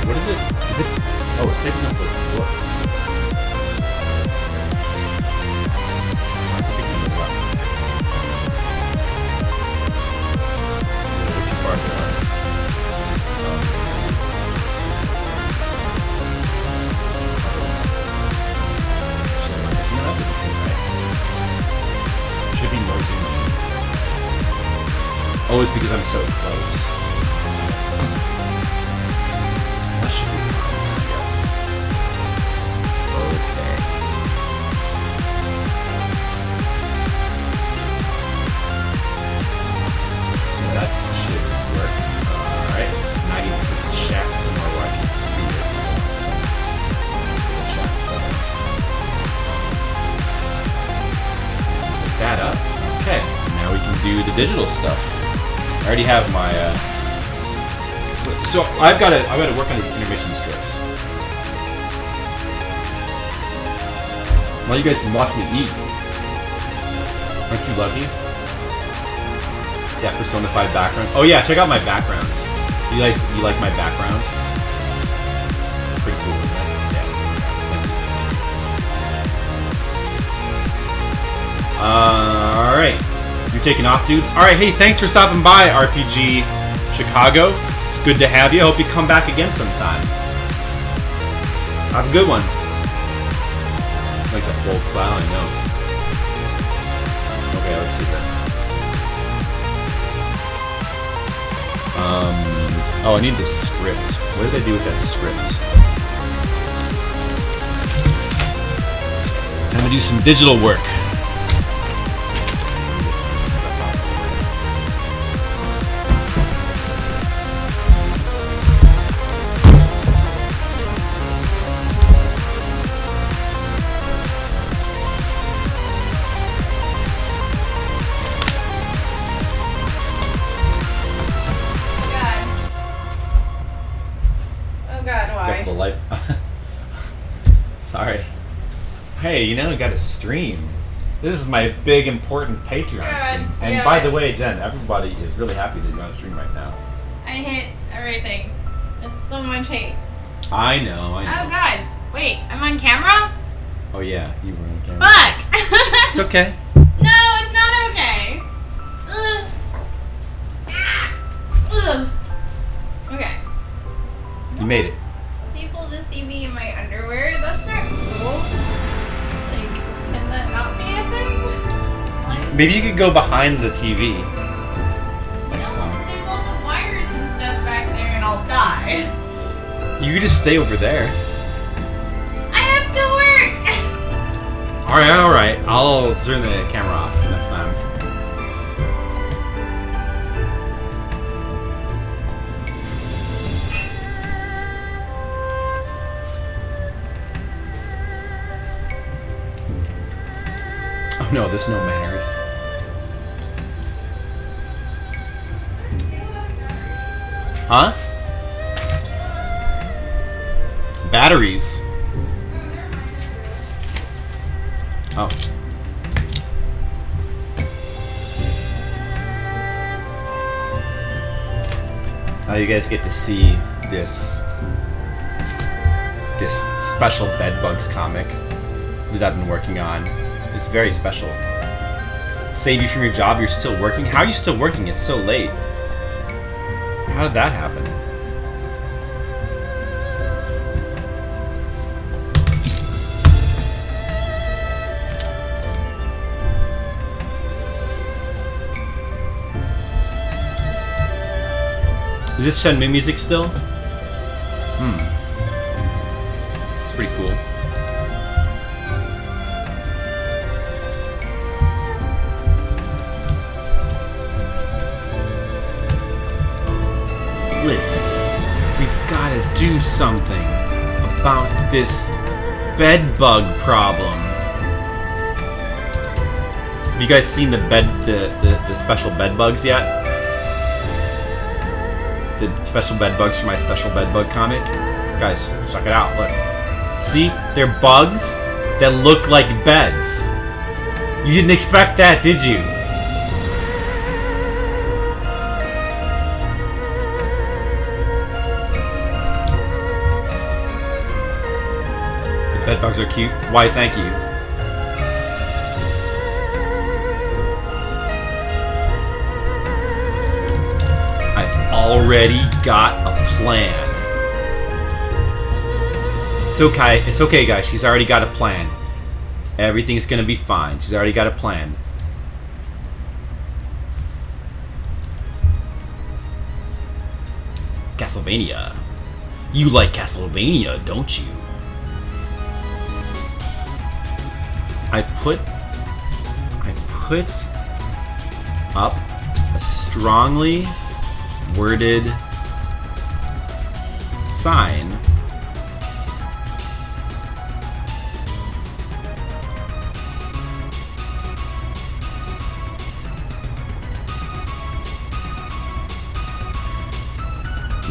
What is it? Is it? Oh, it's picking up those books. Why is it picking them up? Way too far down. Should be more zoomed in. Oh, it's because I'm so close. That should be fine, I guess. Okay. Yeah, that should work. Alright. Now I need to put the chat somewhere where I can see it. The chat folder. Put that up. Okay. Now we can do the digital stuff. I already have my. So I've got to work on these intermission strips. Well, you guys can watch me eat. Aren't you lucky? Yeah, Persona 5 background. Oh yeah, check out my backgrounds. You like my backgrounds? Pretty cool, right? Yeah. All right. You're taking off, dudes? Alright, hey, thanks for stopping by, RPG Chicago. It's good to have you. I hope you come back again sometime. Have a good one. I like that bold style, I know. Okay, let's see here. Oh, I need the script. What did I do with that script? I'm gonna do some digital work. The light. Sorry. Hey, you know, I got a stream. This is my big important Patreon stream. And by the way, Jen, everybody is really happy that you're on a stream right now. I hit everything. It's so much hate. I know. Oh god. Wait, I'm on camera? Oh yeah, you were on camera. Fuck! It's okay. No, it's not okay. Ugh. Ah. Ugh. Okay. You made it. People to see me in my underwear, that's not cool. Like, can that not be a thing? Like, Maybe you could go behind the TV. Next no, time. there's all the wires and stuff back there and I'll die. You could just stay over there. I have to work! Alright. I'll turn the camera off next time. Oh no, there's no manners. Huh? Batteries. Oh. Now you guys get to see this special Bedbugs comic that I've been working on. It's very special. Save you from your job, you're still working? How are you still working? It's so late. How did that happen? Is this Shenmue music still? It's pretty cool. Listen, we've got to do something about this bedbug problem. Have you guys seen the special bedbugs yet? The special bedbugs for my special bedbug comic? Guys, check it out. Look. See? They're bugs that look like beds. You didn't expect that, did you? Bedbugs are cute. Why, thank you. I've already got a plan. It's okay, guys. She's already got a plan. Everything's gonna be fine. She's already got a plan. Castlevania. You like Castlevania, don't you? I put up a strongly worded sign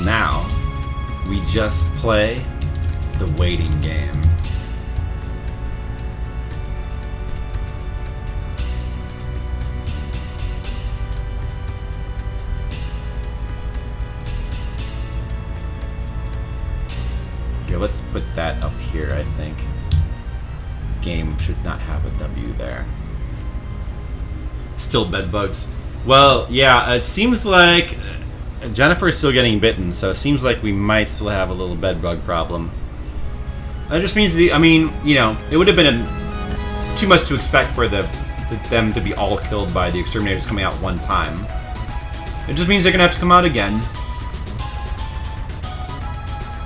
now. We just play the waiting game. Okay, let's put that up here, I think. Game should not have a W there. Still bedbugs. Well, yeah, it seems like Jennifer's still getting bitten, so it seems like we might still have a little bedbug problem. That just means it would have been too much to expect for them to be all killed by the exterminators coming out one time. It just means they're gonna have to come out again.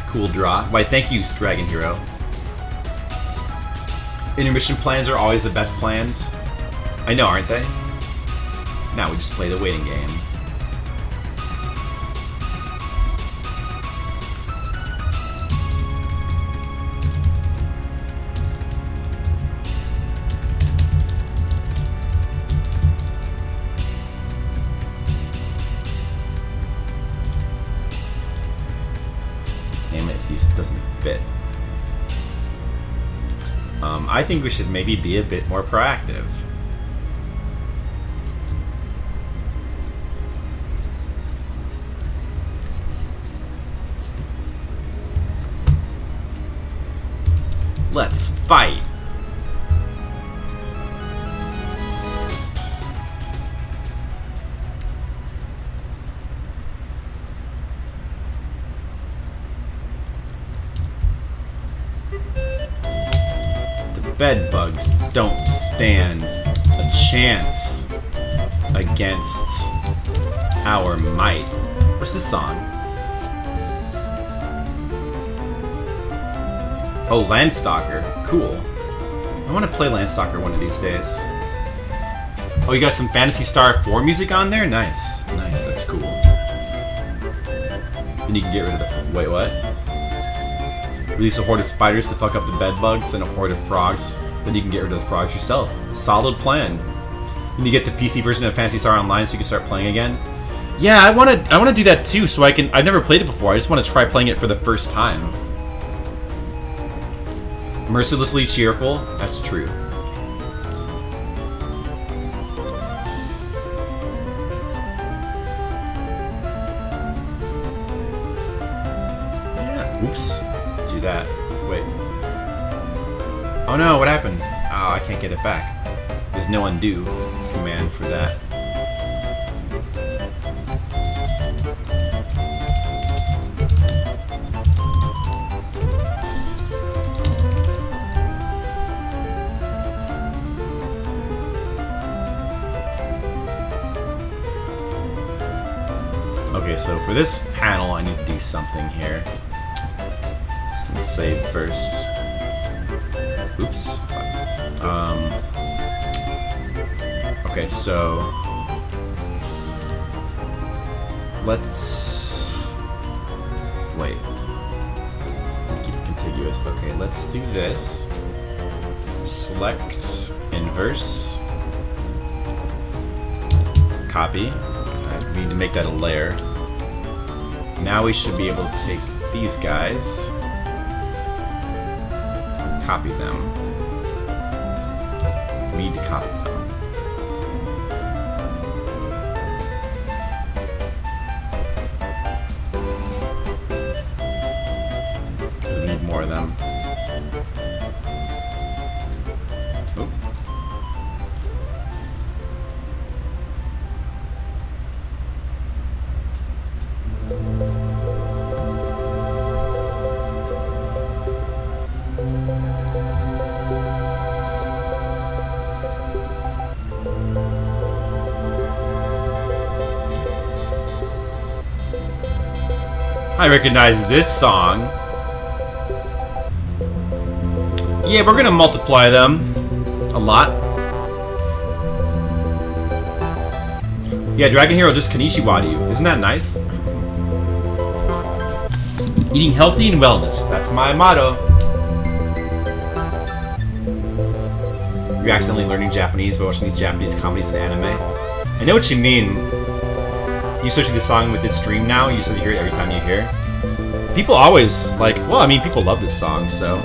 Cool draw. Why, thank you, Dragon Hero. Intermission plans are always the best plans. I know, aren't they? Now we just play the waiting game. Damn it, this doesn't fit. I think we should maybe be a bit more proactive. Let's fight. The bed bugs don't stand a chance against our might. What's this song? Oh, Landstalker. Cool. I want to play Landstalker one of these days. Oh, you got some Phantasy Star 4 music on there? Nice. Nice, that's cool. Then you can get rid of the... Wait, what? Release a horde of spiders to fuck up the bed bugs, then a horde of frogs. Then you can get rid of the frogs yourself. Solid plan. Then you get the PC version of Phantasy Star Online so you can start playing again. Yeah, I wanna do that too, so I can... I've never played it before, I just want to try playing it for the first time. Mercilessly cheerful? That's true. Yeah, oops. Do that. Wait. Oh no, what happened? Oh, I can't get it back. There's no undo command for that. Okay, so for this panel, I need to do something here. So let's save first. Oops. Okay, so let's wait. Keep it contiguous. Okay, let's do this. Select inverse. Copy. I need to make that a layer. Now we should be able to take these guys and copy them. We need to copy them. Because we need more of them. Oop. I recognize this song. Yeah, we're gonna multiply them a lot. Yeah, Dragon Hero just Kanishiwa you. Isn't that nice? Eating healthy and wellness. That's my motto. You're accidentally learning Japanese by watching these Japanese comedies and anime. I know what you mean. You switching the song with this stream now, you sort of hear it every time you hear. People always like, well, I mean, people love this song, so.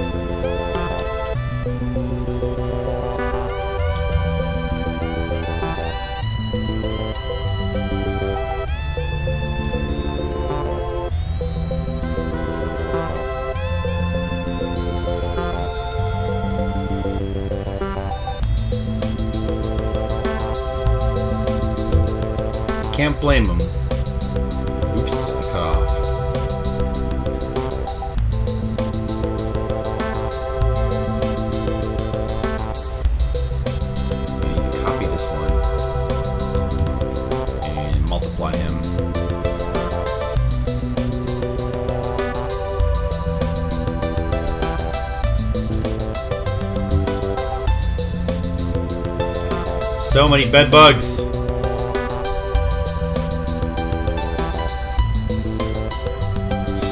Can't blame them. Oops, I cut off. I need to copy this one and multiply him. So many bed bugs.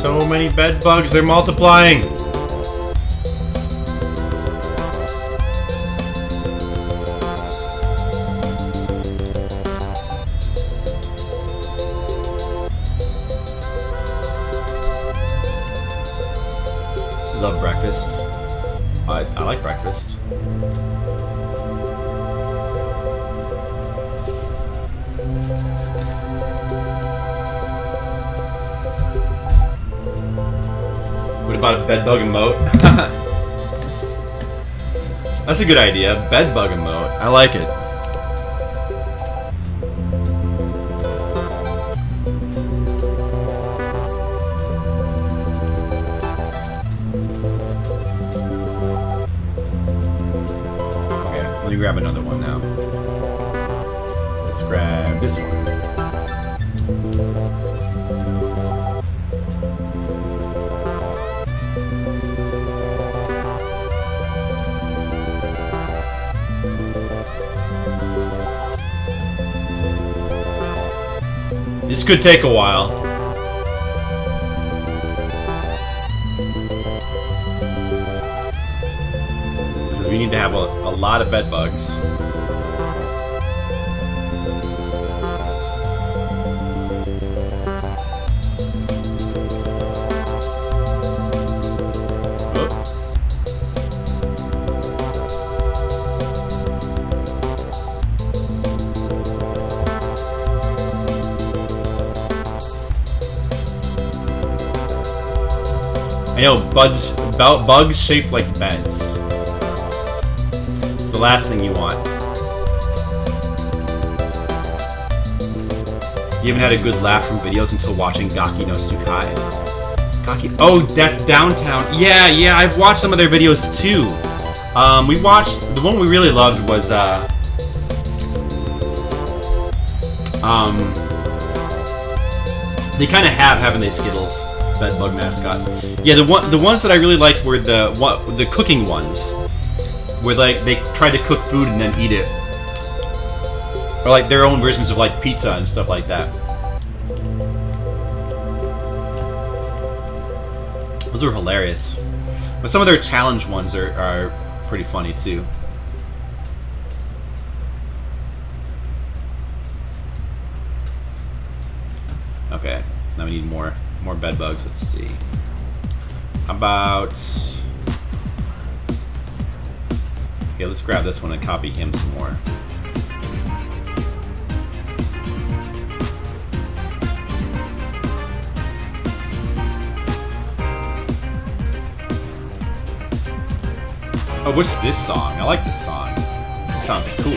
So many bed bugs, they're multiplying. Love breakfast. I like breakfast. What about a bedbug emote? That's a good idea. Bed bug emote. I like it. Okay, let me grab another one now. Let's grab this one. This could take a while. Because we need to have a lot of bed bugs. I know, bugs shaped like beds. It's the last thing you want. You haven't had a good laugh from videos until watching Gaki no Tsukai. Gaki? Oh, that's Downtown. Yeah, I've watched some of their videos too. We watched, the one we really loved was, they kind of have, haven't they, Skittles? Bed bug mascot. Yeah, the ones that I really liked were the cooking ones, where like they tried to cook food and then eat it, or like their own versions of like pizza and stuff like that. Those were hilarious. But some of their challenge ones are pretty funny too. Okay, now we need more bed bugs. Let's see. How about... Yeah, let's grab this one and copy him some more. Oh, what's this song? I like this song. This sounds cool.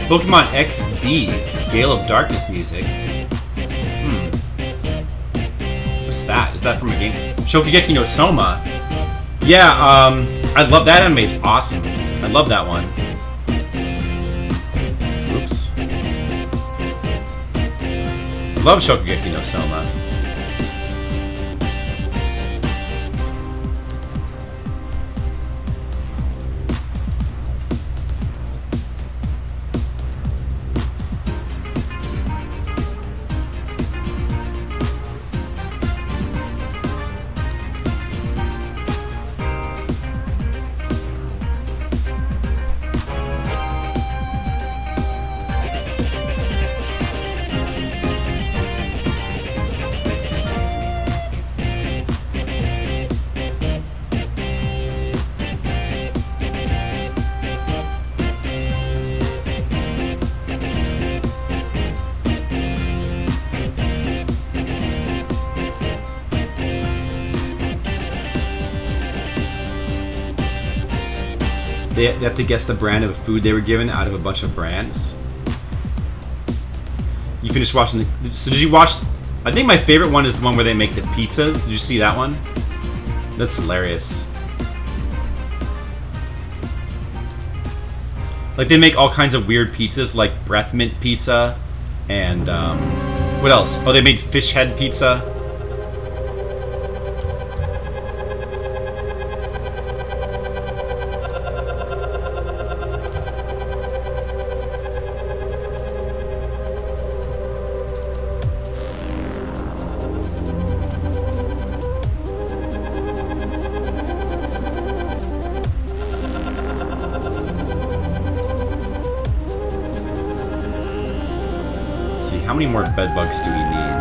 Pokemon XD, Gale of Darkness music. What's that? Is that from a game? Shokugeki no Soma. Yeah, I love that anime. It's awesome. I love that one. Oops. I love Shokugeki no Soma. They have to guess the brand of food they were given out of a bunch of brands. You finished watching so did you watch... I think my favorite one is the one where they make the pizzas. Did you see that one? That's hilarious. Like, they make all kinds of weird pizzas, like breath mint pizza, and, what else? Oh, they made fish head pizza. How many more bed bugs do we need?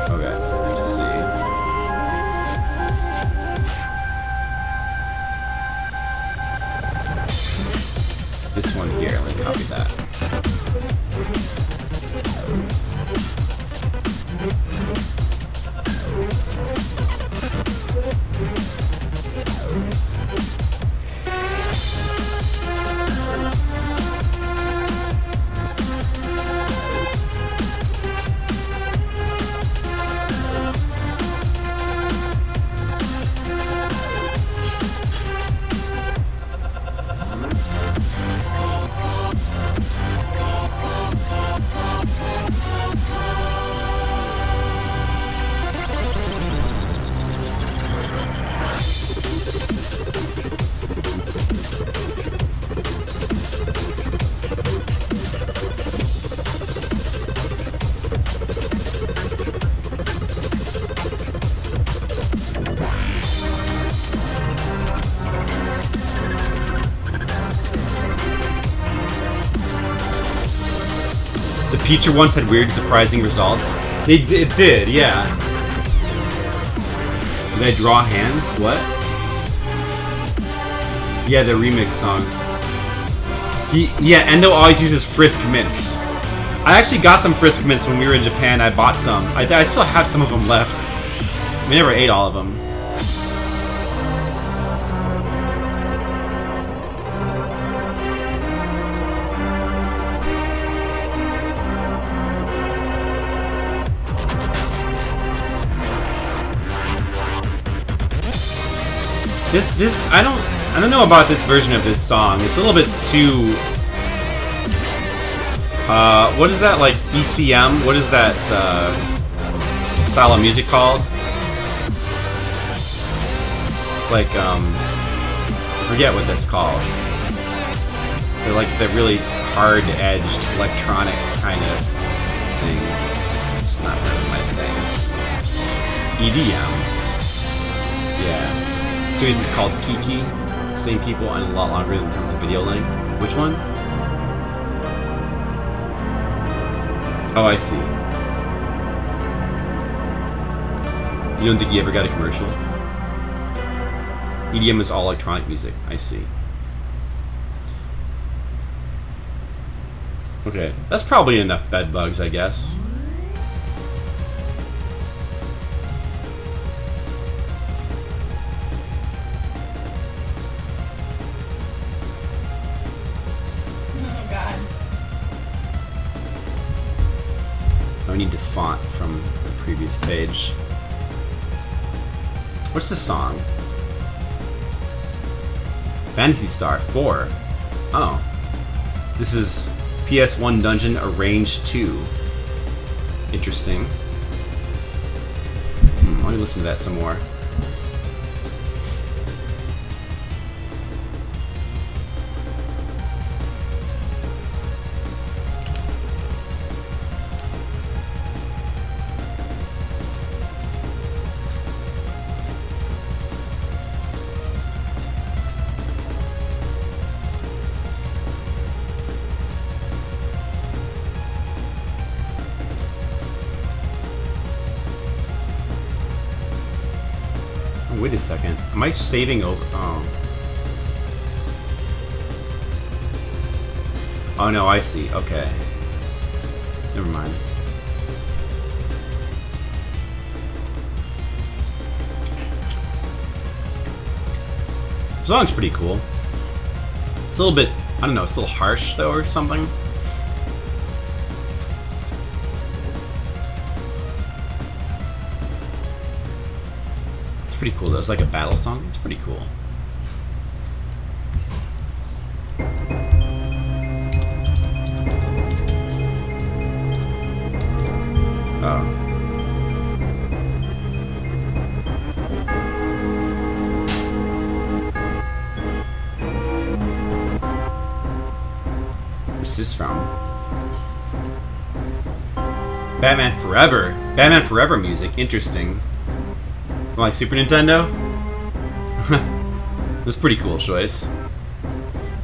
Okay, let's see. This one here, let me copy that. The Peacher ones had weird, surprising results. It did, yeah. Did I draw hands? What? Yeah, the remix songs. Yeah, Endo always uses Frisk mints. I actually got some Frisk mints when we were in Japan. I bought some. I still have some of them left. We never ate all of them. This I don't know about this version of this song. It's a little bit too what is that, like ECM? What is that style of music called? It's like I forget what that's called. They're like the really hard-edged electronic kind of thing. It's not really my thing. EDM. Yeah. The series is called Kiki. Same people and a lot longer in terms of video length. Which one? Oh, I see. You don't think you ever got a commercial? EDM is all electronic music. I see. Okay, that's probably enough bed bugs, I guess. Oh god. I need the font from the previous page. What's the song? Phantasy Star 4. Oh. This is PS1 Dungeon Arranged 2. Interesting. Let me listen to that some more. Wait a second. Am I saving over? Oh. Oh no, I see. Okay. Never mind. The song's pretty cool. It's a little bit, I don't know, it's a little harsh though or something. Pretty cool though. It's like a battle song. It's pretty cool. Oh. What's this from? Batman Forever. Batman Forever music. Interesting. Like Super Nintendo? That's pretty cool choice.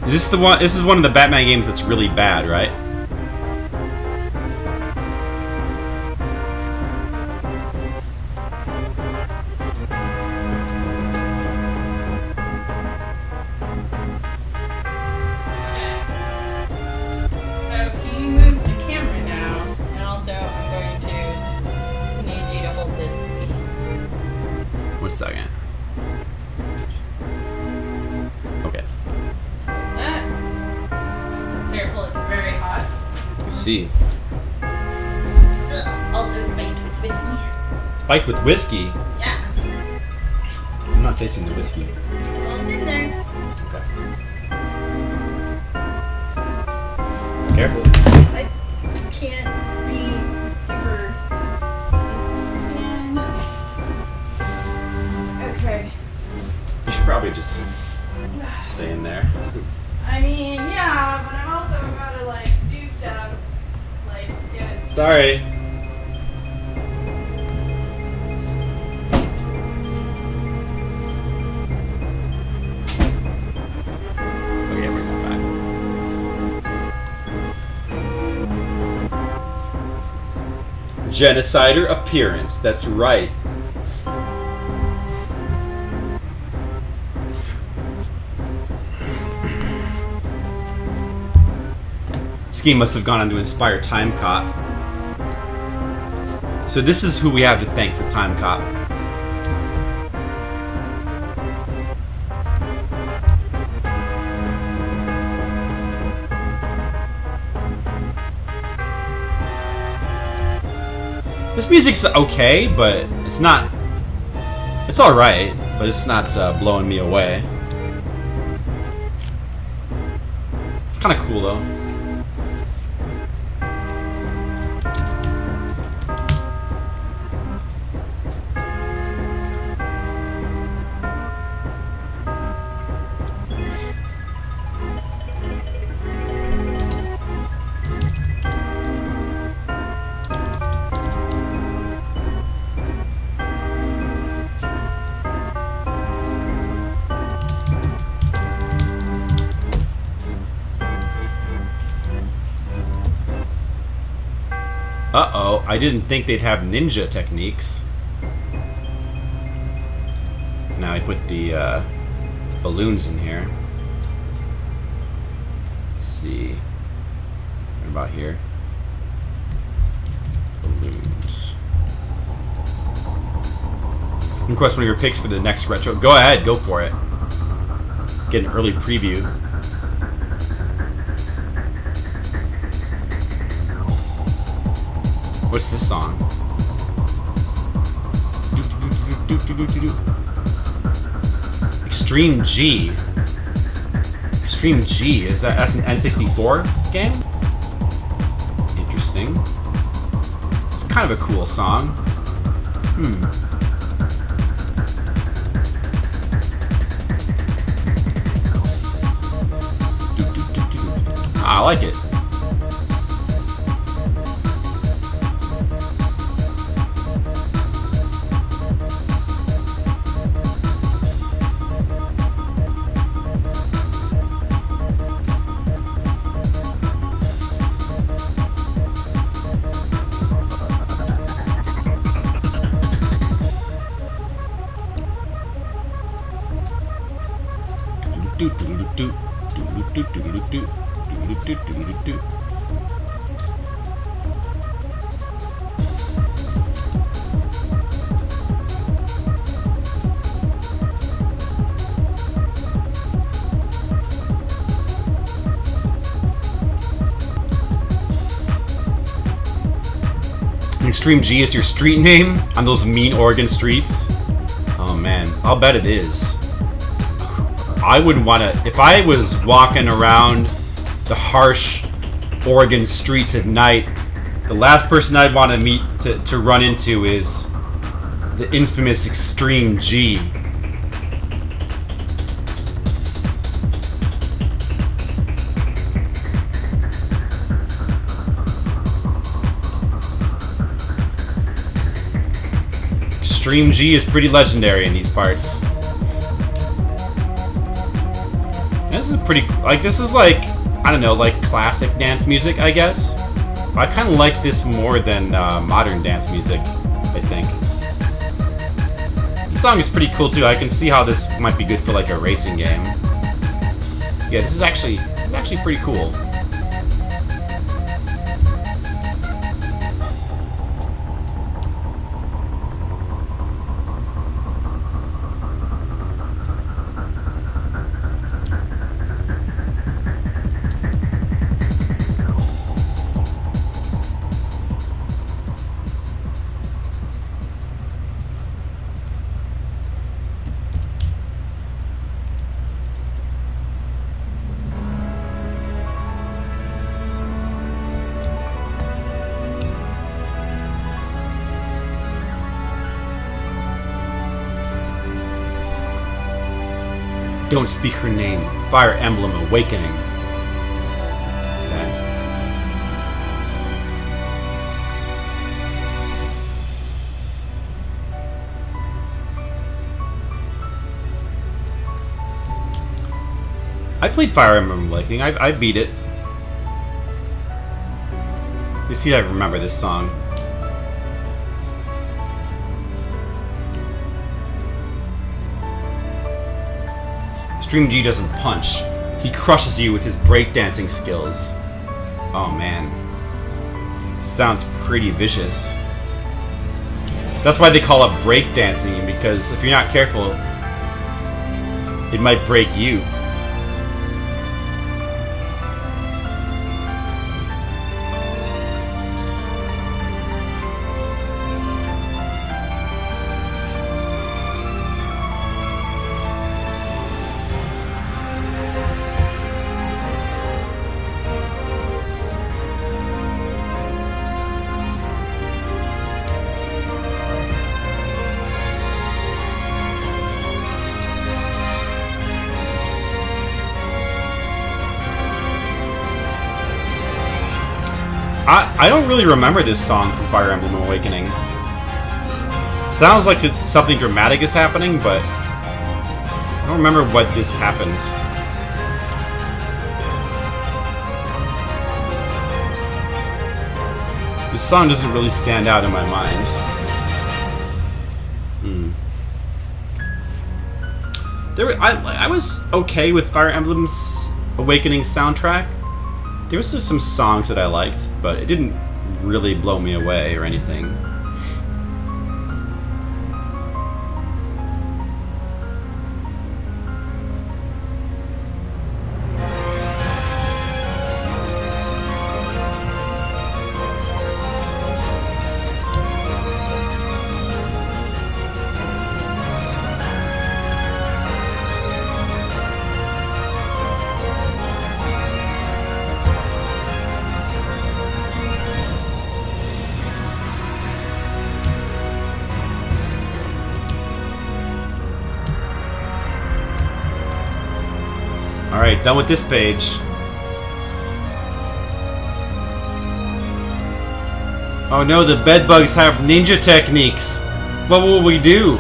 Is this the one? This is one of the Batman games that's really bad, right? So can you move the camera now? And also I'm going to need you to hold this key. 1 second. Okay. Careful, it's very hot. Let's see. Also spiked with whiskey. Spiked with whiskey. Yeah. I'm not tasting the whiskey. A little bit there. Okay. Careful. I can't be super. Okay. You should probably just stay in there. I mean, yeah, but I'm also gotta like do stuff. Like get. Sorry. Okay, we're back. Genocider appearance. That's right. This game must have gone on to inspire Time Cop. So this is who we have to thank for Time Cop. This music's okay, but it's not... It's alright, but it's not blowing me away. It's kind of cool, though. Uh-oh, I didn't think they'd have ninja techniques. Now I put the balloons in here. Let's see. What about here? Balloons. And of course, one of your picks for the next retro. Go ahead, go for it. Get an early preview. What's this song? Extreme G. Extreme G. That's an N64 game? Interesting. It's kind of a cool song. I like it. Extreme G is your street name on those mean Oregon streets? Oh man, I'll bet it is. I wouldn't want to... If I was walking around the harsh Oregon streets at night, the last person I'd want to meet to run into is the infamous Extreme G. Extreme G is pretty legendary in these parts. This is pretty, like, this is like, I don't know, like classic dance music, I guess. I kind of like this more than modern dance music, I think. This song is pretty cool too. I can see how this might be good for like a racing game. Yeah, this is actually pretty cool. Don't speak her name. Fire Emblem Awakening. Okay. I played Fire Emblem Awakening. I beat it. You see, I remember this song. Extreme G doesn't punch. He crushes you with his breakdancing skills. Oh man. Sounds pretty vicious. That's why they call it breakdancing, because if you're not careful, it might break you. I don't really remember this song from Fire Emblem Awakening. Sounds like something dramatic is happening, but I don't remember what this happens. This song doesn't really stand out in my mind. I was okay with Fire Emblem's Awakening soundtrack. There was just some songs that I liked, but it didn't really blow me away or anything. Alright, done with this page. Oh no, the bedbugs have ninja techniques. What will we do?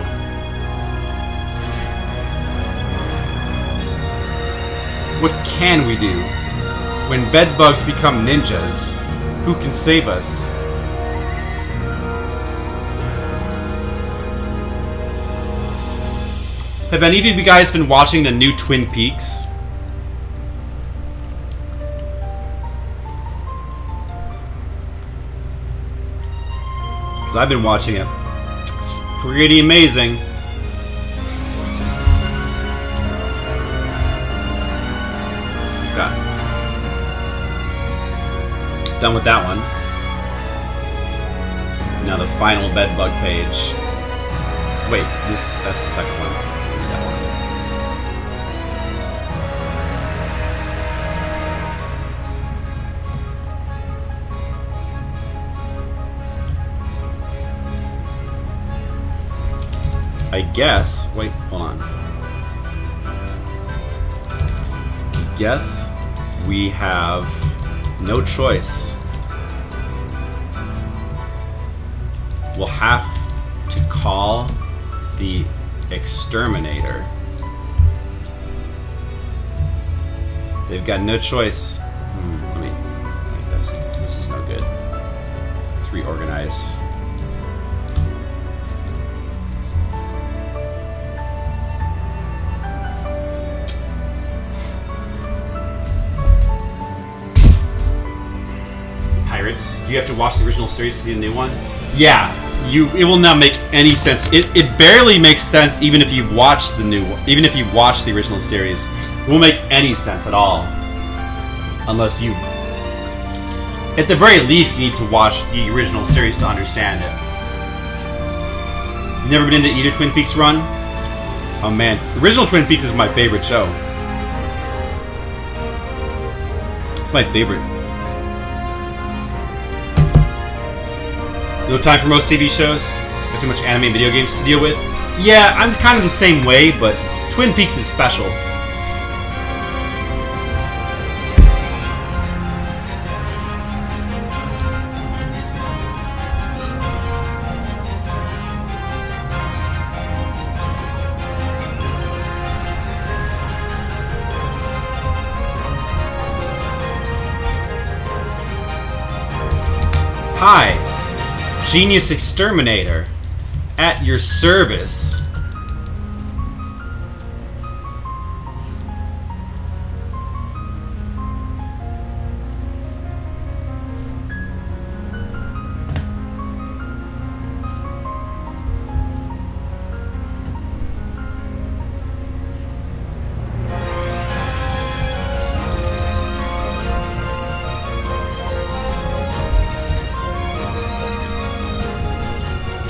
What can we do? When bedbugs become ninjas, who can save us? Have any of you guys been watching the new Twin Peaks? I've been watching it. It's pretty amazing. Okay. Done with that one. Now the final bedbug page. Wait, that's the second one. That one. I guess. Wait, hold on. I guess we have no choice. We'll have to call the exterminator. They've got no choice. This is no good. Let's reorganize. Do you have to watch the original series to see the new one? Yeah, it will not make any sense. It barely makes sense even if you've watched the new one. Even if you've watched the original series, it won't make any sense at all. Unless you, at the very least, you need to watch the original series to understand it. Never been into either Twin Peaks run? Oh man, the original Twin Peaks is my favorite show. It's my favorite. No time for most TV shows? Got too much anime and video games to deal with? Yeah, I'm kind of the same way, but Twin Peaks is special. Hi. Genius Exterminator, at your service.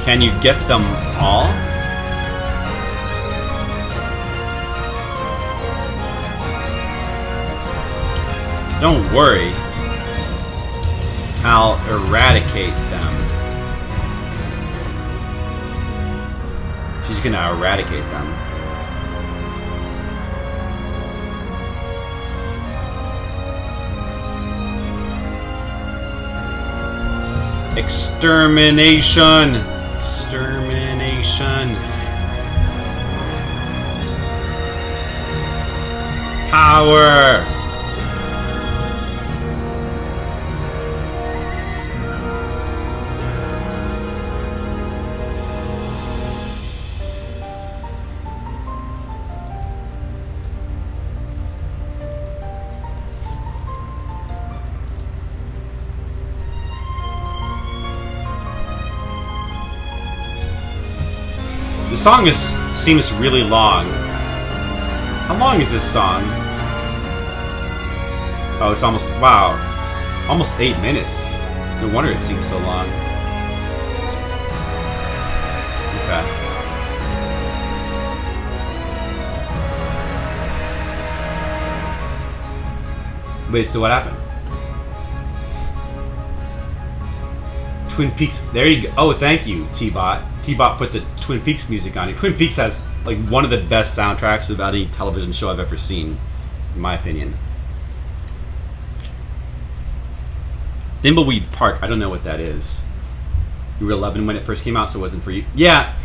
Can you get them all? Don't worry. I'll eradicate them. She's gonna eradicate them. Extermination! Extermination! Power! The song seems really long. How long is this song? Oh, it's almost, wow. Almost 8 minutes. No wonder it seems so long. Okay. Wait, so what happened? Twin Peaks. There you go. Oh, thank you, T-Bot. T-Bot put the Twin Peaks music on it. Twin Peaks has like one of the best soundtracks of any television show I've ever seen, in my opinion. Thimbleweed Park. I don't know what that is. You were 11 when it first came out, so it wasn't for you. Yeah.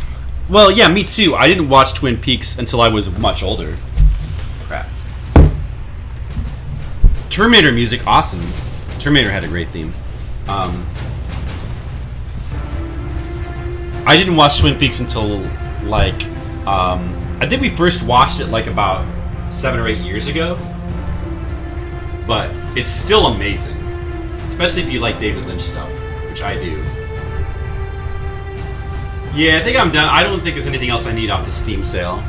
Well, yeah, me too. I didn't watch Twin Peaks until I was much older. Crap. Terminator music, awesome. Terminator had a great theme. I didn't watch Twin Peaks until, like, I think we first watched it, like, about 7 or 8 years ago. But it's still amazing. Especially if you like David Lynch stuff, which I do. Yeah, I think I'm done. I don't think there's anything else I need off the Steam sale.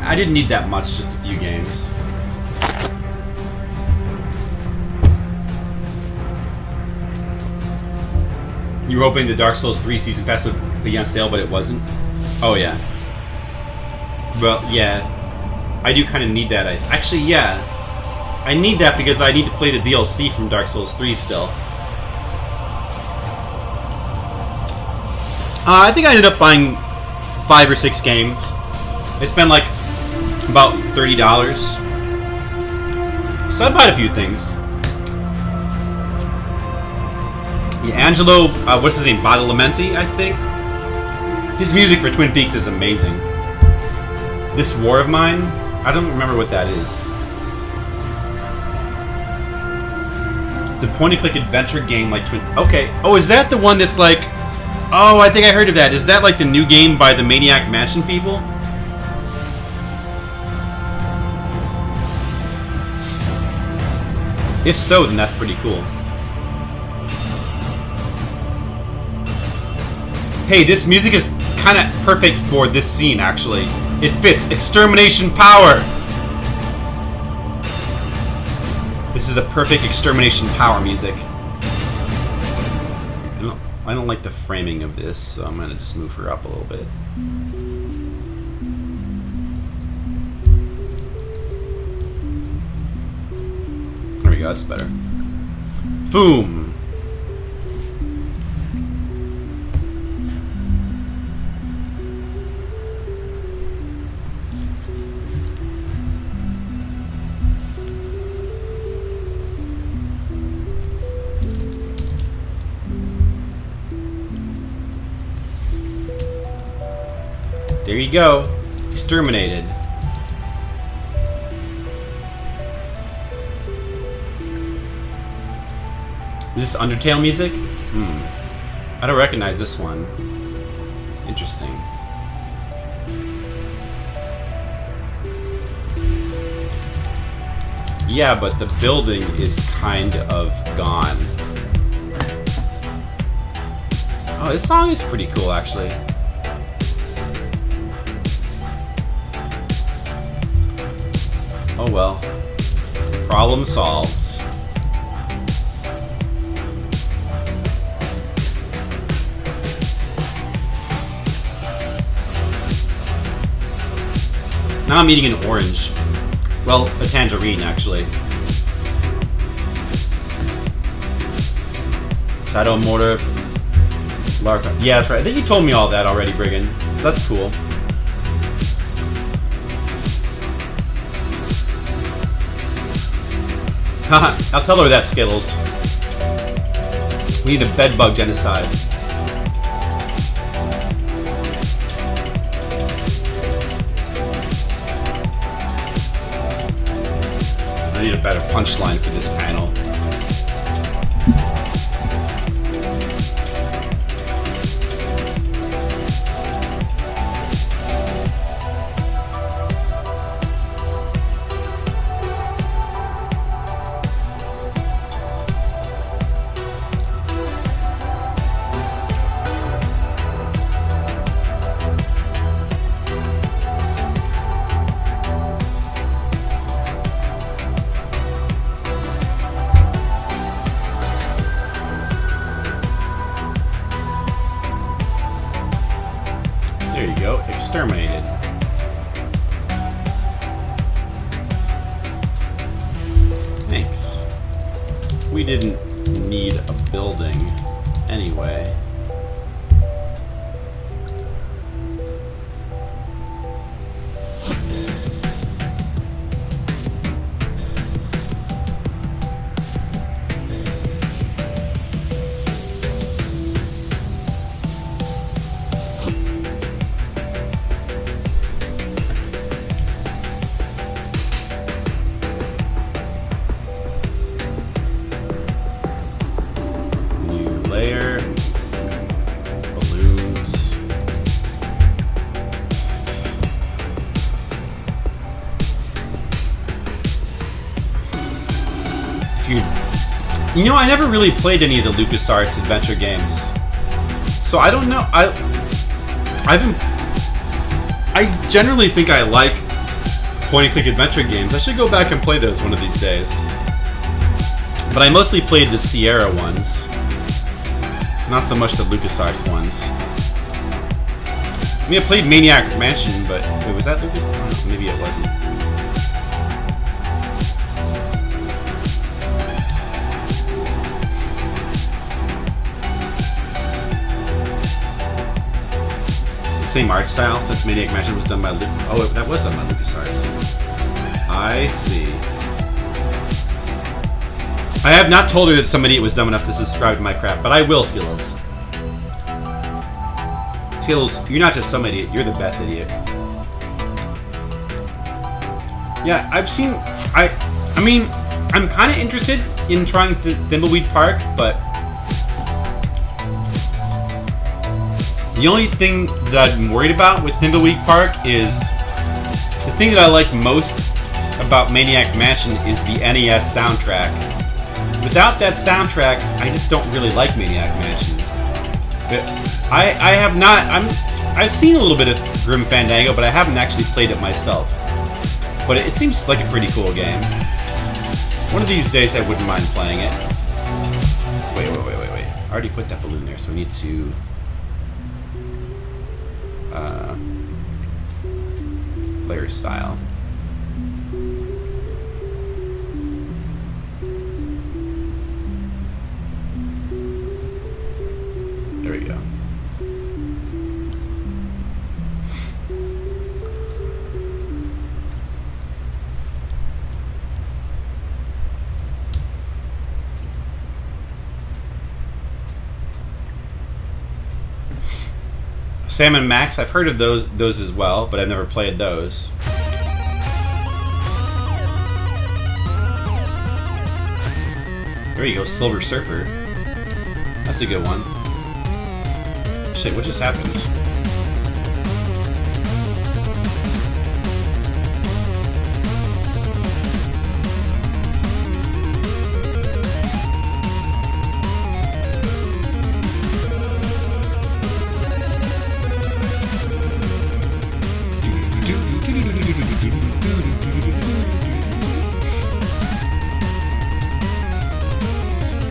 I didn't need that much, just a few games. You were hoping the Dark Souls 3 Season Pass would be on sale, but it wasn't? Oh, yeah. Well, yeah. I do kind of need that. Actually, yeah. I need that because I need to play the DLC from Dark Souls 3 still. I think I ended up buying 5 or 6 games. I spent like about $30. So I bought a few things. Yeah, Angelo, what's his name? Badalamenti, I think. His music for Twin Peaks is amazing. This War of Mine, I don't remember what that is. It's a point-and-click adventure game like Twin... Okay. Oh, is that the one that's like... Oh, I think I heard of that. Is that like the new game by the Maniac Mansion people? If so, then that's pretty cool. Hey, this music is kind of perfect for this scene, actually. It fits. Extermination power! This is the perfect extermination power music. I don't like the framing of this, so I'm gonna just move her up a little bit. There we go, that's better. Boom! There you go. Exterminated. Is this Undertale music? I don't recognize this one. Interesting. Yeah, but the building is kind of gone. Oh, this song is pretty cool, actually. Oh well. Problem solved. Now I'm eating an orange. Well, a tangerine, actually. Shadow Mortar. Larka. Yeah, that's right. I think you told me all that already, Brigand. That's cool. Haha, I'll tell her that, Skittles. We need a bedbug genocide. I need a better punchline for this panel. There you go, exterminated. Thanks. We didn't need a building anyway. Layer, balloons. You know, I never really played any of the LucasArts adventure games, so I don't know. I generally think I like point-and-click adventure games. I should go back and play those one of these days. But I mostly played the Sierra ones. Not so much the LucasArts ones. I mean, I played Maniac Mansion, but wait, was that Lucas? Oh, maybe it wasn't. The same art style since Maniac Mansion was done by oh, that was done by LucasArts. I see. I have not told her that some idiot was dumb enough to subscribe to my crap, but I will, Skittles. Skittles, you're not just some idiot, you're the best idiot. Yeah, I've seen... I mean, I'm kind of interested in trying Thimbleweed Park, but... The only thing that I'm worried about with Thimbleweed Park is... The thing that I like most about Maniac Mansion is the NES soundtrack. Without that soundtrack, I just don't really like Maniac Mansion. I have not... I've seen a little bit of Grim Fandango, but I haven't actually played it myself. But it seems like a pretty cool game. One of these days, I wouldn't mind playing it. Wait. I already put that balloon there, so we need to... layer style. There we go. Sam and Max, I've heard of those as well, but I've never played those. There you go, Silver Surfer. That's a good one. Shit, what just happened?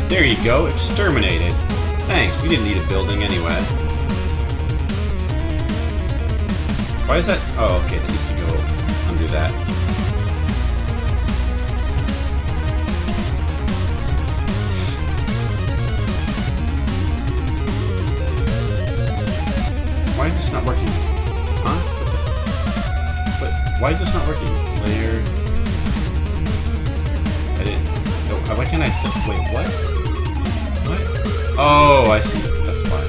There you go, exterminated. Thanks, we didn't need a building anyway. Why is that? Oh, okay, that used to go do that. Why is this not working? Huh? What? Why is this not working? Layer. I didn't. No, why can't I? Wait, what? What? Oh, I see. That's why.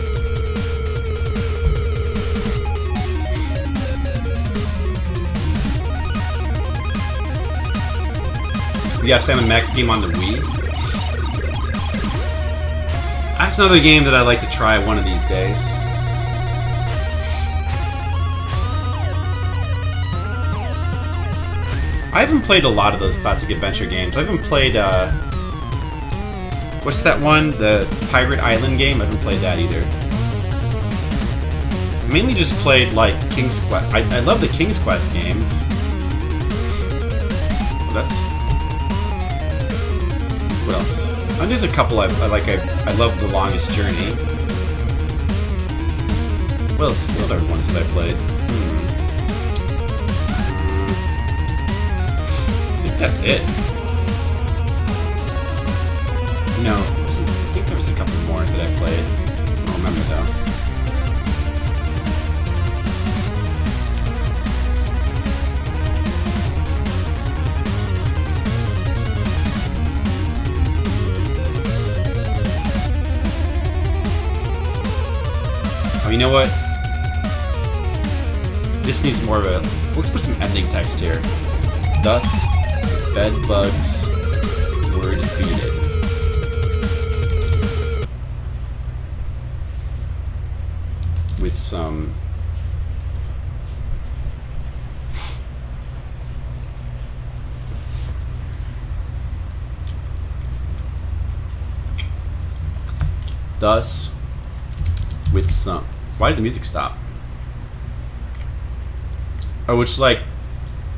We got Sam and Max game on the Wii. That's another game that I'd like to try one of these days. I haven't played a lot of those classic adventure games. I haven't played, what's that one? The Pirate Island game? I haven't played that either. I mainly just played, like, King's Quest. I love the King's Quest games. Well, that's... What else? There's a couple I like. I love The Longest Journey. What else? What other ones have I played? I think that's it. No, I think there was a couple more that I played. I don't remember though. Oh, you know what? This needs more of a... Let's put some ending text here. Thus, bed bugs were defeated. With some... Thus, with some... Why did the music stop? Oh, it's like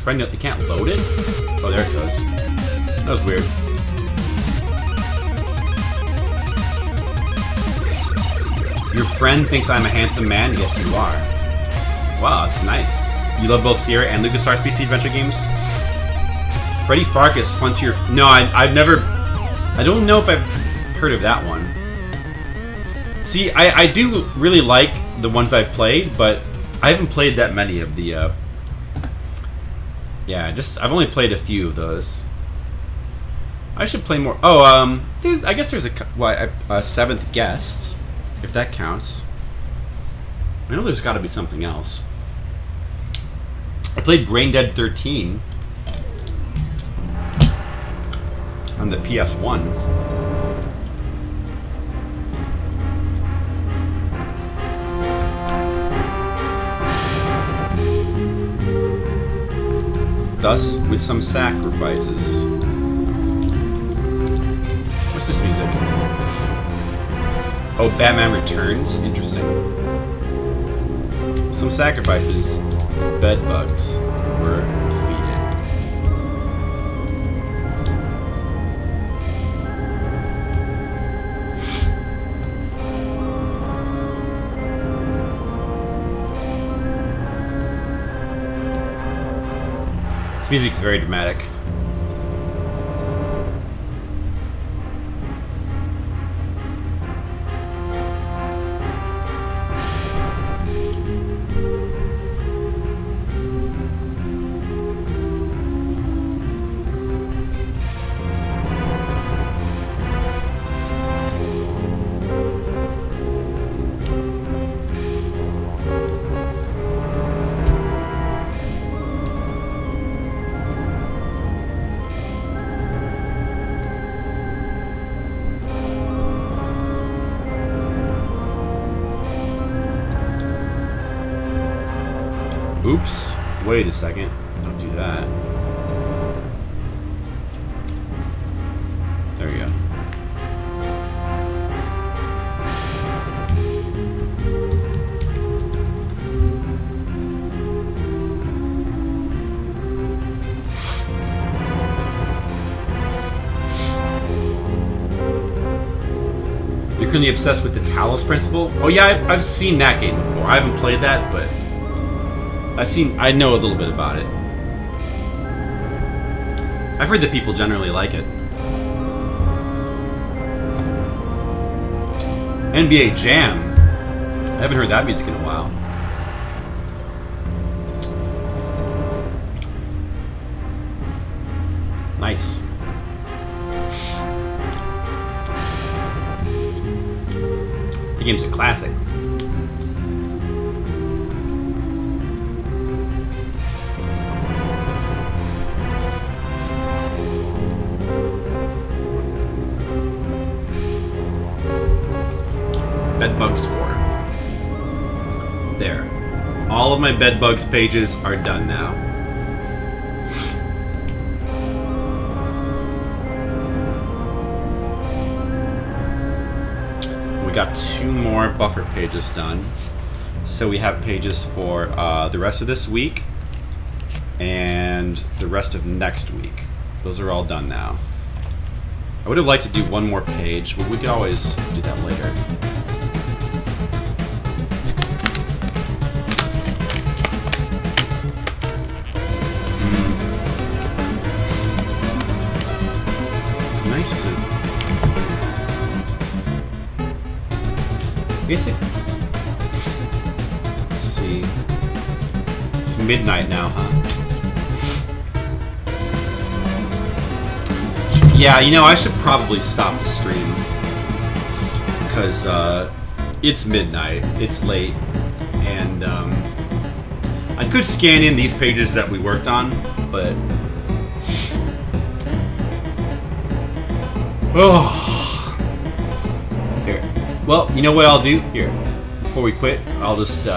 trying to. You can't load it? Oh, there it goes. That was weird. Your friend thinks I'm a handsome man? Yes, you are. Wow, that's nice. You love both Sierra and LucasArts PC adventure games? Freddy Farkas, Frontier. No, I've never. I don't know if I've heard of that one. See, I do really like the ones I've played, but I haven't played that many of the, yeah, I've only played a few of those. I should play more. Oh, I guess there's a seventh guest, if that counts. I know there's got to be something else. I played Brain Dead 13 on the PS1. Thus, with some sacrifices. What's this music? Oh, Batman Returns? Interesting. Some sacrifices. Bedbugs were defeated. This music's very dramatic. Oops. Wait a second. Don't do that. There we go. You're currently obsessed with the Talos Principle? Oh yeah, I've seen that game before. I haven't played that, but I know a little bit about it. I've heard that people generally like it. NBA Jam. I haven't heard that music in a while. Nice. The game's a classic. Bedbugs 4. There. All of my Bedbugs pages are done now. We got 2 more buffer pages done. So we have pages for the rest of this week and the rest of next week. Those are all done now. I would have liked to do one more page, but we could always do that later. Nice to... Let's see. It's midnight now, huh? Yeah, you know, I should probably stop the stream. Because, it's midnight. It's late. And, I could scan in these pages that we worked on, but... Oh. Here. Well, you know what I'll do? Here. Before we quit, I'll just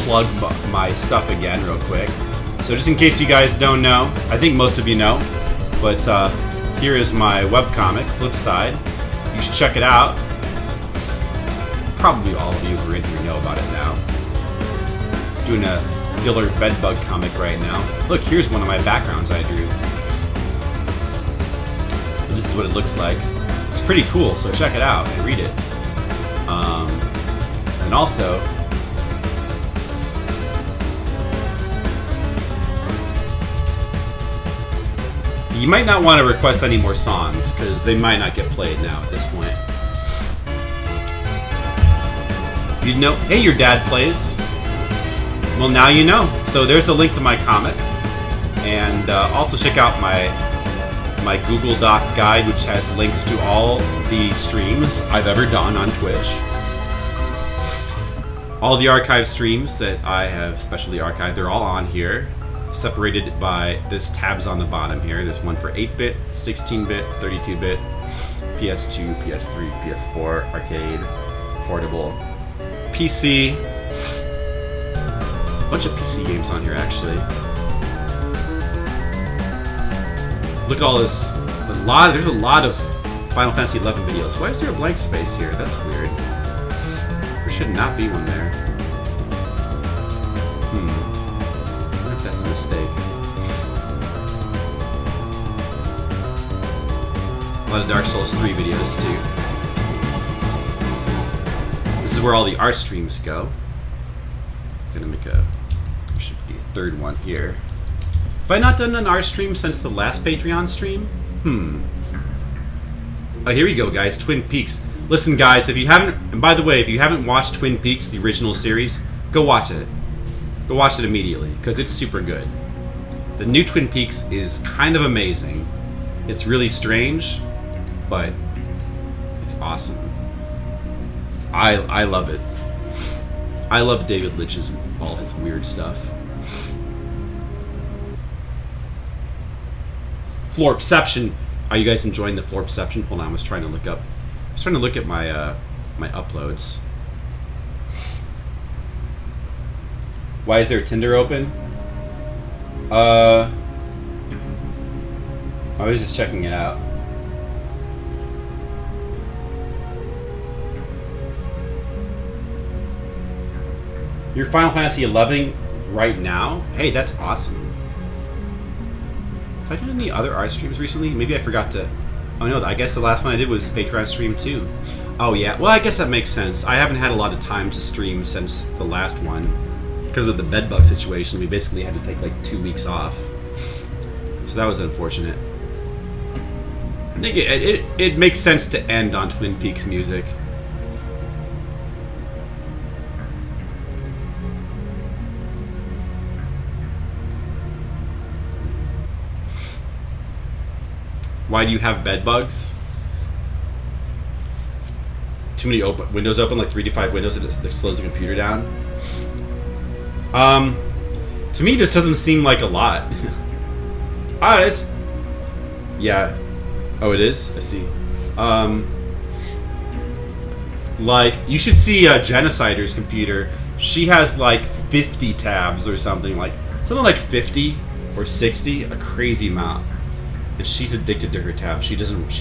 plug my stuff again real quick. So just in case you guys don't know, I think most of you know, but here is my webcomic, Flipside. You should check it out. Probably all of you who are in here know about it now. Doing a filler bedbug comic right now. Look, here's one of my backgrounds I drew. This is what it looks like. It's pretty cool, so check it out and read it. And also, you might not want to request any more songs, because they might not get played now at this point. You know, hey, your dad plays. Well, now you know. So there's the link to my comic. And also check out my Google Doc guide, which has links to all the streams I've ever done on Twitch. All the archive streams that I have specially archived, they're all on here, separated by this tabs on the bottom here. There's one for 8-bit, 16-bit, 32-bit, PS2, PS3, PS4, arcade, portable, PC. A bunch of PC games on here, actually. Look at all this. There's a lot of Final Fantasy XI videos. Why is there a blank space here? That's weird. There should not be one there. I wonder if that's a mistake. A lot of Dark Souls 3 videos, too. This is where all the art streams go. I'm gonna make there should be a third one here. Have I not done an art stream since the last Patreon stream? Oh, here we go, guys. Twin Peaks. Listen, guys, if you haven't... And by the way, if you haven't watched Twin Peaks, the original series, go watch it. Go watch it immediately, because it's super good. The new Twin Peaks is kind of amazing. It's really strange, but it's awesome. I love it. I love David Lynch's all his weird stuff. Floorception. Are you guys enjoying the Floorception? Hold on, I was trying to look at my my uploads. Why is there Tinder open? I was just checking it out. Your Final Fantasy XI right now? Hey, that's awesome. Have I done any other art streams recently? Maybe I forgot to... Oh no, I guess the last one I did was Patreon stream too. Oh yeah, well I guess that makes sense. I haven't had a lot of time to stream since the last one. Because of the bedbug situation, we basically had to take like 2 weeks off. So that was unfortunate. think it makes sense to end on Twin Peaks music. Why do you have bed bugs? Too many windows open, like 3 to 5 windows, that slows the computer down. To me, this doesn't seem like a lot. It's... Yeah. Oh, it is? I see. Like, you should see Genocider's computer. She has, like, 50 tabs or something like 50 or 60. A crazy amount. And she's addicted to her tabs. She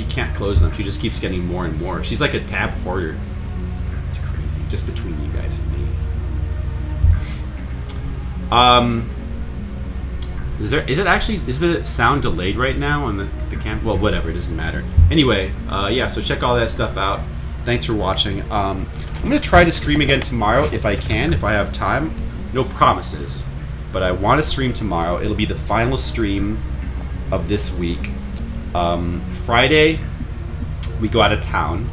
can't close them. She just keeps getting more and more. She's like a tab hoarder. It's crazy, just between you guys and me. Is the sound delayed right now on the cam? Well, whatever, it doesn't matter. Anyway, yeah, so check all that stuff out. Thanks for watching. I'm gonna try to stream again tomorrow if I can, if I have time. No promises, but I want to stream tomorrow. It'll be the final stream of this week. Friday, we go out of town.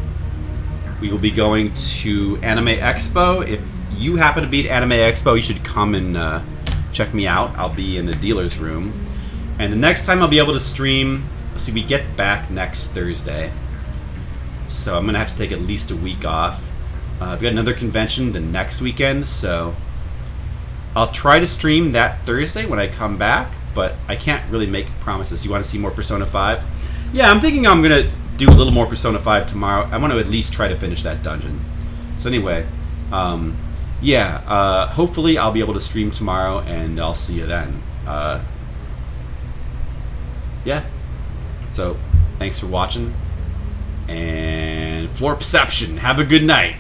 We will be going to Anime Expo. If you happen to be at Anime Expo, you should come and check me out. I'll be in the dealer's room. And the next time I'll be able to stream, see, we get back next Thursday. So I'm going to have to take at least a week off. I've got another convention the next weekend, so I'll try to stream that Thursday when I come back, but I can't really make promises. You want to see more Persona 5? Yeah, I'm thinking I'm going to do a little more Persona 5 tomorrow. I want to at least try to finish that dungeon. So anyway, yeah, hopefully I'll be able to stream tomorrow, and I'll see you then. Yeah. So, thanks for watching. And Floor Perception. Have a good night.